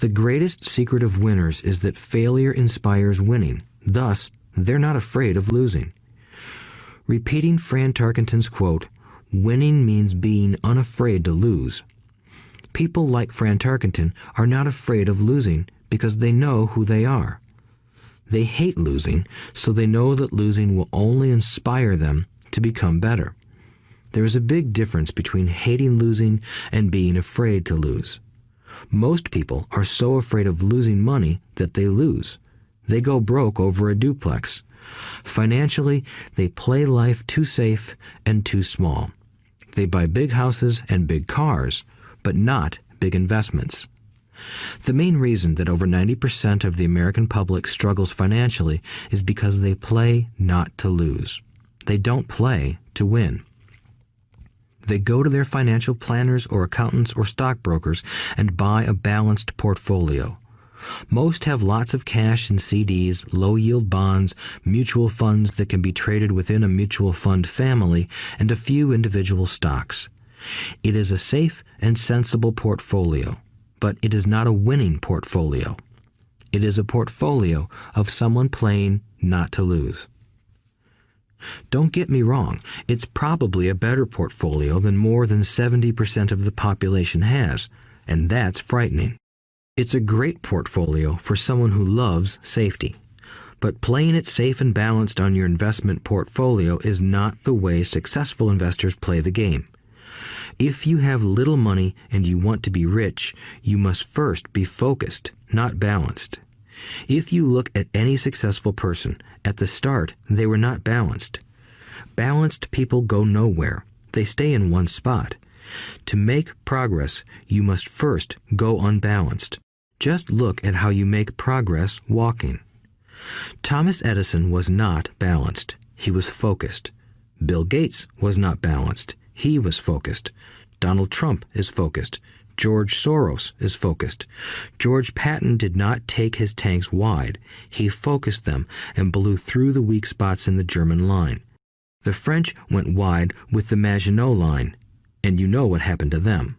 The greatest secret of winners is that failure inspires winning. Thus, they're not afraid of losing. Repeating Fran Tarkenton's quote, "Winning means being unafraid to lose." People like Fran Tarkenton are not afraid of losing because they know who they are. They hate losing, so they know that losing will only inspire them to become better. There is a big difference between hating losing and being afraid to lose. Most people are so afraid of losing money that they lose. They go broke over a duplex. Financially, they play life too safe and too small. They buy big houses and big cars, but not big investments. The main reason that over 90% of the American public struggles financially is because they play not to lose. They don't play to win. They go to their financial planners or accountants or stockbrokers and buy a balanced portfolio. Most have lots of cash in CDs, low-yield bonds, mutual funds that can be traded within a mutual fund family, and a few individual stocks. It is a safe and sensible portfolio, but it is not a winning portfolio. It is a portfolio of someone playing not to lose. Don't get me wrong, it's probably a better portfolio than more than 70% of the population has, and that's frightening. It's a great portfolio for someone who loves safety. But playing it safe and balanced on your investment portfolio is not the way successful investors play the game. If you have little money and you want to be rich, you must first be focused, not balanced. If you look at any successful person, at the start, they were not balanced. Balanced people go nowhere. They stay in one spot. To make progress, you must first go unbalanced. Just look at how you make progress walking. Thomas Edison was not balanced. He was focused. Bill Gates was not balanced. He was focused. Donald Trump is focused. George Soros is focused. George Patton did not take his tanks wide. He focused them and blew through the weak spots in the German line. The French went wide with the Maginot Line, and you know what happened to them.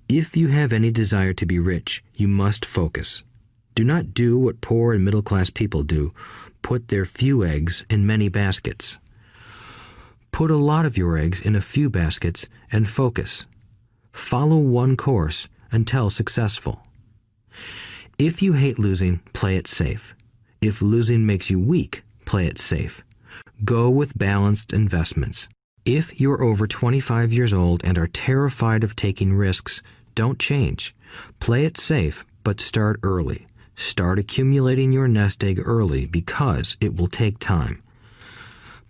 If you have any desire to be rich, you must focus. Do not do what poor and middle-class people do, put their few eggs in many baskets. Put a lot of your eggs in a few baskets and focus. Follow one course until successful. If you hate losing, play it safe. If losing makes you weak, play it safe. Go with balanced investments. If you're over 25 years old and are terrified of taking risks, don't change. Play it safe, but start early. Start accumulating your nest egg early because it will take time.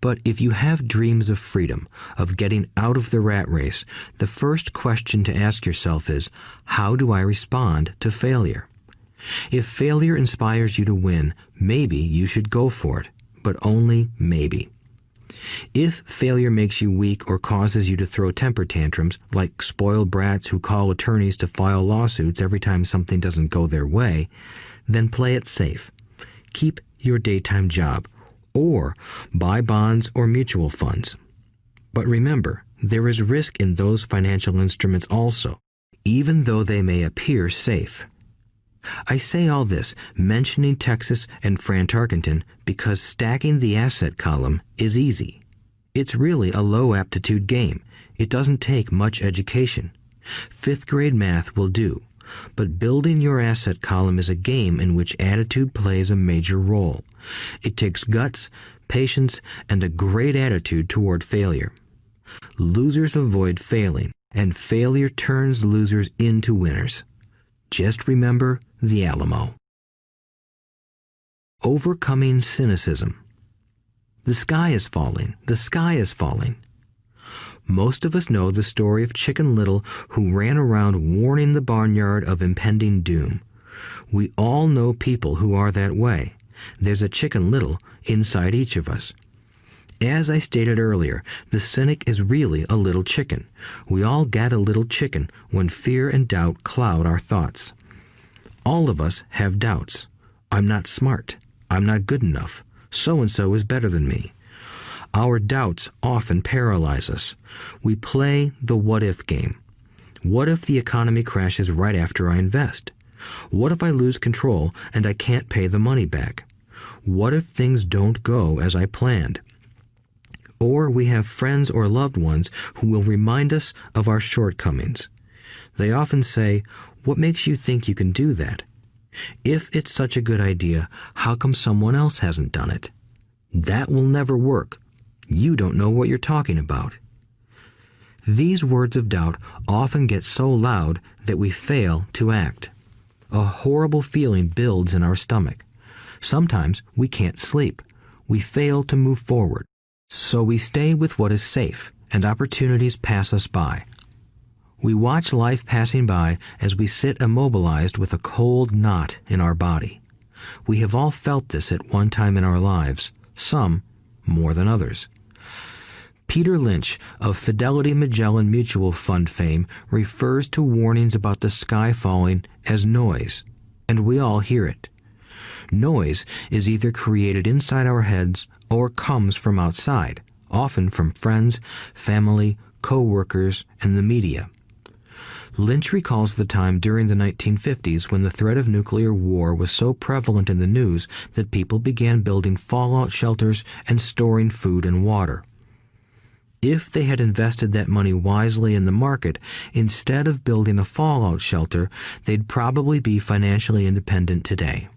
But if you have dreams of freedom, of getting out of the rat race, the first question to ask yourself is, how do I respond to failure? If failure inspires you to win, maybe you should go for it, but only maybe. If failure makes you weak or causes you to throw temper tantrums, like spoiled brats who call attorneys to file lawsuits every time something doesn't go their way, then play it safe. Keep your daytime job, or buy bonds or mutual funds. But remember, there is risk in those financial instruments also, even though they may appear safe. I say all this, mentioning Texas and Fran Tarkenton, because stacking the asset column is easy. It's really a low-aptitude game. It doesn't take much education. Fifth-grade math will do. But building your asset column is a game in which attitude plays a major role. It takes guts, patience, and a great attitude toward failure. Losers avoid failing, and failure turns losers into winners. Just remember the Alamo. Overcoming cynicism. The sky is falling. The sky is falling. Most of us know the story of Chicken Little, who ran around warning the barnyard of impending doom. We all know people who are that way. There's a Chicken Little inside each of us. As I stated earlier, the cynic is really a little chicken. We all get a little chicken when fear and doubt cloud our thoughts. All of us have doubts. I'm not smart. I'm not good enough. So-and-so is better than me. Our doubts often paralyze us. We play the what-if game. What if the economy crashes right after I invest? What if I lose control and I can't pay the money back? What if things don't go as I planned? Or we have friends or loved ones who will remind us of our shortcomings. They often say, "What makes you think you can do that? If it's such a good idea, how come someone else hasn't done it? That will never work. You don't know what you're talking about." These words of doubt often get so loud that we fail to act. A horrible feeling builds in our stomach. Sometimes we can't sleep. We fail to move forward. So we stay with what is safe, and opportunities pass us by. We watch life passing by as we sit immobilized with a cold knot in our body. We have all felt this at one time in our lives, some more than others. Peter Lynch of Fidelity Magellan Mutual Fund fame refers to warnings about the sky falling as noise, and we all hear it. Noise is either created inside our heads or comes from outside, often from friends, family, co-workers, and the media. Lynch recalls the time during the 1950s when the threat of nuclear war was so prevalent in the news that people began building fallout shelters and storing food and water. If they had invested that money wisely in the market, instead of building a fallout shelter, they'd probably be financially independent today.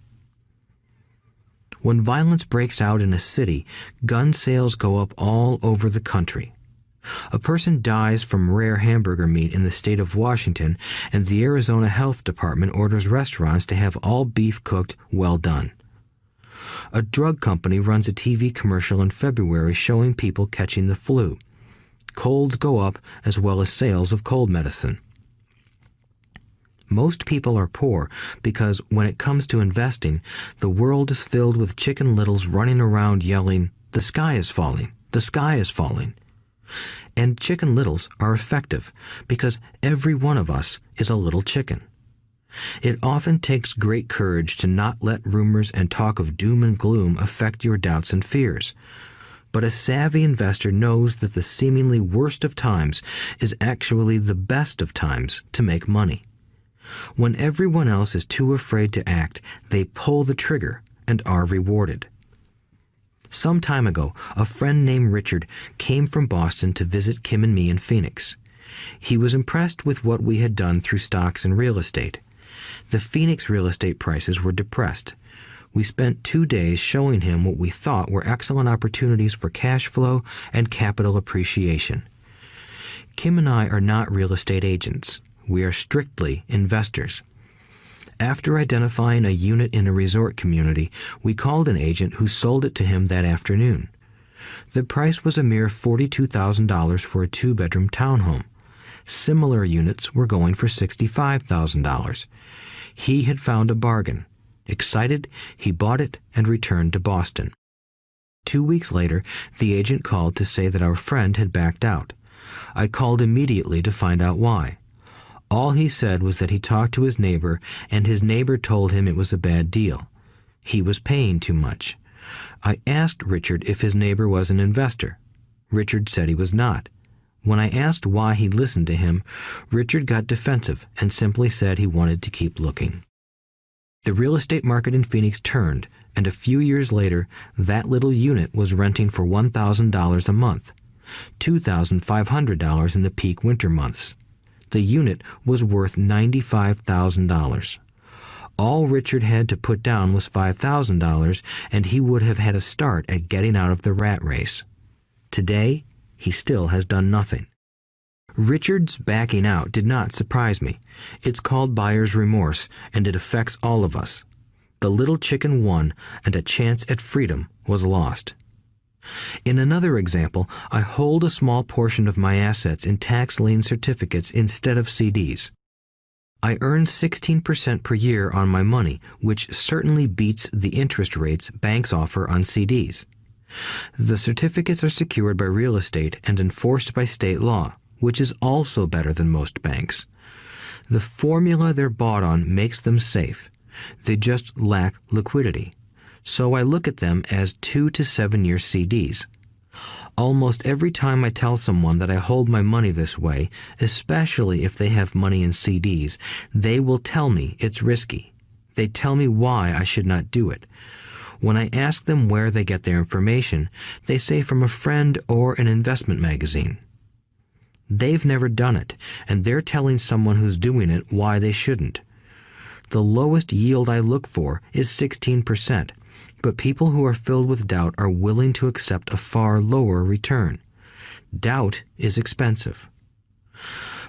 When violence breaks out in a city, gun sales go up all over the country. A person dies from rare hamburger meat in the state of Washington, and the Arizona Health Department orders restaurants to have all beef cooked well done. A drug company runs a TV commercial in February showing people catching the flu. Colds go up as well as sales of cold medicine. Most people are poor because when it comes to investing, the world is filled with Chicken Littles running around yelling, "The sky is falling, the sky is falling." And Chicken Littles are effective because every one of us is a little chicken. It often takes great courage to not let rumors and talk of doom and gloom affect your doubts and fears. But a savvy investor knows that the seemingly worst of times is actually the best of times to make money. When everyone else is too afraid to act, they pull the trigger and are rewarded. Some time ago, a friend named Richard came from Boston to visit Kim and me in Phoenix. He was impressed with what we had done through stocks and real estate. The Phoenix real estate prices were depressed. We spent 2 days showing him what we thought were excellent opportunities for cash flow and capital appreciation. Kim and I are not real estate agents. We are strictly investors. After identifying a unit in a resort community, we called an agent who sold it to him that afternoon. The price was a mere $42,000 for a 2-bedroom townhome. Similar units were going for $65,000. He had found a bargain. Excited, he bought it and returned to Boston. 2 weeks later, the agent called to say that our friend had backed out. I called immediately to find out why. All he said was that he talked to his neighbor, and his neighbor told him it was a bad deal. He was paying too much. I asked Richard if his neighbor was an investor. Richard said he was not. When I asked why he listened to him, Richard got defensive and simply said he wanted to keep looking. The real estate market in Phoenix turned, and a few years later, that little unit was renting for $1,000 a month, $2,500 in the peak winter months. The unit was worth $95,000. All Richard had to put down was $5,000, and he would have had a start at getting out of the rat race. Today, he still has done nothing. Richard's backing out did not surprise me. It's called buyer's remorse, and it affects all of us. The little chicken won, and a chance at freedom was lost. In another example, I hold a small portion of my assets in tax lien certificates instead of CDs. I earn 16% per year on my money, which certainly beats the interest rates banks offer on CDs. The certificates are secured by real estate and enforced by state law, which is also better than most banks. The formula they're bought on makes them safe. They just lack liquidity. So I look at them as 2 to 7 year CDs. Almost every time I tell someone that I hold my money this way, especially if they have money in CDs, they will tell me it's risky. They tell me why I should not do it. When I ask them where they get their information, they say from a friend or an investment magazine. They've never done it, and they're telling someone who's doing it why they shouldn't. The lowest yield I look for is 16%, but people who are filled with doubt are willing to accept a far lower return. Doubt is expensive.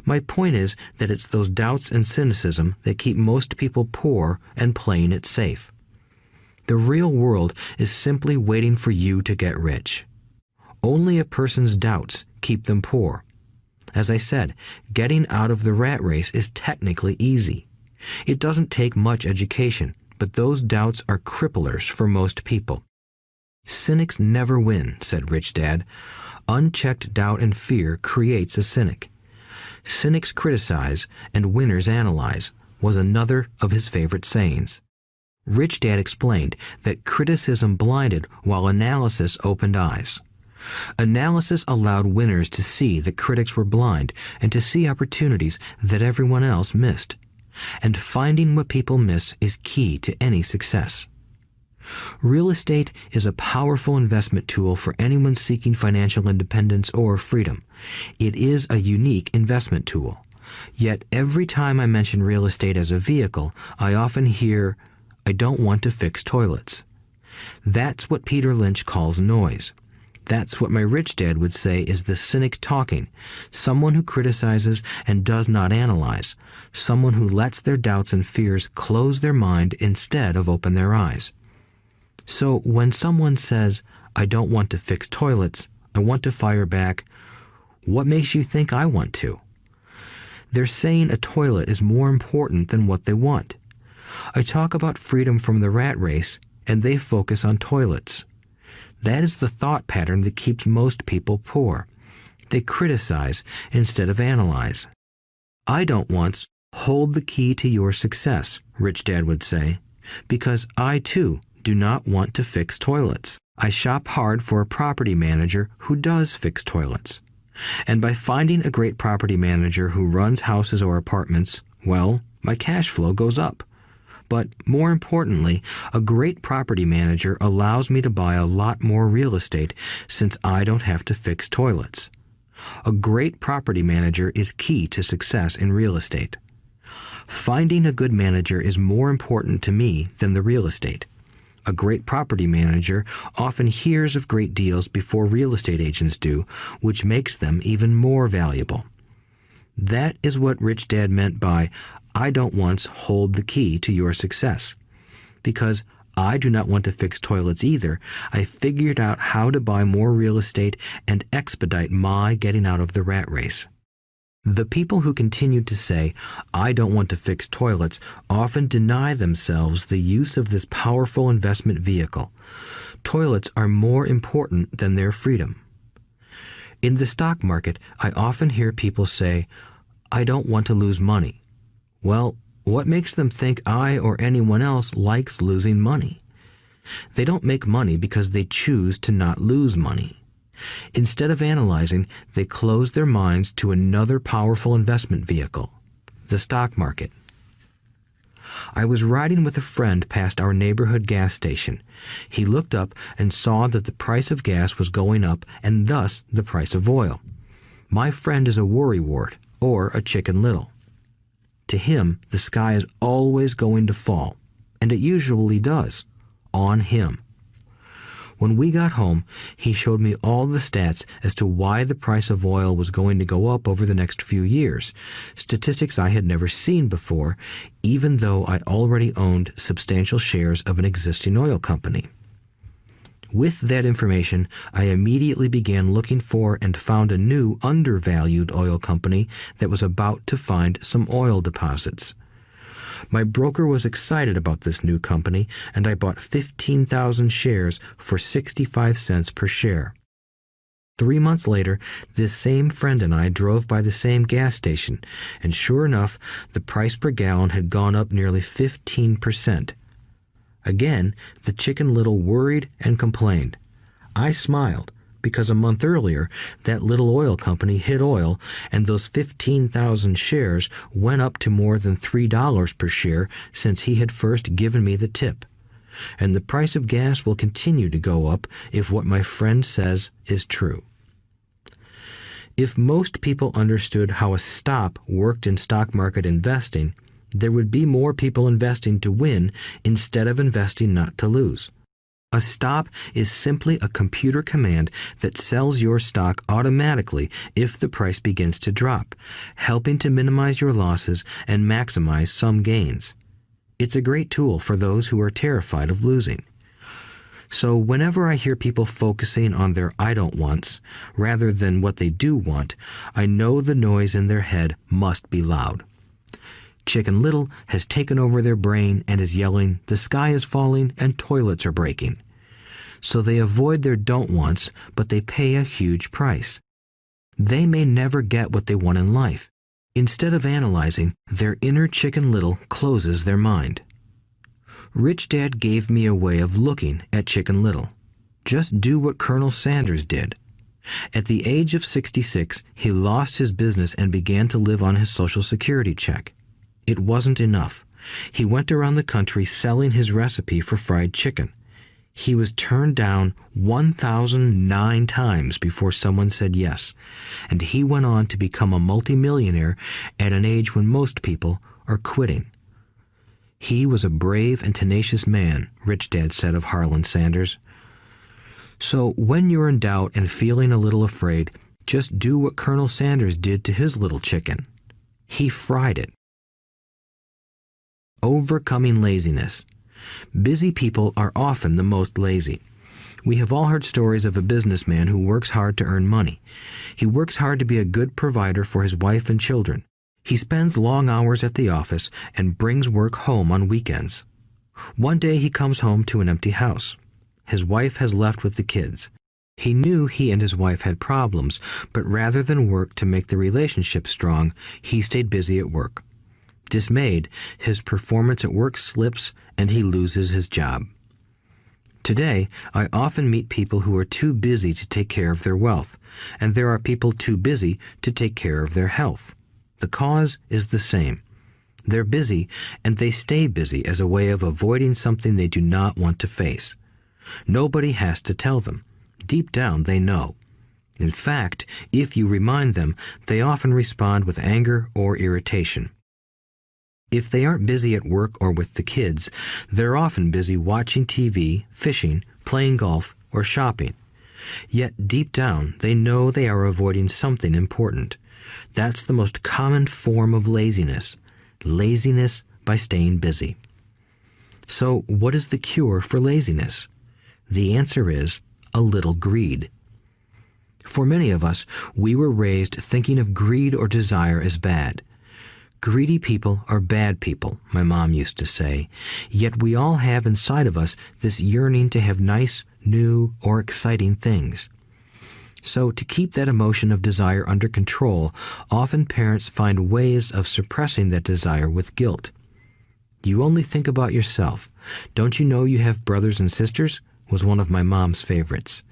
My point is that it's those doubts and cynicism that keep most people poor and playing it safe. The real world is simply waiting for you to get rich. Only a person's doubts keep them poor. As I said, getting out of the rat race is technically easy. It doesn't take much education, but those doubts are cripplers for most people. Cynics never win, said Rich Dad. Unchecked doubt and fear creates a cynic. Cynics criticize and winners analyze was another of his favorite sayings. Rich Dad explained that criticism blinded while analysis opened eyes. Analysis allowed winners to see that critics were blind and to see opportunities that everyone else missed. And finding what people miss is key to any success. Real estate is a powerful investment tool for anyone seeking financial independence or freedom. It is a unique investment tool. Yet every time I mention real estate as a vehicle, I often hear, "I don't want to fix toilets." That's what Peter Lynch calls noise. That's what my rich dad would say is the cynic talking, someone who criticizes and does not analyze, someone who lets their doubts and fears close their mind instead of open their eyes. So when someone says, "I don't want to fix toilets, I want to fire back," what makes you think I want to? They're saying a toilet is more important than what they want. I talk about freedom from the rat race, and they focus on toilets. That is the thought pattern that keeps most people poor. They criticize instead of analyze. I don't once hold the key to your success, Rich Dad would say, because I too do not want to fix toilets. I shop hard for a property manager who does fix toilets. And by finding a great property manager who runs houses or apartments, well, my cash flow goes up. But more importantly, a great property manager allows me to buy a lot more real estate since I don't have to fix toilets. A great property manager is key to success in real estate. Finding a good manager is more important to me than the real estate. A great property manager often hears of great deals before real estate agents do, which makes them even more valuable. That is what Rich Dad meant by, I don't once hold the key to your success. Because I do not want to fix toilets either, I figured out how to buy more real estate and expedite my getting out of the rat race. The people who continue to say, I don't want to fix toilets, often deny themselves the use of this powerful investment vehicle. Toilets are more important than their freedom. In the stock market, I often hear people say, I don't want to lose money. Well, what makes them think I or anyone else likes losing money? They don't make money because they choose to not lose money. Instead of analyzing, they close their minds to another powerful investment vehicle, the stock market. I was riding with a friend past our neighborhood gas station. He looked up and saw that the price of gas was going up and thus the price of oil. My friend is a worrywart, or a Chicken Little. To him, the sky is always going to fall, and it usually does, on him. When we got home, he showed me all the stats as to why the price of oil was going to go up over the next few years, statistics I had never seen before, even though I already owned substantial shares of an existing oil company. With that information, I immediately began looking for and found a new undervalued oil company that was about to find some oil deposits. My broker was excited about this new company, and I bought 15,000 shares for 65 cents per share. 3 months later, this same friend and I drove by the same gas station, and sure enough, the price per gallon had gone up nearly 15%. Again, the Chicken Little worried and complained. I smiled, because a month earlier, that little oil company hit oil, and those 15,000 shares went up to more than $3 per share since he had first given me the tip. And the price of gas will continue to go up if what my friend says is true. If most people understood how a stop worked in stock market investing, there would be more people investing to win instead of investing not to lose. A stop is simply a computer command that sells your stock automatically if the price begins to drop, helping to minimize your losses and maximize some gains. It's a great tool for those who are terrified of losing. So whenever I hear people focusing on their I don't wants rather than what they do want, I know the noise in their head must be loud. Chicken Little has taken over their brain and is yelling, the sky is falling and toilets are breaking. So they avoid their don't wants, but they pay a huge price. They may never get what they want in life. Instead of analyzing, their inner Chicken Little closes their mind. Rich Dad gave me a way of looking at Chicken Little. Just do what Colonel Sanders did. At the age of 66, he lost his business and began to live on his Social Security check. It wasn't enough. He went around the country selling his recipe for fried chicken. He was turned down 1,009 times before someone said yes, and he went on to become a multimillionaire at an age when most people are quitting. He was a brave and tenacious man, Rich Dad said of Harlan Sanders. So when you're in doubt and feeling a little afraid, just do what Colonel Sanders did to his little chicken. He fried it. Overcoming laziness. Busy people are often the most lazy. We have all heard stories of a businessman who works hard to earn money. He works hard to be a good provider for his wife and children. He spends long hours at the office and brings work home on weekends. One day he comes home to an empty house. His wife has left with the kids. He knew he and his wife had problems, but rather than work to make the relationship strong, he stayed busy at work. Dismayed, his performance at work slips and he loses his job. Today, I often meet people who are too busy to take care of their wealth, and there are people too busy to take care of their health. The cause is the same. They're busy, and they stay busy as a way of avoiding something they do not want to face. Nobody has to tell them. Deep down, they know. In fact, if you remind them, they often respond with anger or irritation. If they aren't busy at work or with the kids, they're often busy watching TV, fishing, playing golf, or shopping. Yet deep down, they know they are avoiding something important. That's the most common form of laziness. Laziness by staying busy. So, what is the cure for laziness? The answer is a little greed. For many of us, we were raised thinking of greed or desire as bad. Greedy people are bad people, my mom used to say, yet we all have inside of us this yearning to have nice, new, or exciting things. So, to keep that emotion of desire under control, often parents find ways of suppressing that desire with guilt. You only think about yourself. Don't you know you have brothers and sisters? Was one of my mom's favorites.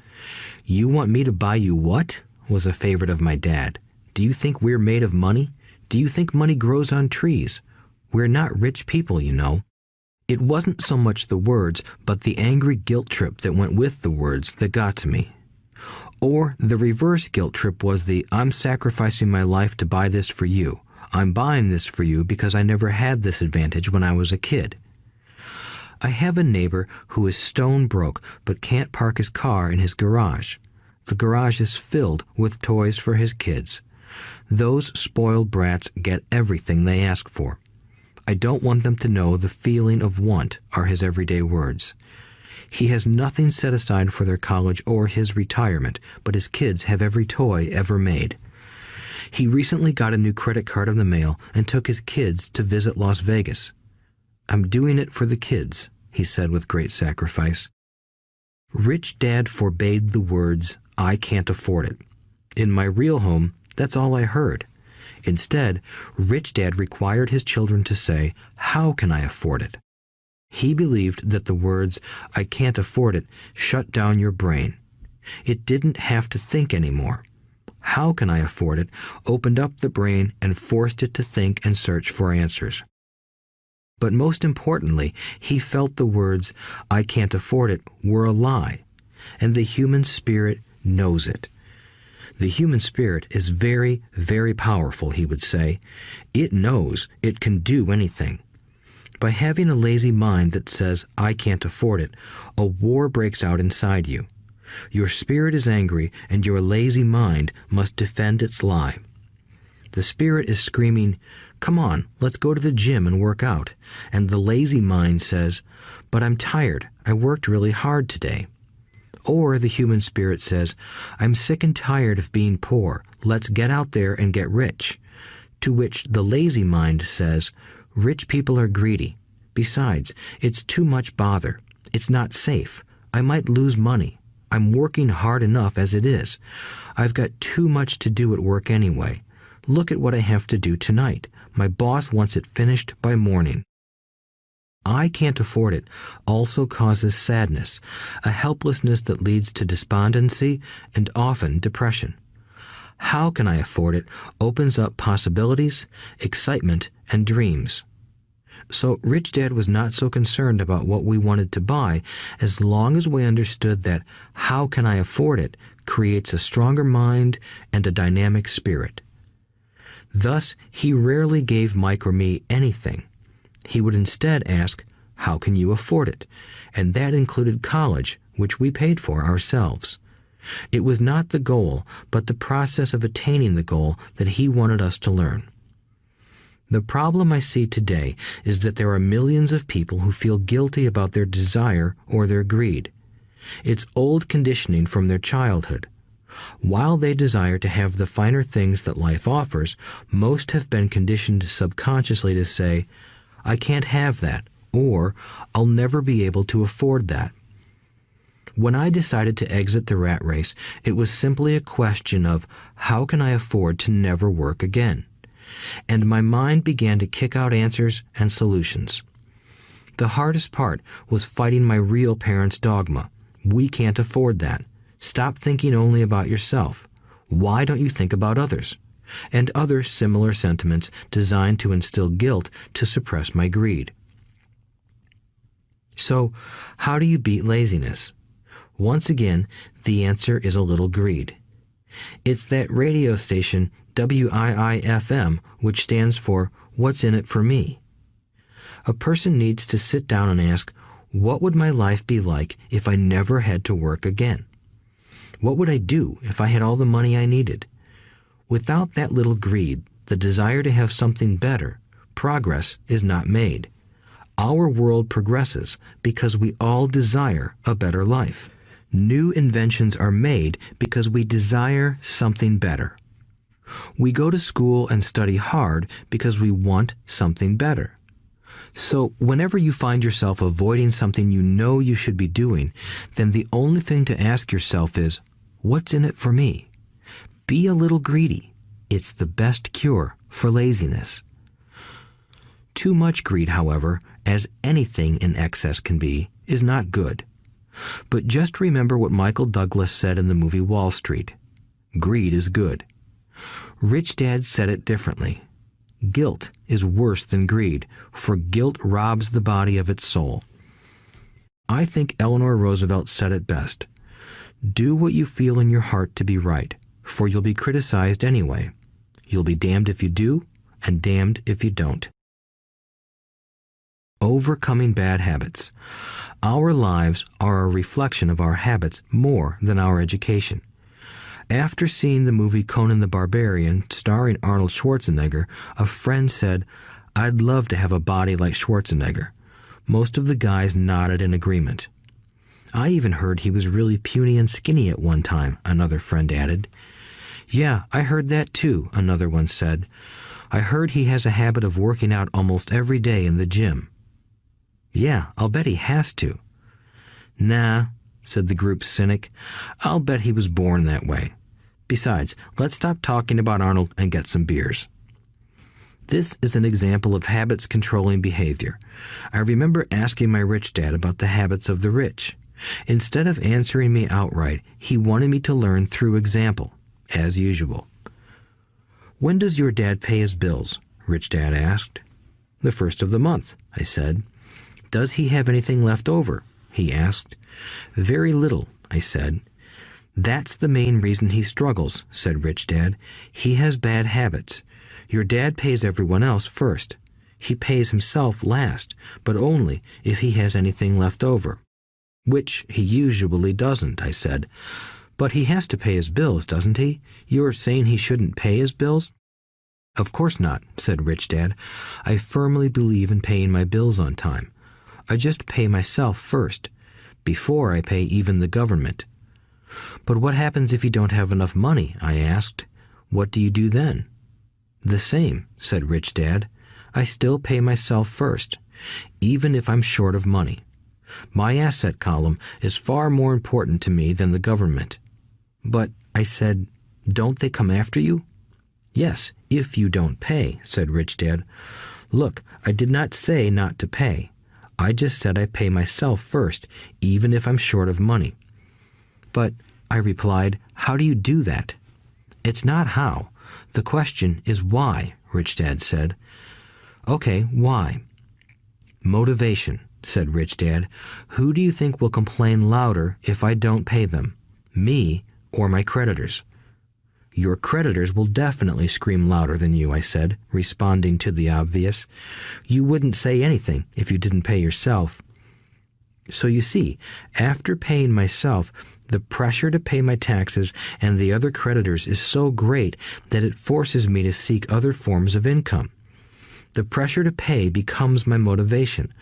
You want me to buy you what? Was a favorite of my dad. Do you think we're made of money? Do you think money grows on trees? We're not rich people, you know. It wasn't so much the words, but the angry guilt trip that went with the words that got to me. Or the reverse guilt trip was the I'm sacrificing my life to buy this for you. I'm buying this for you because I never had this advantage when I was a kid. I have a neighbor who is stone broke but can't park his car in his garage. The garage is filled with toys for his kids. Those spoiled brats get everything they ask for. I don't want them to know the feeling of want are his everyday words. He has nothing set aside for their college or his retirement, but his kids have every toy ever made. He recently got a new credit card in the mail and took his kids to visit Las Vegas. I'm doing it for the kids, he said with great sacrifice. Rich Dad forbade the words, I can't afford it. In my real home, that's all I heard. Instead, Rich Dad required his children to say, how can I afford it? He believed that the words, I can't afford it, shut down your brain. It didn't have to think anymore. How can I afford it opened up the brain and forced it to think and search for answers. But most importantly, he felt the words, I can't afford it, were a lie, and the human spirit knows it. The human spirit is very, very powerful, he would say. It knows it can do anything. By having a lazy mind that says, I can't afford it, a war breaks out inside you. Your spirit is angry, and your lazy mind must defend its lie. The spirit is screaming, come on, let's go to the gym and work out. And the lazy mind says, but I'm tired. I worked really hard today. Or the human spirit says, I'm sick and tired of being poor. Let's get out there and get rich. To which the lazy mind says, rich people are greedy. Besides, it's too much bother. It's not safe. I might lose money. I'm working hard enough as it is. I've got too much to do at work anyway. Look at what I have to do tonight. My boss wants it finished by morning. I can't afford it also causes sadness, a helplessness that leads to despondency and often depression. How can I afford it opens up possibilities, excitement, and dreams. So Rich Dad was not so concerned about what we wanted to buy as long as we understood that how can I afford it creates a stronger mind and a dynamic spirit. Thus, he rarely gave Mike or me anything. He would instead ask, how can you afford it? And that included college, which we paid for ourselves. It was not the goal, but the process of attaining the goal that he wanted us to learn. The problem I see today is that there are millions of people who feel guilty about their desire or their greed. It's old conditioning from their childhood. While they desire to have the finer things that life offers, most have been conditioned subconsciously to say, I can't have that, or I'll never be able to afford that. When I decided to exit the rat race, it was simply a question of how can I afford to never work again? And my mind began to kick out answers and solutions. The hardest part was fighting my real parents' dogma. We can't afford that. Stop thinking only about yourself. Why don't you think about others? And other similar sentiments designed to instill guilt to suppress my greed. So, how do you beat laziness? Once again, the answer is a little greed. It's that radio station WIIFM, which stands for What's in it for me? A person needs to sit down and ask, what would my life be like if I never had to work again? What would I do if I had all the money I needed? Without that little greed, the desire to have something better, progress is not made. Our world progresses because we all desire a better life. New inventions are made because we desire something better. We go to school and study hard because we want something better. So whenever you find yourself avoiding something you know you should be doing, then the only thing to ask yourself is, what's in it for me? Be a little greedy. It's the best cure for laziness. Too much greed, however, as anything in excess can be, is not good. But just remember what Michael Douglas said in the movie Wall Street. Greed is good. Rich Dad said it differently. Guilt is worse than greed, for guilt robs the body of its soul. I think Eleanor Roosevelt said it best. Do what you feel in your heart to be right, for you'll be criticized anyway. You'll be damned if you do, and damned if you don't. Overcoming bad habits. Our lives are a reflection of our habits more than our education. After seeing the movie Conan the Barbarian, starring Arnold Schwarzenegger, a friend said, "I'd love to have a body like Schwarzenegger." Most of the guys nodded in agreement. "I even heard he was really puny and skinny at one time," another friend added. "Yeah, I heard that too," another one said. "I heard he has a habit of working out almost every day in the gym." "Yeah, I'll bet he has to." "Nah," said the group's cynic. "I'll bet he was born that way. Besides, let's stop talking about Arnold and get some beers." This is an example of habits controlling behavior. I remember asking my rich dad about the habits of the rich. Instead of answering me outright, he wanted me to learn through example, as usual. "When does your dad pay his bills?" Rich Dad asked. "The first of the month," I said. "Does he have anything left over?" he asked. "Very little," I said. "That's the main reason he struggles," said Rich Dad. "He has bad habits. Your dad pays everyone else first. He pays himself last, but only if he has anything left over." "Which he usually doesn't," I said. "But he has to pay his bills, doesn't he? You're saying he shouldn't pay his bills?" "Of course not," said Rich Dad. "I firmly believe in paying my bills on time. I just pay myself first, before I pay even the government." "But what happens if you don't have enough money?" I asked. "What do you do then?" "The same," said Rich Dad. "I still pay myself first, even if I'm short of money. My asset column is far more important to me than the government." "But," I said, "don't they come after you?" "Yes, if you don't pay," said Rich Dad. "Look, I did not say not to pay. I just said I pay myself first, even if I'm short of money." "But," I replied, "how do you do that?" "It's not how. The question is why," Rich Dad said. "Okay, why?" "Motivation," said Rich Dad. "Who do you think will complain louder if I don't pay them? Me or my creditors?" "Your creditors will definitely scream louder than you," I said, responding to the obvious. "You wouldn't say anything if you didn't pay yourself." So you see, after paying myself, the pressure to pay my taxes and the other creditors is so great that it forces me to seek other forms of income. The pressure to pay becomes my motivation.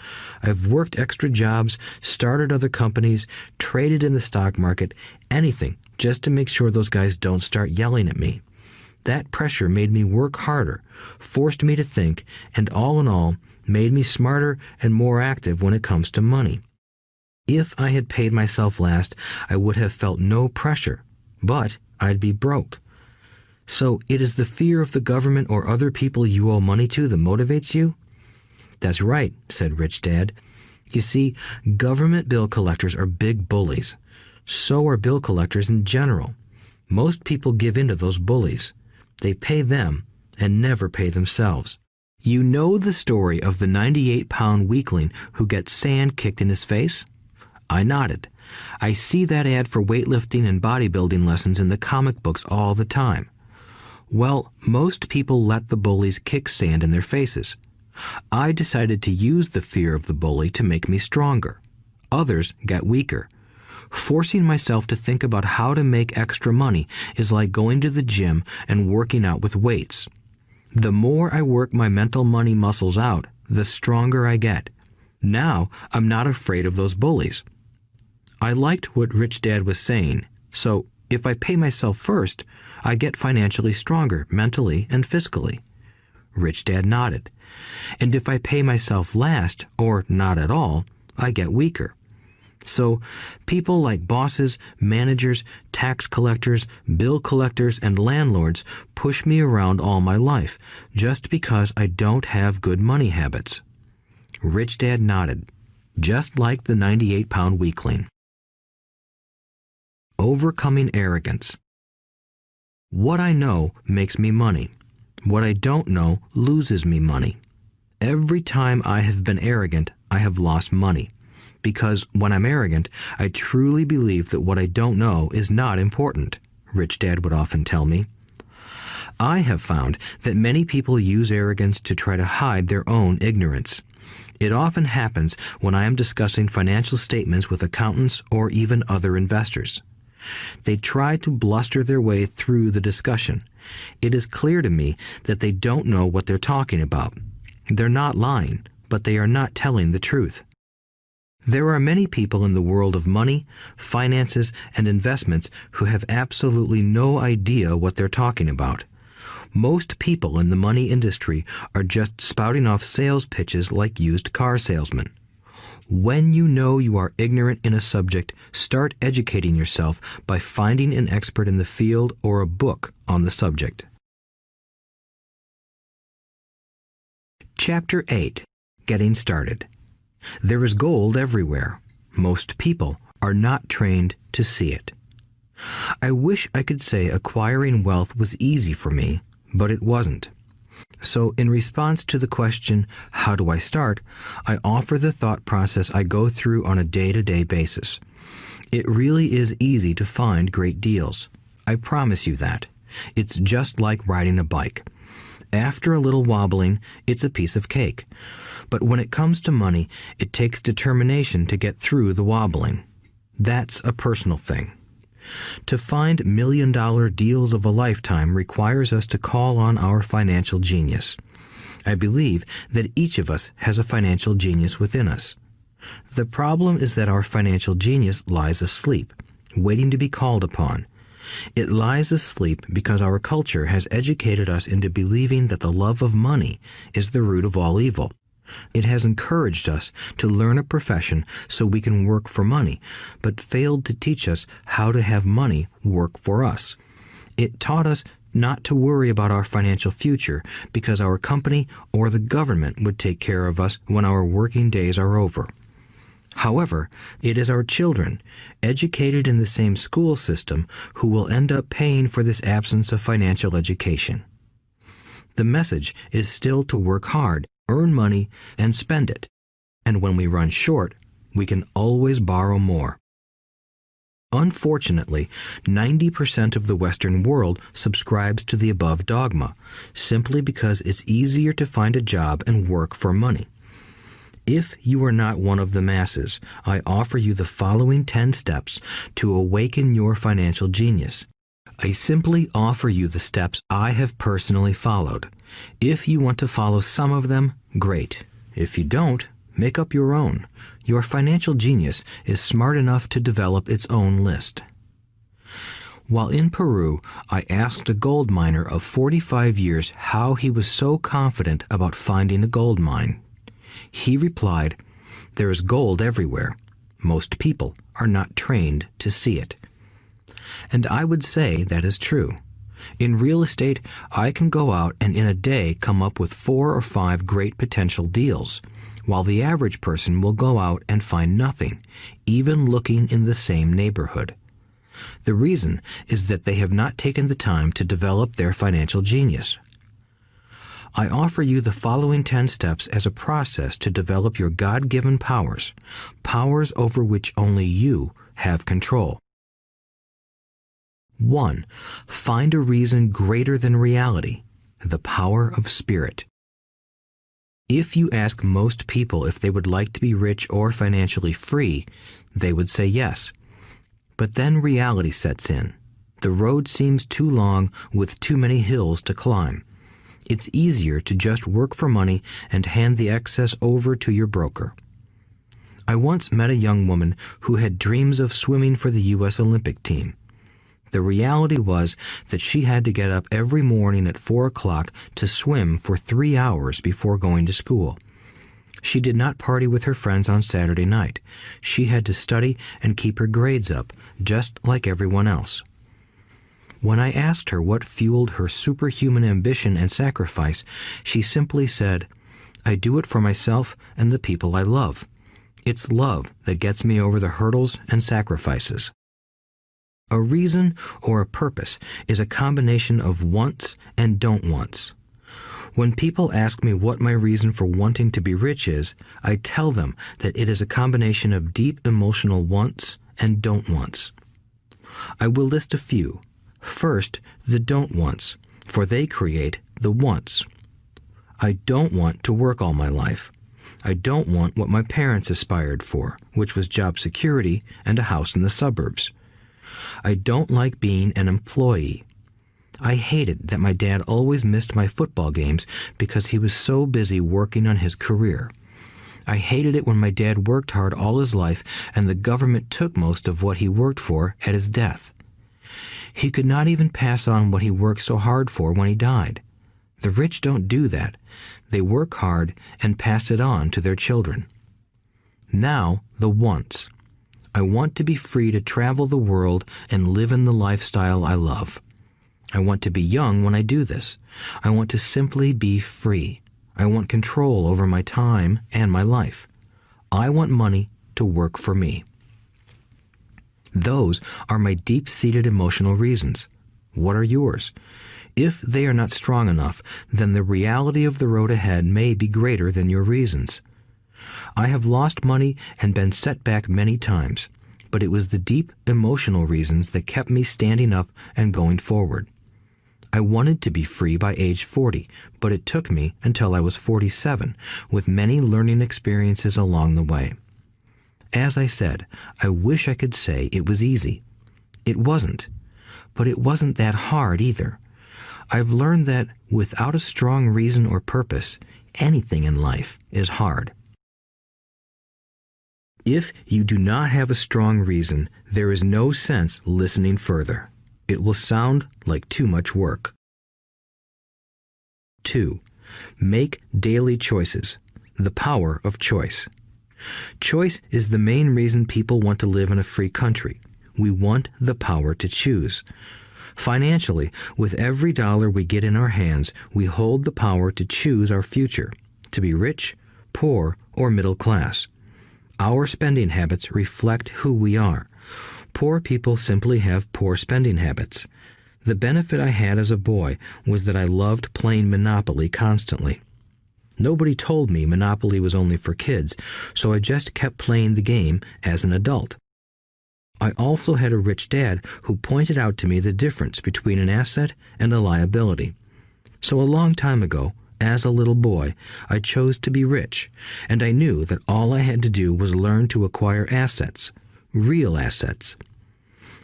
I've worked extra jobs, started other companies, traded in the stock market, anything, just to make sure those guys don't start yelling at me. That pressure made me work harder, forced me to think, and all in all, made me smarter and more active when it comes to money. If I had paid myself last, I would have felt no pressure, but I'd be broke. So it is the fear of the government or other people you owe money to that motivates you? That's right, said Rich Dad. You see, government bill collectors are big bullies. So are bill collectors in general. Most people give in to those bullies. They pay them and never pay themselves. You know the story of the 98-pound weakling who gets sand kicked in his face? I nodded. I see that ad for weightlifting and bodybuilding lessons in the comic books all the time. Well, most people let the bullies kick sand in their faces. I decided to use the fear of the bully to make me stronger. Others got weaker. Forcing myself to think about how to make extra money is like going to the gym and working out with weights. The more I work my mental money muscles out, the stronger I get. Now I'm not afraid of those bullies. I liked what Rich Dad was saying, so if I pay myself first, I get financially stronger mentally and fiscally. Rich Dad nodded. And if I pay myself last, or not at all, I get weaker. So people like bosses, managers, tax collectors, bill collectors, and landlords push me around all my life just because I don't have good money habits. Rich Dad nodded, just like the 98-pound weakling. Overcoming arrogance. What I know makes me money. What I don't know loses me money. Every time I have been arrogant, I have lost money. Because when I'm arrogant, I truly believe that what I don't know is not important, Rich Dad would often tell me. I have found that many people use arrogance to try to hide their own ignorance. It often happens when I am discussing financial statements with accountants or even other investors. They try to bluster their way through the discussion. It is clear to me that they don't know what they're talking about. They're not lying, but they are not telling the truth. There are many people in the world of money, finances, and investments who have absolutely no idea what they're talking about. Most people in the money industry are just spouting off sales pitches like used car salesmen. When you know you are ignorant in a subject, start educating yourself by finding an expert in the field or a book on the subject. Chapter 8. Getting Started. There is gold everywhere. Most people are not trained to see it. I wish I could say acquiring wealth was easy for me, but it wasn't. So in response to the question, how do I start, I offer the thought process I go through on a day-to-day basis. It really is easy to find great deals. I promise you that. It's just like riding a bike. After a little wobbling, it's a piece of cake. But when it comes to money, it takes determination to get through the wobbling. That's a personal thing. To find million-dollar deals of a lifetime requires us to call on our financial genius. I believe that each of us has a financial genius within us. The problem is that our financial genius lies asleep, waiting to be called upon. It lies asleep because our culture has educated us into believing that the love of money is the root of all evil. It has encouraged us to learn a profession so we can work for money, but failed to teach us how to have money work for us. It taught us not to worry about our financial future because our company or the government would take care of us when our working days are over. However, it is our children, educated in the same school system, who will end up paying for this absence of financial education. The message is still to work hard, earn money, and spend it. And when we run short, we can always borrow more. Unfortunately, 90% of the Western world subscribes to the above dogma, simply because it's easier to find a job and work for money. If you are not one of the masses, I offer you the following 10 steps to awaken your financial genius. I simply offer you the steps I have personally followed. If you want to follow some of them, great. If you don't, make up your own. Your financial genius is smart enough to develop its own list. While in Peru, I asked a gold miner of 45 years how he was so confident about finding a gold mine. He replied, "There is gold everywhere. Most people are not trained to see it." And I would say that is true. In real estate, I can go out and in a day come up with 4 or 5 great potential deals. while the average person will go out and find nothing, even looking in the same neighborhood. The reason is that they have not taken the time to develop their financial genius. I offer you the following 10 steps as a process to develop your God-given powers, powers over which only you have control. 1. Find a reason greater than reality, the power of spirit. If you ask most people if they would like to be rich or financially free, they would say yes. But then reality sets in. The road seems too long with too many hills to climb. It's easier to just work for money and hand the excess over to your broker. I once met a young woman who had dreams of swimming for the U.S. Olympic team. The reality was that she had to get up every morning at 4 o'clock to swim for 3 hours before going to school. She did not party with her friends on Saturday night. She had to study and keep her grades up, just like everyone else. When I asked her what fueled her superhuman ambition and sacrifice, she simply said, "I do it for myself and the people I love. It's love that gets me over the hurdles and sacrifices." A reason or a purpose is a combination of wants and don't wants. When people ask me what my reason for wanting to be rich is, I tell them that it is a combination of deep emotional wants and don't wants. I will list a few. First, the don't wants, for they create the wants. I don't want to work all my life. I don't want what my parents aspired for, which was job security and a house in the suburbs. I don't like being an employee. I hated that my dad always missed my football games because he was so busy working on his career. I hated it when my dad worked hard all his life and the government took most of what he worked for at his death. He could not even pass on what he worked so hard for when he died. The rich don't do that. They work hard and pass it on to their children. Now, the wants. I want to be free to travel the world and live in the lifestyle I love. I want to be young when I do this. I want to simply be free. I want control over my time and my life. I want money to work for me. Those are my deep-seated emotional reasons. What are yours? If they are not strong enough, then the reality of the road ahead may be greater than your reasons. I have lost money and been set back many times, but it was the deep emotional reasons that kept me standing up and going forward. I wanted to be free by age 40, but it took me until I was 47, with many learning experiences along the way. As I said, I wish I could say it was easy. It wasn't, but it wasn't that hard either. I've learned that without a strong reason or purpose, anything in life is hard. If you do not have a strong reason, there is no sense listening further. It will sound like too much work. 2. Make daily choices. The power of choice. Choice is the main reason people want to live in a free country. We want the power to choose. Financially, with every dollar we get in our hands, we hold the power to choose our future, to be rich, poor, or middle class. Our spending habits reflect who we are. Poor people simply have poor spending habits. The benefit I had as a boy was that I loved playing Monopoly constantly. Nobody told me Monopoly was only for kids, so I just kept playing the game as an adult. I also had a rich dad who pointed out to me the difference between an asset and a liability. So a long time ago, as a little boy, I chose to be rich, and I knew that all I had to do was learn to acquire assets, real assets.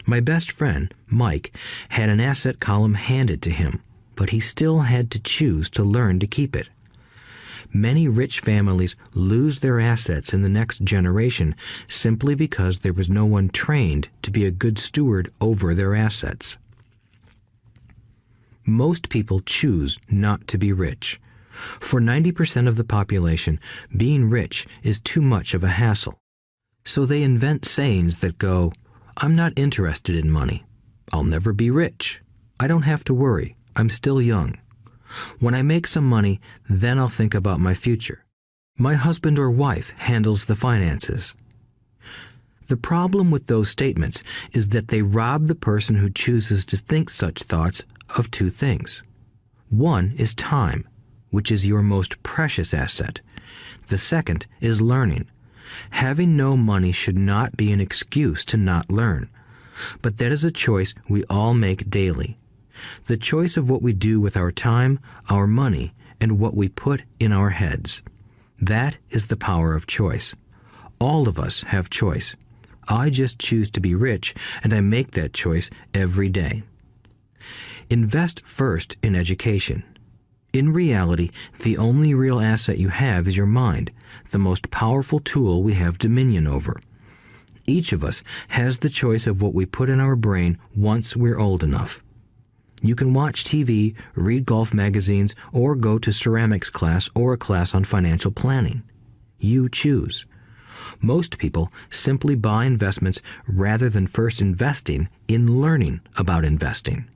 My best friend, Mike, had an asset column handed to him, but he still had to choose to learn to keep it. Many rich families lose their assets in the next generation simply because there was no one trained to be a good steward over their assets. Most people choose not to be rich. For 90% of the population, being rich is too much of a hassle. So they invent sayings that go, "I'm not interested in money. I'll never be rich. I don't have to worry. I'm still young. When I make some money, then I'll think about my future." My husband or wife handles the finances. The problem with those statements is that they rob the person who chooses to think such thoughts of two things. One is time, which is your most precious asset. The second is learning. Having no money should not be an excuse to not learn, but that is a choice we all make daily. The choice of what we do with our time, our money, and what we put in our heads. That is the power of choice. All of us have choice. I just choose to be rich, and I make that choice every day. Invest first in education. In reality, the only real asset you have is your mind, the most powerful tool we have dominion over. Each of us has the choice of what we put in our brain once we're old enough. You can watch TV, read golf magazines, or go to ceramics class or a class on financial planning. You choose. Most people simply buy investments rather than first investing in learning about investing.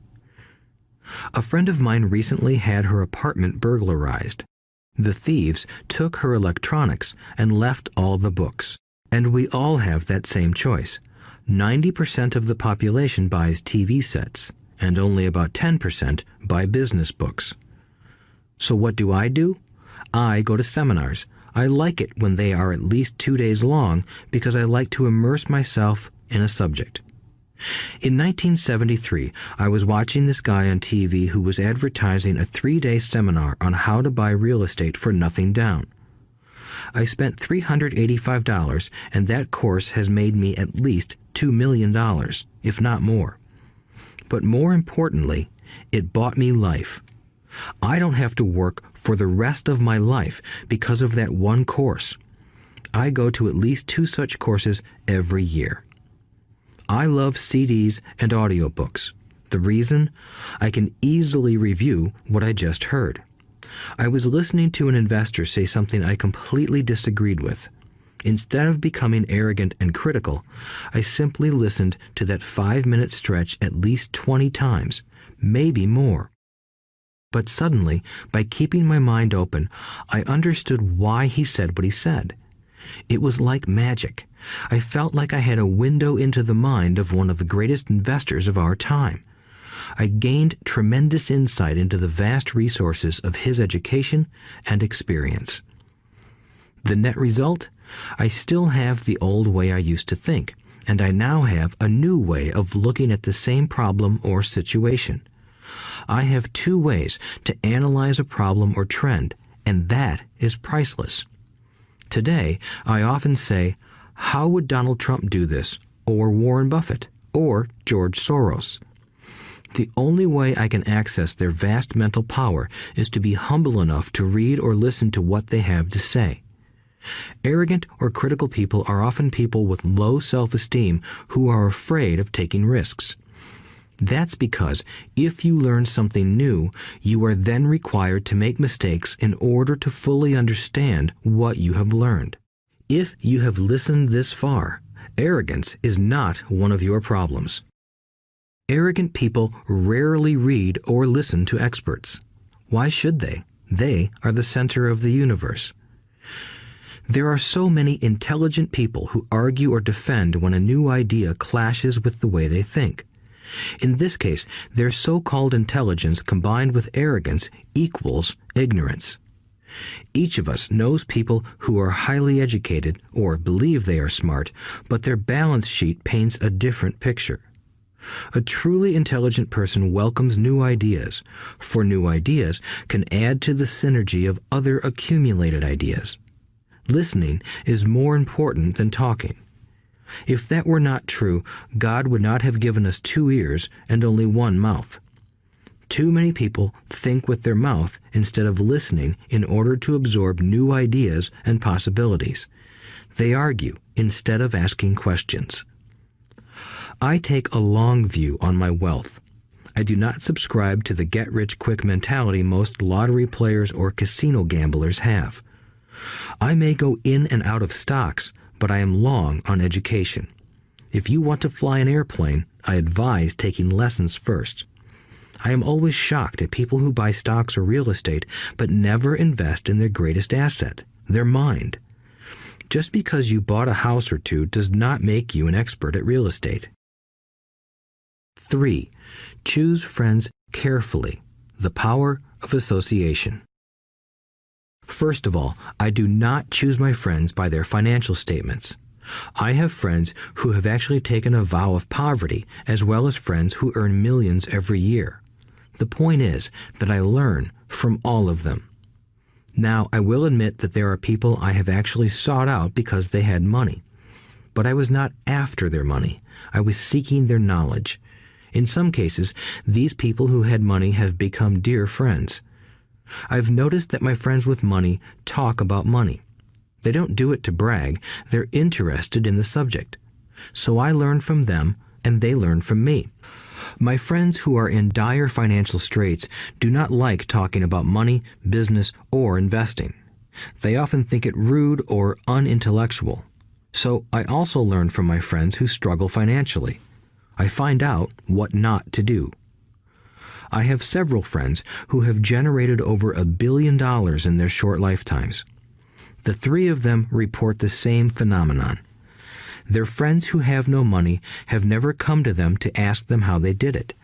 A friend of mine recently had her apartment burglarized. The thieves took her electronics and left all the books. And we all have that same choice. 90% of the population buys TV sets, and only about 10% buy business books. So what do? I go to seminars. I like it when they are at least 2 days long because I like to immerse myself in a subject. In 1973, I was watching this guy on TV who was advertising a 3-day seminar on how to buy real estate for nothing down. I spent $385, and that course has made me at least $2 million, if not more. But more importantly, it bought me life. I don't have to work for the rest of my life because of that one course. I go to at least 2 such courses every year. I love CDs and audiobooks. The reason? I can easily review what I just heard. I was listening to an investor say something I completely disagreed with. Instead of becoming arrogant and critical, I simply listened to that 5-minute stretch at least 20 times, maybe more. But suddenly, by keeping my mind open, I understood why he said what he said. It was like magic. I felt like I had a window into the mind of one of the greatest investors of our time. I gained tremendous insight into the vast resources of his education and experience. The net result? I still have the old way I used to think, and I now have a new way of looking at the same problem or situation. I have 2 ways to analyze a problem or trend, and that is priceless. Today, I often say, how would Donald Trump do this, or Warren Buffett, or George Soros? The only way I can access their vast mental power is to be humble enough to read or listen to what they have to say. Arrogant or critical people are often people with low self-esteem who are afraid of taking risks. That's because if you learn something new, you are then required to make mistakes in order to fully understand what you have learned. If you have listened this far, arrogance is not one of your problems. Arrogant people rarely read or listen to experts. Why should they? They are the center of the universe. There are so many intelligent people who argue or defend when a new idea clashes with the way they think. In this case, their so-called intelligence combined with arrogance equals ignorance. Each of us knows people who are highly educated or believe they are smart, but their balance sheet paints a different picture. A truly intelligent person welcomes new ideas, for new ideas can add to the synergy of other accumulated ideas. Listening is more important than talking. If that were not true, God would not have given us 2 ears and only 1 mouth. Too many people think with their mouth instead of listening in order to absorb new ideas and possibilities. They argue instead of asking questions. I take a long view on my wealth. I do not subscribe to the get-rich-quick mentality most lottery players or casino gamblers have. I may go in and out of stocks, but I am long on education. If you want to fly an airplane, I advise taking lessons first. I am always shocked at people who buy stocks or real estate but never invest in their greatest asset, their mind. Just because you bought a house or two does not make you an expert at real estate. 3. Choose friends carefully. The power of association. First of all, I do not choose my friends by their financial statements. I have friends who have actually taken a vow of poverty, as well as friends who earn millions every year. The point is that I learn from all of them. Now, I will admit that there are people I have actually sought out because they had money. But I was not after their money. I was seeking their knowledge. In some cases, these people who had money have become dear friends. I've noticed that my friends with money talk about money. They don't do it to brag. They're interested in the subject. So I learn from them, and they learn from me. My friends who are in dire financial straits do not like talking about money, business, or investing. They often think it rude or unintellectual. So I also learn from my friends who struggle financially. I find out what not to do. I have several friends who have generated over $1 billion in their short lifetimes. The 3 of them report the same phenomenon. Their friends who have no money have never come to them to ask them how they did it,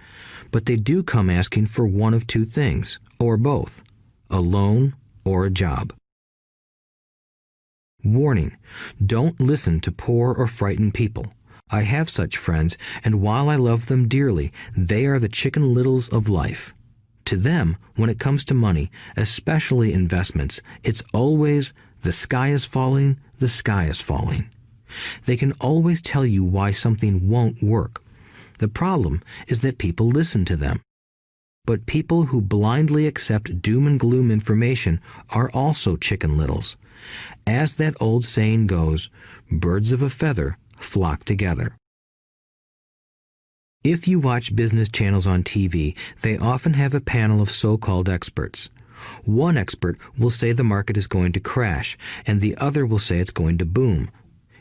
but they do come asking for one of 2 things, or both, a loan or a job. Warning: don't listen to poor or frightened people. I have such friends, and while I love them dearly, they are the Chicken Littles of life. To them, when it comes to money, especially investments, it's always the sky is falling, the sky is falling. They can always tell you why something won't work. The problem is that people listen to them. But people who blindly accept doom and gloom information are also Chicken Littles. As that old saying goes, birds of a feather flock together. If you watch business channels on TV, they often have a panel of so-called experts. One expert will say the market is going to crash, and the other will say it's going to boom.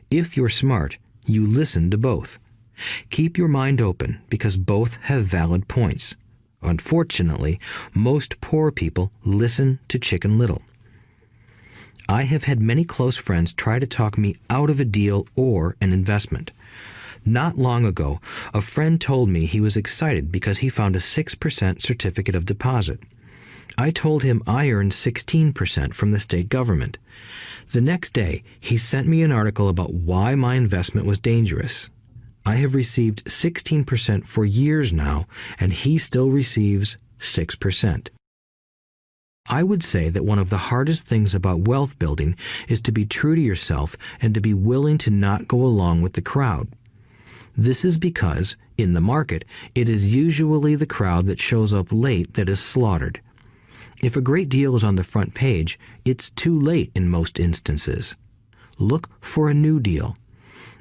If you're smart, you listen to both. Keep your mind open because both have valid points. Unfortunately, most poor people listen to Chicken Little. I have had many close friends try to talk me out of a deal or an investment. Not long ago, a friend told me he was excited because he found a 6% certificate of deposit. I told him I earned 16% from the state government. The next day, he sent me an article about why my investment was dangerous. I have received 16% for years now, and he still receives 6%. I would say that one of the hardest things about wealth building is to be true to yourself and to be willing to not go along with the crowd. This is because, in the market, it is usually the crowd that shows up late that is slaughtered. If a great deal is on the front page, it's too late in most instances. Look for a new deal.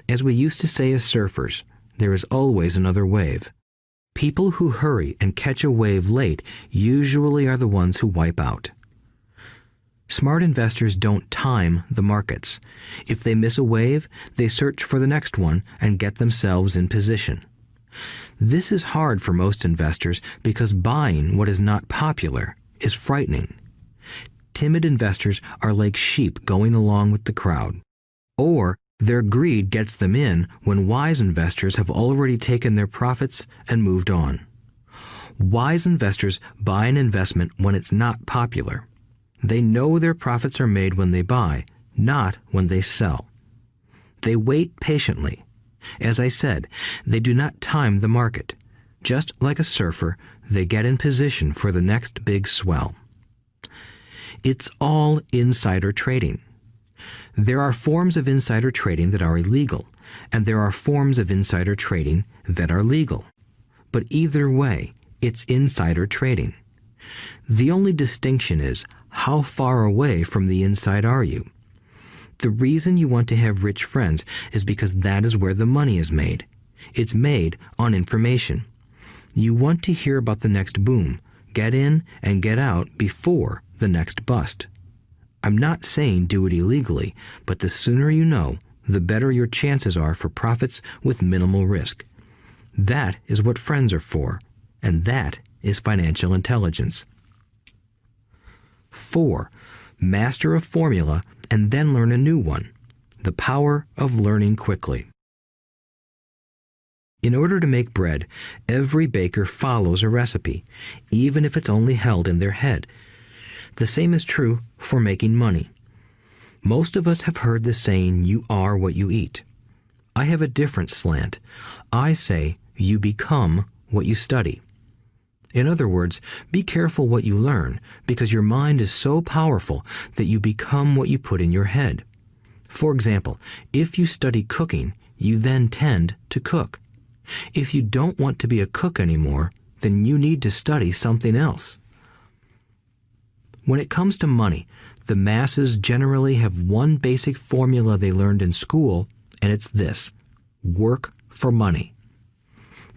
As we used to say as surfers, there is always another wave. People who hurry and catch a wave late usually are the ones who wipe out. Smart investors don't time the markets. If they miss a wave, they search for the next one and get themselves in position. This is hard for most investors because buying what is not popular is frightening. Timid investors are like sheep going along with the crowd. Or their greed gets them in when wise investors have already taken their profits and moved on. Wise investors buy an investment when it's not popular. They know their profits are made when they buy, not when they sell. They wait patiently. As I said, they do not time the market. Just like a surfer, they get in position for the next big swell. It's all insider trading. There are forms of insider trading that are illegal, and there are forms of insider trading that are legal. But either way, it's insider trading. The only distinction is, how far away from the inside are you? The reason you want to have rich friends is because that is where the money is made. It's made on information. You want to hear about the next boom, get in and get out before the next bust. I'm not saying do it illegally, but the sooner you know, the better your chances are for profits with minimal risk. That is what friends are for, and that is financial intelligence. 4. Master a formula and then learn a new one. The power of learning quickly. In order to make bread, every baker follows a recipe, even if it's only held in their head. The same is true for making money. Most of us have heard the saying, "You are what you eat." I have a different slant. I say, "You become what you study." In other words, be careful what you learn, because your mind is so powerful that you become what you put in your head. For example, if you study cooking, you then tend to cook. If you don't want to be a cook anymore, then you need to study something else. When it comes to money, the masses generally have one basic formula they learned in school, and it's this: work for money.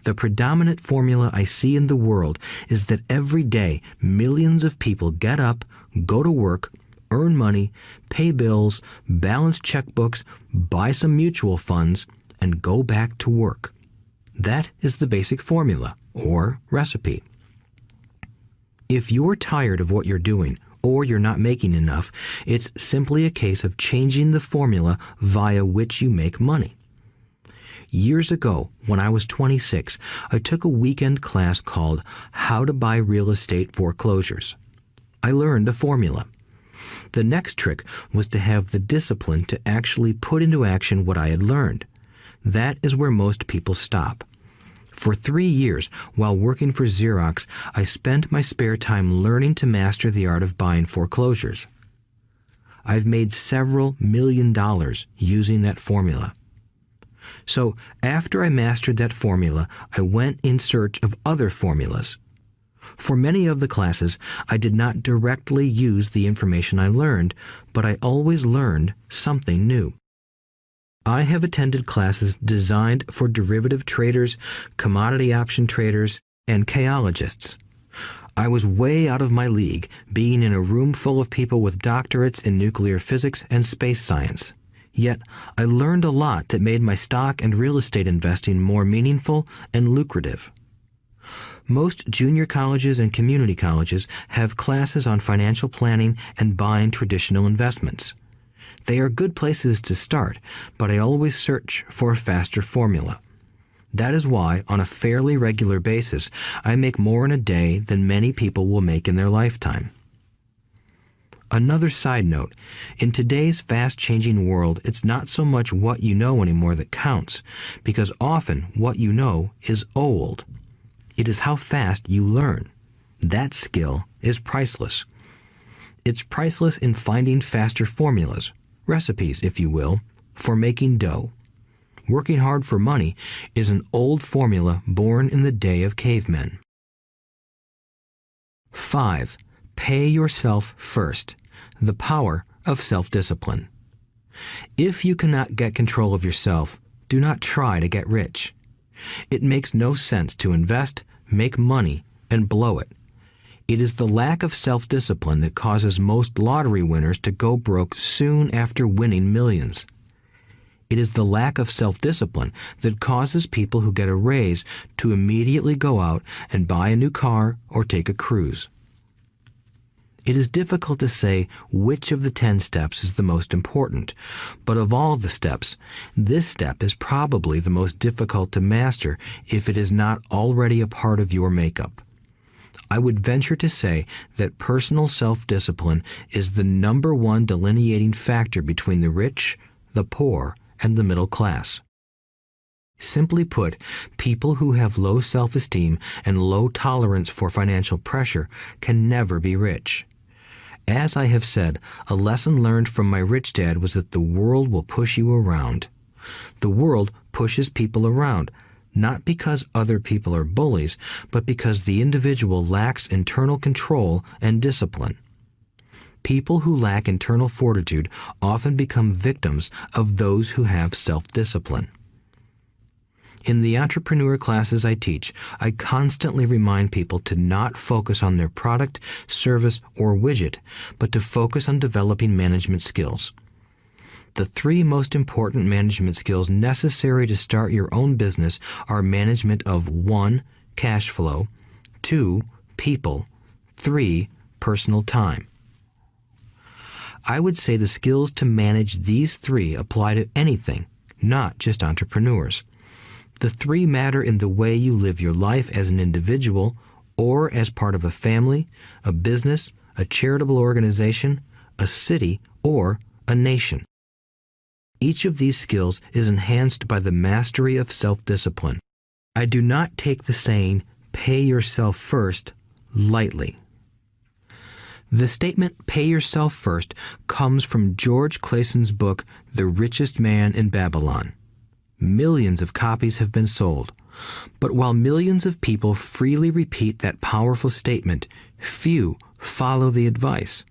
The predominant formula I see in the world is that every day millions of people get up, go to work, earn money, pay bills, balance checkbooks, buy some mutual funds, and go back to work. That is the basic formula, or recipe. If you're tired of what you're doing, or you're not making enough, it's simply a case of changing the formula via which you make money. Years ago, when I was 26, I took a weekend class called How to Buy Real Estate Foreclosures. I learned a formula. The next trick was to have the discipline to actually put into action what I had learned. That is where most people stop. For 3 years, while working for Xerox, I spent my spare time learning to master the art of buying foreclosures. I've made several $1 million using that formula. So after I mastered that formula, I went in search of other formulas. For many of the classes, I did not directly use the information I learned, but I always learned something new. I have attended classes designed for derivative traders, commodity option traders, and chaologists. I was way out of my league, being in a room full of people with doctorates in nuclear physics and space science. Yet, I learned a lot that made my stock and real estate investing more meaningful and lucrative. Most junior colleges and community colleges have classes on financial planning and buying traditional investments. They are good places to start, but I always search for a faster formula. That is why, on a fairly regular basis, I make more in a day than many people will make in their lifetime. Another side note, in today's fast-changing world, it's not so much what you know anymore that counts, because often what you know is old. It is how fast you learn. That skill is priceless. It's priceless in finding faster formulas, recipes, if you will, for making dough. Working hard for money is an old formula born in the day of cavemen. 5. Pay yourself first. The power of self-discipline. If you cannot get control of yourself, do not try to get rich. It makes no sense to invest, make money, and blow it. It is the lack of self-discipline that causes most lottery winners to go broke soon after winning millions. It is the lack of self-discipline that causes people who get a raise to immediately go out and buy a new car or take a cruise. It is difficult to say which of the 10 steps is the most important, but of all the steps, this step is probably the most difficult to master if it is not already a part of your makeup. I would venture to say that personal self-discipline is the number one delineating factor between the rich, the poor, and the middle class. Simply put, people who have low self-esteem and low tolerance for financial pressure can never be rich. As I have said, a lesson learned from my rich dad was that the world will push you around. The world pushes people around, not because other people are bullies, but because the individual lacks internal control and discipline. People who lack internal fortitude often become victims of those who have self-discipline. In the entrepreneur classes I teach, I constantly remind people to not focus on their product, service, or widget, but to focus on developing management skills. The 3 most important management skills necessary to start your own business are management of 1. Cash flow, 2. People. 3. Personal time. I would say the skills to manage these 3 apply to anything, not just entrepreneurs. The 3 matter in the way you live your life as an individual or as part of a family, a business, a charitable organization, a city, or a nation. Each of these skills is enhanced by the mastery of self-discipline. I do not take the saying, "pay yourself first," lightly. The statement, "pay yourself first," comes from George Clayton's book, The Richest Man in Babylon. Millions of copies have been sold. But while millions of people freely repeat that powerful statement, few follow the advice.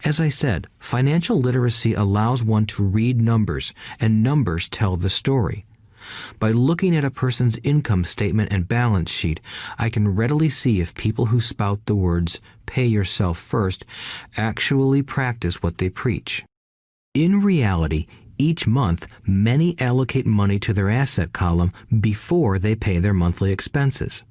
As I said, financial literacy allows one to read numbers, and numbers tell the story. By looking at a person's income statement and balance sheet, I can readily see if people who spout the words, "pay yourself first," actually practice what they preach. In reality, each month, many allocate money to their asset column before they pay their monthly expenses.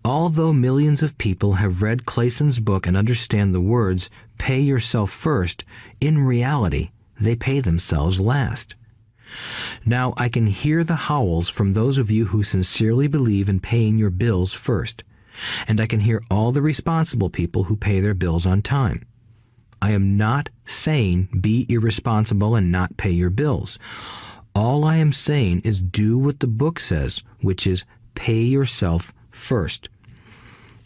Although millions of people have read Clayton's book and understand the words, "pay yourself first," in reality, they pay themselves last. Now, I can hear the howls from those of you who sincerely believe in paying your bills first, and I can hear all the responsible people who pay their bills on time. I am not saying be irresponsible and not pay your bills. All I am saying is do what the book says, which is pay yourself first.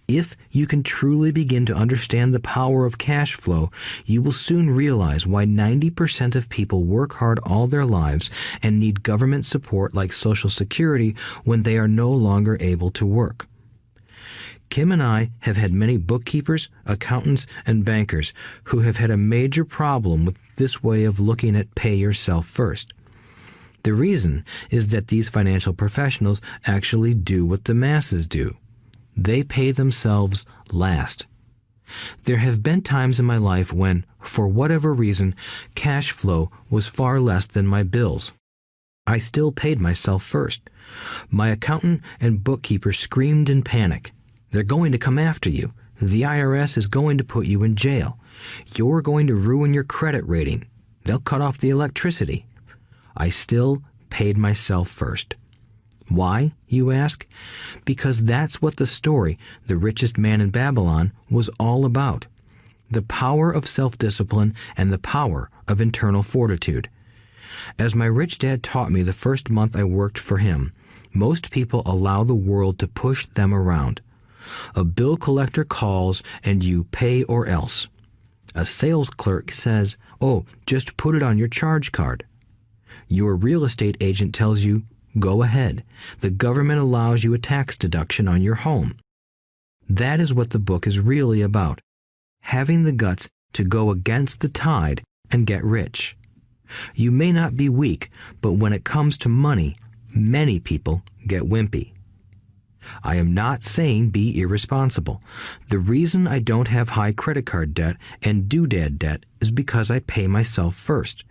If you can truly begin to understand the power of cash flow, you will soon realize why 90% of people work hard all their lives and need government support like Social Security when they are no longer able to work. Kim and I have had many bookkeepers, accountants, and bankers who have had a major problem with this way of looking at pay yourself first. The reason is that these financial professionals actually do what the masses do. They pay themselves last. There have been times in my life when, for whatever reason, cash flow was far less than my bills. I still paid myself first. My accountant and bookkeeper screamed in panic. "They're going to come after you. The IRS is going to put you in jail. You're going to ruin your credit rating. They'll cut off the electricity." I still paid myself first. Why, you ask? Because that's what the story, The Richest Man in Babylon, was all about. The power of self-discipline and the power of internal fortitude. As my rich dad taught me the first month I worked for him, most people allow the world to push them around. A bill collector calls and you pay or else. A sales clerk says, "Oh, just put it on your charge card." Your real estate agent tells you, "Go ahead. The government allows you a tax deduction on your home." That is what the book is really about. Having the guts to go against the tide and get rich. You may not be weak, but when it comes to money, many people get wimpy. I am not saying be irresponsible. The reason I don't have high credit card debt and doodad debt is because I pay myself first.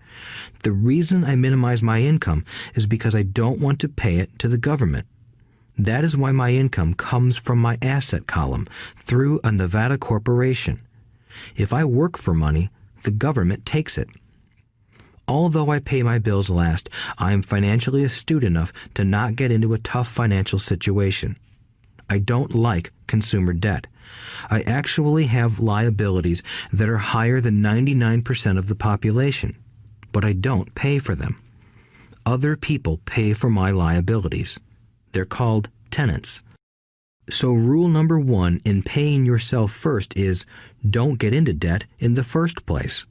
The reason I minimize my income is because I don't want to pay it to the government. That is why my income comes from my asset column through a Nevada corporation. If I work for money, the government takes it. Although I pay my bills last, I am financially astute enough to not get into a tough financial situation. I don't like consumer debt. I actually have liabilities that are higher than 99% of the population, but I don't pay for them. Other people pay for my liabilities. They're called tenants. So rule number 1 in paying yourself first is don't get into debt in the first place.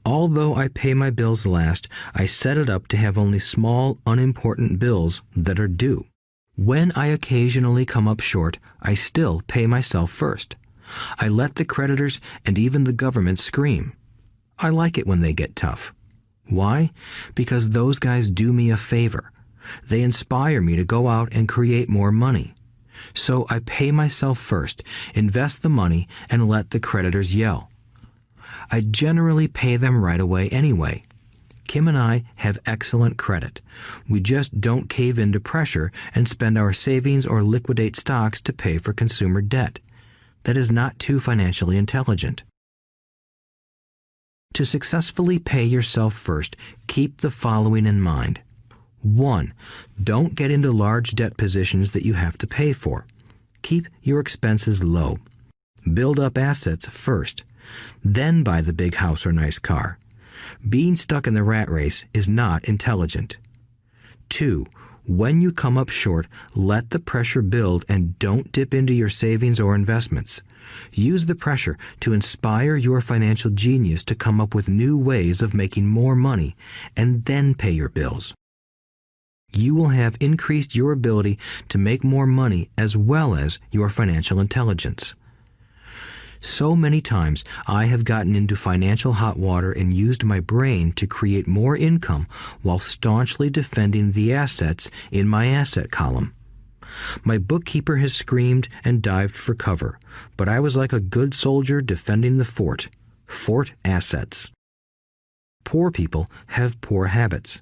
Although I pay my bills last, I set it up to have only small, unimportant bills that are due. When I occasionally come up short, I still pay myself first. I let the creditors and even the government scream. I like it when they get tough. Why? Because those guys do me a favor. They inspire me to go out and create more money. So I pay myself first, invest the money, and let the creditors yell. I generally pay them right away anyway. Kim and I have excellent credit. We just don't cave into pressure and spend our savings or liquidate stocks to pay for consumer debt. That is not too financially intelligent. To successfully pay yourself first, keep the following in mind. 1. Don't get into large debt positions that you have to pay for. Keep your expenses low. Build up assets first. Then buy the big house or nice car. Being stuck in the rat race is not intelligent. 2. When you come up short, let the pressure build and don't dip into your savings or investments. Use the pressure to inspire your financial genius to come up with new ways of making more money and then pay your bills. You will have increased your ability to make more money as well as your financial intelligence. So many times I have gotten into financial hot water and used my brain to create more income while staunchly defending the assets in my asset column. My bookkeeper has screamed and dived for cover, but I was like a good soldier defending the fort. Fort assets. Poor people have poor habits.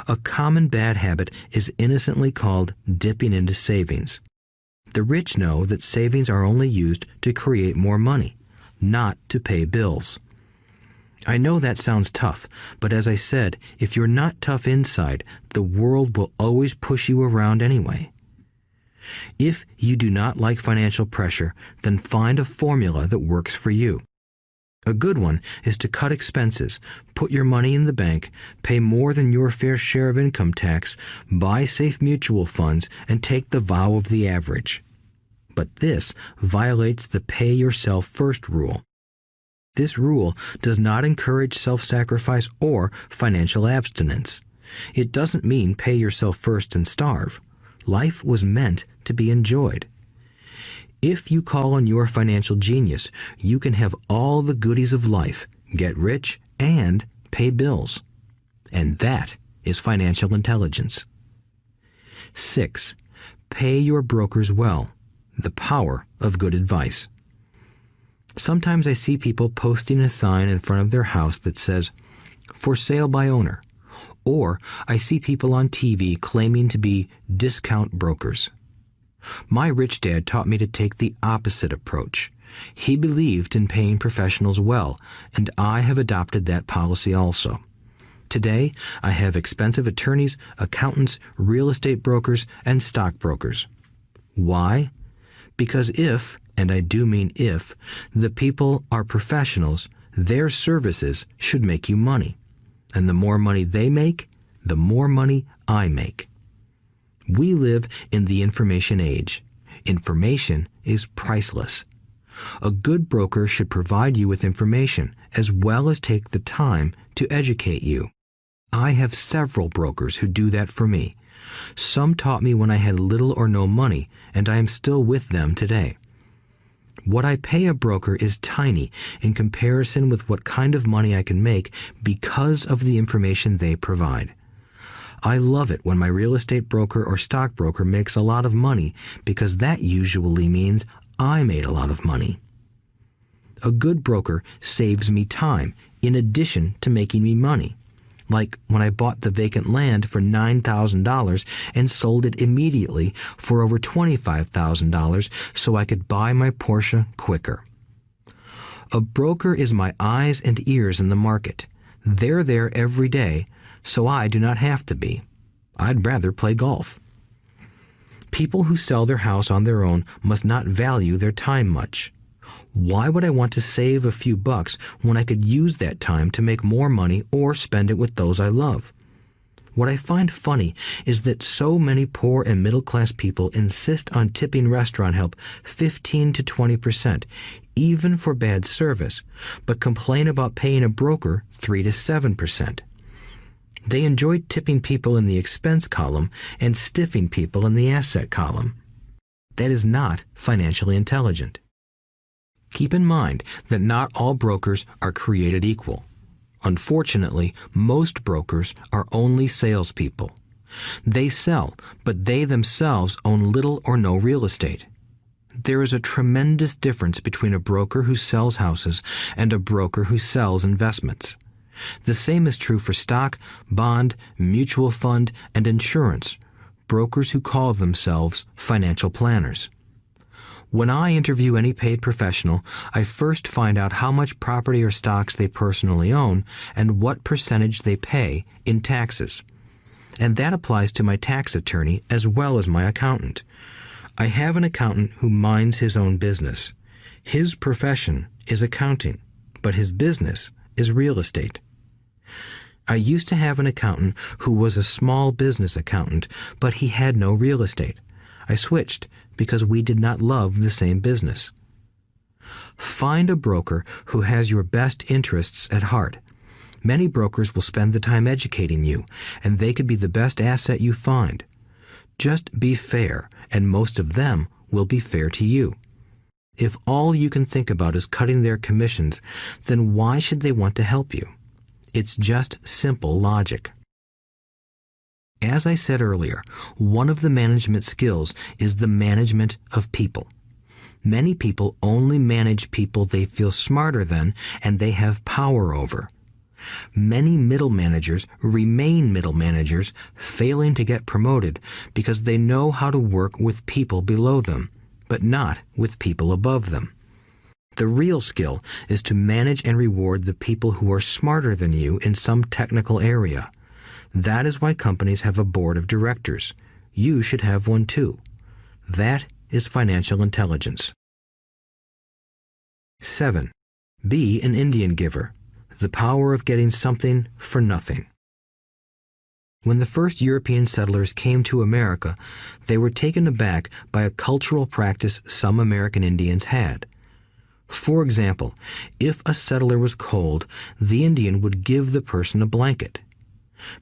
A common bad habit is innocently called dipping into savings. The rich know that savings are only used to create more money, not to pay bills. I know that sounds tough, but as I said, if you're not tough inside, the world will always push you around anyway. If you do not like financial pressure, then find a formula that works for you. A good one is to cut expenses, put your money in the bank, pay more than your fair share of income tax, buy safe mutual funds, and take the vow of the average. But this violates the pay yourself first rule. This rule does not encourage self-sacrifice or financial abstinence. It doesn't mean pay yourself first and starve. Life was meant to be enjoyed. If you call on your financial genius, you can have all the goodies of life, get rich, and pay bills. And that is financial intelligence. 6. Pay your brokers well. The power of good advice. Sometimes I see people posting a sign in front of their house that says, "For sale by owner." Or I see people on TV claiming to be discount brokers. My rich dad taught me to take the opposite approach. He believed in paying professionals well, and I have adopted that policy also. Today, I have expensive attorneys, accountants, real estate brokers, and stockbrokers. Why? Because if, and I do mean if, the people are professionals, their services should make you money. And the more money they make, the more money I make. We live in the information age. Information is priceless. A good broker should provide you with information as well as take the time to educate you. I have several brokers who do that for me. Some taught me when I had little or no money, and I am still with them today. What I pay a broker is tiny in comparison with what kind of money I can make because of the information they provide. I love it when my real estate broker or stockbroker makes a lot of money because that usually means I made a lot of money. A good broker saves me time in addition to making me money. Like when I bought the vacant land for $9,000 and sold it immediately for over $25,000 so I could buy my Porsche quicker. A broker is my eyes and ears in the market. They're there every day, so I do not have to be. I'd rather play golf. People who sell their house on their own must not value their time much. Why would I want to save a few bucks when I could use that time to make more money or spend it with those I love? What I find funny is that so many poor and middle-class people insist on tipping restaurant help 15 to 20%, even for bad service, but complain about paying a broker 3 to 7%. They enjoy tipping people in the expense column and stiffing people in the asset column. That is not financially intelligent. Keep in mind that not all brokers are created equal. Unfortunately, most brokers are only salespeople. They sell, but they themselves own little or no real estate. There is a tremendous difference between a broker who sells houses and a broker who sells investments. The same is true for stock, bond, mutual fund, and insurance, brokers who call themselves financial planners. When I interview any paid professional, I first find out how much property or stocks they personally own and what percentage they pay in taxes. And that applies to my tax attorney as well as my accountant. I have an accountant who minds his own business. His profession is accounting, but his business is real estate. I used to have an accountant who was a small business accountant, but he had no real estate. I switched because we did not love the same business. Find a broker who has your best interests at heart. Many brokers will spend the time educating you, and they could be the best asset you find. Just be fair, and most of them will be fair to you. If all you can think about is cutting their commissions, then why should they want to help you? It's just simple logic. As I said earlier, one of the management skills is the management of people. Many people only manage people they feel smarter than and they have power over. Many middle managers remain middle managers, failing to get promoted because they know how to work with people below them, but not with people above them. The real skill is to manage and reward the people who are smarter than you in some technical area. That is why companies have a board of directors. You should have one too. That is financial intelligence. 7. Be an Indian giver. The power of getting something for nothing. When the first European settlers came to America, they were taken aback by a cultural practice some American Indians had. For example, if a settler was cold, the Indian would give the person a blanket.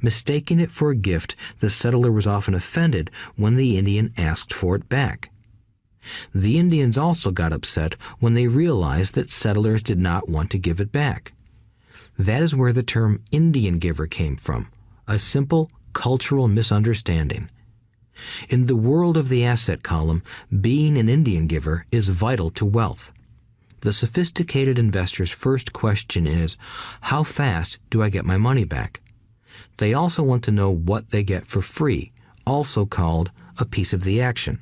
Mistaking it for a gift, the settler was often offended when the Indian asked for it back. The Indians also got upset when they realized that settlers did not want to give it back. That is where the term Indian giver came from, a simple cultural misunderstanding. In the world of the asset column, being an Indian giver is vital to wealth. The sophisticated investor's first question is, how fast do I get my money back? They also want to know what they get for free, also called a piece of the action.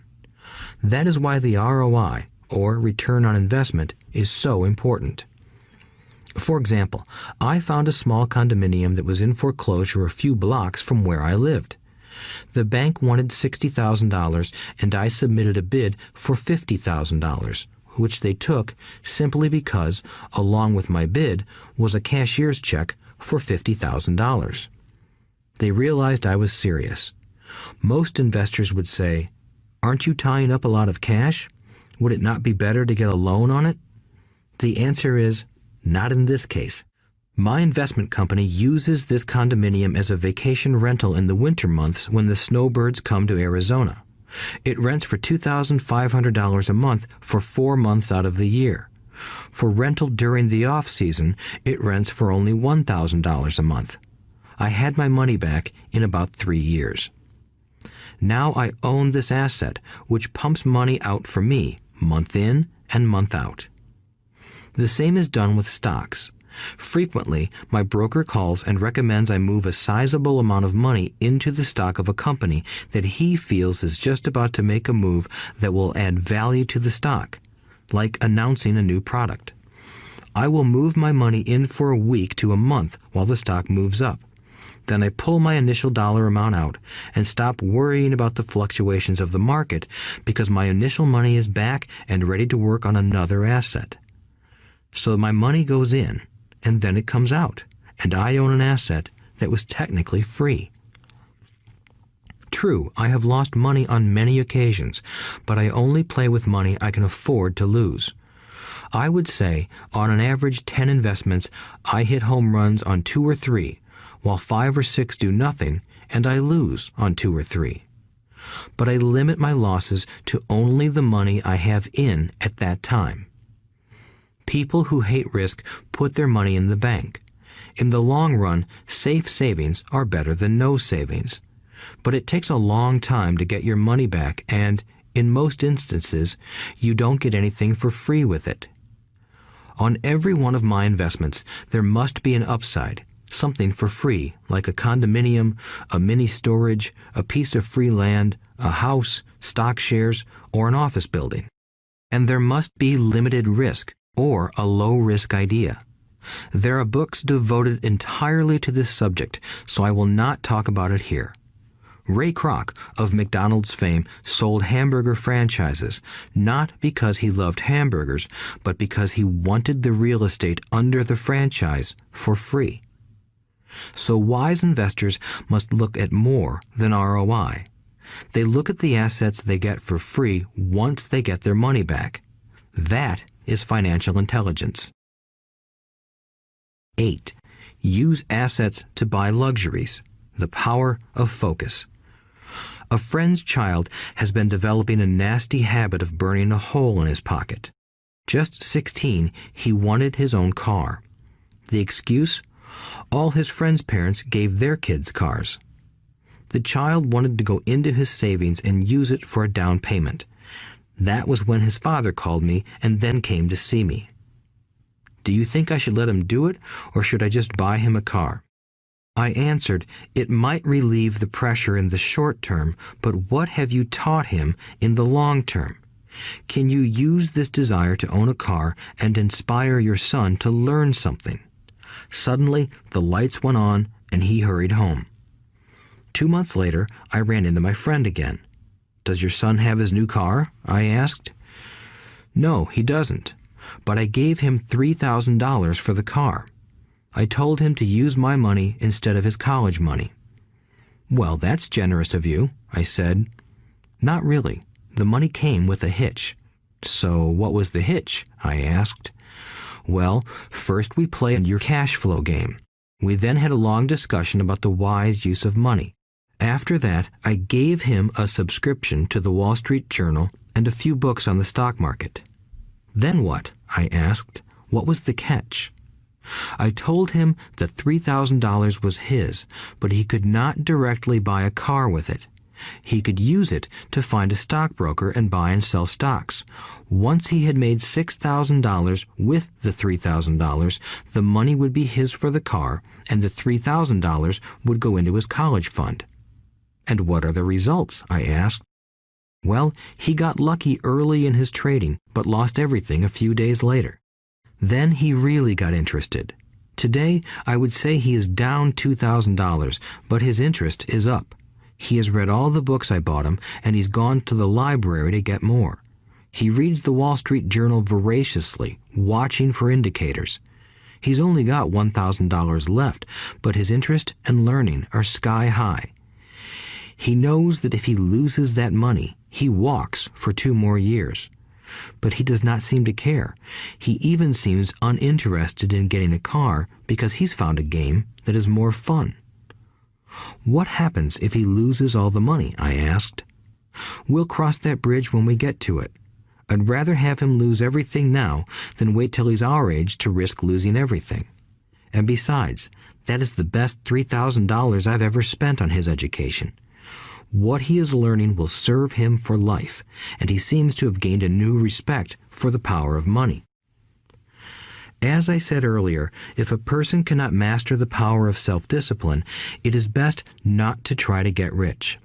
That is why the ROI, or return on investment, is so important. For example, I found a small condominium that was in foreclosure a few blocks from where I lived. The bank wanted $60,000 and I submitted a bid for $50,000, which they took simply because, along with my bid, was a cashier's check for $50,000. They realized I was serious. Most investors would say, "Aren't you tying up a lot of cash? Would it not be better to get a loan on it?" The answer is, not in this case. My investment company uses this condominium as a vacation rental in the winter months when the snowbirds come to Arizona. It rents for $2,500 a month for 4 months out of the year. For rental during the off-season, it rents for only $1,000 a month. I had my money back in about 3 years. Now I own this asset, which pumps money out for me, month in and month out. The same is done with stocks. Frequently, my broker calls and recommends I move a sizable amount of money into the stock of a company that he feels is just about to make a move that will add value to the stock, like announcing a new product. I will move my money in for a week to a month while the stock moves up. Then I pull my initial dollar amount out and stop worrying about the fluctuations of the market because my initial money is back and ready to work on another asset. So my money goes in, and then it comes out, and I own an asset that was technically free. True, I have lost money on many occasions, but I only play with money I can afford to lose. I would say, on an average 10 investments, I hit home runs on 2 or 3, while 5 or 6 do nothing, and I lose on 2 or 3. But I limit my losses to only the money I have in at that time. People who hate risk put their money in the bank. In the long run, safe savings are better than no savings. But it takes a long time to get your money back, and, in most instances, you don't get anything for free with it. On every one of my investments, there must be an upside. something for free, like a condominium, a mini storage, a piece of free land, a house, stock shares, or an office building. And there must be limited risk or a low-risk idea. There are books devoted entirely to this subject, so I will not talk about it here. Ray Kroc of McDonald's fame sold hamburger franchises, not because he loved hamburgers, but because he wanted the real estate under the franchise for free. So wise investors must look at more than ROI. They look at the assets they get for free once they get their money back. That is financial intelligence. 8. Use assets to buy luxuries. The power of focus. A friend's child has been developing a nasty habit of burning a hole in his pocket. Just 16, he wanted his own car. The excuse? All his friends' parents gave their kids cars. The child wanted to go into his savings and use it for a down payment. That was when his father called me and then came to see me. Do you think I should let him do it, or should I just buy him a car? I answered, it might relieve the pressure in the short term, but what have you taught him in the long term? Can you use this desire to own a car and inspire your son to learn something? Suddenly, the lights went on and he hurried home. 2 months later, I ran into my friend again. Does your son have his new car? I asked. No, he doesn't, but I gave him $3,000 for the car. I told him to use my money instead of his college money. Well, that's generous of you, I said. Not really. The money came with a hitch. So what was the hitch? I asked. Well, first we played your cash flow game. We then had a long discussion about the wise use of money. After that, I gave him a subscription to the Wall Street Journal and a few books on the stock market. Then what? I asked. What was the catch? I told him that $3,000 was his, but he could not directly buy a car with it. He could use it to find a stockbroker and buy and sell stocks. Once he had made $6,000 with the $3,000, the money would be his for the car, and the $3,000 would go into his college fund. And what are the results? I asked. Well, he got lucky early in his trading, but lost everything a few days later. Then he really got interested. Today, I would say he is down $2,000, but his interest is up. He has read all the books I bought him, and he's gone to the library to get more. He reads the Wall Street Journal voraciously, watching for indicators. He's only got $1,000 left, but his interest and learning are sky high. He knows that if he loses that money, he walks for 2 more years. But he does not seem to care. He even seems uninterested in getting a car because he's found a game that is more fun. What happens if he loses all the money? I asked. We'll cross that bridge when we get to it. I'd rather have him lose everything now than wait till he's our age to risk losing everything. And besides, that is the best $3,000 I've ever spent on his education. What he is learning will serve him for life, and he seems to have gained a new respect for the power of money. As I said earlier, if a person cannot master the power of self-discipline, it is best not to try to get rich.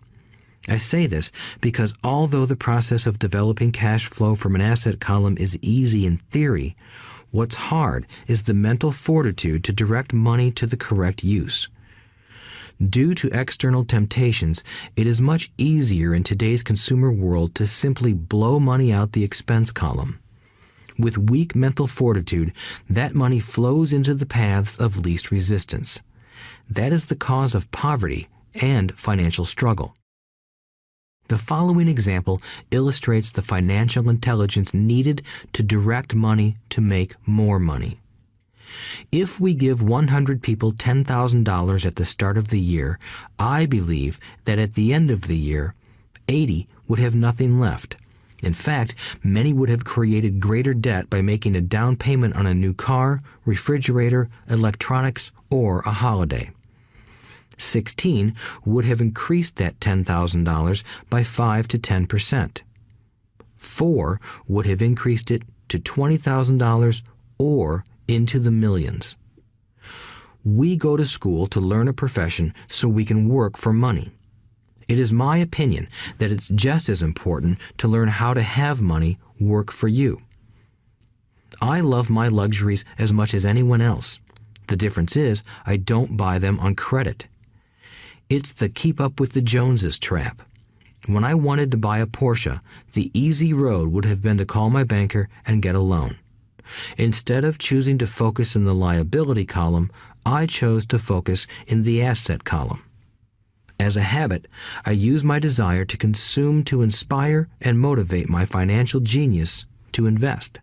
I say this because although the process of developing cash flow from an asset column is easy in theory, what's hard is the mental fortitude to direct money to the correct use. Due to external temptations, it is much easier in today's consumer world to simply blow money out the expense column. With weak mental fortitude, that money flows into the paths of least resistance. That is the cause of poverty and financial struggle. The following example illustrates the financial intelligence needed to direct money to make more money. If we give 100 people $10,000 at the start of the year, I believe that at the end of the year, 80 would have nothing left. In fact, many would have created greater debt by making a down payment on a new car, refrigerator, electronics, or a holiday. 16 would have increased that $10,000 by 5 to 10%. 4 would have increased it to $20,000 or into the millions. We go to school to learn a profession so we can work for money. It is my opinion that it's just as important to learn how to have money work for you. I love my luxuries as much as anyone else. The difference is I don't buy them on credit. It's the keep up with the Joneses trap. When I wanted to buy a Porsche, the easy road would have been to call my banker and get a loan. Instead of choosing to focus in the liability column, I chose to focus in the asset column. As a habit, I use my desire to consume to inspire and motivate my financial genius to invest.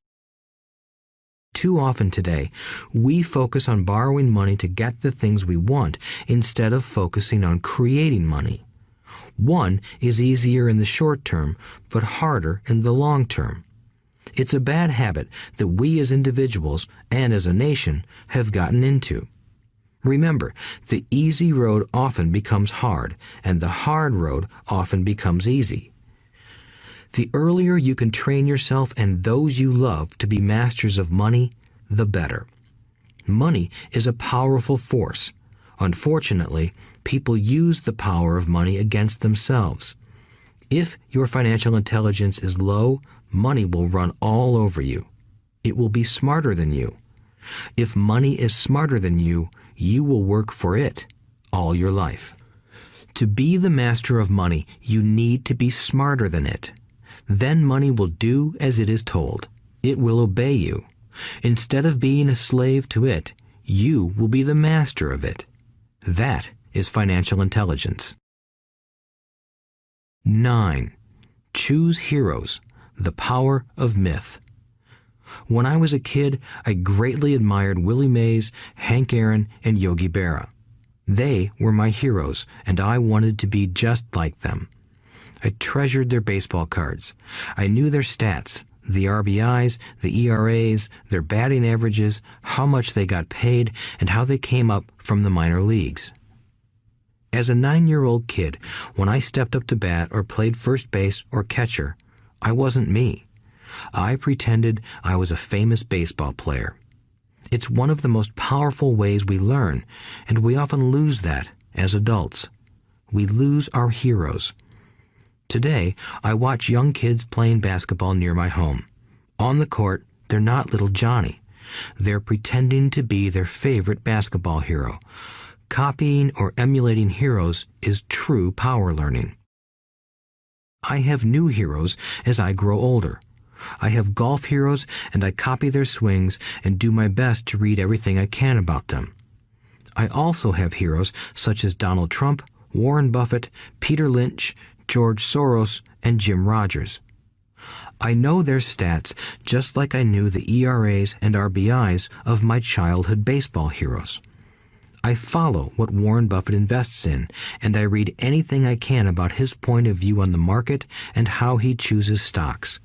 Too often today, we focus on borrowing money to get the things we want instead of focusing on creating money. One is easier in the short term, but harder in the long term. It's a bad habit that we as individuals and as a nation have gotten into. Remember, the easy road often becomes hard, and the hard road often becomes easy. The earlier you can train yourself and those you love to be masters of money, the better. Money is a powerful force. Unfortunately, people use the power of money against themselves. If your financial intelligence is low, money will run all over you. It will be smarter than you. If money is smarter than you, you will work for it all your life. To be the master of money, you need to be smarter than it. Then money will do as it is told. It will obey you. Instead of being a slave to it, you will be the master of it. That is financial intelligence. 9. Choose heroes. The power of myth. When I was a kid, I greatly admired Willie Mays, Hank Aaron, and Yogi Berra. They were my heroes, and I wanted to be just like them. I treasured their baseball cards. I knew their stats, the RBIs, the ERAs, their batting averages, how much they got paid, and how they came up from the minor leagues. As a 9-year-old kid, when I stepped up to bat or played first base or catcher, I wasn't me. I pretended I was a famous baseball player. It's one of the most powerful ways we learn, and we often lose that as adults. We lose our heroes. Today, I watch young kids playing basketball near my home. On the court, they're not little Johnny. They're pretending to be their favorite basketball hero. Copying or emulating heroes is true power learning. I have new heroes as I grow older. I have golf heroes, and I copy their swings and do my best to read everything I can about them. I also have heroes such as Donald Trump, Warren Buffett, Peter Lynch, George Soros, and Jim Rogers. I know their stats just like I knew the ERAs and RBIs of my childhood baseball heroes. I follow what Warren Buffett invests in, and I read anything I can about his point of view on the market and how he chooses stocks.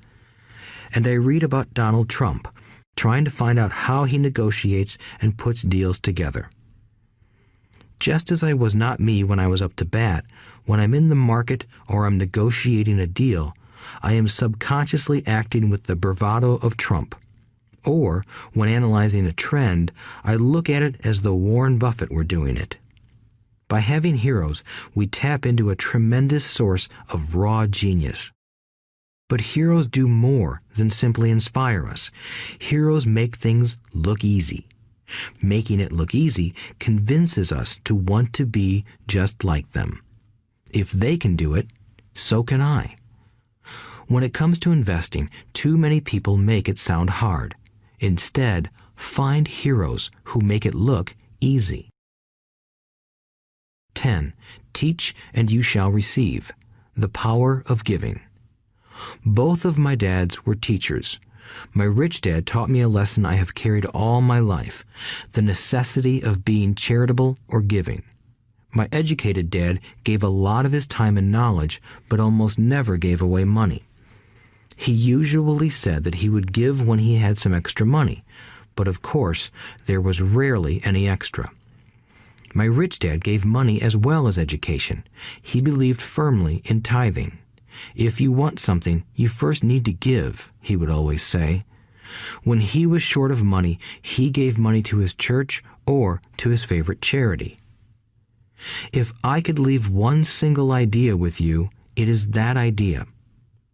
And I read about Donald Trump, trying to find out how he negotiates and puts deals together. Just as I was not me when I was up to bat, when I'm in the market or I'm negotiating a deal, I am subconsciously acting with the bravado of Trump. Or, when analyzing a trend, I look at it as though Warren Buffett were doing it. By having heroes, we tap into a tremendous source of raw genius. But heroes do more than simply inspire us. Heroes make things look easy. Making it look easy convinces us to want to be just like them. If they can do it, so can I. When it comes to investing, too many people make it sound hard. Instead, find heroes who make it look easy. 10. Teach and you shall receive. The power of giving. Both of my dads were teachers. My rich dad taught me a lesson I have carried all my life, the necessity of being charitable or giving. My educated dad gave a lot of his time and knowledge, but almost never gave away money. He usually said that he would give when he had some extra money, but of course, there was rarely any extra. My rich dad gave money as well as education. He believed firmly in tithing. If you want something, you first need to give, he would always say. When he was short of money, he gave money to his church or to his favorite charity. If I could leave one single idea with you, it is that idea.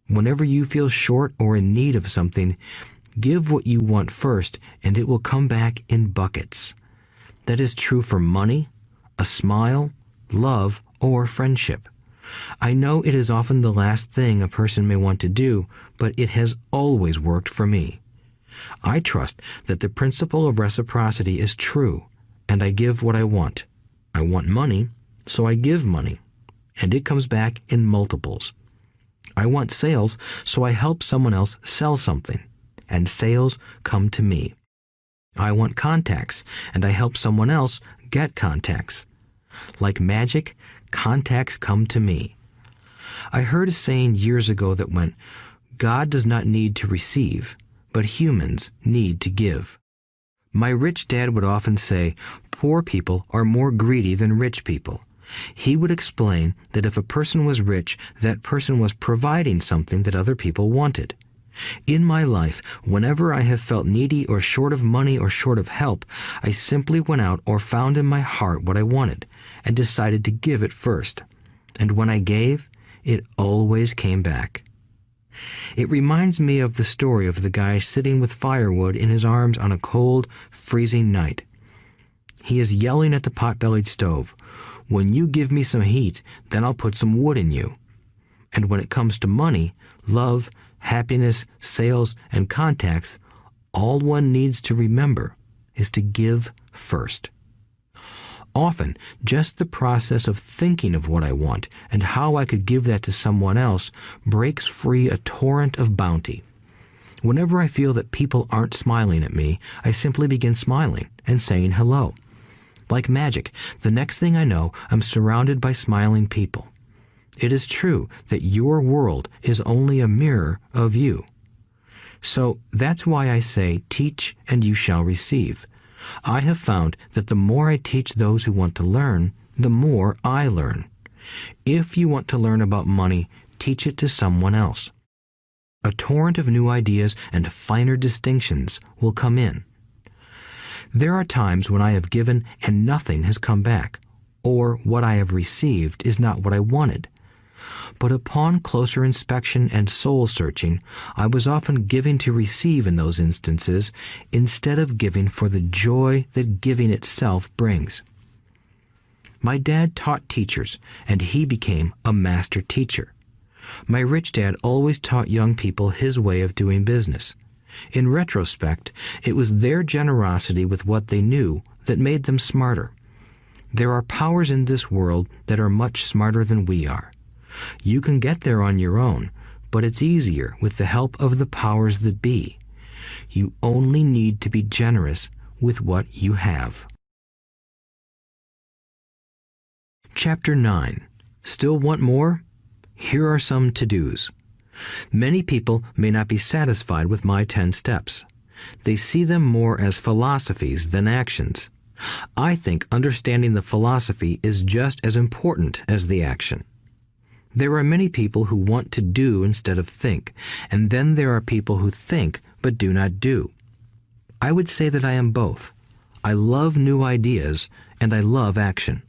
Whenever you feel short or in need of something, give what you want first, and it will come back in buckets. That is true for money, a smile, love, or friendship. I know it is often the last thing a person may want to do, but it has always worked for me. I trust that the principle of reciprocity is true, and I give what I want. I want money, so I give money, and it comes back in multiples. I want sales, so I help someone else sell something, and sales come to me. I want contacts, and I help someone else get contacts. Like magic, contacts come to me. I heard a saying years ago that went, "God does not need to receive, but humans need to give." My rich dad would often say, poor people are more greedy than rich people. He would explain that if a person was rich, that person was providing something that other people wanted. In my life, whenever I have felt needy or short of money or short of help, I simply went out or found in my heart what I wanted and decided to give it first. And when I gave, it always came back. It reminds me of the story of the guy sitting with firewood in his arms on a cold, freezing night. He is yelling at the pot-bellied stove, "When you give me some heat, then I'll put some wood in you." And when it comes to money, love, happiness, sales, and contacts, all one needs to remember is to give first. Often, just the process of thinking of what I want and how I could give that to someone else breaks free a torrent of bounty. Whenever I feel that people aren't smiling at me, I simply begin smiling and saying hello. Like magic, the next thing I know, I'm surrounded by smiling people. It is true that your world is only a mirror of you. So that's why I say, teach and you shall receive. I have found that the more I teach those who want to learn, the more I learn. If you want to learn about money, teach it to someone else. A torrent of new ideas and finer distinctions will come in. There are times when I have given and nothing has come back, or what I have received is not what I wanted. But upon closer inspection and soul-searching, I was often giving to receive in those instances, instead of giving for the joy that giving itself brings. My dad taught teachers, and he became a master teacher. My rich dad always taught young people his way of doing business. In retrospect, it was their generosity with what they knew that made them smarter. There are powers in this world that are much smarter than we are. You can get there on your own, but it's easier with the help of the powers that be. You only need to be generous with what you have. Chapter 9. Still want more? Here are some to-dos. Many people may not be satisfied with my 10 steps. They see them more as philosophies than actions. I think understanding the philosophy is just as important as the action. There are many people who want to do instead of think, and then there are people who think but do not do. I would say that I am both. I love new ideas, and I love action.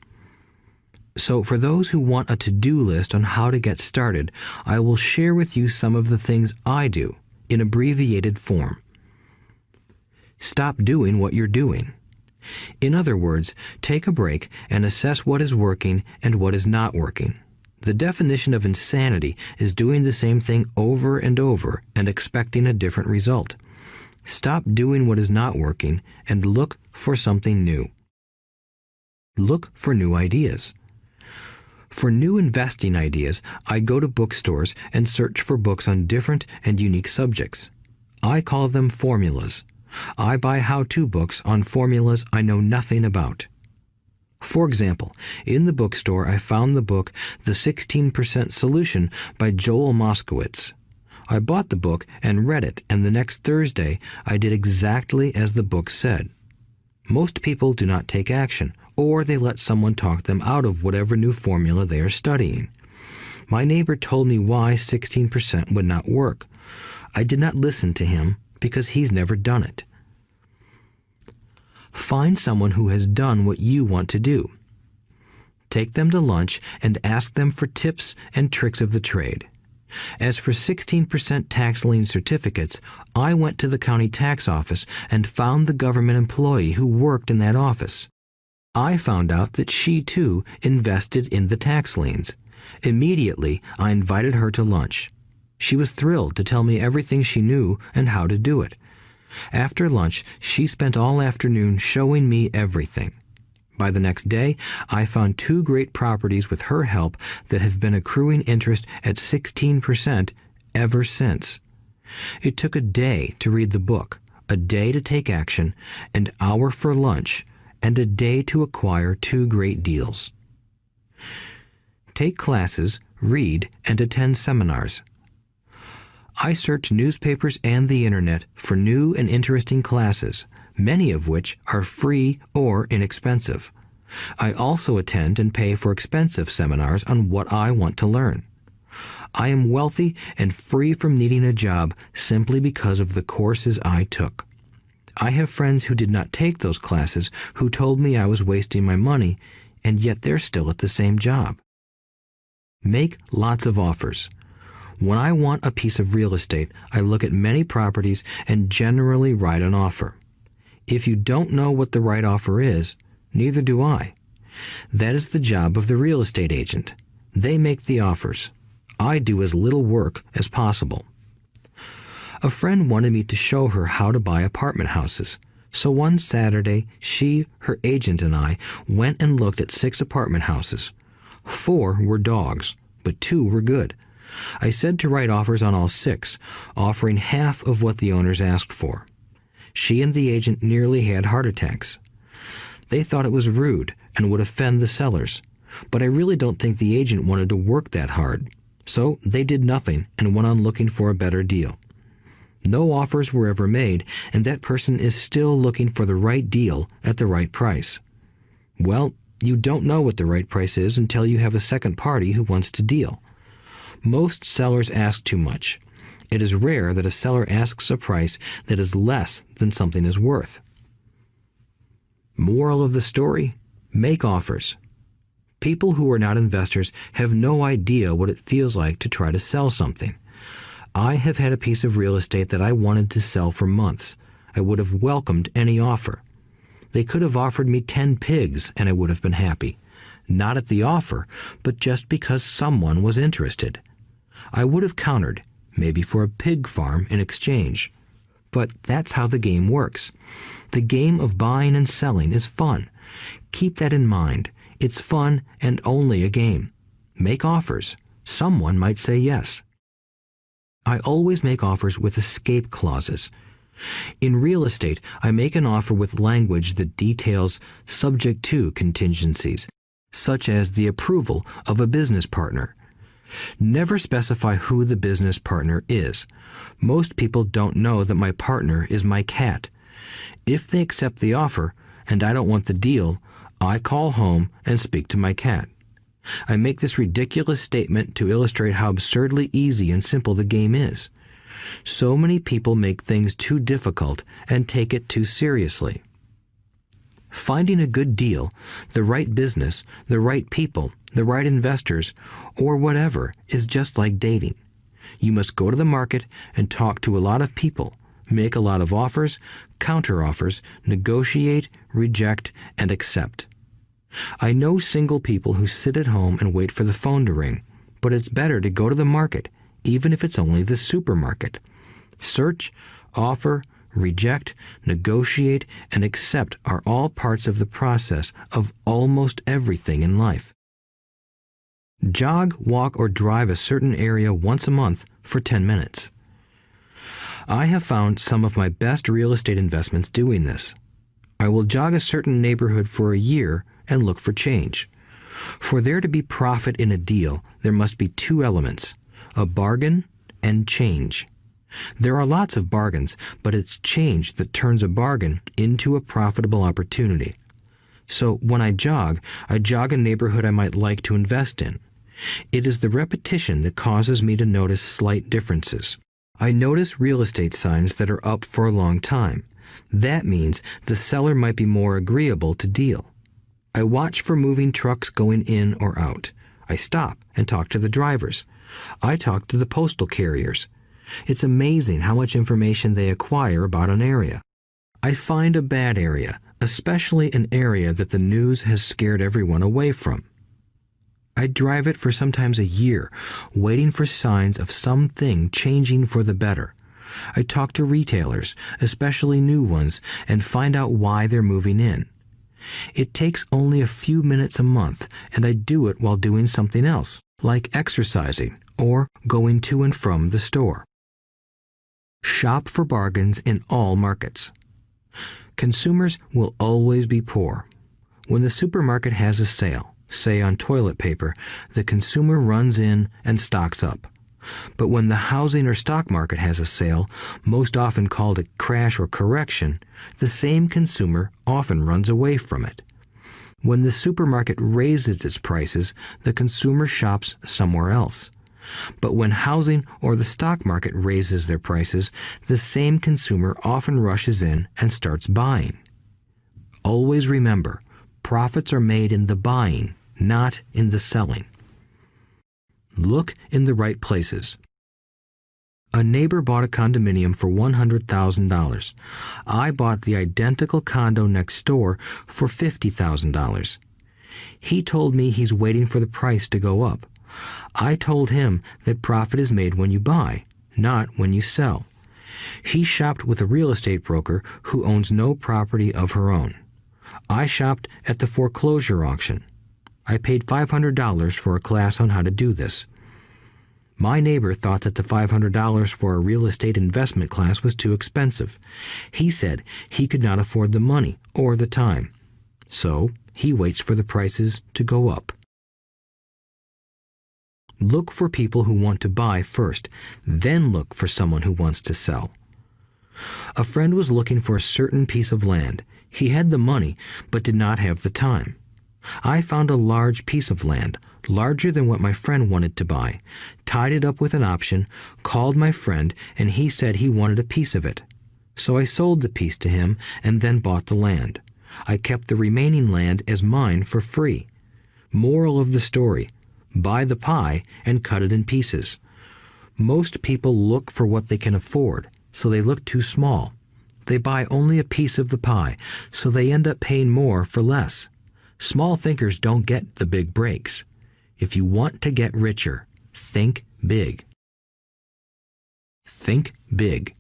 So for those who want a to-do list on how to get started, I will share with you some of the things I do in abbreviated form. Stop doing what you're doing. In other words, take a break and assess what is working and what is not working. The definition of insanity is doing the same thing over and over and expecting a different result. Stop doing what is not working and look for something new. Look for new ideas. For new investing ideas, I go to bookstores and search for books on different and unique subjects. I call them formulas. I buy how-to books on formulas I know nothing about. For example, in the bookstore I found the book The 16% Solution by Joel Moskowitz. I bought the book and read it, and the next Thursday I did exactly as the book said. Most people do not take action, or they let someone talk them out of whatever new formula they are studying. My neighbor told me why 16% would not work. I did not listen to him because he's never done it. Find someone who has done what you want to do. Take them to lunch and ask them for tips and tricks of the trade. As for 16% tax lien certificates, I went to the county tax office and found the government employee who worked in that office. I found out that she, too, invested in the tax liens. Immediately, I invited her to lunch. She was thrilled to tell me everything she knew and how to do it. After lunch, she spent all afternoon showing me everything. By the next day, I found 2 great properties with her help that have been accruing interest at 16% ever since. It took a day to read the book, a day to take action, an hour for lunch, and a day to acquire 2 great deals. Take classes, read, and attend seminars. I search newspapers and the internet for new and interesting classes, many of which are free or inexpensive. I also attend and pay for expensive seminars on what I want to learn. I am wealthy and free from needing a job simply because of the courses I took. I have friends who did not take those classes who told me I was wasting my money, and yet they're still at the same job. Make lots of offers. When I want a piece of real estate, I look at many properties and generally write an offer. If you don't know what the right offer is, neither do I. That is the job of the real estate agent. They make the offers. I do as little work as possible. A friend wanted me to show her how to buy apartment houses. So one Saturday, she, her agent, and I went and looked at 6 apartment houses. 4 were dogs, but 2 were good. I said to write offers on all 6, offering half of what the owners asked for. She and the agent nearly had heart attacks. They thought it was rude and would offend the sellers, but I really don't think the agent wanted to work that hard. So they did nothing and went on looking for a better deal. No offers were ever made, and that person is still looking for the right deal at the right price. Well, you don't know what the right price is until you have a second party who wants to deal. Most sellers ask too much. It is rare that a seller asks a price that is less than something is worth. Moral of the story: make offers. People who are not investors have no idea what it feels like to try to sell something. I have had a piece of real estate that I wanted to sell for months. I would have welcomed any offer. They could have offered me 10 pigs and I would have been happy. Not at the offer, but just because someone was interested. I would have countered, maybe for a pig farm in exchange. But that's how the game works. The game of buying and selling is fun. Keep that in mind. It's fun and only a game. Make offers. Someone might say yes. I always make offers with escape clauses. In real estate, I make an offer with language that details subject to contingencies, such as the approval of a business partner. Never specify who the business partner is. Most people don't know that my partner is my cat. If they accept the offer, and I don't want the deal, I call home and speak to my cat. I make this ridiculous statement to illustrate how absurdly easy and simple the game is. So many people make things too difficult and take it too seriously. Finding a good deal, the right business, the right people, the right investors, or whatever is just like dating. You must go to the market and talk to a lot of people, make a lot of offers, counter-offers, negotiate, reject, and accept. I know single people who sit at home and wait for the phone to ring, but it's better to go to the market, even if it's only the supermarket. Search, offer, reject, negotiate, and accept are all parts of the process of almost everything in life. Jog, walk, or drive a certain area once a month for 10 minutes. I have found some of my best real estate investments doing this. I will jog a certain neighborhood for a year and look for change. For there to be profit in a deal, there must be 2 elements: a bargain and change. There are lots of bargains, but it's change that turns a bargain into a profitable opportunity. So when I jog a neighborhood I might like to invest in. It is the repetition that causes me to notice slight differences. I notice real estate signs that are up for a long time. That means the seller might be more agreeable to deal. I watch for moving trucks going in or out. I stop and talk to the drivers. I talk to the postal carriers. It's amazing how much information they acquire about an area. I find a bad area, especially an area that the news has scared everyone away from. I drive it for sometimes a year, waiting for signs of something changing for the better. I talk to retailers, especially new ones, and find out why they're moving in. It takes only a few minutes a month, and I do it while doing something else, like exercising or going to and from the store. Shop for bargains in all markets. Consumers will always be poor. When the supermarket has a sale, say on toilet paper, the consumer runs in and stocks up. But when the housing or stock market has a sale, most often called a crash or correction, the same consumer often runs away from it. When the supermarket raises its prices, the consumer shops somewhere else. But when housing or the stock market raises their prices, the same consumer often rushes in and starts buying. Always remember, profits are made in the buying, not in the selling. Look in the right places. A neighbor bought a condominium for $100,000. I bought the identical condo next door for $50,000. He told me he's waiting for the price to go up. I told him that profit is made when you buy, not when you sell. He shopped with a real estate broker who owns no property of her own. I shopped at the foreclosure auction. I paid $500 for a class on how to do this. My neighbor thought that the $500 for a real estate investment class was too expensive. He said he could not afford the money or the time. So he waits for the prices to go up. Look for people who want to buy first, then look for someone who wants to sell. A friend was looking for a certain piece of land. He had the money, but did not have the time. I found a large piece of land, larger than what my friend wanted to buy, tied it up with an option, called my friend, and he said he wanted a piece of it. So I sold the piece to him and then bought the land. I kept the remaining land as mine for free. Moral of the story: buy the pie and cut it in pieces. Most people look for what they can afford, so they look too small. They buy only a piece of the pie, so they end up paying more for less. Small thinkers don't get the big breaks. If you want to get richer, think big. Think big.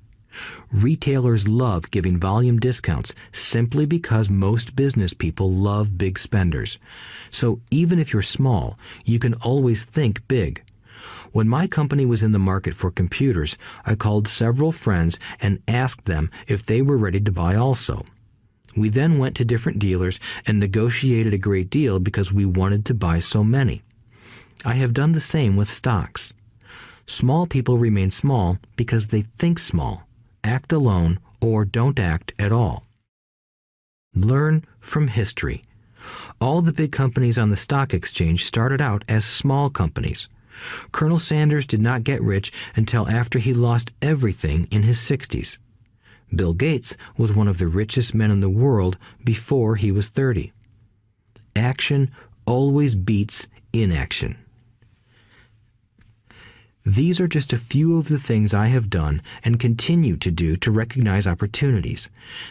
Retailers love giving volume discounts simply because most business people love big spenders. So even if you're small, you can always think big. When my company was in the market for computers, I called several friends and asked them if they were ready to buy also. We then went to different dealers and negotiated a great deal because we wanted to buy so many. I have done the same with stocks. Small people remain small because they think small, act alone, or don't act at all. Learn from history. All the big companies on the stock exchange started out as small companies. Colonel Sanders did not get rich until after he lost everything in his 60s. Bill Gates was one of the richest men in the world before he was 30. Action always beats inaction. These are just a few of the things I have done and continue to do to recognize opportunities.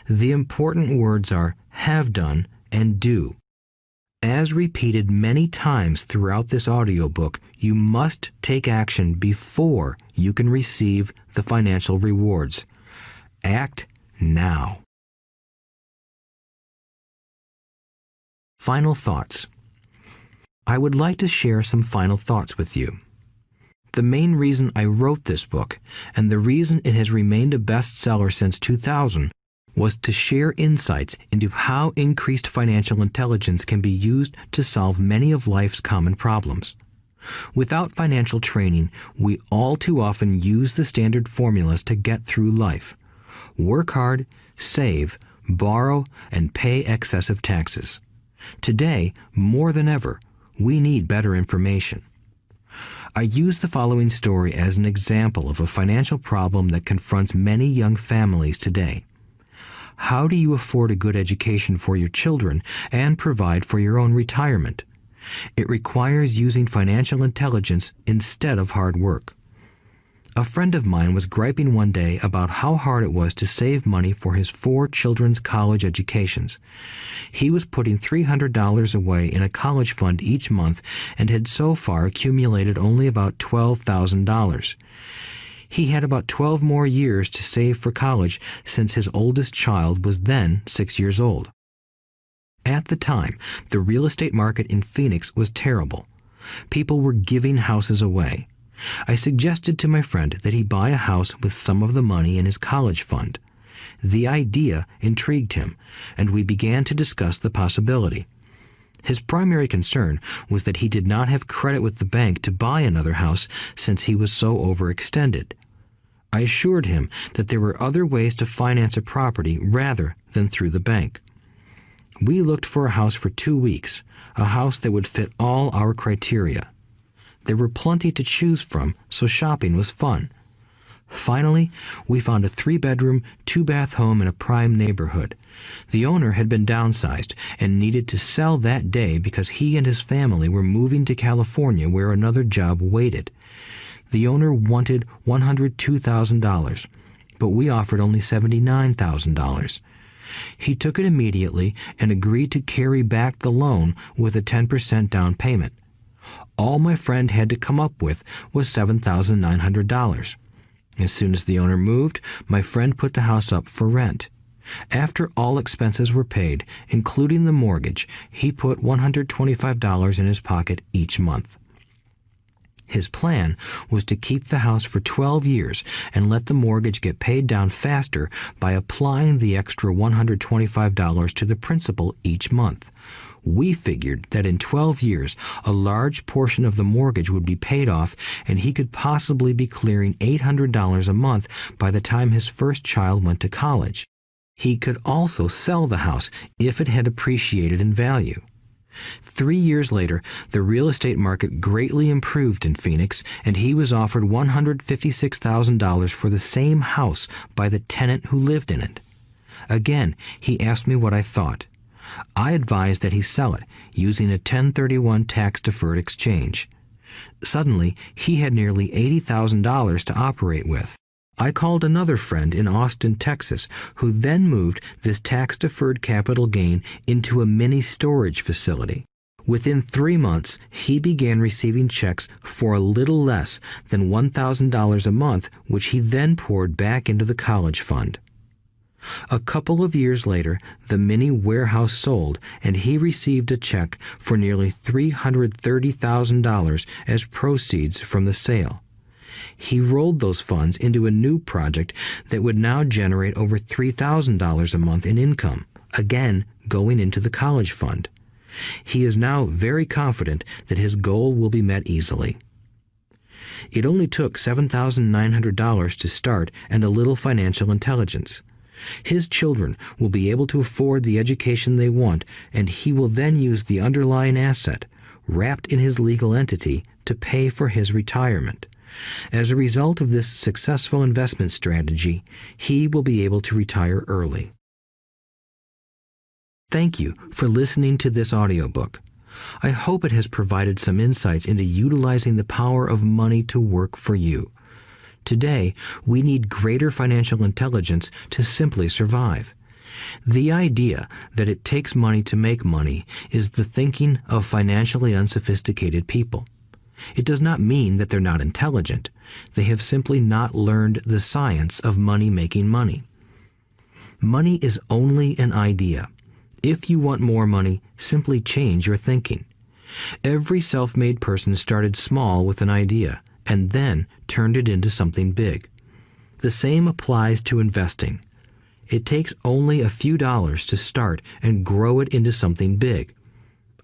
The important words are have done and do. As repeated many times throughout this audiobook, you must take action before you can receive the financial rewards. Act now. Final thoughts. I would like to share some final thoughts with you. The main reason I wrote this book, and the reason it has remained a bestseller since 2000, was to share insights into how increased financial intelligence can be used to solve many of life's common problems. Without financial training, we all too often use the standard formulas to get through life. Work hard, save, borrow, and pay excessive taxes. Today, more than ever, we need better information. I use the following story as an example of a financial problem that confronts many young families today. How do you afford a good education for your children and provide for your own retirement? It requires using financial intelligence instead of hard work. A friend of mine was griping one day about how hard it was to save money for his 4 children's college educations. He was putting $300 away in a college fund each month and had so far accumulated only about $12,000. He had about 12 more years to save for college since his oldest child was then 6 years old. At the time, the real estate market in Phoenix was terrible. People were giving houses away. I suggested to my friend that he buy a house with some of the money in his college fund. The idea intrigued him, and we began to discuss the possibility. His primary concern was that he did not have credit with the bank to buy another house since he was so overextended. I assured him that there were other ways to finance a property rather than through the bank. We looked for a house for 2 weeks, a house that would fit all our criteria. There were plenty to choose from, so shopping was fun. Finally, we found a 3-bedroom, 2-bath home in a prime neighborhood. The owner had been downsized and needed to sell that day because he and his family were moving to California where another job waited. The owner wanted $102,000, but we offered only $79,000. He took it immediately and agreed to carry back the loan with a 10% down payment. All my friend had to come up with was $7,900. As soon as the owner moved, my friend put the house up for rent. After all expenses were paid, including the mortgage, he put $125 in his pocket each month. His plan was to keep the house for 12 years and let the mortgage get paid down faster by applying the extra $125 to the principal each month. We figured that in 12 years, a large portion of the mortgage would be paid off and he could possibly be clearing $800 a month by the time his first child went to college. He could also sell the house if it had appreciated in value. 3 years later, the real estate market greatly improved in Phoenix, and he was offered $156,000 for the same house by the tenant who lived in it. Again, he asked me what I thought. I advised that he sell it, using a 1031 tax-deferred exchange. Suddenly, he had nearly $80,000 to operate with. I called another friend in Austin, Texas, who then moved this tax-deferred capital gain into a mini storage facility. Within 3 months, he began receiving checks for a little less than $1,000 a month, which he then poured back into the college fund. A couple of years later, the mini warehouse sold, and he received a check for nearly $330,000 as proceeds from the sale. He rolled those funds into a new project that would now generate over $3,000 a month in income, again going into the college fund. He is now very confident that his goal will be met easily. It only took $7,900 to start and a little financial intelligence. His children will be able to afford the education they want, and he will then use the underlying asset, wrapped in his legal entity, to pay for his retirement. As a result of this successful investment strategy, he will be able to retire early. Thank you for listening to this audiobook. I hope it has provided some insights into utilizing the power of money to work for you. Today, we need greater financial intelligence to simply survive. The idea that it takes money to make money is the thinking of financially unsophisticated people. It does not mean that they're not intelligent. They have simply not learned the science of money making money. Money is only an idea. If you want more money, simply change your thinking. Every self-made person started small with an idea and then turned it into something big. The same applies to investing. It takes only a few dollars to start and grow it into something big.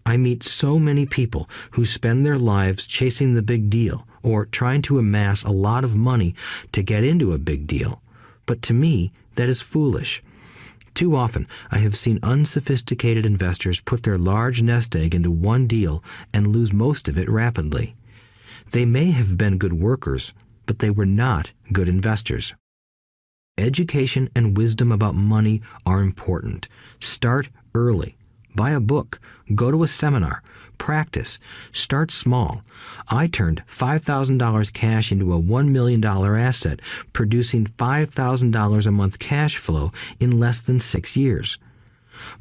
I meet so many people who spend their lives chasing the big deal or trying to amass a lot of money to get into a big deal. But to me, that is foolish. Too often, I have seen unsophisticated investors put their large nest egg into one deal and lose most of it rapidly. They may have been good workers, but they were not good investors. Education and wisdom about money are important. Start early. Buy a book. Go to a seminar. Practice. Start small. I turned $5,000 cash into a $1 million asset, producing $5,000 a month cash flow in less than 6 years.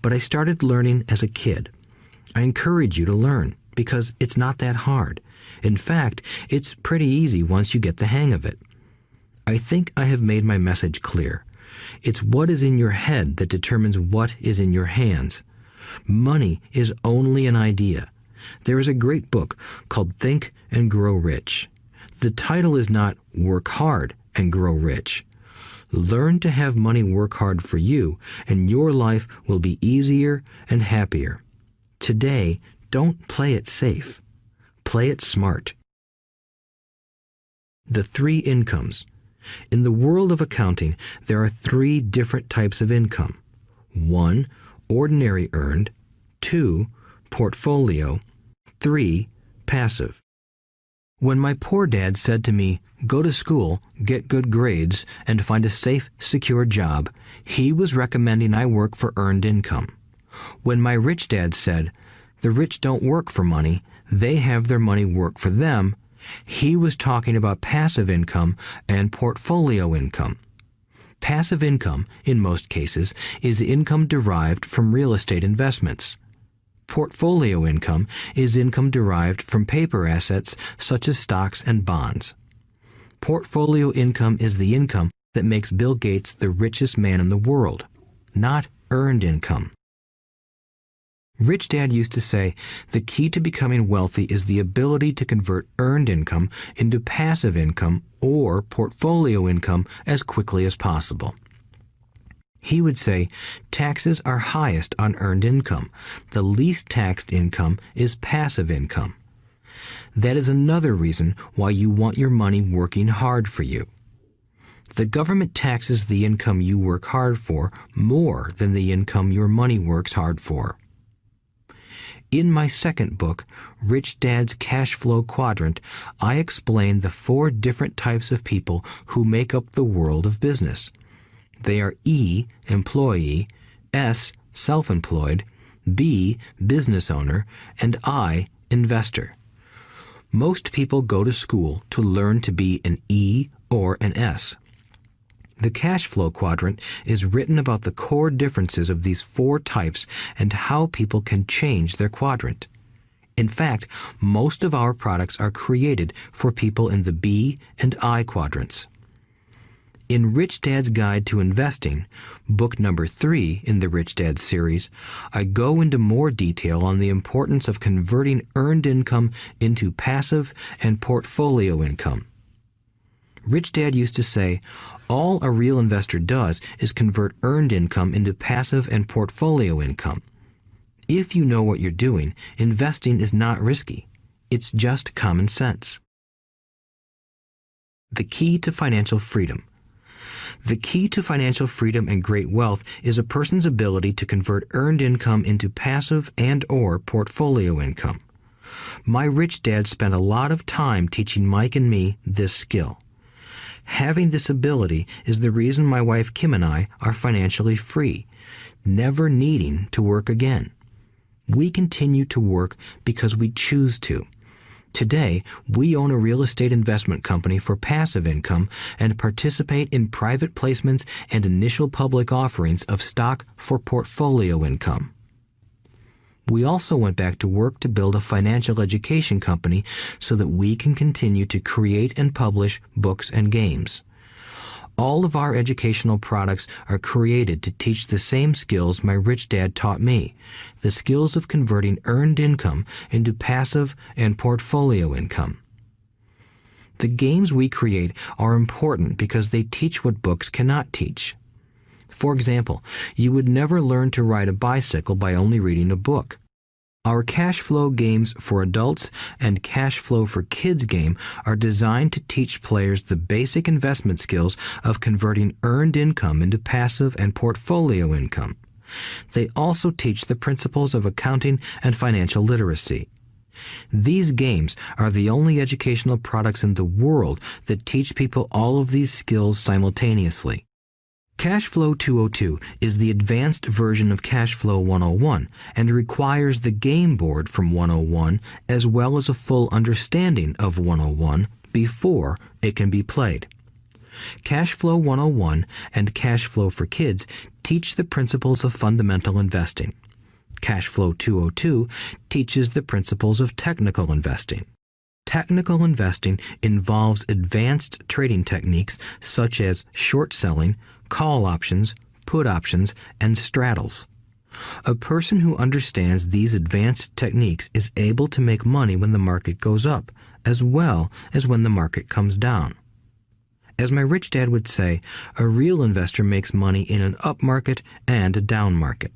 But I started learning as a kid. I encourage you to learn because it's not that hard. In fact, it's pretty easy once you get the hang of it. I think I have made my message clear. It's what is in your head that determines what is in your hands. Money is only an idea. There is a great book called Think and Grow Rich. The title is not Work Hard and Grow Rich. Learn to have money work hard for you, and your life will be easier and happier. Today, don't play it safe. Play it smart. The 3 incomes. In the world of accounting, there are 3 different types of income. 1. Ordinary earned. 2. Portfolio. 3. Passive. When my poor dad said to me, "Go to school, get good grades, and find a safe, secure job," he was recommending I work for earned income. When my rich dad said, "The rich don't work for money, they have their money work for them," he was talking about passive income and portfolio income. Passive income, in most cases, is income derived from real estate investments. Portfolio income is income derived from paper assets such as stocks and bonds. Portfolio income is the income that makes Bill Gates the richest man in the world, not earned income. Rich Dad used to say, the key to becoming wealthy is the ability to convert earned income into passive income or portfolio income as quickly as possible. He would say, taxes are highest on earned income. The least taxed income is passive income. That is another reason why you want your money working hard for you. The government taxes the income you work hard for more than the income your money works hard for. In my second book, Rich Dad's Cash Flow Quadrant, I explain the 4 different types of people who make up the world of business. They are E, employee, S, self-employed, B, business owner, and I, investor. Most people go to school to learn to be an E or an S. The cash flow quadrant is written about the core differences of these 4 types and how people can change their quadrant. In fact, most of our products are created for people in the B and I quadrants. In Rich Dad's Guide to Investing, book number 3 in the Rich Dad series, I go into more detail on the importance of converting earned income into passive and portfolio income. Rich Dad used to say, all a real investor does is convert earned income into passive and portfolio income. If you know what you're doing, investing is not risky. It's just common sense. The key to financial freedom. The key to financial freedom and great wealth is a person's ability to convert earned income into passive and/or portfolio income. My rich dad spent a lot of time teaching Mike and me this skill. Having this ability is the reason my wife Kim and I are financially free, never needing to work again. We continue to work because we choose to. Today, we own a real estate investment company for passive income and participate in private placements and initial public offerings of stock for portfolio income. We also went back to work to build a financial education company so that we can continue to create and publish books and games. All of our educational products are created to teach the same skills my rich dad taught me, the skills of converting earned income into passive and portfolio income. The games we create are important because they teach what books cannot teach. For example, you would never learn to ride a bicycle by only reading a book. Our cash flow games for adults and cash flow for kids game are designed to teach players the basic investment skills of converting earned income into passive and portfolio income. They also teach the principles of accounting and financial literacy. These games are the only educational products in the world that teach people all of these skills simultaneously. Cash Flow 202 is the advanced version of Cash Flow 101 and requires the game board from 101 as well as a full understanding of 101 before it can be played. Cash Flow 101 and Cash Flow for Kids teach the principles of fundamental investing. Cash Flow 202 teaches the principles of technical investing. Technical investing involves advanced trading techniques such as short selling, call options, put options, and straddles. A person who understands these advanced techniques is able to make money when the market goes up, as well as when the market comes down. As my rich dad would say, a real investor makes money in an up market and a down market.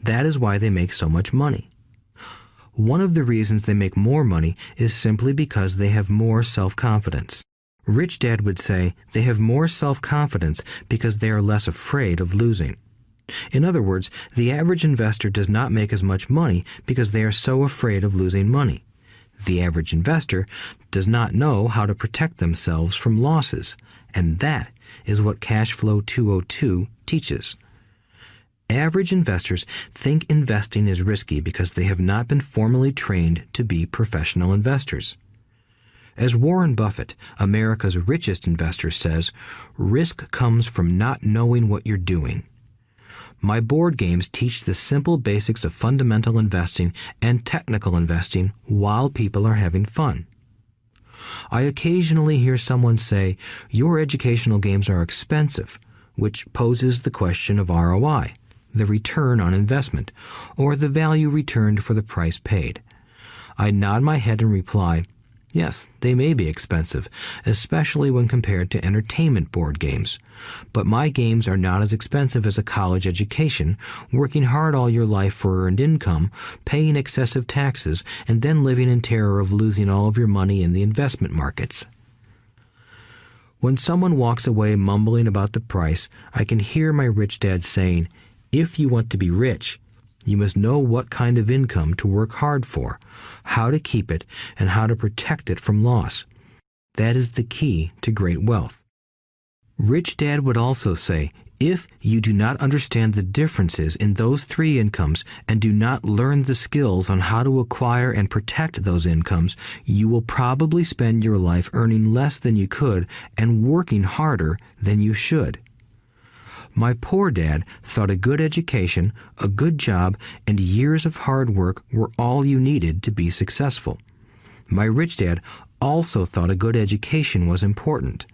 That is why they make so much money. One of the reasons they make more money is simply because they have more self-confidence. Rich Dad would say they have more self-confidence because they are less afraid of losing. In other words, the average investor does not make as much money because they are so afraid of losing money. The average investor does not know how to protect themselves from losses, and that is what Cash Flow 202 teaches. Average investors think investing is risky because they have not been formally trained to be professional investors. As Warren Buffett, America's richest investor, says, risk comes from not knowing what you're doing. My board games teach the simple basics of fundamental investing and technical investing while people are having fun. I occasionally hear someone say, your educational games are expensive, which poses the question of ROI, the return on investment, or the value returned for the price paid. I nod my head and reply, yes, they may be expensive, especially when compared to entertainment board games. But my games are not as expensive as a college education, working hard all your life for earned income, paying excessive taxes, and then living in terror of losing all of your money in the investment markets. When someone walks away mumbling about the price, I can hear my rich dad saying, if you want to be rich, you must know what kind of income to work hard for, how to keep it, and how to protect it from loss. That is the key to great wealth. Rich Dad would also say, if you do not understand the differences in those three incomes and do not learn the skills on how to acquire and protect those incomes, you will probably spend your life earning less than you could and working harder than you should. My poor dad thought a good education, a good job, and years of hard work were all you needed to be successful. My rich dad also thought a good education was important.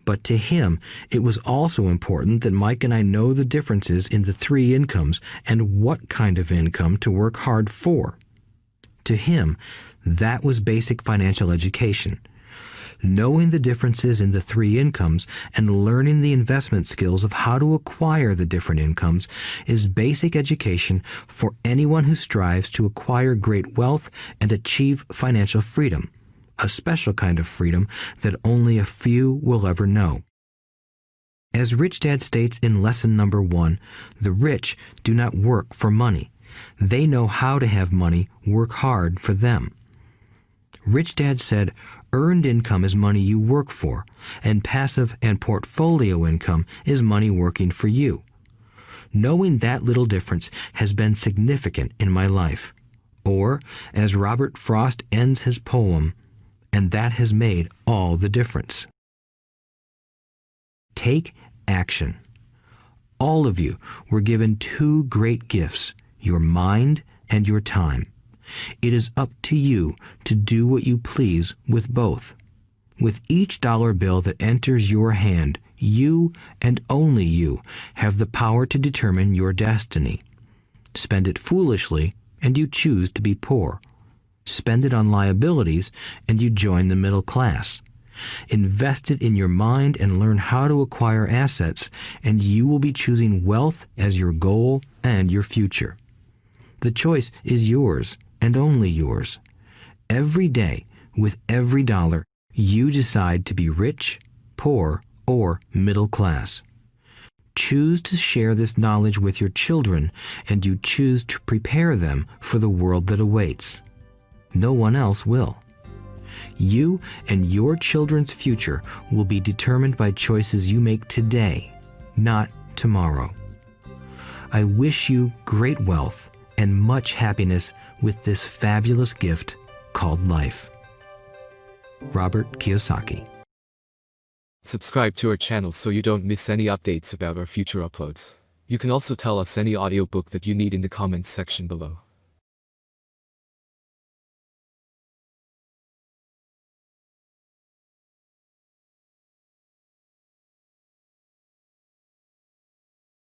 But to him, it was also important that Mike and I know the differences in the three incomes and what kind of income to work hard for. To him, that was basic financial education. Knowing the differences in the three incomes and learning the investment skills of how to acquire the different incomes is basic education for anyone who strives to acquire great wealth and achieve financial freedom, a special kind of freedom that only a few will ever know. As Rich Dad states in lesson number 1, the rich do not work for money. They know how to have money work hard for them. Rich Dad said, earned income is money you work for, and passive and portfolio income is money working for you. Knowing that little difference has been significant in my life. Or, as Robert Frost ends his poem, and that has made all the difference. Take action. All of you were given two great gifts, your mind and your time. It is up to you to do what you please with both. With each dollar bill that enters your hand, you and only you have the power to determine your destiny. Spend it foolishly, and you choose to be poor. Spend it on liabilities, and you join the middle class. Invest it in your mind and learn how to acquire assets, and you will be choosing wealth as your goal and your future. The choice is yours, and only yours. Every day, with every dollar, you decide to be rich, poor, or middle class. Choose to share this knowledge with your children, and you choose to prepare them for the world that awaits. No one else will. You and your children's future will be determined by choices you make today, not tomorrow. I wish you great wealth and much happiness with this fabulous gift called life. Robert Kiyosaki. Subscribe to our channel so you don't miss any updates about our future uploads. You can also tell us any audiobook that you need in the comments section below.